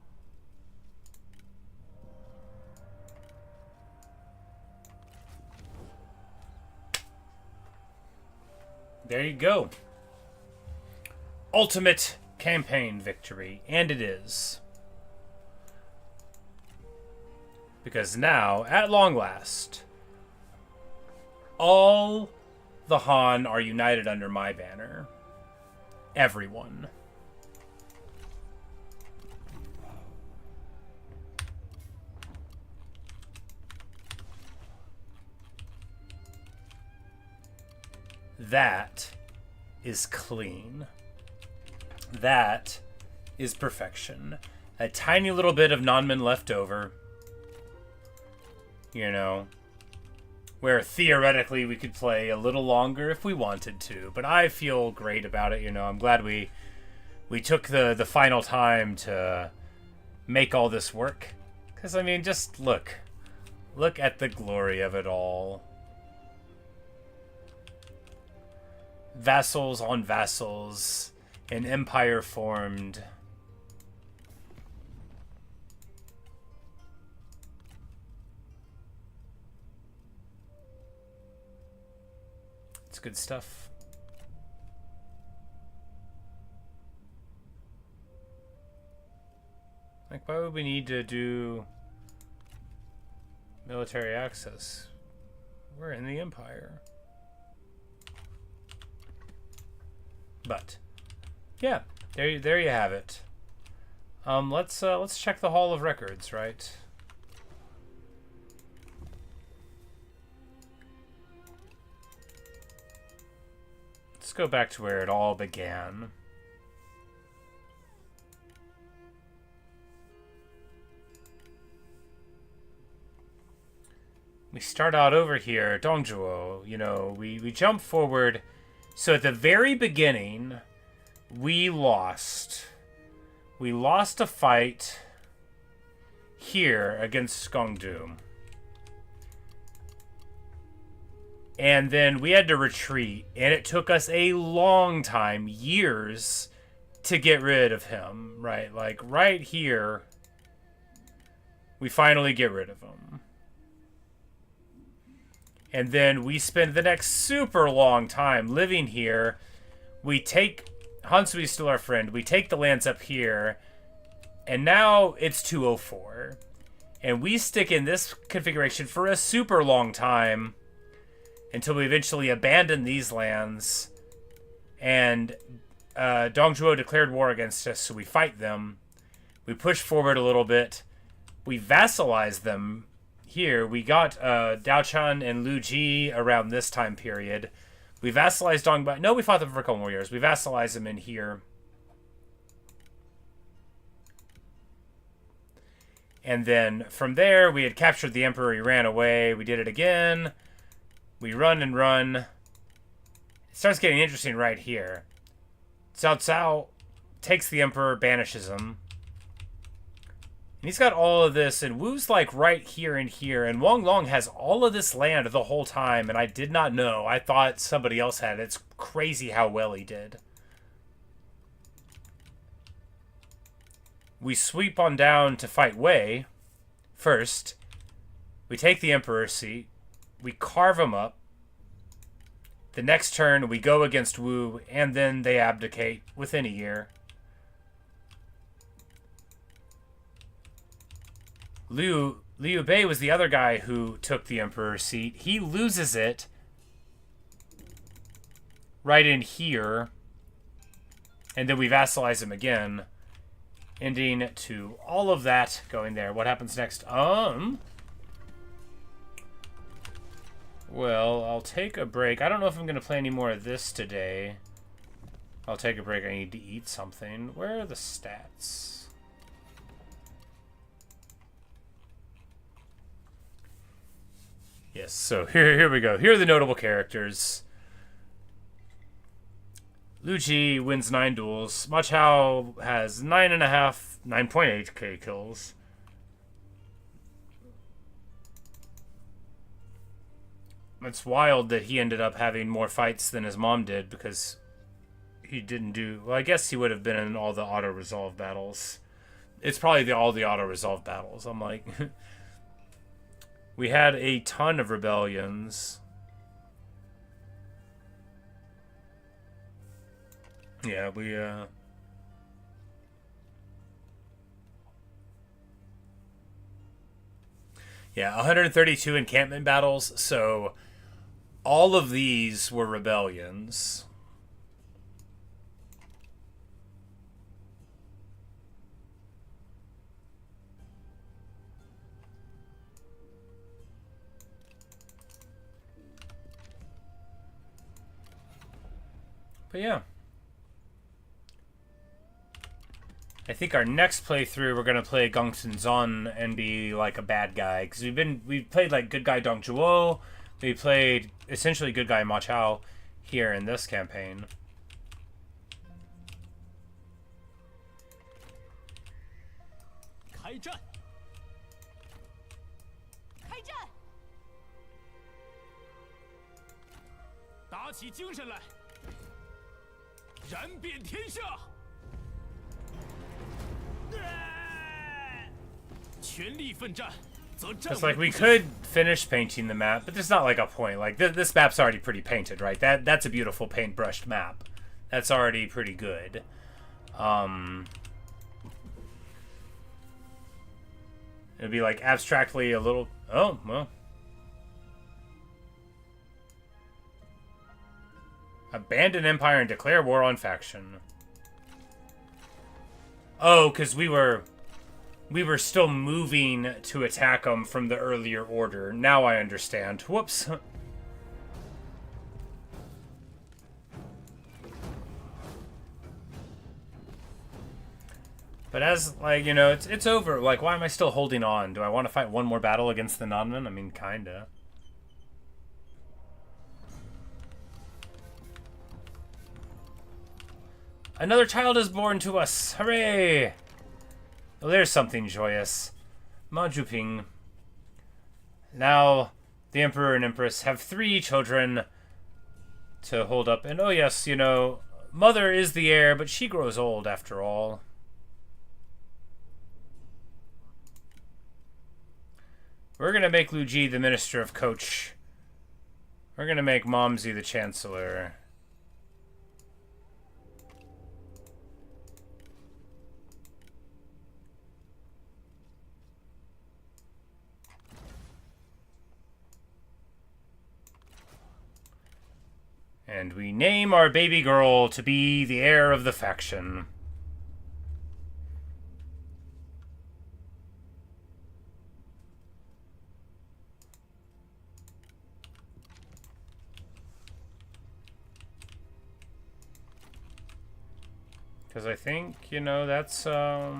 There you go. Ultimate campaign victory. And it is. Because now, at long last, all the Han are united under my banner. Everyone. That is clean. That is perfection. A tiny little bit of Nonman left over. You know, where theoretically we could play a little longer if we wanted to. But I feel great about it, you know. I'm glad we took the final time to make all this work. Because, I mean, just look. Look at the glory of it all. Vassals on vassals, an empire formed. It's good stuff. Like, why would we need to do military access? We're in the empire. But yeah, there you have it. Let's check the Hall of Records, right? Let's go back to where it all began. We start out over here, Dongzhuo. You know, we jump forward. So at the very beginning, we lost. We lost a fight here against Gongdu. And then we had to retreat, and it took us a long time, years, to get rid of him, right? Like, right here, we finally get rid of him. And then we spend the next super long time living here. We take... Hansui's still our friend. We take the lands up here. And now it's 204. And we stick in this configuration for a super long time. Until we eventually abandon these lands. And Dongzhuo declared war against us, so we fight them. We push forward a little bit. We vassalized them here. We got Daochan and Lu Ji around this time period. We vassalized Dongbai. No, we fought them for Kong Warriors. We vassalized them in here. And then from there, we had captured the Emperor. He ran away. We did it again. We run and run. It starts getting interesting right here. Cao Cao takes the Emperor, banishes him. And he's got all of this, and Wu's like right here and here, and Wang Long has all of this land the whole time, and I did not know. I thought somebody else had it. It's crazy how well he did. We sweep on down to fight Wei first. We take the Emperor's Seat. We carve him up. The next turn, we go against Wu, and then they abdicate within a year. Liu Bei was the other guy who took the Emperor's Seat. He loses it right in here, and then we vassalize him again, ending to all of that going there. What happens next? Well, I'll take a break. I don't know if I'm going to play any more of this today. I'll take a break. I need to eat something. Where are the stats? Yes, so here we go. Here are the notable characters. Lu Ji wins 9 duels. Ma Chao has 9.8k kills. It's wild that he ended up having more fights than his mom did because he didn't do... Well, I guess he would have been in all the auto-resolve battles. It's probably all the auto-resolve battles. I'm like... We had a ton of rebellions. Yeah, we, Yeah, 132 encampment battles, so all of these were rebellions. But yeah. I think our next playthrough we're gonna play Gongsun Zon and be like a bad guy. Because we've played like good guy Dong Zhuo. We played essentially good guy Ma Chao here in this campaign. It's like we could finish painting the map, but there's not like a point. Like this map's already pretty painted, right? That's a beautiful paintbrushed map. That's already pretty good. It'd be like abstractly a little. Oh well. Abandon empire and declare war on faction. Oh, because we were still moving to attack them from the earlier order. Now I understand. Whoops. But as, like, you know, it's over. Like, why am I still holding on? Do I want to fight one more battle against the Nanman? I mean, kinda. Another child is born to us! Hooray! Well, there's something joyous. Ma Zhuping. Now, the Emperor and Empress have 3 children to hold up. And oh yes, you know, Mother is the heir, but she grows old after all. We're gonna make Lu Ji the Minister of Coach. We're gonna make Momsy the Chancellor. And we name our baby girl to be the heir of the faction. Because I think, you know, that's, I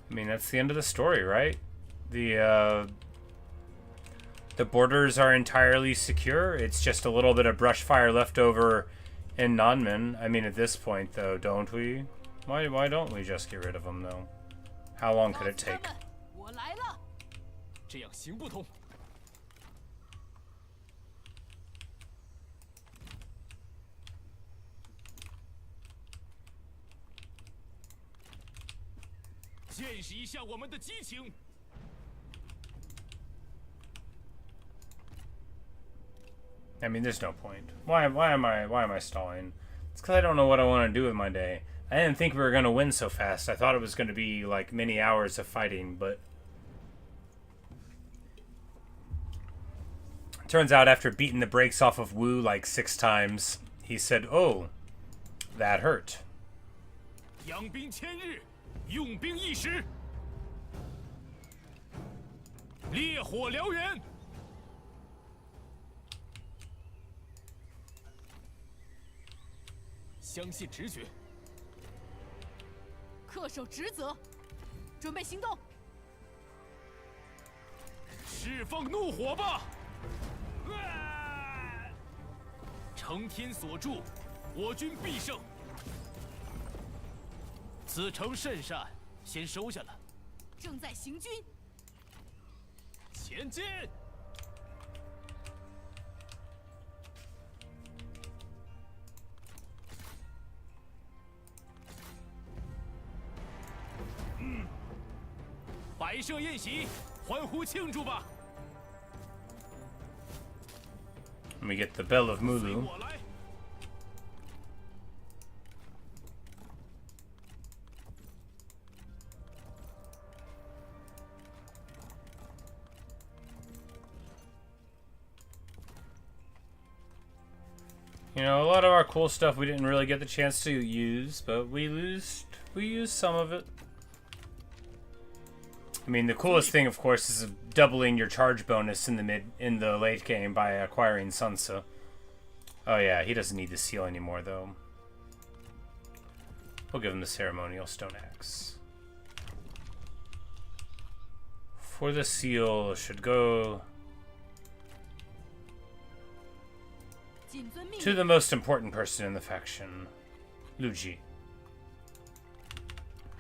mean, that's the end of the story, right? The borders are entirely secure. It's just a little bit of brush fire left over in Nanmen. I mean, at this point, though, don't we? Why don't we just get rid of them, though? How long could it take? 我来了。这样行不通。见识一下我们的激情。 I mean, there's no point. Why am I stalling? It's because I don't know what I want to do with my day. I didn't think we were going to win so fast. I thought it was going to be like many hours of fighting, but turns out after beating the brakes off of Wu like 6 times, he said, "Oh, that hurt." 养兵千日，用兵一时。烈火燎原。 相信直觉，恪守职责，准备行动。释放怒火吧！承天所助，我军必胜。此城甚善，先收下了。正在行军。前进！ 摆设宴席，欢呼庆祝吧！ Let me get the Bell of 随 Mulu. 我来。You know, a lot of our cool stuff we didn't really get the chance to use, but we used some of it. I mean, the coolest thing, of course, is doubling your charge bonus in the late game by acquiring Sansa. Oh yeah, he doesn't need the seal anymore, though. We'll give him the ceremonial stone axe. For the seal, should go to the most important person in the faction, Liu Bei.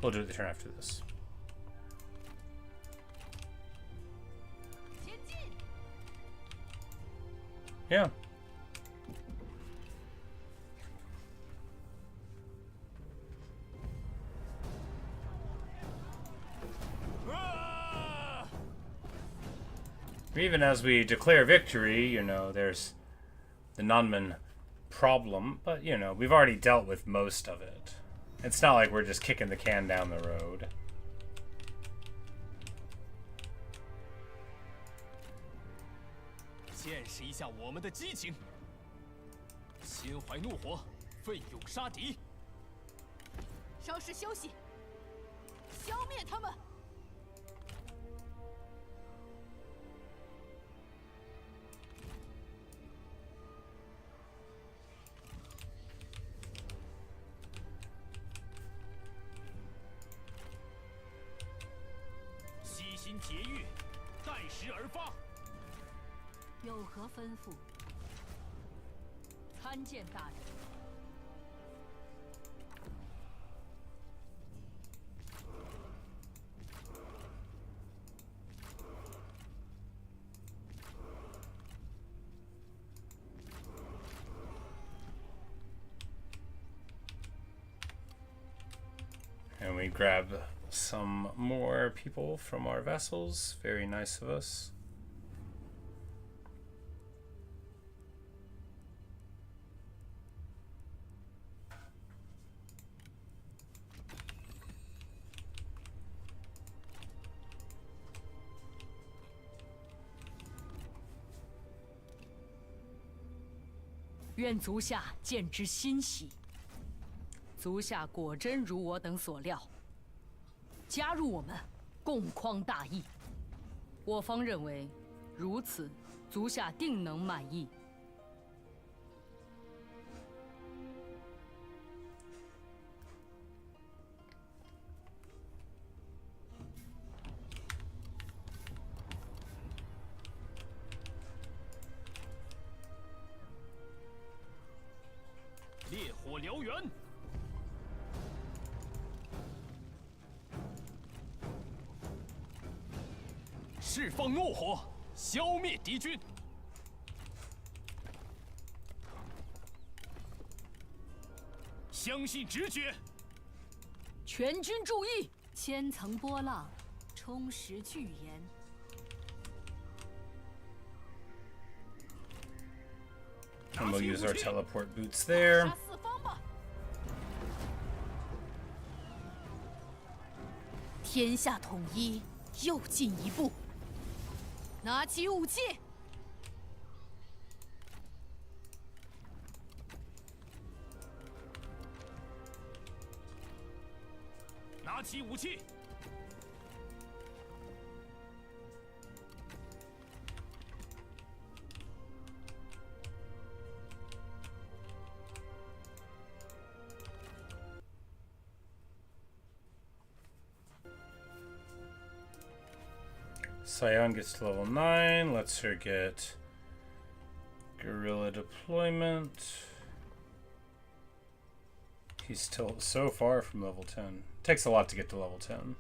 We'll do it the turn after this. Yeah. Even as we declare victory, you know, there's the Nanmen problem, but, you know, we've already dealt with most of it. It's not like we're just kicking the can down the road. 见识一下我们的激情，心怀怒火，奋勇杀敌。稍事休息，消灭他们。悉心节欲，待时而发。 有何吩咐？参见大人。And we grab some more people from our vassals. Very nice of us. "愿足下见之欣喜。足下果真如我等所料，加入我们，共匡大义。我方认为，如此，足下定能满意。我燎原。释放怒火，消灭敌军。相信直觉。全军注意！千层波浪，充实巨岩。 And we'll use our teleport boots there. 杀四方吧！天下统一又进一步。拿起武器！拿起武器！ Sion gets to level 9. Lets her get guerrilla deployment. He's still so far from level 10. Takes a lot to get to level 10.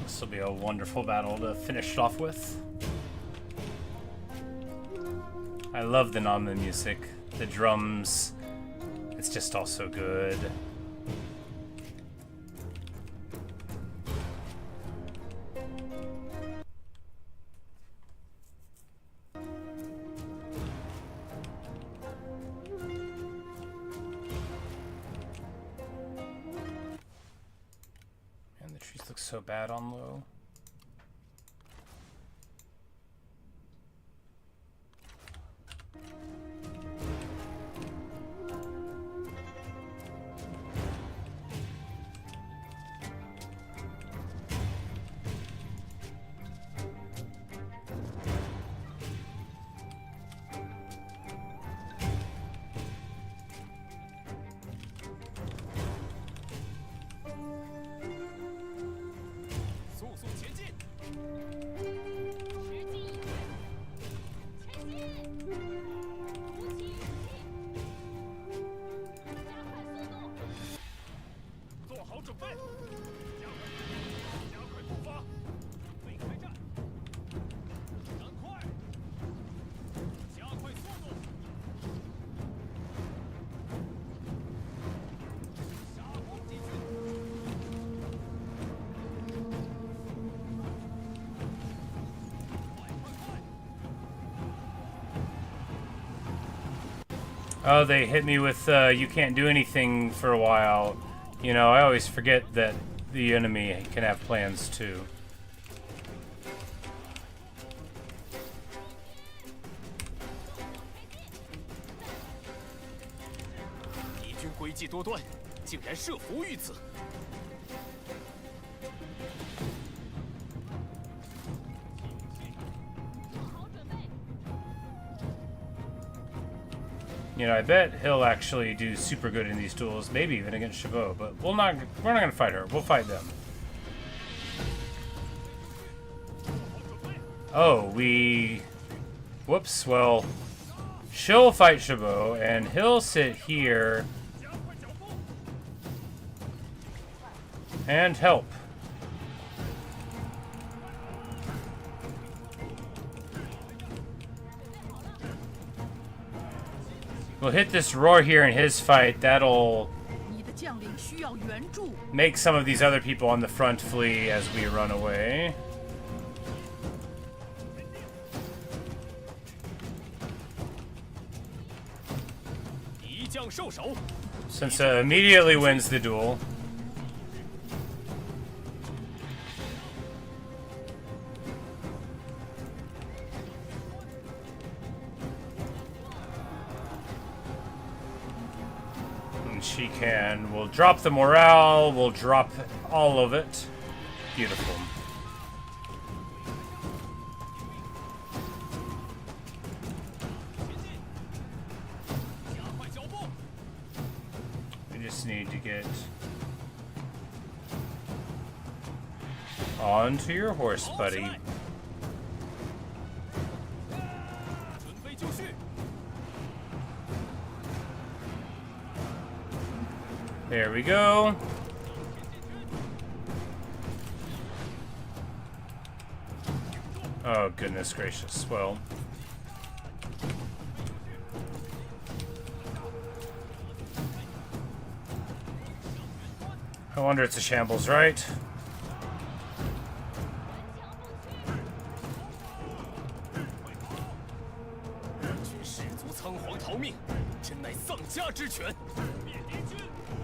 This will be a wonderful battle to finish it off with. I love the Name music. The drums. It's just all so good. So bad on low. Oh, they hit me with, you can't do anything for a while. You know, I always forget that the enemy can have plans too. 敌军诡计多端，竟然设伏于此。 You know, I bet he'll actually do super good in these duels, maybe even against Chabot, but we're not gonna fight her. We'll fight them. Oh, whoops, well, she'll fight Chabot, and he'll sit here and help. We'll hit this roar here in his fight. That'll 你的将领需要援助。 make some of these other people on the front flee as we run away. Since immediately wins the duel. She can. We'll drop the morale. We'll drop all of it. Beautiful. We just need to get onto your horse, buddy. There we go. Oh, goodness gracious. Well. I wonder it's a shambles, right?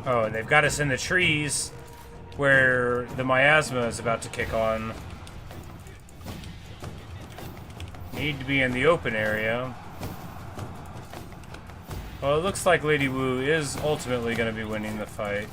Oh, and they've got us in the trees where the miasma is about to kick on. Need to be in the open area. Well, it looks like Lady Wu is ultimately going to be winning the fight.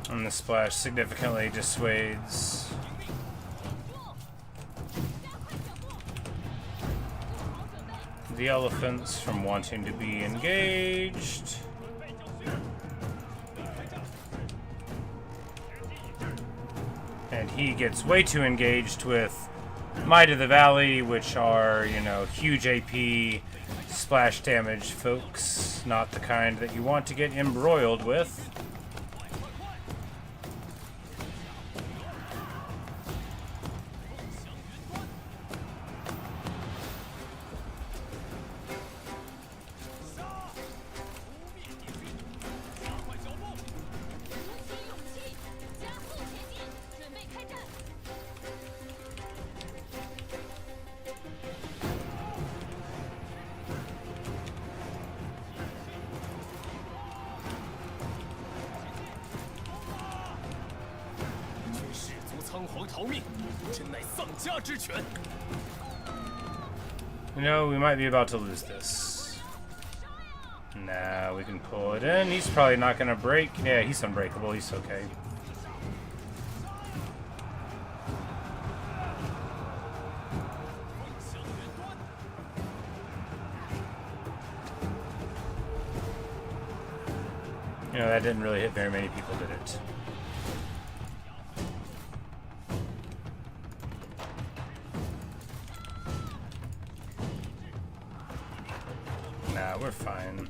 And the splash significantly dissuades the elephants from wanting to be engaged. And he gets way too engaged with Might of the Valley, which are, you know, huge AP splash damage folks. Not the kind that you want to get embroiled with. You know, we might be about to lose this. Nah, we can pull it in. He's probably not going to break. Yeah, he's unbreakable. He's okay. You know, that didn't really hit very many people, did it? Nah, we're fine.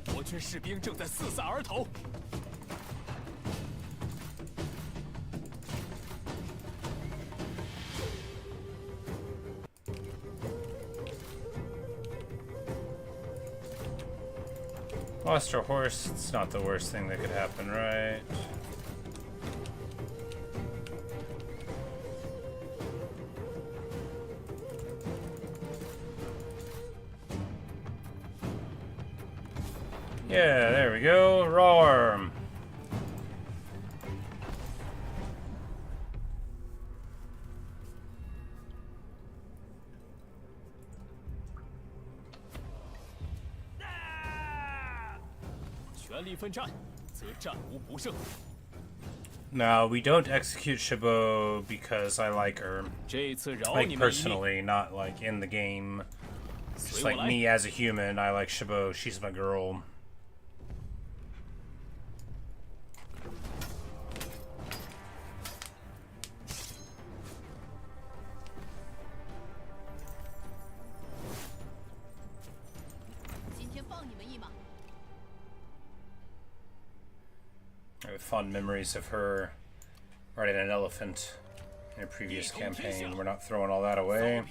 Lost our horse. It's not the worst thing that could happen, right? Yeah, there we go. Roar. No, we don't execute Chabot because I like her. Like, personally, not like in the game. Just like me as a human, I like Chabot. She's my girl. I have fond memories of her riding an elephant in a previous campaign. We're not throwing all that away. I've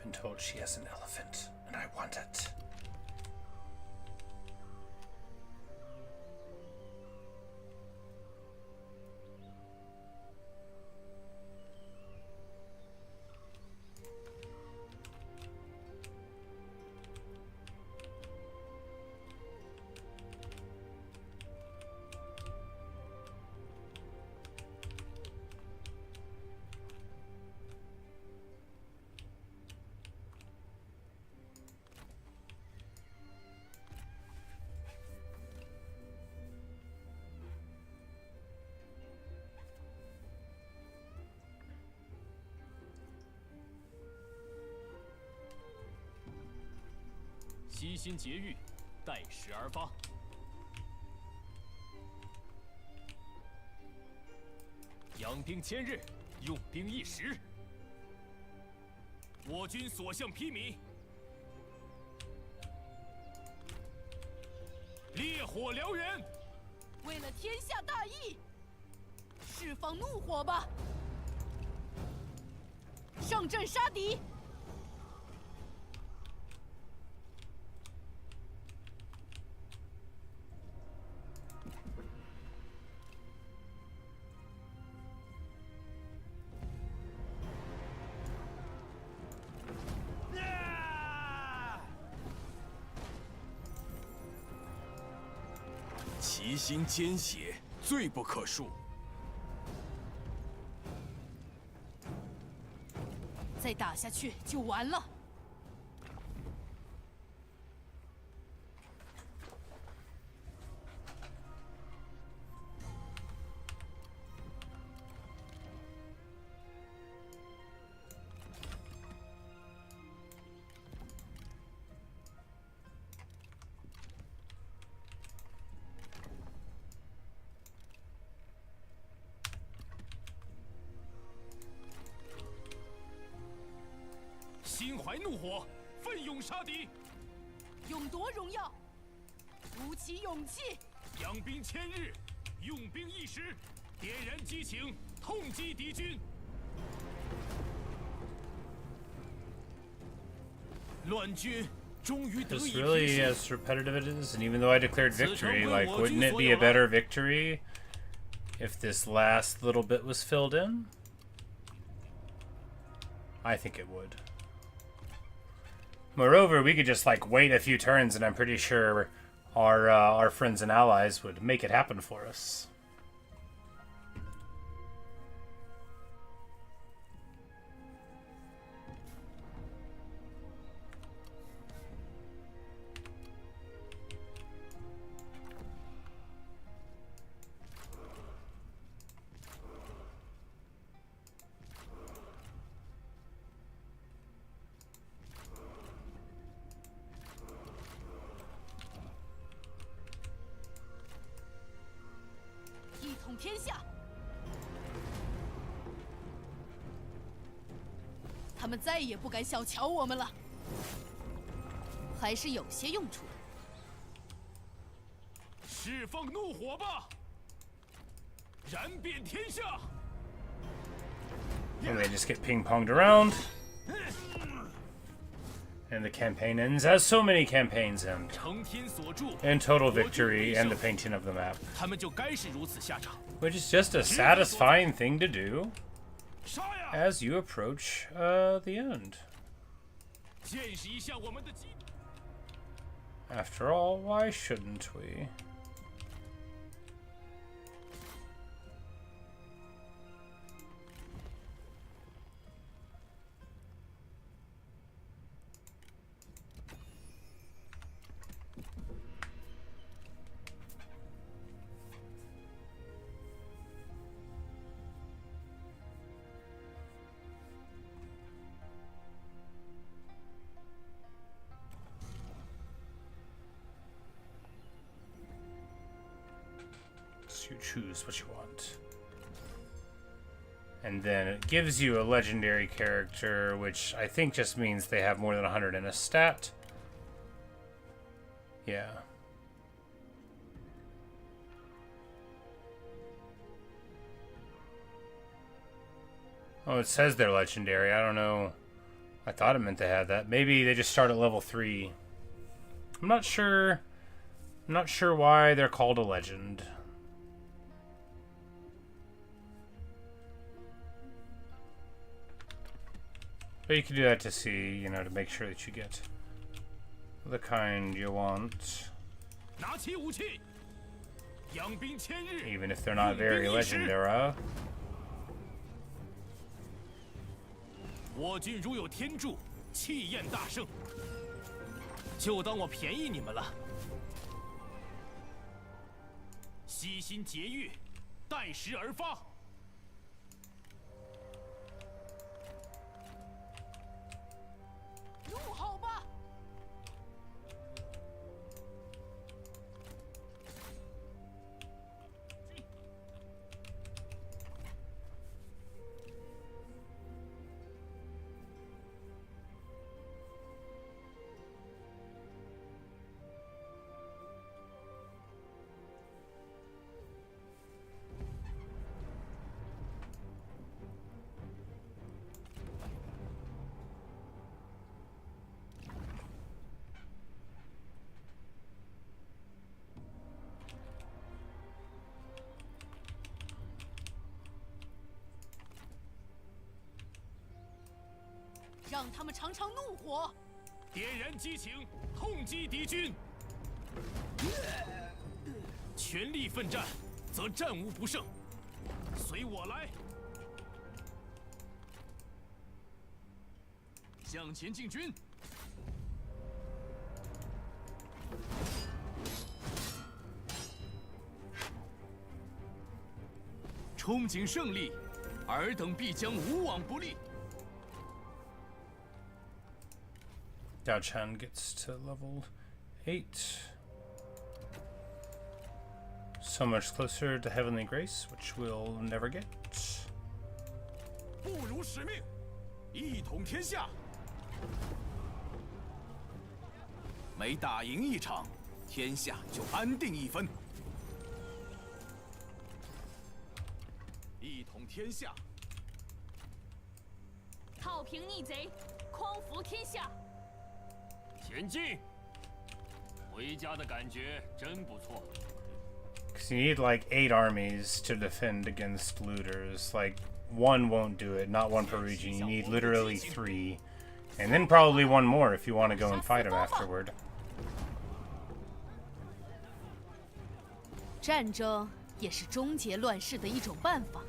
been told she has an elephant, and I want it.为了天下大义，释放怒火吧！上阵杀敌！其心奸邪，罪不可恕。再打下去就完了。心怀怒火，奋勇杀敌，勇夺荣耀，鼓起勇气，养兵千日，用兵一时，点燃激情，痛击敌军。乱军终于得以 This really, as repetitive it is, and even though I declared victory, like, wouldn't it be a better victory if this last little bit was filled in? I think it would. Moreover, we could just like wait a few turns, and I'm pretty sure our friends and allies would make it happen for us. 天下。他们再也不敢小瞧我们了，还是有些用处的。释放怒火吧，燃遍天下！ And they just get ping-ponged around. And the campaign ends, as so many campaigns end. 承天所铸， In total victory and the painting of the map. 他们就该是如此下场。 Which is just a satisfying thing to do 杀呀！ as you approach the end. 见识一下我们的机。 After all, why shouldn't we? You choose what you want. And then it gives you a legendary character, which I think just means they have more than 100 in a stat. Yeah. Oh, it says they're legendary. I don't know. I thought it meant they had that. Maybe they just start at level 3. I'm not sure. I'm not sure why they're called a legend. But you can do that to see, you know, to make sure that you get the kind you want. 拿起武器，养兵千日。 Even if they're not very legendary. 我军如有天助，气焰大盛。就当我便宜你们了。悉心节欲，待时而发。 入好吧！让他们尝尝怒火，点燃激情，痛击敌军。全力奋战，则战无不胜。随我来，向前进军。憧憬胜利，尔等必将无往不利。 Dao Chan gets to level 8. So much closer to Heavenly Grace, which we'll never get. 不辱使命，一统天下。每打赢一场，天下就安定一分。一统天下，讨平逆贼，匡扶天下。 前进！回家的感觉真不错。 Because you need like 8 armies to defend against looters. Like, one won't do it, not one per region. You need literally 3. And then probably one more if you want to go and fight them afterward. 战争也是终结乱世的一种办法。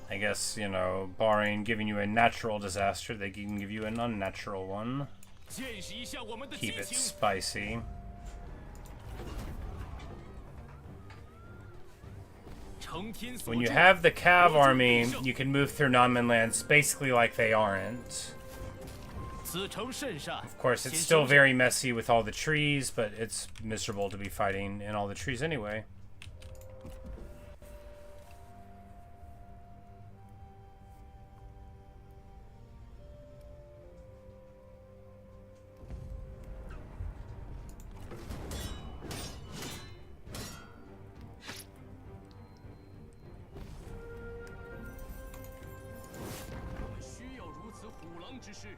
I guess, you know, barring giving you a natural disaster, they can give you an unnatural one. 见识一下我们的 Keep 激 it 情。 spicy. 承天所 When you 铸， have the Cav army, you can move through Nanman lands basically like they aren't. 此城甚善。 Of course, it's still very messy with all the trees, but it's miserable to be fighting in all the trees anyway. 事。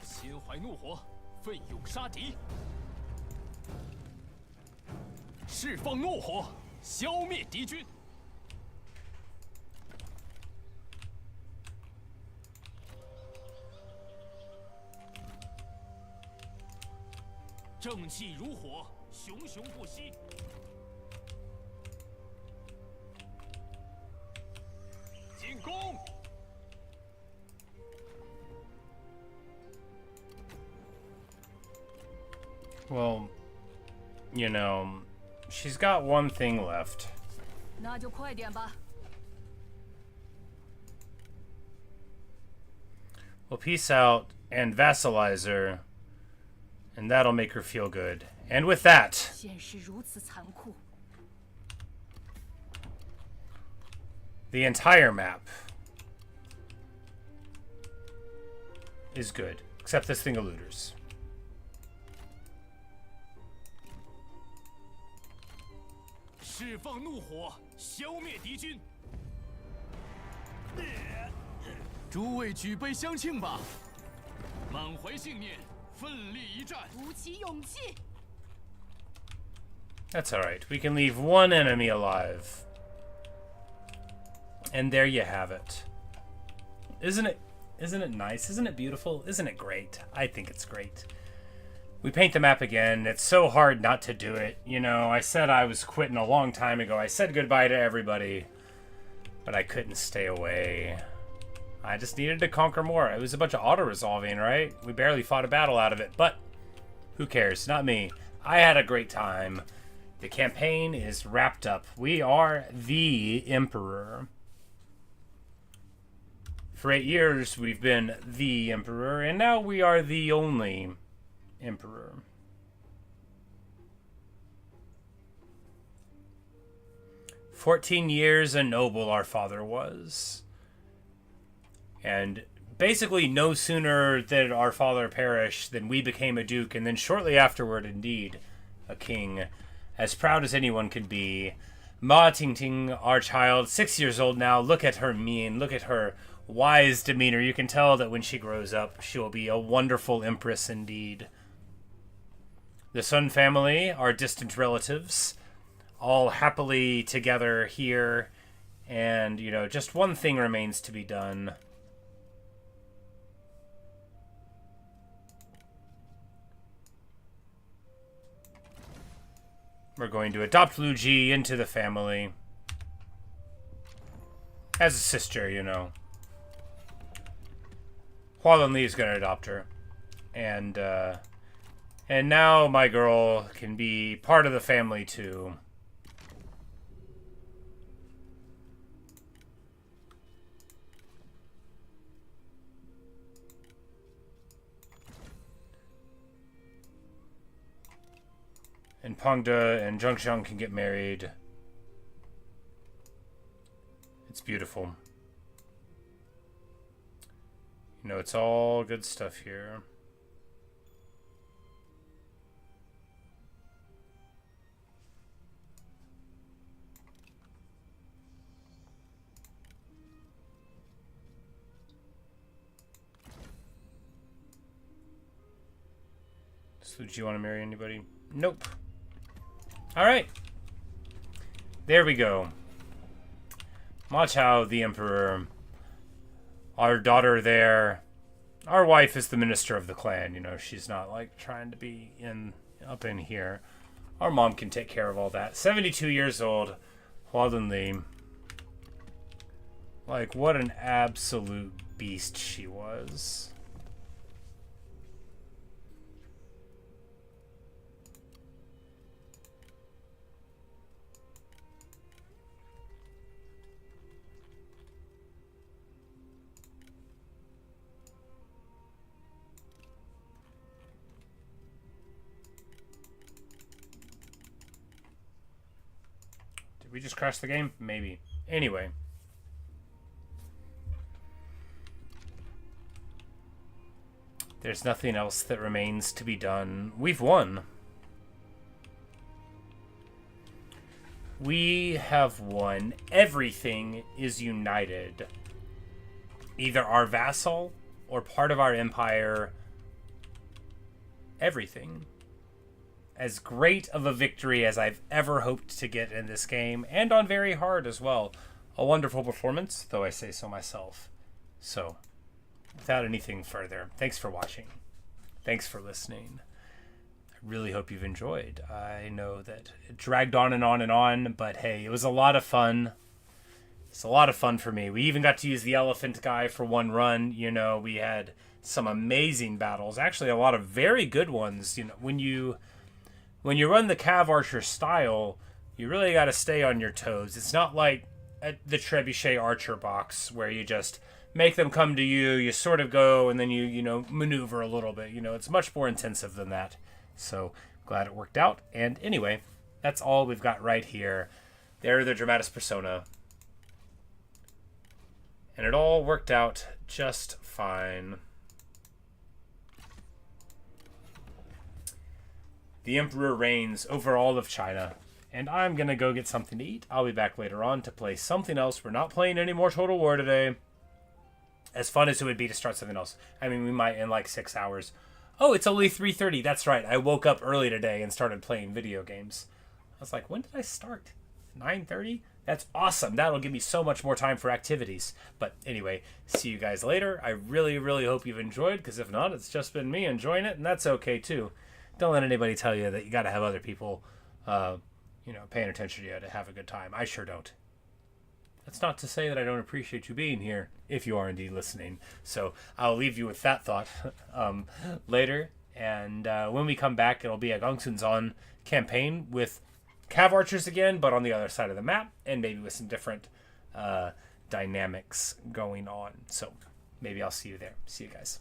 心怀怒火，奋勇杀敌。释放怒火，消灭敌军。正气如火，熊熊不息。进攻！ Well, you know, she's got one thing left. 那就快点吧。 We'll peace out and vassalize her, and that'll make her feel good. And with that, 现实如此残酷， the entire map is good, except this thing of looters. 释放怒火，消灭敌军。诸位举杯相庆吧，满怀信念，奋力一战。鼓起勇气。 That's alright. We can leave one enemy alive. And there you have it. Isn't it nice? Isn't it beautiful? Isn't it great? I think it's great. We paint the map again. It's so hard not to do it. You know, I said I was quitting a long time ago. I said goodbye to everybody. But I couldn't stay away. I just needed to conquer more. It was a bunch of auto-resolving, right? We barely fought a battle out of it. But who cares? Not me. I had a great time. The campaign is wrapped up. We are the Emperor. For 8 years, we've been the Emperor, and now we are the only Emperor. "14 years a noble our father was." And basically no sooner did our father perish than we became a duke, and then shortly afterward, indeed, a king. As proud as anyone could be. Ma Ting, our child, 6 years old now. Look at her mien. Look at her wise demeanor. You can tell that when she grows up, she will be a wonderful empress indeed. The Sun family, our distant relatives, all happily together here. And, you know, just one thing remains to be done. We're going to adopt Liu Ji into the family. As a sister, you know. Hualin Li is going to adopt her. And now my girl can be part of the family too. And Pengde and Zhengxiang can get married. It's beautiful. You know, it's all good stuff here. So, do you want to marry anybody? Nope. Alright. There we go. Ma Chao, the Emperor. Our daughter there. Our wife is the minister of the clan. You know, she's not, like, trying to be up in here. Our mom can take care of all that. 72 years old. Hualin Li. Like, what an absolute beast she was. We just crashed the game? Maybe. Anyway. There's nothing else that remains to be done. We've won. We have won. Everything is united. Either our vassal or part of our empire. Everything. As great of a victory as I've ever hoped to get in this game, and on very hard as well. A wonderful performance, though I say so myself. So, without anything further, thanks for watching. Thanks for listening. I really hope you've enjoyed. I know that it dragged on and on and on, but hey, it was a lot of fun. It's a lot of fun for me. We even got to use the elephant guy for one run. You know, we had some amazing battles. Actually, a lot of very good ones. You know, when you run the Cav Archer style, you really got to stay on your toes. It's not like the Trebuchet Archer box where you just make them come to you, you sort of go, and then you maneuver a little bit. You know, it's much more intensive than that. So, glad it worked out. And anyway, that's all we've got right here. They're the Dramatis Persona. And it all worked out just fine. The Emperor reigns over all of China. And I'm going to go get something to eat. I'll be back later on to play something else. We're not playing any more Total War today. As fun as it would be to start something else. I mean, we might in like 6 hours. Oh, it's only 3:30. That's right. I woke up early today and started playing video games. I was like, when did I start? 9:30? That's awesome. That'll give me so much more time for activities. But anyway, see you guys later. I really, really hope you've enjoyed, because if not, it's just been me enjoying it, and that's okay too. Don't let anybody tell you that you got to have other people, paying attention to you to have a good time. I sure don't. That's not to say that I don't appreciate you being here, if you are indeed listening. So I'll leave you with that thought later. And when we come back, it'll be a Gongsun campaign with Cav Archers again, but on the other side of the map, and maybe with some different dynamics going on. So maybe I'll see you there. See you guys.